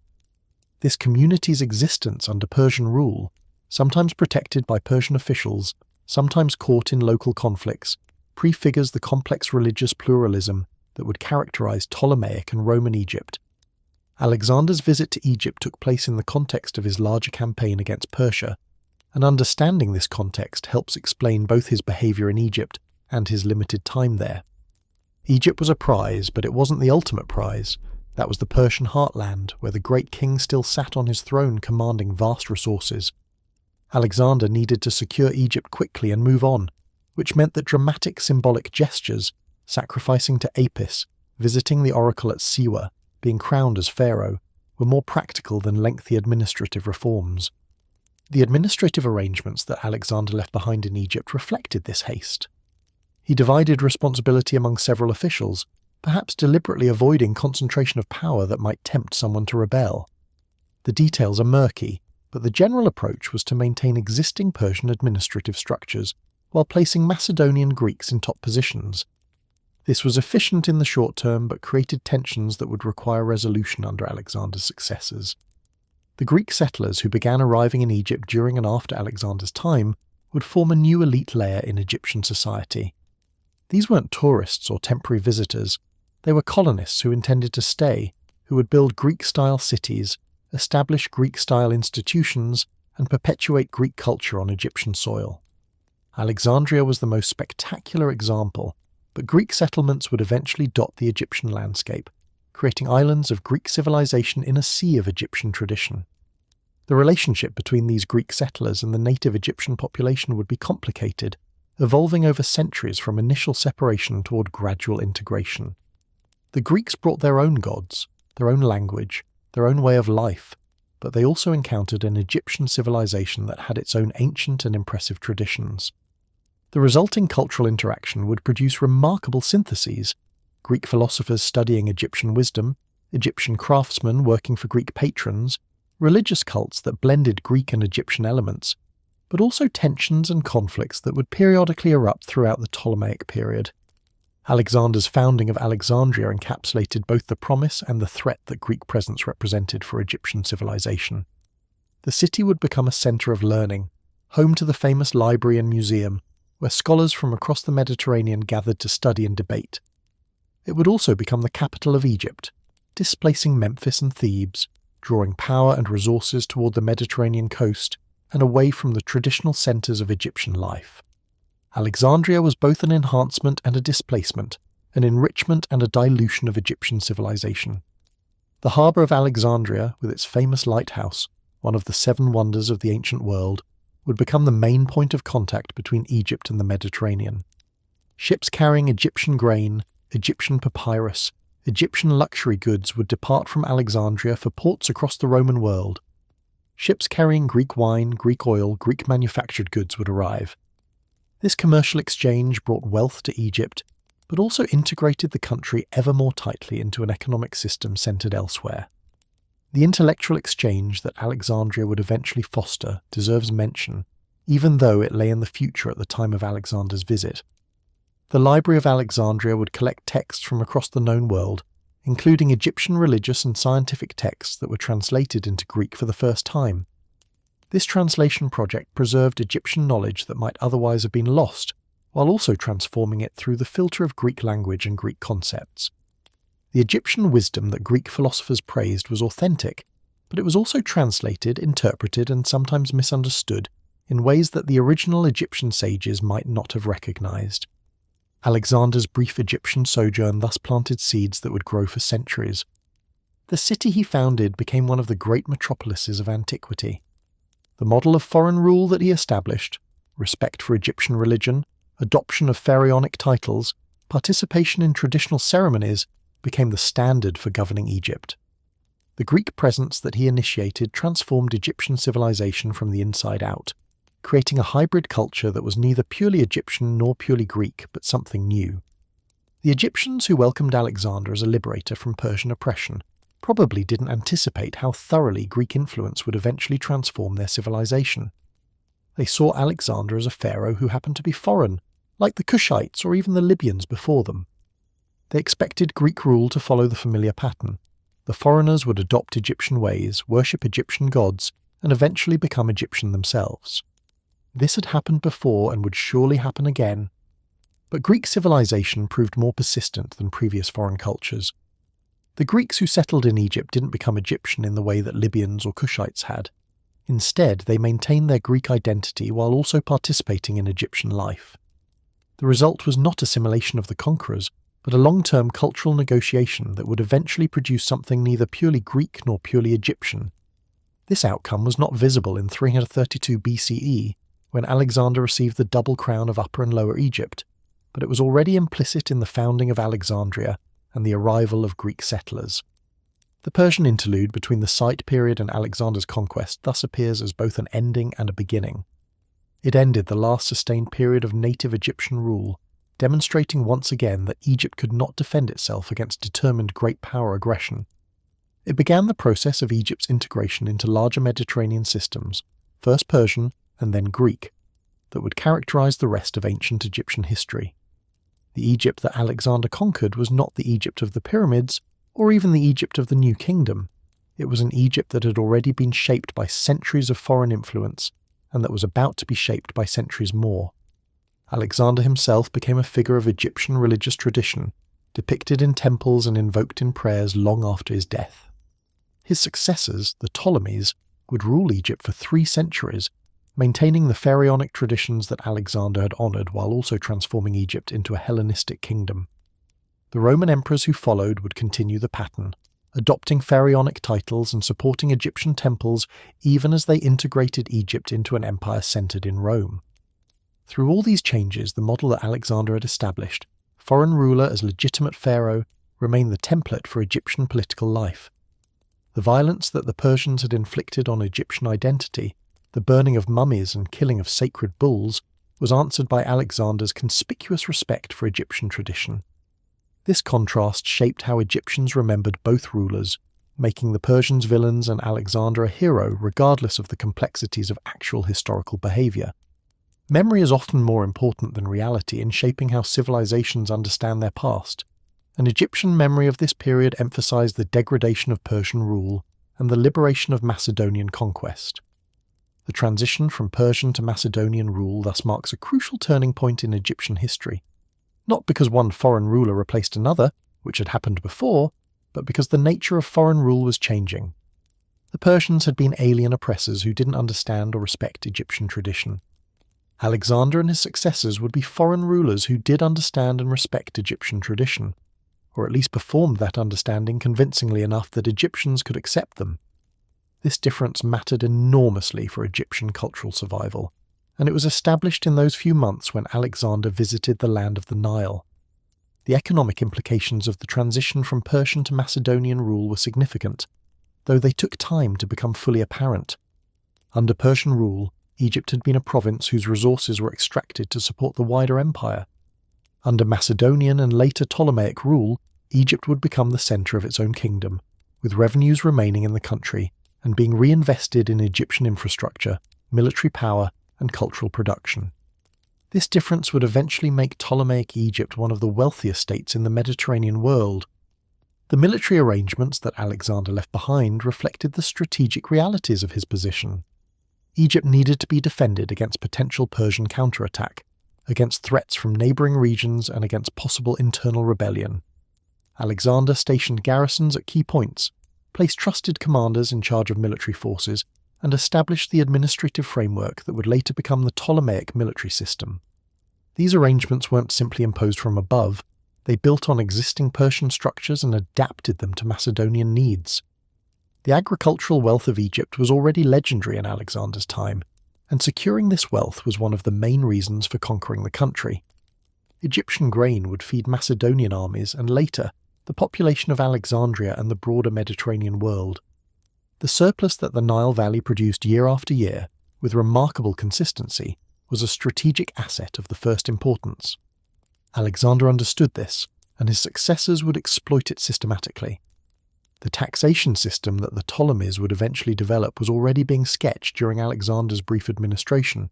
This community's existence under Persian rule, sometimes protected by Persian officials, sometimes caught in local conflicts, prefigures the complex religious pluralism that would characterize Ptolemaic and Roman Egypt. Alexander's visit to Egypt took place in the context of his larger campaign against Persia, and understanding this context helps explain both his behavior in Egypt and his limited time there. Egypt was a prize, but it wasn't the ultimate prize. That was the Persian heartland, where the great king still sat on his throne commanding vast resources. Alexander needed to secure Egypt quickly and move on, which meant that dramatic symbolic gestures, sacrificing to Apis, visiting the oracle at Siwa, being crowned as pharaoh, were more practical than lengthy administrative reforms. The administrative arrangements that Alexander left behind in Egypt reflected this haste. He divided responsibility among several officials, perhaps deliberately avoiding concentration of power that might tempt someone to rebel. The details are murky, but the general approach was to maintain existing Persian administrative structures while placing Macedonian Greeks in top positions. This was efficient in the short term but created tensions that would require resolution under Alexander's successors. The Greek settlers who began arriving in Egypt during and after Alexander's time would form a new elite layer in Egyptian society. These weren't tourists or temporary visitors, they were colonists who intended to stay, who would build Greek-style cities, establish Greek-style institutions, and perpetuate Greek culture on Egyptian soil. Alexandria was the most spectacular example, but Greek settlements would eventually dot the Egyptian landscape, creating islands of Greek civilization in a sea of Egyptian tradition. The relationship between these Greek settlers and the native Egyptian population would be complicated, evolving over centuries from initial separation toward gradual integration. The Greeks brought their own gods, their own language, their own way of life, but they also encountered an Egyptian civilization that had its own ancient and impressive traditions. The resulting cultural interaction would produce remarkable syntheses: Greek philosophers studying Egyptian wisdom, Egyptian craftsmen working for Greek patrons, religious cults that blended Greek and Egyptian elements, but also tensions and conflicts that would periodically erupt throughout the Ptolemaic period. Alexander's founding of Alexandria encapsulated both the promise and the threat that Greek presence represented for Egyptian civilization. The city would become a center of learning, home to the famous library and museum, where scholars from across the Mediterranean gathered to study and debate. It would also become the capital of Egypt, displacing Memphis and Thebes, drawing power and resources toward the Mediterranean coast and away from the traditional centers of Egyptian life. Alexandria was both an enhancement and a displacement, an enrichment and a dilution of Egyptian civilization. The harbour of Alexandria, with its famous lighthouse, one of the 7 wonders of the ancient world, would become the main point of contact between Egypt and the Mediterranean. Ships carrying Egyptian grain, Egyptian papyrus, Egyptian luxury goods would depart from Alexandria for ports across the Roman world. Ships carrying Greek wine, Greek oil, Greek manufactured goods would arrive. This commercial exchange brought wealth to Egypt, but also integrated the country ever more tightly into an economic system centered elsewhere. The intellectual exchange that Alexandria would eventually foster deserves mention, even though it lay in the future at the time of Alexander's visit. The Library of Alexandria would collect texts from across the known world, including Egyptian religious and scientific texts that were translated into Greek for the first time. This translation project preserved Egyptian knowledge that might otherwise have been lost, while also transforming it through the filter of Greek language and Greek concepts. The Egyptian wisdom that Greek philosophers praised was authentic, but it was also translated, interpreted, and sometimes misunderstood in ways that the original Egyptian sages might not have recognized. Alexander's brief Egyptian sojourn thus planted seeds that would grow for centuries. The city he founded became one of the great metropolises of antiquity. The model of foreign rule that he established, respect for Egyptian religion, adoption of pharaonic titles, participation in traditional ceremonies, became the standard for governing Egypt. The Greek presence that he initiated transformed Egyptian civilization from the inside out, creating a hybrid culture that was neither purely Egyptian nor purely Greek, but something new. The Egyptians who welcomed Alexander as a liberator from Persian oppression probably didn't anticipate how thoroughly Greek influence would eventually transform their civilization. They saw Alexander as a pharaoh who happened to be foreign, like the Kushites or even the Libyans before them. They expected Greek rule to follow the familiar pattern. The foreigners would adopt Egyptian ways, worship Egyptian gods, and eventually become Egyptian themselves. This had happened before and would surely happen again. But Greek civilization proved more persistent than previous foreign cultures. The Greeks who settled in Egypt didn't become Egyptian in the way that Libyans or Kushites had. Instead, they maintained their Greek identity while also participating in Egyptian life. The result was not assimilation of the conquerors, but a long-term cultural negotiation that would eventually produce something neither purely Greek nor purely Egyptian. This outcome was not visible in 332 BCE, when Alexander received the double crown of Upper and Lower Egypt, but it was already implicit in the founding of Alexandria and the arrival of Greek settlers. The Persian interlude between the Site period and Alexander's conquest thus appears as both an ending and a beginning. It ended the last sustained period of native Egyptian rule, demonstrating once again that Egypt could not defend itself against determined great power aggression. It began the process of Egypt's integration into larger Mediterranean systems, first Persian and then Greek, that would characterize the rest of ancient Egyptian history. The Egypt that Alexander conquered was not the Egypt of the pyramids, or even the Egypt of the New Kingdom. It was an Egypt that had already been shaped by centuries of foreign influence, and that was about to be shaped by centuries more. Alexander himself became a figure of Egyptian religious tradition, depicted in temples and invoked in prayers long after his death. His successors, the Ptolemies, would rule Egypt for 3 centuries, maintaining the pharaonic traditions that Alexander had honoured while also transforming Egypt into a Hellenistic kingdom. The Roman emperors who followed would continue the pattern, adopting pharaonic titles and supporting Egyptian temples even as they integrated Egypt into an empire centred in Rome. Through all these changes, the model that Alexander had established, foreign ruler as legitimate pharaoh, remained the template for Egyptian political life. The violence that the Persians had inflicted on Egyptian identity, the burning of mummies and killing of sacred bulls, was answered by Alexander's conspicuous respect for Egyptian tradition. This contrast shaped how Egyptians remembered both rulers, making the Persians villains and Alexander a hero regardless of the complexities of actual historical behaviour. Memory is often more important than reality in shaping how civilizations understand their past, and Egyptian memory of this period emphasized the degradation of Persian rule and the liberation of Macedonian conquest. The transition from Persian to Macedonian rule thus marks a crucial turning point in Egyptian history, not because one foreign ruler replaced another, which had happened before, but because the nature of foreign rule was changing. The Persians had been alien oppressors who didn't understand or respect Egyptian tradition. Alexander and his successors would be foreign rulers who did understand and respect Egyptian tradition, or at least performed that understanding convincingly enough that Egyptians could accept them. This difference mattered enormously for Egyptian cultural survival, and it was established in those few months when Alexander visited the land of the Nile. The economic implications of the transition from Persian to Macedonian rule were significant, though they took time to become fully apparent. Under Persian rule, Egypt had been a province whose resources were extracted to support the wider empire. Under Macedonian and later Ptolemaic rule, Egypt would become the centre of its own kingdom, with revenues remaining in the country and being reinvested in Egyptian infrastructure, military power, and cultural production. This difference would eventually make Ptolemaic Egypt one of the wealthiest states in the Mediterranean world. The military arrangements that Alexander left behind reflected the strategic realities of his position. Egypt needed to be defended against potential Persian counterattack, against threats from neighbouring regions and against possible internal rebellion. Alexander stationed garrisons at key points, placed trusted commanders in charge of military forces, and established the administrative framework that would later become the Ptolemaic military system. These arrangements weren't simply imposed from above, they built on existing Persian structures and adapted them to Macedonian needs. The agricultural wealth of Egypt was already legendary in Alexander's time, and securing this wealth was one of the main reasons for conquering the country. Egyptian grain would feed Macedonian armies and later, the population of Alexandria and the broader Mediterranean world. The surplus that the Nile Valley produced year after year, with remarkable consistency, was a strategic asset of the first importance. Alexander understood this, and his successors would exploit it systematically. The taxation system that the Ptolemies would eventually develop was already being sketched during Alexander's brief administration.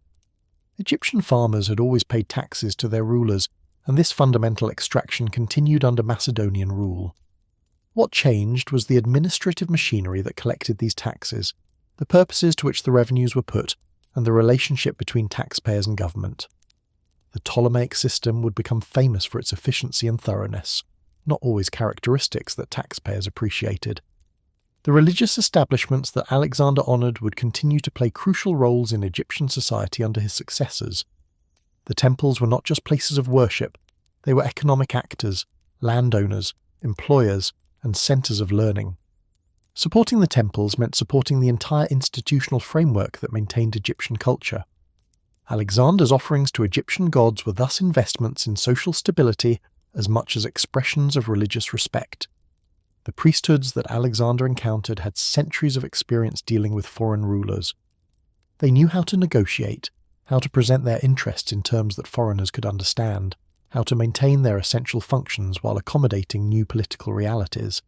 Egyptian farmers had always paid taxes to their rulers, and this fundamental extraction continued under Macedonian rule. What changed was the administrative machinery that collected these taxes, the purposes to which the revenues were put, and the relationship between taxpayers and government. The Ptolemaic system would become famous for its efficiency and thoroughness, not always characteristics that taxpayers appreciated. The religious establishments that Alexander honoured would continue to play crucial roles in Egyptian society under his successors. The temples were not just places of worship, they were economic actors, landowners, employers, and centres of learning. Supporting the temples meant supporting the entire institutional framework that maintained Egyptian culture. Alexander's offerings to Egyptian gods were thus investments in social stability as much as expressions of religious respect. The priesthoods that Alexander encountered had centuries of experience dealing with foreign rulers. They knew how to negotiate, how to present their interests in terms that foreigners could understand, how to maintain their essential functions while accommodating new political realities.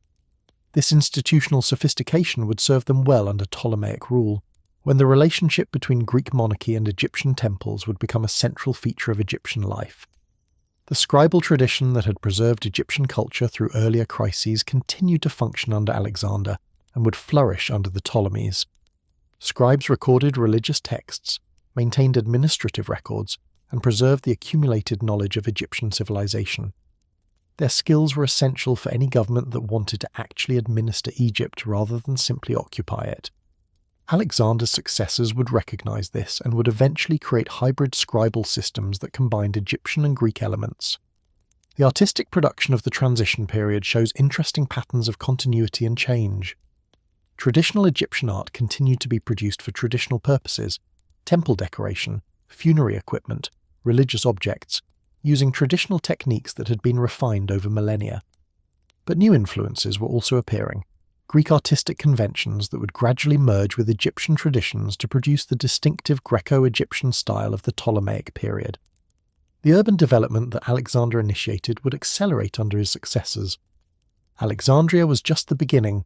This institutional sophistication would serve them well under Ptolemaic rule, when the relationship between Greek monarchy and Egyptian temples would become a central feature of Egyptian life. The scribal tradition that had preserved Egyptian culture through earlier crises continued to function under Alexander and would flourish under the Ptolemies. Scribes recorded religious texts, maintained administrative records, and preserved the accumulated knowledge of Egyptian civilization. Their skills were essential for any government that wanted to actually administer Egypt rather than simply occupy it. Alexander's successors would recognize this and would eventually create hybrid scribal systems that combined Egyptian and Greek elements. The artistic production of the transition period shows interesting patterns of continuity and change. Traditional Egyptian art continued to be produced for traditional purposes, temple decoration, funerary equipment, religious objects, using traditional techniques that had been refined over millennia. But new influences were also appearing, Greek artistic conventions that would gradually merge with Egyptian traditions to produce the distinctive Greco-Egyptian style of the Ptolemaic period. The urban development that Alexander initiated would accelerate under his successors. Alexandria was just the beginning.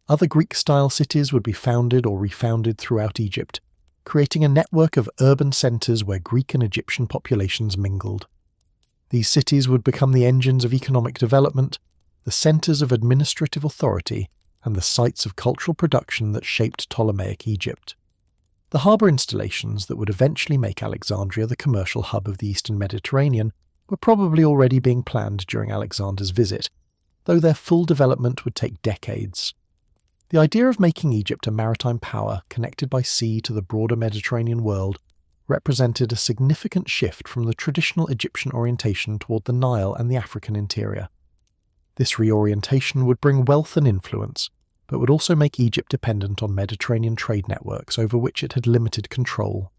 Other Greek-style cities would be founded or refounded throughout Egypt, creating a network of urban centres where Greek and Egyptian populations mingled. These cities would become the engines of economic development, the centres of administrative authority, and the sites of cultural production that shaped Ptolemaic Egypt. The harbour installations that would eventually make Alexandria the commercial hub of the Eastern Mediterranean were probably already being planned during Alexander's visit, though their full development would take decades. The idea of making Egypt a maritime power connected by sea to the broader Mediterranean world represented a significant shift from the traditional Egyptian orientation toward the Nile and the African interior. This reorientation would bring wealth and influence, but would also make Egypt dependent on Mediterranean trade networks over which it had limited control.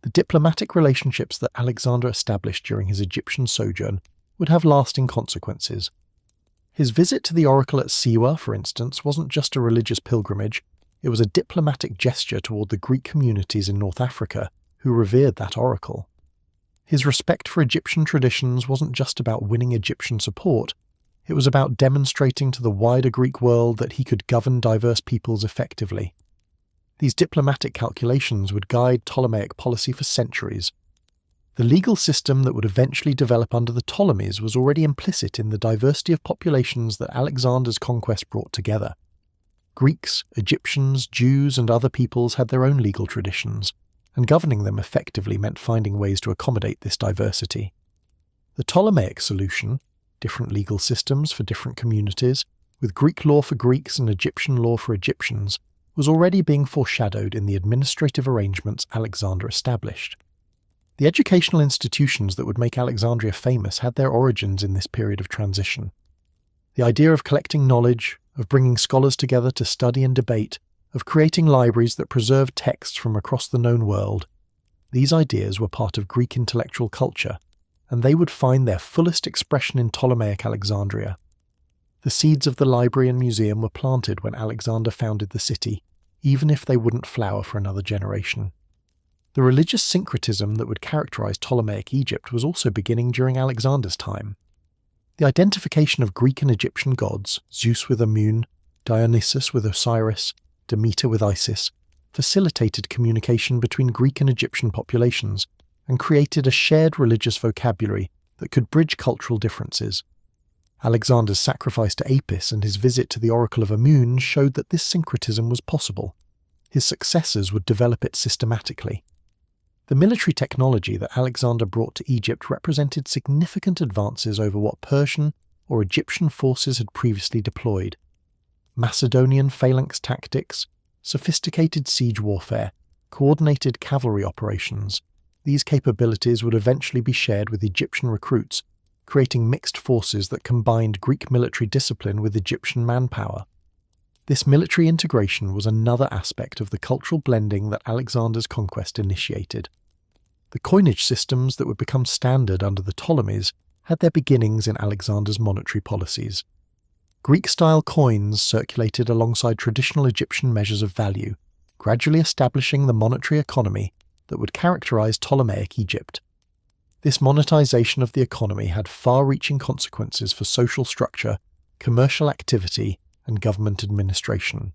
The diplomatic relationships that Alexander established during his Egyptian sojourn would have lasting consequences. His visit to the oracle at Siwa, for instance, wasn't just a religious pilgrimage, it was a diplomatic gesture toward the Greek communities in North Africa who revered that oracle. His respect for Egyptian traditions wasn't just about winning Egyptian support, it was about demonstrating to the wider Greek world that he could govern diverse peoples effectively. These diplomatic calculations would guide Ptolemaic policy for centuries. The legal system that would eventually develop under the Ptolemies was already implicit in the diversity of populations that Alexander's conquest brought together. Greeks, Egyptians, Jews, and other peoples had their own legal traditions, and governing them effectively meant finding ways to accommodate this diversity. The Ptolemaic solution, different legal systems for different communities, with Greek law for Greeks and Egyptian law for Egyptians, was already being foreshadowed in the administrative arrangements Alexander established. The educational institutions that would make Alexandria famous had their origins in this period of transition. The idea of collecting knowledge, of bringing scholars together to study and debate, of creating libraries that preserved texts from across the known world, these ideas were part of Greek intellectual culture, and they would find their fullest expression in Ptolemaic Alexandria. The seeds of the library and museum were planted when Alexander founded the city, even if they wouldn't flower for another generation. The religious syncretism that would characterize Ptolemaic Egypt was also beginning during Alexander's time. The identification of Greek and Egyptian gods, Zeus with Amun, Dionysus with Osiris, Demeter with Isis, facilitated communication between Greek and Egyptian populations, and created a shared religious vocabulary that could bridge cultural differences. Alexander's sacrifice to Apis and his visit to the oracle of Amun showed that this syncretism was possible. His successors would develop it systematically. The military technology that Alexander brought to Egypt represented significant advances over what Persian or Egyptian forces had previously deployed. Macedonian phalanx tactics, sophisticated siege warfare, coordinated cavalry operations, these capabilities would eventually be shared with Egyptian recruits, creating mixed forces that combined Greek military discipline with Egyptian manpower. This military integration was another aspect of the cultural blending that Alexander's conquest initiated. The coinage systems that would become standard under the Ptolemies had their beginnings in Alexander's monetary policies. Greek-style coins circulated alongside traditional Egyptian measures of value, gradually establishing the monetary economy that would characterize Ptolemaic Egypt. This monetization of the economy had far-reaching consequences for social structure, commercial activity, and government administration.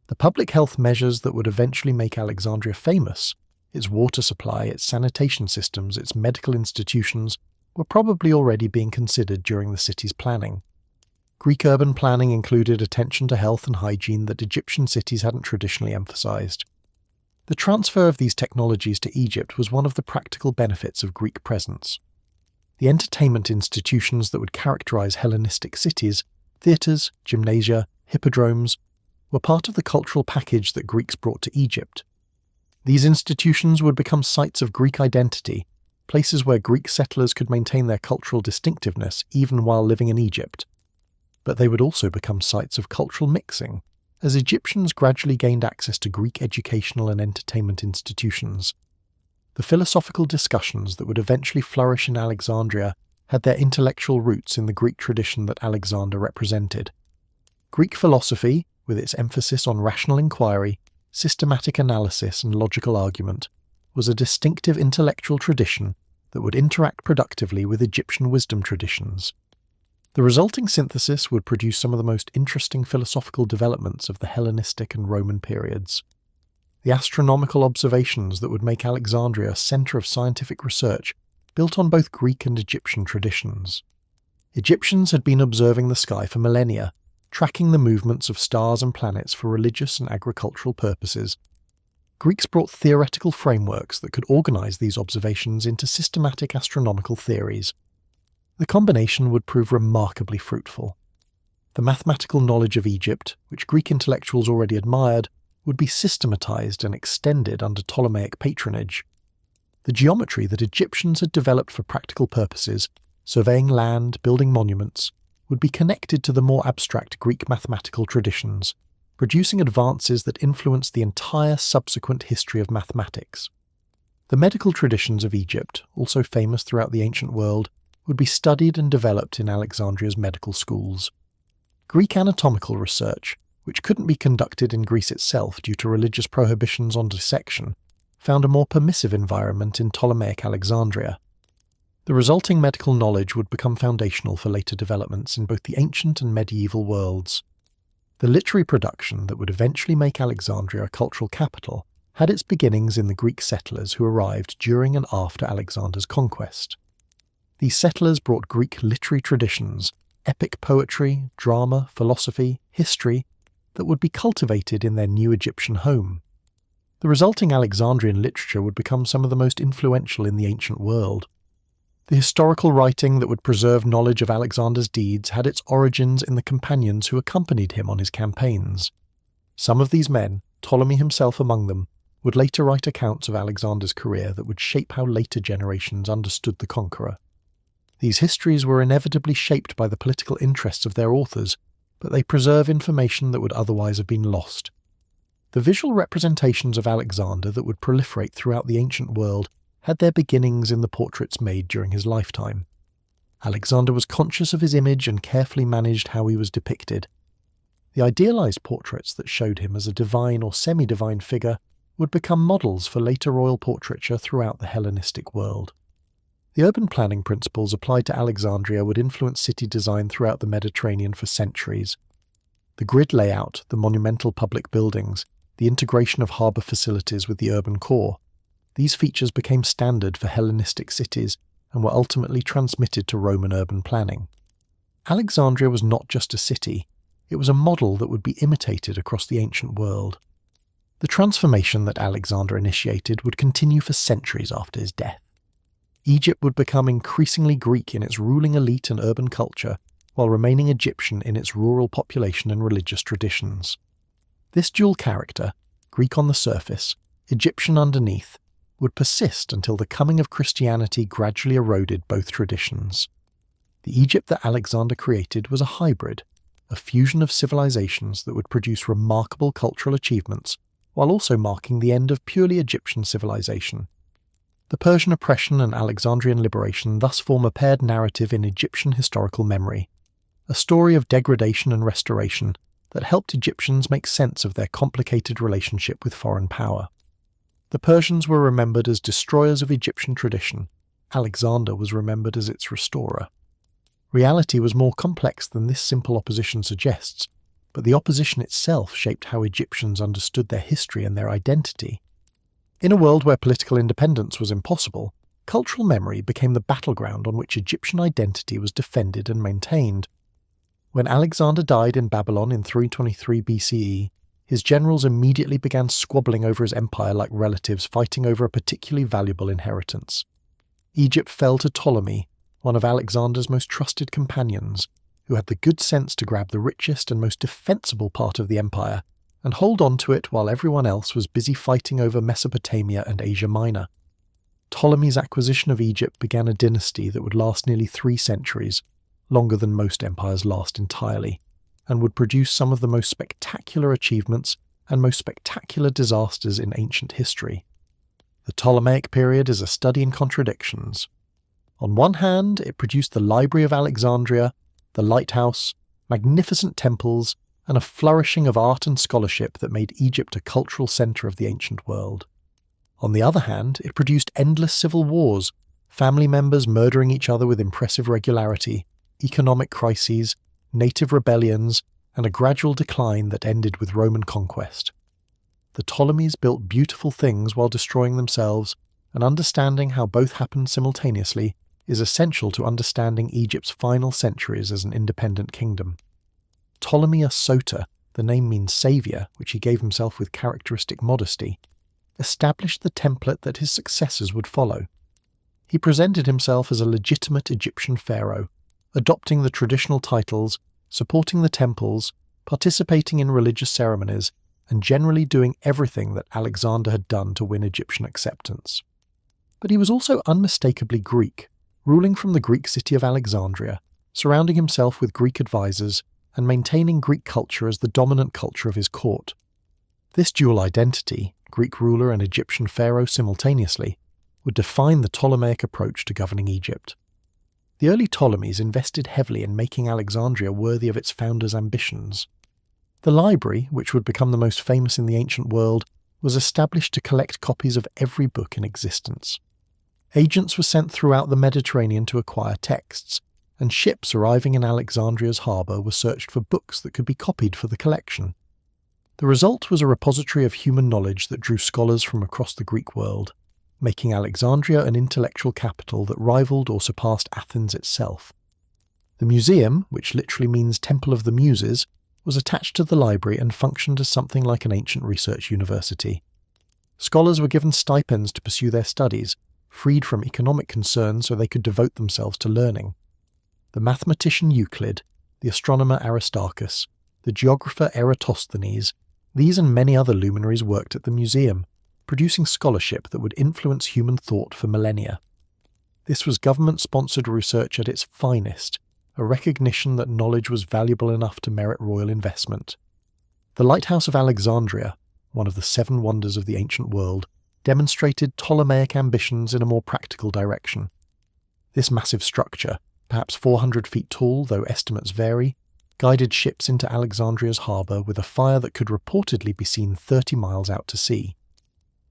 The public health measures that would eventually make Alexandria famous, its water supply, its sanitation systems, its medical institutions, were probably already being considered during the city's planning. Greek urban planning included attention to health and hygiene that Egyptian cities hadn't traditionally emphasized. The transfer of these technologies to Egypt was one of the practical benefits of Greek presence. The entertainment institutions that would characterize Hellenistic cities, theatres, gymnasia, hippodromes, were part of the cultural package that Greeks brought to Egypt. These institutions would become sites of Greek identity, places where Greek settlers could maintain their cultural distinctiveness even while living in Egypt. But they would also become sites of cultural mixing, as Egyptians gradually gained access to Greek educational and entertainment institutions. The philosophical discussions that would eventually flourish in Alexandria had their intellectual roots in the Greek tradition that Alexander represented. Greek philosophy, with its emphasis on rational inquiry, systematic analysis and logical argument, was a distinctive intellectual tradition that would interact productively with Egyptian wisdom traditions. The resulting synthesis would produce some of the most interesting philosophical developments of the Hellenistic and Roman periods. The astronomical observations that would make Alexandria a centre of scientific research built on both Greek and Egyptian traditions. Egyptians had been observing the sky for millennia, tracking the movements of stars and planets for religious and agricultural purposes. Greeks brought theoretical frameworks that could organise these observations into systematic astronomical theories. The combination would prove remarkably fruitful. The mathematical knowledge of Egypt, which Greek intellectuals already admired, would be systematised and extended under Ptolemaic patronage. The geometry that Egyptians had developed for practical purposes, surveying land, building monuments, would be connected to the more abstract Greek mathematical traditions, producing advances that influenced the entire subsequent history of mathematics. The medical traditions of Egypt, also famous throughout the ancient world, would be studied and developed in Alexandria's medical schools. Greek anatomical research, which couldn't be conducted in Greece itself due to religious prohibitions on dissection, found a more permissive environment in Ptolemaic Alexandria. The resulting medical knowledge would become foundational for later developments in both the ancient and medieval worlds. The literary production that would eventually make Alexandria a cultural capital had its beginnings in the Greek settlers who arrived during and after Alexander's conquest. These settlers brought Greek literary traditions, epic poetry, drama, philosophy, history, that would be cultivated in their new Egyptian home. The resulting Alexandrian literature would become some of the most influential in the ancient world. The historical writing that would preserve knowledge of Alexander's deeds had its origins in the companions who accompanied him on his campaigns. Some of these men, Ptolemy himself among them, would later write accounts of Alexander's career that would shape how later generations understood the conqueror. These histories were inevitably shaped by the political interests of their authors, but they preserve information that would otherwise have been lost. The visual representations of Alexander that would proliferate throughout the ancient world had their beginnings in the portraits made during his lifetime. Alexander was conscious of his image and carefully managed how he was depicted. The idealized portraits that showed him as a divine or semi-divine figure would become models for later royal portraiture throughout the Hellenistic world. The urban planning principles applied to Alexandria would influence city design throughout the Mediterranean for centuries. The grid layout, the monumental public buildings, the integration of harbour facilities with the urban core, these features became standard for Hellenistic cities and were ultimately transmitted to Roman urban planning. Alexandria was not just a city, it was a model that would be imitated across the ancient world. The transformation that Alexander initiated would continue for centuries after his death. Egypt would become increasingly Greek in its ruling elite and urban culture, while remaining Egyptian in its rural population and religious traditions. This dual character, Greek on the surface, Egyptian underneath, would persist until the coming of Christianity gradually eroded both traditions. The Egypt that Alexander created was a hybrid, a fusion of civilizations that would produce remarkable cultural achievements, while also marking the end of purely Egyptian civilization. The Persian oppression and Alexandrian liberation thus form a paired narrative in Egyptian historical memory, a story of degradation and restoration that helped Egyptians make sense of their complicated relationship with foreign power. The Persians were remembered as destroyers of Egyptian tradition. Alexander was remembered as its restorer. Reality was more complex than this simple opposition suggests, but the opposition itself shaped how Egyptians understood their history and their identity. In a world where political independence was impossible, cultural memory became the battleground on which Egyptian identity was defended and maintained. When Alexander died in Babylon in 323 BCE, his generals immediately began squabbling over his empire like relatives fighting over a particularly valuable inheritance. Egypt fell to Ptolemy, one of Alexander's most trusted companions, who had the good sense to grab the richest and most defensible part of the empire and hold on to it while everyone else was busy fighting over Mesopotamia and Asia Minor. Ptolemy's acquisition of Egypt began a dynasty that would last nearly 3 centuries, longer than most empires last entirely, and would produce some of the most spectacular achievements and most spectacular disasters in ancient history. The Ptolemaic period is a study in contradictions. On one hand, it produced the Library of Alexandria, the lighthouse, magnificent temples, and a flourishing of art and scholarship that made Egypt a cultural centre of the ancient world. On the other hand, it produced endless civil wars, family members murdering each other with impressive regularity, economic crises, native rebellions, and a gradual decline that ended with Roman conquest. The Ptolemies built beautiful things while destroying themselves, and understanding how both happened simultaneously is essential to understanding Egypt's final centuries as an independent kingdom. Ptolemy Sota, the name means saviour, which he gave himself with characteristic modesty, established the template that his successors would follow. He presented himself as a legitimate Egyptian pharaoh, adopting the traditional titles, supporting the temples, participating in religious ceremonies, and generally doing everything that Alexander had done to win Egyptian acceptance. But he was also unmistakably Greek, ruling from the Greek city of Alexandria, surrounding himself with Greek advisors, and maintaining Greek culture as the dominant culture of his court. This dual identity, Greek ruler and Egyptian pharaoh simultaneously, would define the Ptolemaic approach to governing Egypt. The early Ptolemies invested heavily in making Alexandria worthy of its founders' ambitions. The library, which would become the most famous in the ancient world, was established to collect copies of every book in existence. Agents were sent throughout the Mediterranean to acquire texts, and ships arriving in Alexandria's harbour were searched for books that could be copied for the collection. The result was a repository of human knowledge that drew scholars from across the Greek world, making Alexandria an intellectual capital that rivaled or surpassed Athens itself. The museum, which literally means Temple of the Muses, was attached to the library and functioned as something like an ancient research university. Scholars were given stipends to pursue their studies, freed from economic concerns so they could devote themselves to learning. The mathematician Euclid, the astronomer Aristarchus, the geographer Eratosthenes, these and many other luminaries worked at the museum, producing scholarship that would influence human thought for millennia. This was government-sponsored research at its finest, a recognition that knowledge was valuable enough to merit royal investment. The Lighthouse of Alexandria, one of the 7 wonders of the ancient world, demonstrated Ptolemaic ambitions in a more practical direction. This massive structure, perhaps 400 feet tall though estimates vary, guided ships into Alexandria's harbour with a fire that could reportedly be seen 30 miles out to sea.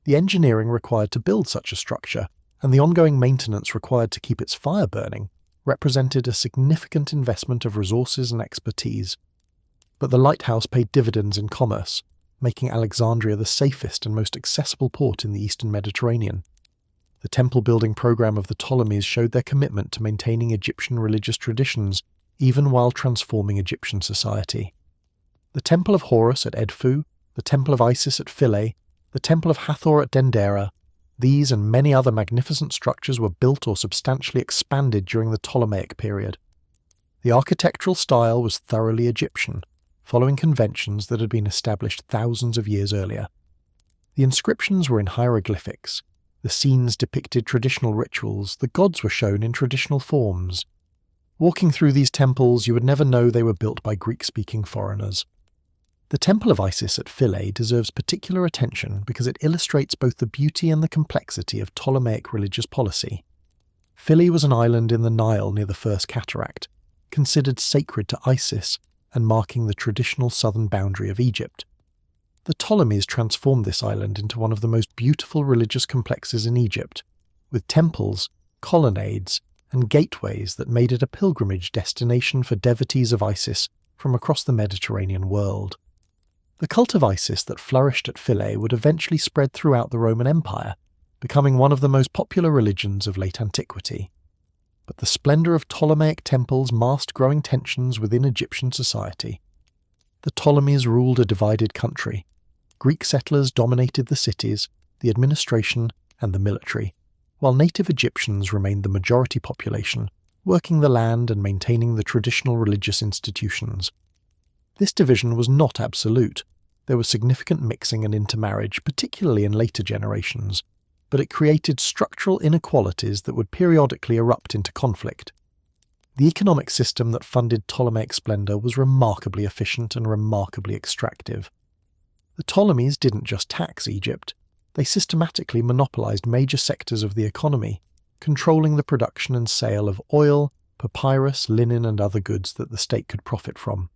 The engineering required to build such a structure, and the ongoing maintenance required to keep its fire burning, represented a significant investment of resources and expertise. But the lighthouse paid dividends in commerce, making Alexandria the safest and most accessible port in the eastern Mediterranean. The temple-building program of the Ptolemies showed their commitment to maintaining Egyptian religious traditions, even while transforming Egyptian society. The Temple of Horus at Edfu, the Temple of Isis at Philae, the Temple of Hathor at Dendera, these and many other magnificent structures were built or substantially expanded during the Ptolemaic period. The architectural style was thoroughly Egyptian, following conventions that had been established thousands of years earlier. The inscriptions were in hieroglyphics, the scenes depicted traditional rituals, the gods were shown in traditional forms. Walking through these temples, you would never know they were built by Greek-speaking foreigners. The Temple of Isis at Philae deserves particular attention because it illustrates both the beauty and the complexity of Ptolemaic religious policy. Philae was an island in the Nile near the First Cataract, considered sacred to Isis and marking the traditional southern boundary of Egypt. The Ptolemies transformed this island into one of the most beautiful religious complexes in Egypt, with temples, colonnades, and gateways that made it a pilgrimage destination for devotees of Isis from across the Mediterranean world. The cult of Isis that flourished at Philae would eventually spread throughout the Roman Empire, becoming one of the most popular religions of late antiquity. But the splendour of Ptolemaic temples masked growing tensions within Egyptian society. the Ptolemies ruled a divided country. Greek settlers dominated the cities, the administration, and the military, while native Egyptians remained the majority population, working the land and maintaining the traditional religious institutions. This division was not absolute. There was significant mixing and intermarriage, particularly in later generations, but it created structural inequalities that would periodically erupt into conflict. The economic system that funded Ptolemaic splendor was remarkably efficient and remarkably extractive. The Ptolemies didn't just tax Egypt, they systematically monopolized major sectors of the economy, controlling the production and sale of oil, papyrus, linen, and other goods that the state could profit from.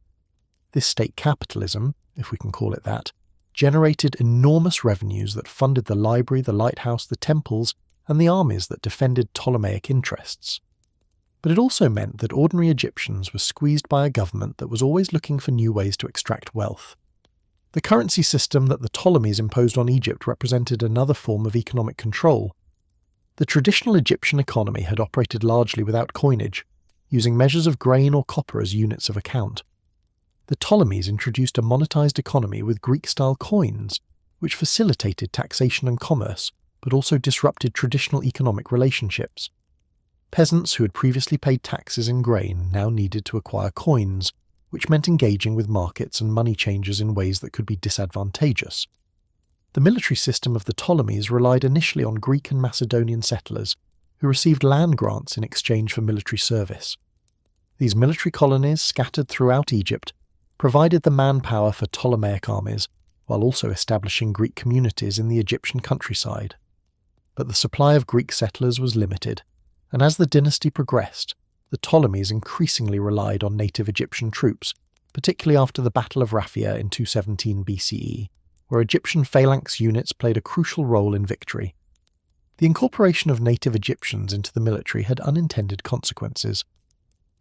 This state capitalism, if we can call it that, generated enormous revenues that funded the library, the lighthouse, the temples, and the armies that defended Ptolemaic interests. But it also meant that ordinary Egyptians were squeezed by a government that was always looking for new ways to extract wealth. The currency system that the Ptolemies imposed on Egypt represented another form of economic control. The traditional Egyptian economy had operated largely without coinage, using measures of grain or copper as units of account. The Ptolemies introduced a monetized economy with Greek-style coins, which facilitated taxation and commerce, but also disrupted traditional economic relationships. Peasants who had previously paid taxes in grain now needed to acquire coins, which meant engaging with markets and money changers in ways that could be disadvantageous. The military system of the Ptolemies relied initially on Greek and Macedonian settlers, who received land grants in exchange for military service. These military colonies, scattered throughout Egypt, provided the manpower for Ptolemaic armies, while also establishing Greek communities in the Egyptian countryside. But the supply of Greek settlers was limited, and as the dynasty progressed, the Ptolemies increasingly relied on native Egyptian troops, particularly after the Battle of Raphia in 217 BCE, where Egyptian phalanx units played a crucial role in victory. The incorporation of native Egyptians into the military had unintended consequences.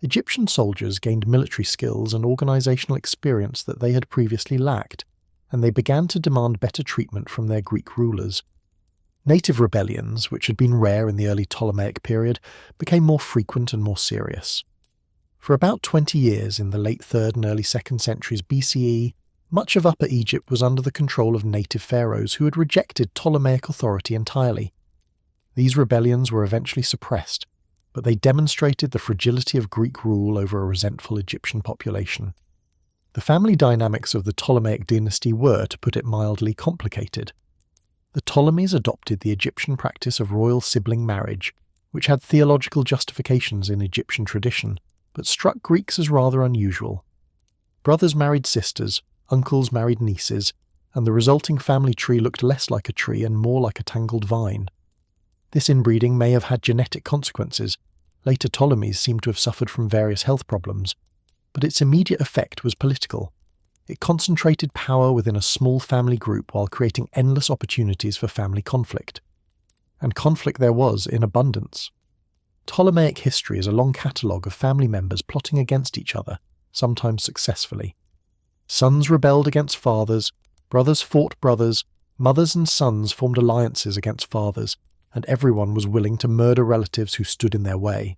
Egyptian soldiers gained military skills and organizational experience that they had previously lacked, and they began to demand better treatment from their Greek rulers. Native rebellions, which had been rare in the early Ptolemaic period, became more frequent and more serious. For about 20 years in the late 3rd and early 2nd centuries BCE, much of Upper Egypt was under the control of native pharaohs who had rejected Ptolemaic authority entirely. These rebellions were eventually suppressed, but they demonstrated the fragility of Greek rule over a resentful Egyptian population. The family dynamics of the Ptolemaic dynasty were, to put it mildly, complicated. The Ptolemies adopted the Egyptian practice of royal sibling marriage, which had theological justifications in Egyptian tradition, but struck Greeks as rather unusual. Brothers married sisters, uncles married nieces, and the resulting family tree looked less like a tree and more like a tangled vine. This inbreeding may have had genetic consequences. Later Ptolemies seem to have suffered from various health problems, but its immediate effect was political. It concentrated power within a small family group while creating endless opportunities for family conflict. And conflict there was in abundance. Ptolemaic history is a long catalogue of family members plotting against each other, sometimes successfully. Sons rebelled against fathers, brothers fought brothers, mothers and sons formed alliances against fathers, and everyone was willing to murder relatives who stood in their way.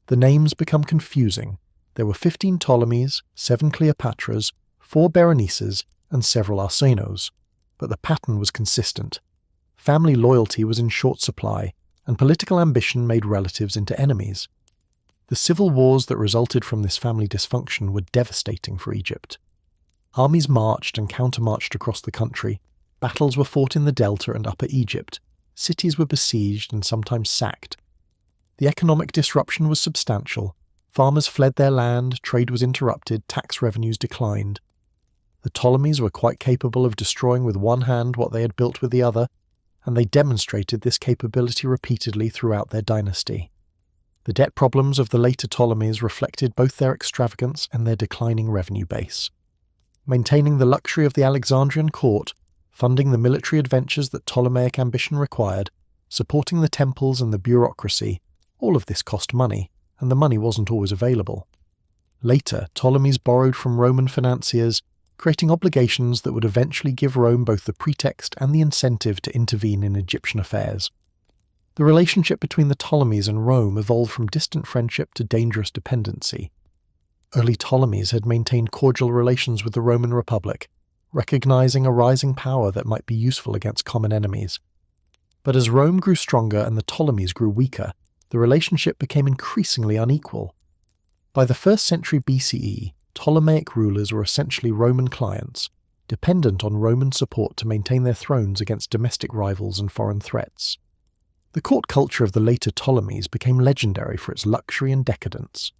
The names become confusing. There were 15 Ptolemies, 7 Cleopatras, 4 Berenices, and several Arsenos, but the pattern was consistent. Family loyalty was in short supply, and political ambition made relatives into enemies. The civil wars that resulted from this family dysfunction were devastating for Egypt. Armies marched and countermarched across the country, battles were fought in the Delta and Upper Egypt, cities were besieged and sometimes sacked. The economic disruption was substantial. Farmers fled their land, trade was interrupted, tax revenues declined. The Ptolemies were quite capable of destroying with one hand what they had built with the other, and they demonstrated this capability repeatedly throughout their dynasty. The debt problems of the later Ptolemies reflected both their extravagance and their declining revenue base. Maintaining the luxury of the Alexandrian court, funding the military adventures that Ptolemaic ambition required, supporting the temples and the bureaucracy, all of this cost money, and the money wasn't always available. Later, Ptolemies borrowed from Roman financiers, creating obligations that would eventually give Rome both the pretext and the incentive to intervene in Egyptian affairs. The relationship between the Ptolemies and Rome evolved from distant friendship to dangerous dependency. Early Ptolemies had maintained cordial relations with the Roman Republic, recognizing a rising power that might be useful against common enemies. But as Rome grew stronger and the Ptolemies grew weaker, the relationship became increasingly unequal. By the 1st century BCE, Ptolemaic rulers were essentially Roman clients, dependent on Roman support to maintain their thrones against domestic rivals and foreign threats. The court culture of the later Ptolemies became legendary for its luxury and decadence.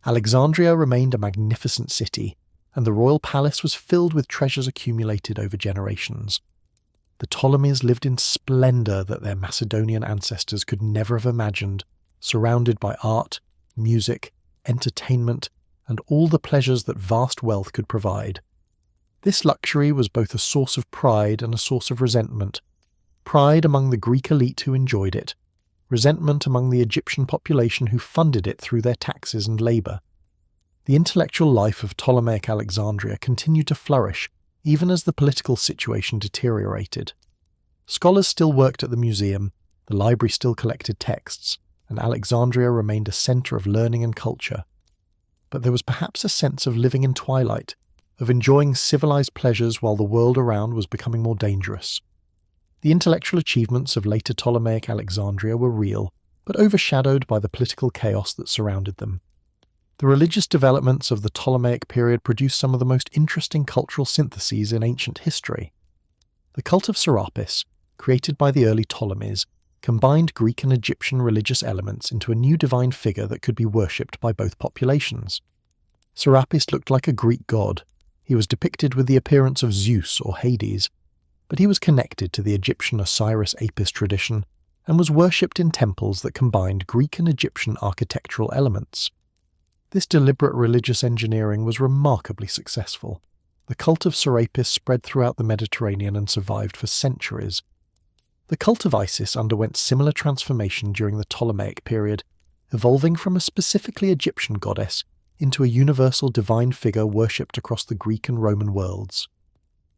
Alexandria remained a magnificent city, and the royal palace was filled with treasures accumulated over generations. The Ptolemies lived in splendor that their Macedonian ancestors could never have imagined, surrounded by art, music, entertainment, and all the pleasures that vast wealth could provide. This luxury was both a source of pride and a source of resentment. Pride among the Greek elite who enjoyed it, resentment among the Egyptian population who funded it through their taxes and labour. The intellectual life of Ptolemaic Alexandria continued to flourish, even as the political situation deteriorated. Scholars still worked at the museum, the library still collected texts, and Alexandria remained a centre of learning and culture. But there was perhaps a sense of living in twilight, of enjoying civilized pleasures while the world around was becoming more dangerous. The intellectual achievements of later Ptolemaic Alexandria were real, but overshadowed by the political chaos that surrounded them. The religious developments of the Ptolemaic period produced some of the most interesting cultural syntheses in ancient history. The cult of Serapis, created by the early Ptolemies, combined Greek and Egyptian religious elements into a new divine figure that could be worshipped by both populations. Serapis looked like a Greek god. He was depicted with the appearance of Zeus or Hades, but he was connected to the Egyptian Osiris-Apis tradition and was worshipped in temples that combined Greek and Egyptian architectural elements. This deliberate religious engineering was remarkably successful. The cult of Serapis spread throughout the Mediterranean and survived for centuries. The cult of Isis underwent similar transformation during the Ptolemaic period, evolving from a specifically Egyptian goddess into a universal divine figure worshipped across the Greek and Roman worlds.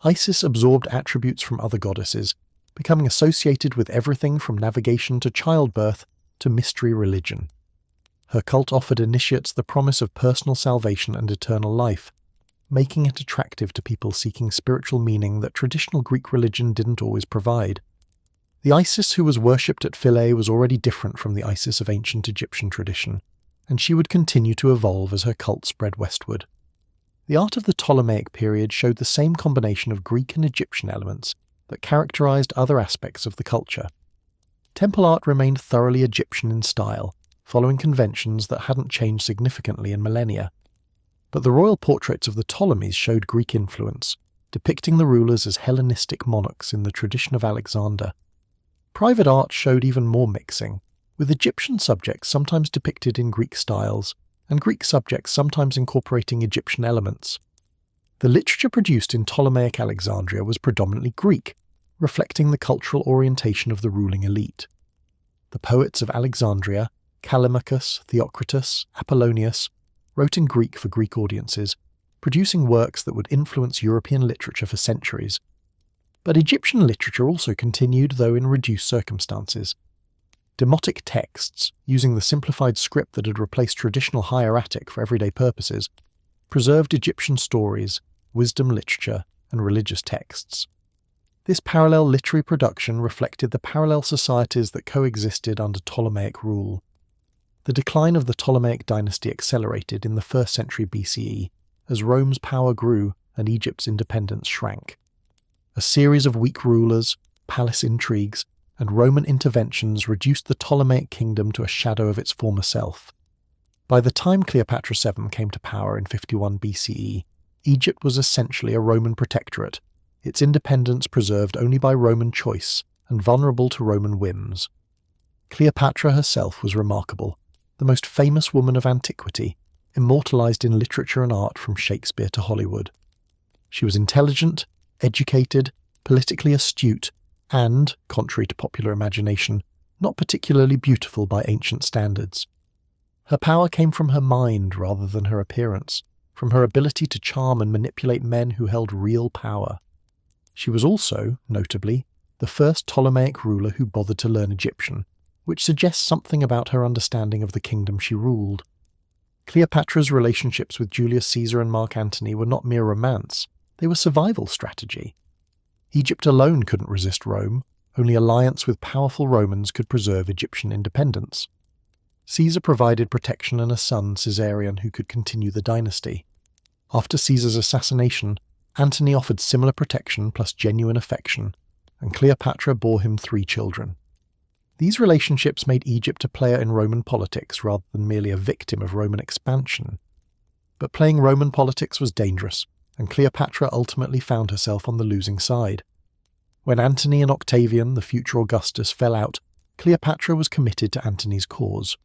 Isis absorbed attributes from other goddesses, becoming associated with everything from navigation to childbirth to mystery religion. Her cult offered initiates the promise of personal salvation and eternal life, making it attractive to people seeking spiritual meaning that traditional Greek religion didn't always provide. The Isis who was worshipped at Philae was already different from the Isis of ancient Egyptian tradition, and she would continue to evolve as her cult spread westward. The art of the Ptolemaic period showed the same combination of Greek and Egyptian elements that characterized other aspects of the culture. Temple art remained thoroughly Egyptian in style, following conventions that hadn't changed significantly in millennia. But the royal portraits of the Ptolemies showed Greek influence, depicting the rulers as Hellenistic monarchs in the tradition of Alexander. Private art showed even more mixing, with Egyptian subjects sometimes depicted in Greek styles, and Greek subjects sometimes incorporating Egyptian elements. The literature produced in Ptolemaic Alexandria was predominantly Greek, reflecting the cultural orientation of the ruling elite. The poets of Alexandria, Callimachus, Theocritus, Apollonius, wrote in Greek for Greek audiences, producing works that would influence European literature for centuries. But Egyptian literature also continued, though in reduced circumstances. Demotic texts, using the simplified script that had replaced traditional hieratic for everyday purposes, preserved Egyptian stories, wisdom literature, and religious texts. This parallel literary production reflected the parallel societies that coexisted under Ptolemaic rule. The decline of the Ptolemaic dynasty accelerated in the 1st century BCE as Rome's power grew and Egypt's independence shrank. A series of weak rulers, palace intrigues, and Roman interventions reduced the Ptolemaic kingdom to a shadow of its former self. By the time Cleopatra VII came to power in 51 BCE, Egypt was essentially a Roman protectorate, its independence preserved only by Roman choice and vulnerable to Roman whims. Cleopatra herself was remarkable, the most famous woman of antiquity, immortalized in literature and art from Shakespeare to Hollywood. She was intelligent, educated, politically astute, and, contrary to popular imagination, not particularly beautiful by ancient standards. Her power came from her mind rather than her appearance, from her ability to charm and manipulate men who held real power. She was also, notably, the first Ptolemaic ruler who bothered to learn Egyptian, which suggests something about her understanding of the kingdom she ruled. Cleopatra's relationships with Julius Caesar and Mark Antony were not mere romance, they were survival strategy. Egypt alone couldn't resist Rome, only alliance with powerful Romans could preserve Egyptian independence. Caesar provided protection and a son, Caesarion, who could continue the dynasty. After Caesar's assassination, Antony offered similar protection plus genuine affection, and Cleopatra bore him 3 children. These relationships made Egypt a player in Roman politics rather than merely a victim of Roman expansion. But playing Roman politics was dangerous, and Cleopatra ultimately found herself on the losing side. When Antony and Octavian, the future Augustus, fell out, Cleopatra was committed to Antony's cause.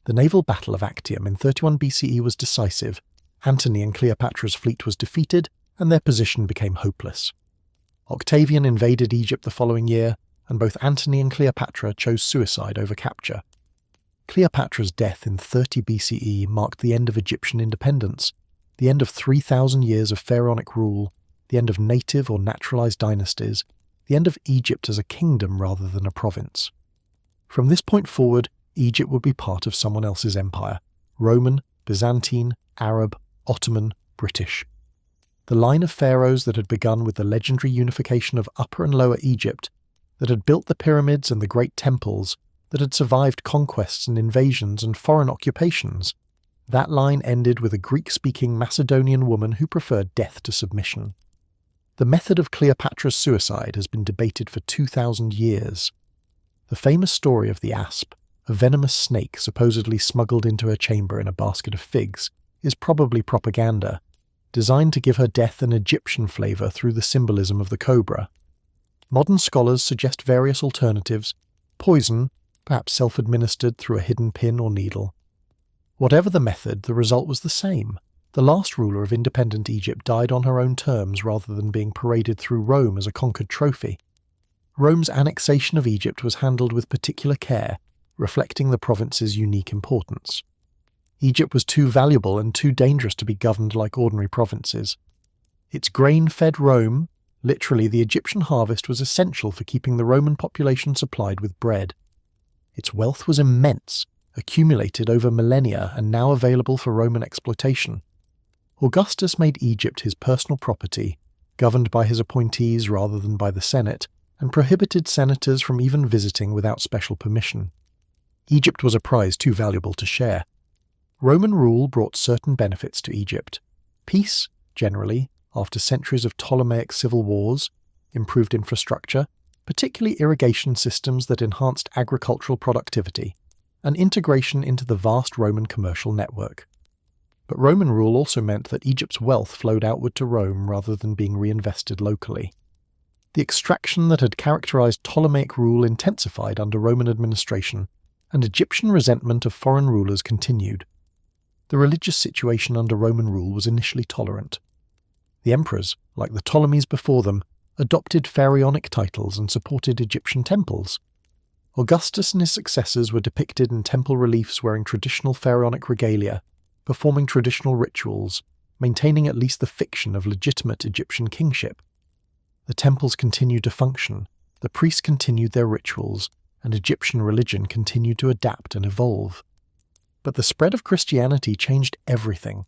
The naval battle of Actium in 31 BCE was decisive. Antony and Cleopatra's fleet was defeated, and their position became hopeless. Octavian invaded Egypt the following year, and both Antony and Cleopatra chose suicide over capture. Cleopatra's death in 30 BCE marked the end of Egyptian independence, the end of 3,000 years of pharaonic rule, the end of native or naturalized dynasties, the end of Egypt as a kingdom rather than a province. From this point forward, Egypt would be part of someone else's empire: Roman, Byzantine, Arab, Ottoman, British. The line of pharaohs that had begun with the legendary unification of Upper and Lower Egypt, that had built the pyramids and the great temples, that had survived conquests and invasions and foreign occupations, that line ended with a Greek-speaking Macedonian woman who preferred death to submission. The method of Cleopatra's suicide has been debated for 2,000 years. The famous story of the asp, a venomous snake supposedly smuggled into her chamber in a basket of figs, is probably propaganda, designed to give her death an Egyptian flavour through the symbolism of the cobra. Modern scholars suggest various alternatives: poison, perhaps self-administered through a hidden pin or needle. Whatever the method, the result was the same. The last ruler of independent Egypt died on her own terms rather than being paraded through Rome as a conquered trophy. Rome's annexation of Egypt was handled with particular care, reflecting the province's unique importance. Egypt was too valuable and too dangerous to be governed like ordinary provinces. Its grain-fed Rome, literally the Egyptian harvest, was essential for keeping the Roman population supplied with bread. Its wealth was immense, accumulated over millennia and now available for Roman exploitation. Augustus made Egypt his personal property, governed by his appointees rather than by the Senate, and prohibited senators from even visiting without special permission. Egypt was a prize too valuable to share. Roman rule brought certain benefits to Egypt: peace, generally, after centuries of Ptolemaic civil wars, improved infrastructure, particularly irrigation systems that enhanced agricultural productivity, and integration into the vast Roman commercial network. But Roman rule also meant that Egypt's wealth flowed outward to Rome rather than being reinvested locally. The extraction that had characterized Ptolemaic rule intensified under Roman administration, and Egyptian resentment of foreign rulers continued. The religious situation under Roman rule was initially tolerant. The emperors, like the Ptolemies before them, adopted pharaonic titles and supported Egyptian temples. Augustus and his successors were depicted in temple reliefs wearing traditional pharaonic regalia, performing traditional rituals, maintaining at least the fiction of legitimate Egyptian kingship. The temples continued to function, the priests continued their rituals, and Egyptian religion continued to adapt and evolve. But the spread of Christianity changed everything.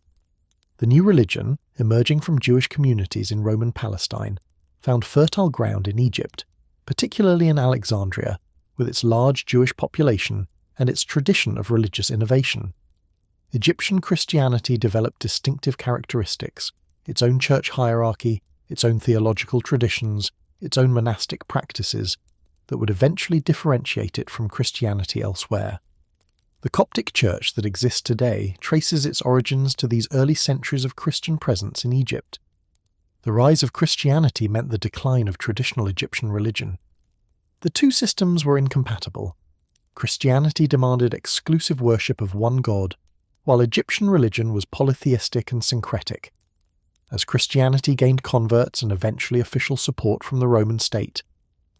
The new religion, emerging from Jewish communities in Roman Palestine, found fertile ground in Egypt, particularly in Alexandria, with its large Jewish population and its tradition of religious innovation. Egyptian Christianity developed distinctive characteristics: its own church hierarchy, its own theological traditions, its own monastic practices, that would eventually differentiate it from Christianity elsewhere. The Coptic Church that exists today traces its origins to these early centuries of Christian presence in Egypt. The rise of Christianity meant the decline of traditional Egyptian religion. The two systems were incompatible. Christianity demanded exclusive worship of one god, while Egyptian religion was polytheistic and syncretic. As Christianity gained converts and eventually official support from the Roman state,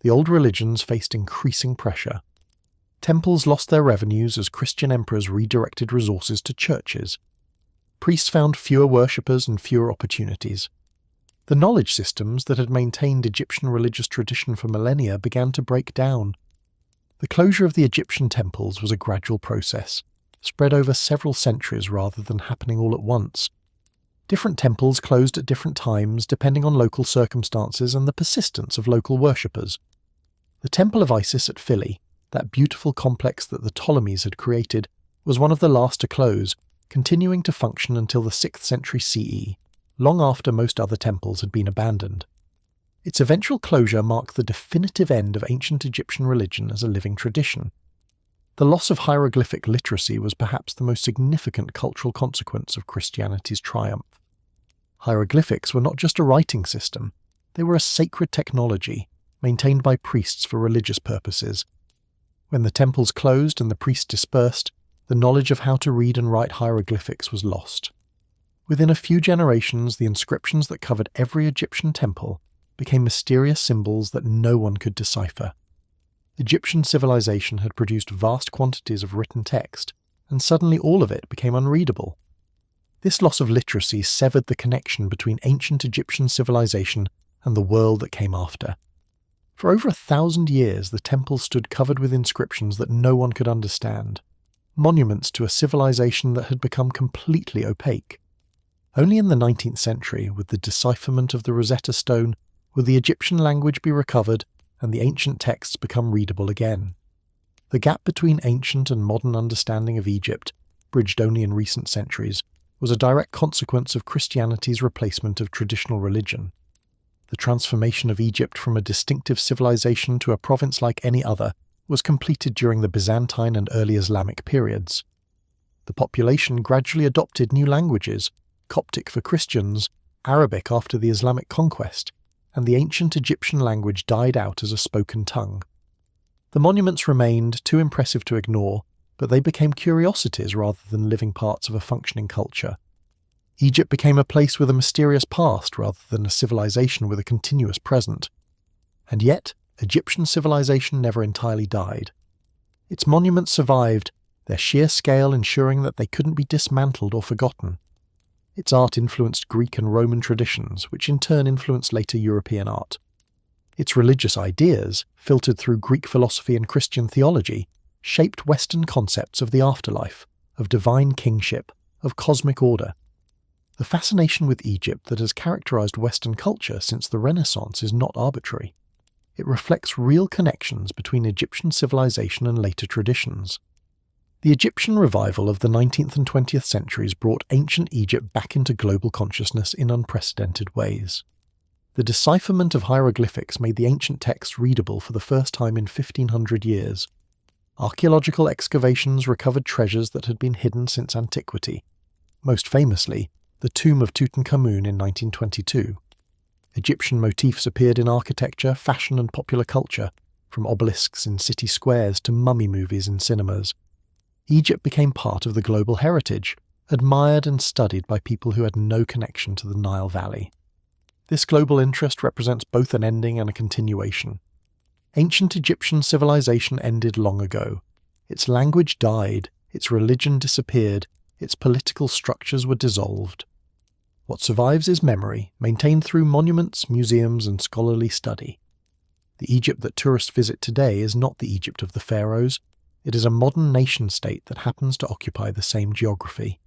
the old religions faced increasing pressure. Temples lost their revenues as Christian emperors redirected resources to churches. Priests found fewer worshippers and fewer opportunities. The knowledge systems that had maintained Egyptian religious tradition for millennia began to break down. The closure of the Egyptian temples was a gradual process, spread over several centuries rather than happening all at once. Different temples closed at different times depending on local circumstances and the persistence of local worshippers. The Temple of Isis at Philae, that beautiful complex that the Ptolemies had created, was one of the last to close, continuing to function until the 6th century CE, long after most other temples had been abandoned. Its eventual closure marked the definitive end of ancient Egyptian religion as a living tradition. The loss of hieroglyphic literacy was perhaps the most significant cultural consequence of Christianity's triumph. Hieroglyphics were not just a writing system, they were a sacred technology, maintained by priests for religious purposes. When the temples closed and the priests dispersed, the knowledge of how to read and write hieroglyphics was lost. Within a few generations, the inscriptions that covered every Egyptian temple became mysterious symbols that no one could decipher. Egyptian civilization had produced vast quantities of written text, and suddenly all of it became unreadable. This loss of literacy severed the connection between ancient Egyptian civilization and the world that came after. For over 1,000 years, the temples stood covered with inscriptions that no one could understand, monuments to a civilization that had become completely opaque. Only in the 19th century, with the decipherment of the Rosetta Stone, would the Egyptian language be recovered and the ancient texts become readable again. The gap between ancient and modern understanding of Egypt, bridged only in recent centuries, was a direct consequence of Christianity's replacement of traditional religion. The transformation of Egypt from a distinctive civilization to a province like any other was completed during the Byzantine and early Islamic periods. The population gradually adopted new languages, Coptic for Christians, Arabic after the Islamic conquest, and the ancient Egyptian language died out as a spoken tongue. The monuments remained, too impressive to ignore, but they became curiosities rather than living parts of a functioning culture. Egypt became a place with a mysterious past rather than a civilization with a continuous present. And yet, Egyptian civilization never entirely died. Its monuments survived, their sheer scale ensuring that they couldn't be dismantled or forgotten. Its art influenced Greek and Roman traditions, which in turn influenced later European art. Its religious ideas, filtered through Greek philosophy and Christian theology, shaped Western concepts of the afterlife, of divine kingship, of cosmic order. The fascination with Egypt that has characterized Western culture since the Renaissance is not arbitrary. It reflects real connections between Egyptian civilization and later traditions. The Egyptian revival of the 19th and 20th centuries brought ancient Egypt back into global consciousness in unprecedented ways. The decipherment of hieroglyphics made the ancient texts readable for the first time in 1,500 years. Archaeological excavations recovered treasures that had been hidden since antiquity. Most famously, the tomb of Tutankhamun in 1922. Egyptian motifs appeared in architecture, fashion and popular culture, from obelisks in city squares to mummy movies in cinemas. Egypt became part of the global heritage, admired and studied by people who had no connection to the Nile Valley. This global interest represents both an ending and a continuation. Ancient Egyptian civilization ended long ago. Its language died, its religion disappeared, its political structures were dissolved. What survives is memory, maintained through monuments, museums, and scholarly study. The Egypt that tourists visit today is not the Egypt of the pharaohs. It is a modern nation-state that happens to occupy the same geography.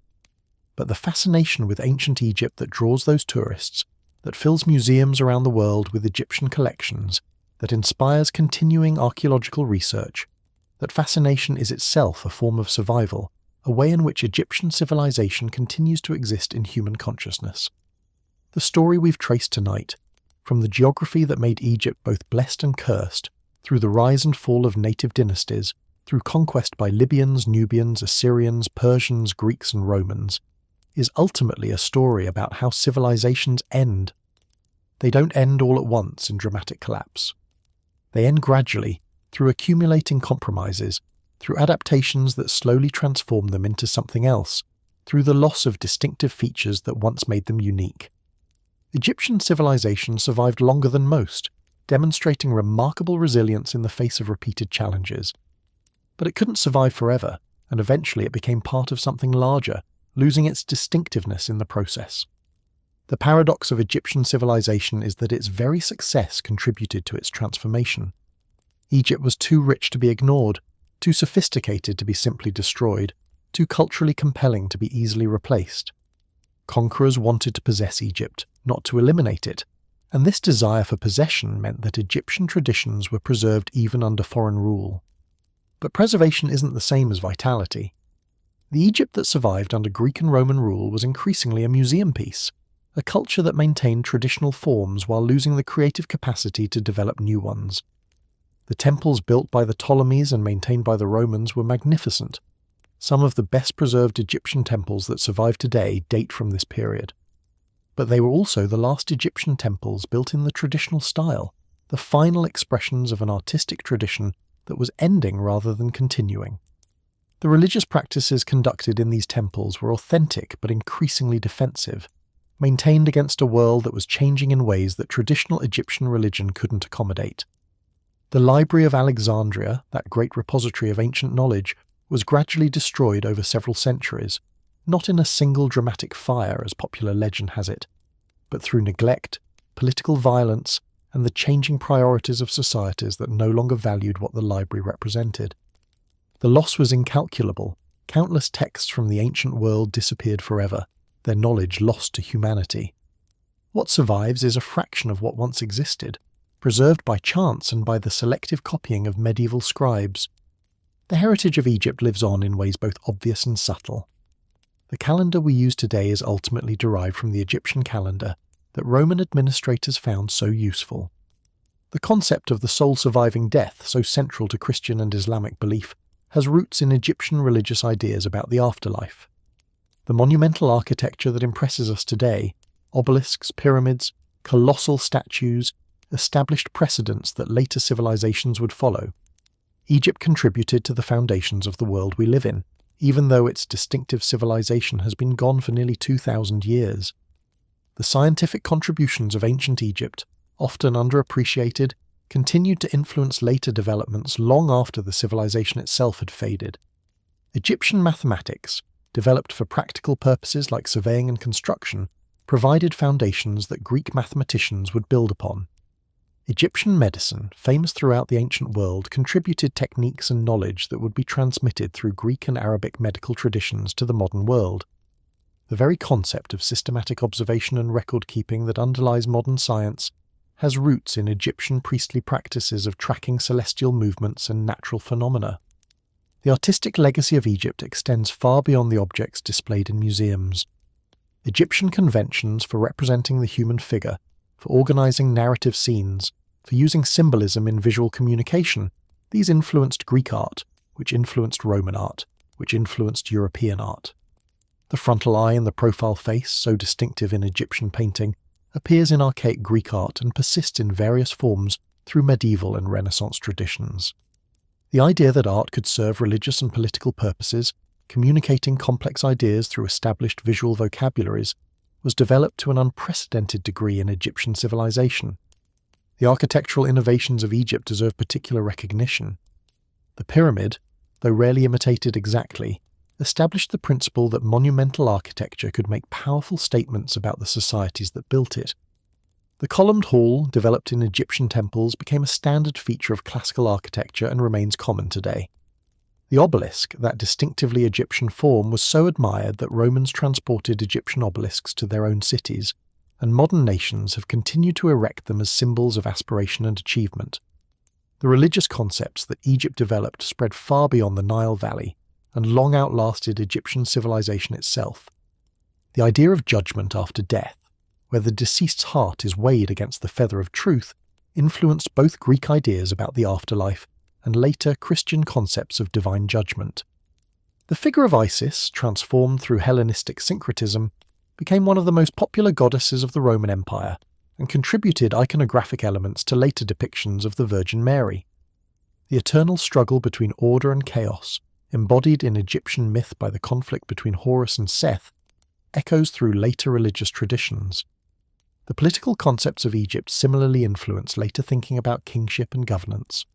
But the fascination with ancient Egypt that draws those tourists, that fills museums around the world with Egyptian collections, that inspires continuing archaeological research, that fascination is itself a form of survival, a way in which Egyptian civilization continues to exist in human consciousness. The story we've traced tonight, from the geography that made Egypt both blessed and cursed, through the rise and fall of native dynasties, through conquest by Libyans, Nubians, Assyrians, Persians, Greeks and Romans, is ultimately a story about how civilizations end. They don't end all at once in dramatic collapse. They end gradually, through accumulating compromises, through adaptations that slowly transform them into something else, through the loss of distinctive features that once made them unique. Egyptian civilization survived longer than most, demonstrating remarkable resilience in the face of repeated challenges. But it couldn't survive forever, and eventually it became part of something larger, losing its distinctiveness in the process. The paradox of Egyptian civilization is that its very success contributed to its transformation. Egypt was too rich to be ignored, too sophisticated to be simply destroyed, too culturally compelling to be easily replaced. Conquerors wanted to possess Egypt, not to eliminate it, and this desire for possession meant that Egyptian traditions were preserved even under foreign rule. But preservation isn't the same as vitality. The Egypt that survived under Greek and Roman rule was increasingly a museum piece, a culture that maintained traditional forms while losing the creative capacity to develop new ones. The temples built by the Ptolemies and maintained by the Romans were magnificent. Some of the best preserved Egyptian temples that survive today date from this period. But they were also the last Egyptian temples built in the traditional style, the final expressions of an artistic tradition that was ending rather than continuing. The religious practices conducted in these temples were authentic but increasingly defensive, maintained against a world that was changing in ways that traditional Egyptian religion couldn't accommodate. The Library of Alexandria, that great repository of ancient knowledge, was gradually destroyed over several centuries, not in a single dramatic fire as popular legend has it, but through neglect, political violence, and the changing priorities of societies that no longer valued what the library represented. The loss was incalculable. Countless texts from the ancient world disappeared forever, their knowledge lost to humanity. What survives is a fraction of what once existed, preserved by chance and by the selective copying of medieval scribes. The heritage of Egypt lives on in ways both obvious and subtle. The calendar we use today is ultimately derived from the Egyptian calendar that Roman administrators found so useful. The concept of the soul surviving death, so central to Christian and Islamic belief, has roots in Egyptian religious ideas about the afterlife. The monumental architecture that impresses us today, obelisks, pyramids, colossal statues, established precedents that later civilizations would follow. Egypt contributed to the foundations of the world we live in, even though its distinctive civilization has been gone for nearly 2,000 years. The scientific contributions of ancient Egypt, often underappreciated, continued to influence later developments long after the civilization itself had faded. Egyptian mathematics, developed for practical purposes like surveying and construction, provided foundations that Greek mathematicians would build upon. Egyptian medicine, famous throughout the ancient world, contributed techniques and knowledge that would be transmitted through Greek and Arabic medical traditions to the modern world. The very concept of systematic observation and record-keeping that underlies modern science has roots in Egyptian priestly practices of tracking celestial movements and natural phenomena. The artistic legacy of Egypt extends far beyond the objects displayed in museums. Egyptian conventions for representing the human figure, for organizing narrative scenes, for using symbolism in visual communication, these influenced Greek art, which influenced Roman art, which influenced European art. The frontal eye and the profile face, so distinctive in Egyptian painting, appears in archaic Greek art and persists in various forms through medieval and Renaissance traditions. The idea that art could serve religious and political purposes, communicating complex ideas through established visual vocabularies, was developed to an unprecedented degree in Egyptian civilization. The architectural innovations of Egypt deserve particular recognition. The pyramid, though rarely imitated exactly, established the principle that monumental architecture could make powerful statements about the societies that built it. The columned hall, developed in Egyptian temples, became a standard feature of classical architecture and remains common today. The obelisk, that distinctively Egyptian form, was so admired that Romans transported Egyptian obelisks to their own cities, and modern nations have continued to erect them as symbols of aspiration and achievement. The religious concepts that Egypt developed spread far beyond the Nile Valley, and long outlasted Egyptian civilization itself. The idea of judgment after death, where the deceased's heart is weighed against the feather of truth, influenced both Greek ideas about the afterlife and later Christian concepts of divine judgment. The figure of Isis, transformed through Hellenistic syncretism, became one of the most popular goddesses of the Roman Empire and contributed iconographic elements to later depictions of the Virgin Mary. The eternal struggle between order and chaos, embodied in Egyptian myth by the conflict between Horus and Seth, echoes through later religious traditions. The political concepts of Egypt similarly influenced later thinking about kingship and governance.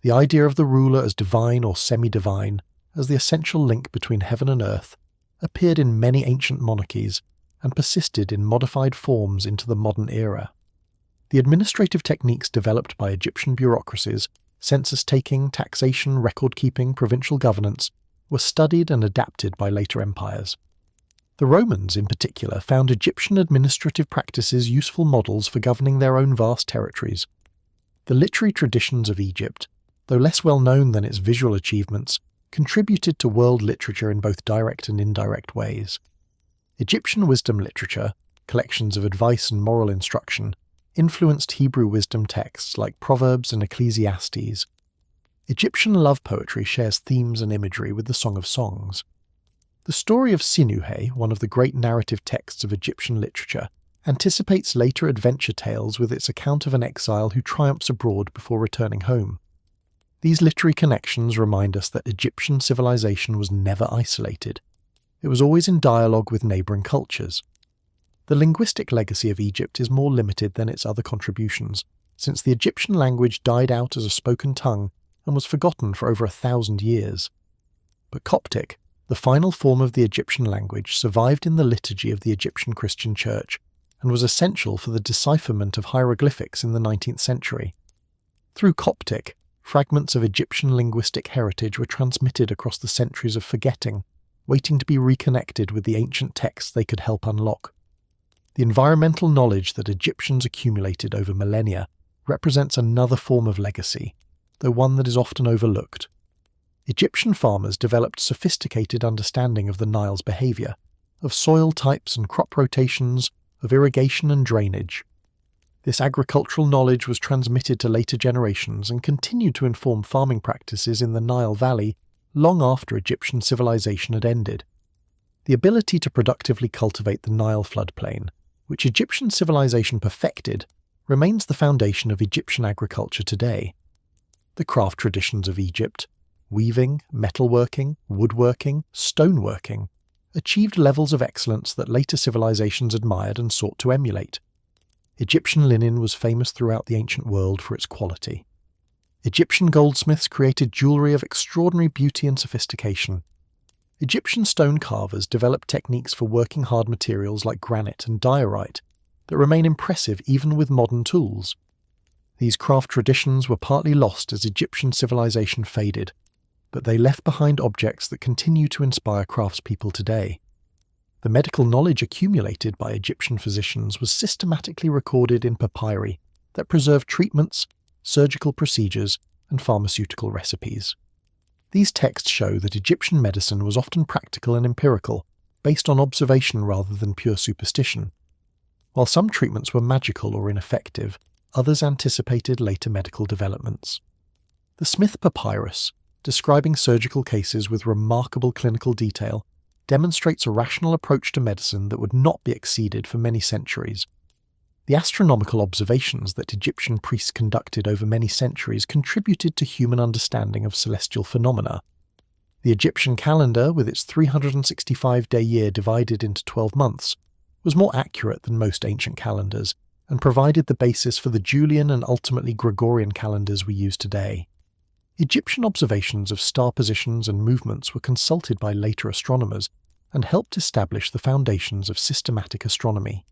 The idea of the ruler as divine or semi-divine, as the essential link between heaven and earth, appeared in many ancient monarchies and persisted in modified forms into the modern era. The administrative techniques developed by Egyptian bureaucracies, census-taking, taxation, record-keeping, provincial governance, were studied and adapted by later empires. The Romans, in particular, found Egyptian administrative practices useful models for governing their own vast territories. The literary traditions of Egypt, though less well known than its visual achievements, contributed to world literature in both direct and indirect ways. Egyptian wisdom literature, collections of advice and moral instruction, influenced Hebrew wisdom texts like Proverbs and Ecclesiastes. Egyptian love poetry shares themes and imagery with the Song of Songs. The story of Sinuhe, one of the great narrative texts of Egyptian literature, anticipates later adventure tales with its account of an exile who triumphs abroad before returning home. These literary connections remind us that Egyptian civilization was never isolated. It was always in dialogue with neighbouring cultures. The linguistic legacy of Egypt is more limited than its other contributions, since the Egyptian language died out as a spoken tongue and was forgotten for over 1,000 years. But Coptic, the final form of the Egyptian language, survived in the liturgy of the Egyptian Christian Church and was essential for the decipherment of hieroglyphics in the 19th century. Through Coptic, fragments of Egyptian linguistic heritage were transmitted across the centuries of forgetting, waiting to be reconnected with the ancient texts they could help unlock. The environmental knowledge that Egyptians accumulated over millennia represents another form of legacy, though one that is often overlooked. Egyptian farmers developed sophisticated understanding of the Nile's behaviour, of soil types and crop rotations, of irrigation and drainage. This agricultural knowledge was transmitted to later generations and continued to inform farming practices in the Nile Valley long after Egyptian civilization had ended. The ability to productively cultivate the Nile floodplain, which Egyptian civilization perfected, remains the foundation of Egyptian agriculture today. The craft traditions of Egypt, weaving, metalworking, woodworking, stoneworking, achieved levels of excellence that later civilizations admired and sought to emulate. Egyptian linen was famous throughout the ancient world for its quality. Egyptian goldsmiths created jewellery of extraordinary beauty and sophistication. Egyptian stone carvers developed techniques for working hard materials like granite and diorite that remain impressive even with modern tools. These craft traditions were partly lost as Egyptian civilization faded, but they left behind objects that continue to inspire craftspeople today. The medical knowledge accumulated by Egyptian physicians was systematically recorded in papyri that preserved treatments, surgical procedures, and pharmaceutical recipes. These texts show that Egyptian medicine was often practical and empirical, based on observation rather than pure superstition. While some treatments were magical or ineffective, others anticipated later medical developments. The Smith Papyrus, describing surgical cases with remarkable clinical detail, demonstrates a rational approach to medicine that would not be exceeded for many centuries. The astronomical observations that Egyptian priests conducted over many centuries contributed to human understanding of celestial phenomena. The Egyptian calendar, with its 365-day year divided into 12 months, was more accurate than most ancient calendars and provided the basis for the Julian and ultimately Gregorian calendars we use today. Egyptian observations of star positions and movements were consulted by later astronomers and helped establish the foundations of systematic astronomy.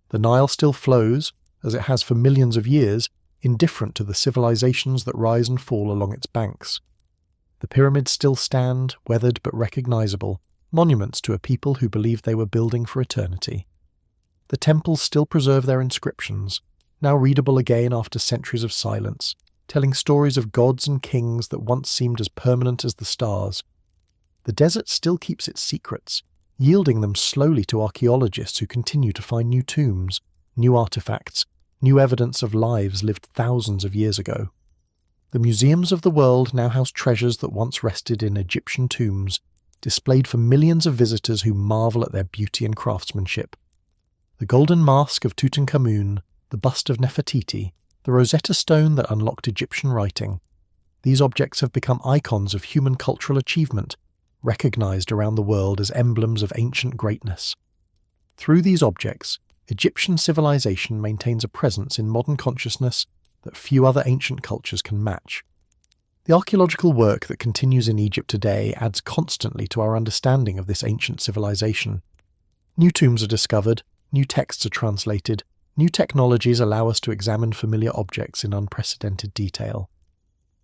The Nile still flows, as it has for millions of years, indifferent to the civilizations that rise and fall along its banks. The pyramids still stand, weathered but recognizable, monuments to a people who believed they were building for eternity. The temples still preserve their inscriptions, now readable again after centuries of silence, telling stories of gods and kings that once seemed as permanent as the stars. The desert still keeps its secrets, yielding them slowly to archaeologists who continue to find new tombs, new artifacts, new evidence of lives lived thousands of years ago. The museums of the world now house treasures that once rested in Egyptian tombs, displayed for millions of visitors who marvel at their beauty and craftsmanship. The golden mask of Tutankhamun, the bust of Nefertiti, the Rosetta Stone that unlocked Egyptian writing. These objects have become icons of human cultural achievement, recognized around the world as emblems of ancient greatness. Through these objects, Egyptian civilization maintains a presence in modern consciousness that few other ancient cultures can match. The archaeological work that continues in Egypt today adds constantly to our understanding of this ancient civilization. New tombs are discovered, new texts are translated, new technologies allow us to examine familiar objects in unprecedented detail.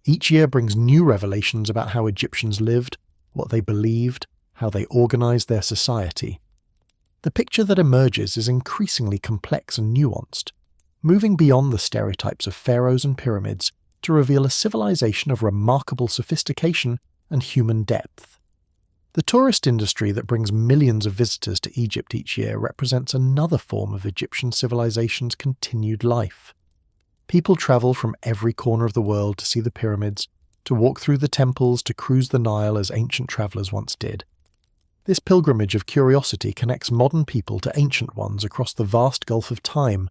Each year brings new revelations about how Egyptians lived, what they believed, how they organized their society. The picture that emerges is increasingly complex and nuanced, moving beyond the stereotypes of pharaohs and pyramids to reveal a civilization of remarkable sophistication and human depth. The tourist industry that brings millions of visitors to Egypt each year represents another form of Egyptian civilization's continued life. People travel from every corner of the world to see the pyramids, to walk through the temples, to cruise the Nile as ancient travelers once did. This pilgrimage of curiosity connects modern people to ancient ones across the vast gulf of time,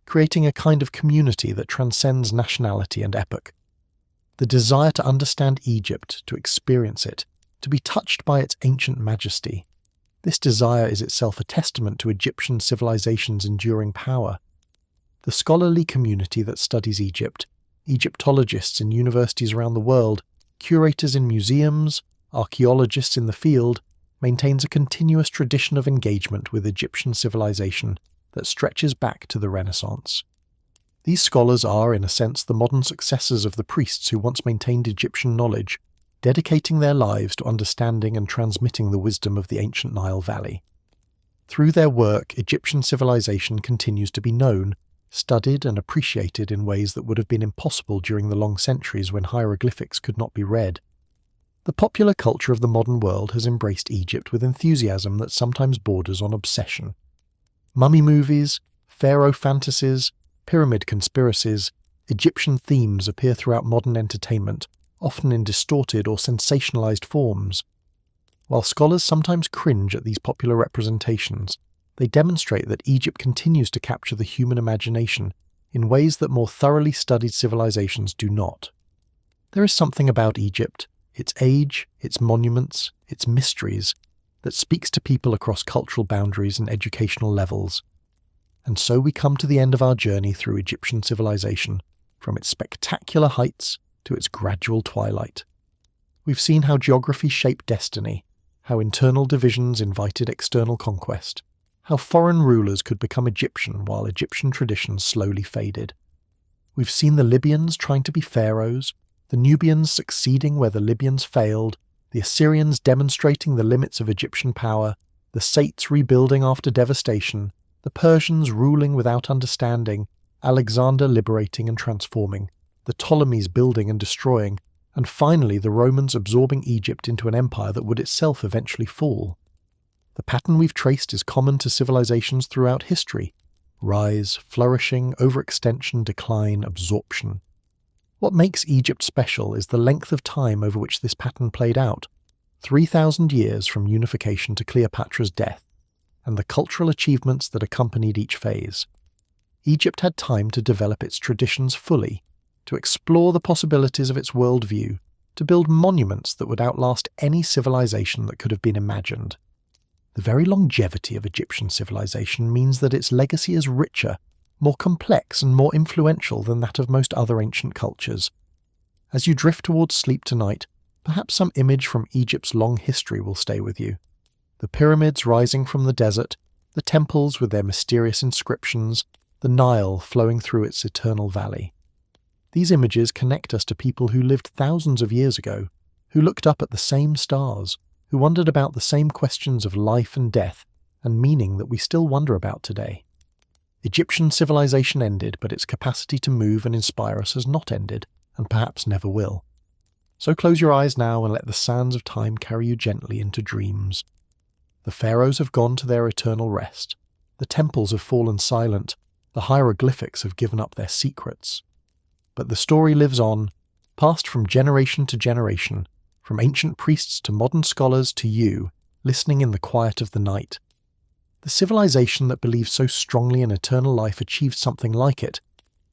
creating a kind of community that transcends nationality and epoch. The desire to understand Egypt, to experience it, to be touched by its ancient majesty. This desire is itself a testament to Egyptian civilization's enduring power. The scholarly community that studies Egypt, Egyptologists in universities around the world, curators in museums, archaeologists in the field, maintains a continuous tradition of engagement with Egyptian civilization that stretches back to the Renaissance. These scholars are, in a sense, the modern successors of the priests who once maintained Egyptian knowledge, dedicating their lives to understanding and transmitting the wisdom of the ancient Nile Valley. Through their work, Egyptian civilization continues to be known, studied and appreciated in ways that would have been impossible during the long centuries when hieroglyphics could not be read. The popular culture of the modern world has embraced Egypt with enthusiasm that sometimes borders on obsession. Mummy movies, pharaoh fantasies, pyramid conspiracies, Egyptian themes appear throughout modern entertainment, often in distorted or sensationalized forms. While scholars sometimes cringe at these popular representations, they demonstrate that Egypt continues to capture the human imagination in ways that more thoroughly studied civilizations do not. There is something about Egypt, its age, its monuments, its mysteries, that speaks to people across cultural boundaries and educational levels. And so we come to the end of our journey through Egyptian civilization, from its spectacular heights to its gradual twilight. We've seen how geography shaped destiny, how internal divisions invited external conquest, how foreign rulers could become Egyptian while Egyptian traditions slowly faded. We've seen the Libyans trying to be pharaohs, the Nubians succeeding where the Libyans failed, the Assyrians demonstrating the limits of Egyptian power, the Sates rebuilding after devastation, the Persians ruling without understanding, Alexander liberating and transforming, the Ptolemies building and destroying, and finally the Romans absorbing Egypt into an empire that would itself eventually fall. The pattern we've traced is common to civilizations throughout history: rise, flourishing, overextension, decline, absorption. What makes Egypt special is the length of time over which this pattern played out, 3,000 years from unification to Cleopatra's death, and the cultural achievements that accompanied each phase. Egypt had time to develop its traditions fully, to explore the possibilities of its worldview, to build monuments that would outlast any civilization that could have been imagined. The very longevity of Egyptian civilization means that its legacy is richer, more complex and more influential than that of most other ancient cultures. As you drift towards sleep tonight, perhaps some image from Egypt's long history will stay with you. The pyramids rising from the desert, the temples with their mysterious inscriptions, the Nile flowing through its eternal valley. These images connect us to people who lived thousands of years ago, who looked up at the same stars, who wondered about the same questions of life and death and meaning that we still wonder about today. Egyptian civilization ended, but its capacity to move and inspire us has not ended, and perhaps never will. So close your eyes now and let the sands of time carry you gently into dreams. The pharaohs have gone to their eternal rest. The temples have fallen silent. The hieroglyphics have given up their secrets. But the story lives on, passed from generation to generation, from ancient priests to modern scholars to you, listening in the quiet of the night. The civilization that believes so strongly in eternal life achieved something like it,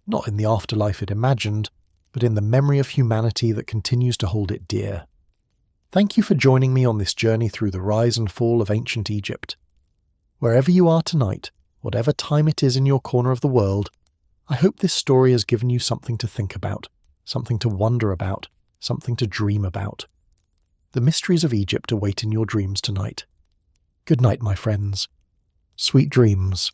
not in the afterlife it imagined, but in the memory of humanity that continues to hold it dear. Thank you for joining me on this journey through the rise and fall of ancient Egypt. Wherever you are tonight, whatever time it is in your corner of the world, I hope this story has given you something to think about, something to wonder about, something to dream about. The mysteries of Egypt await in your dreams tonight. Good night, my friends. Sweet dreams.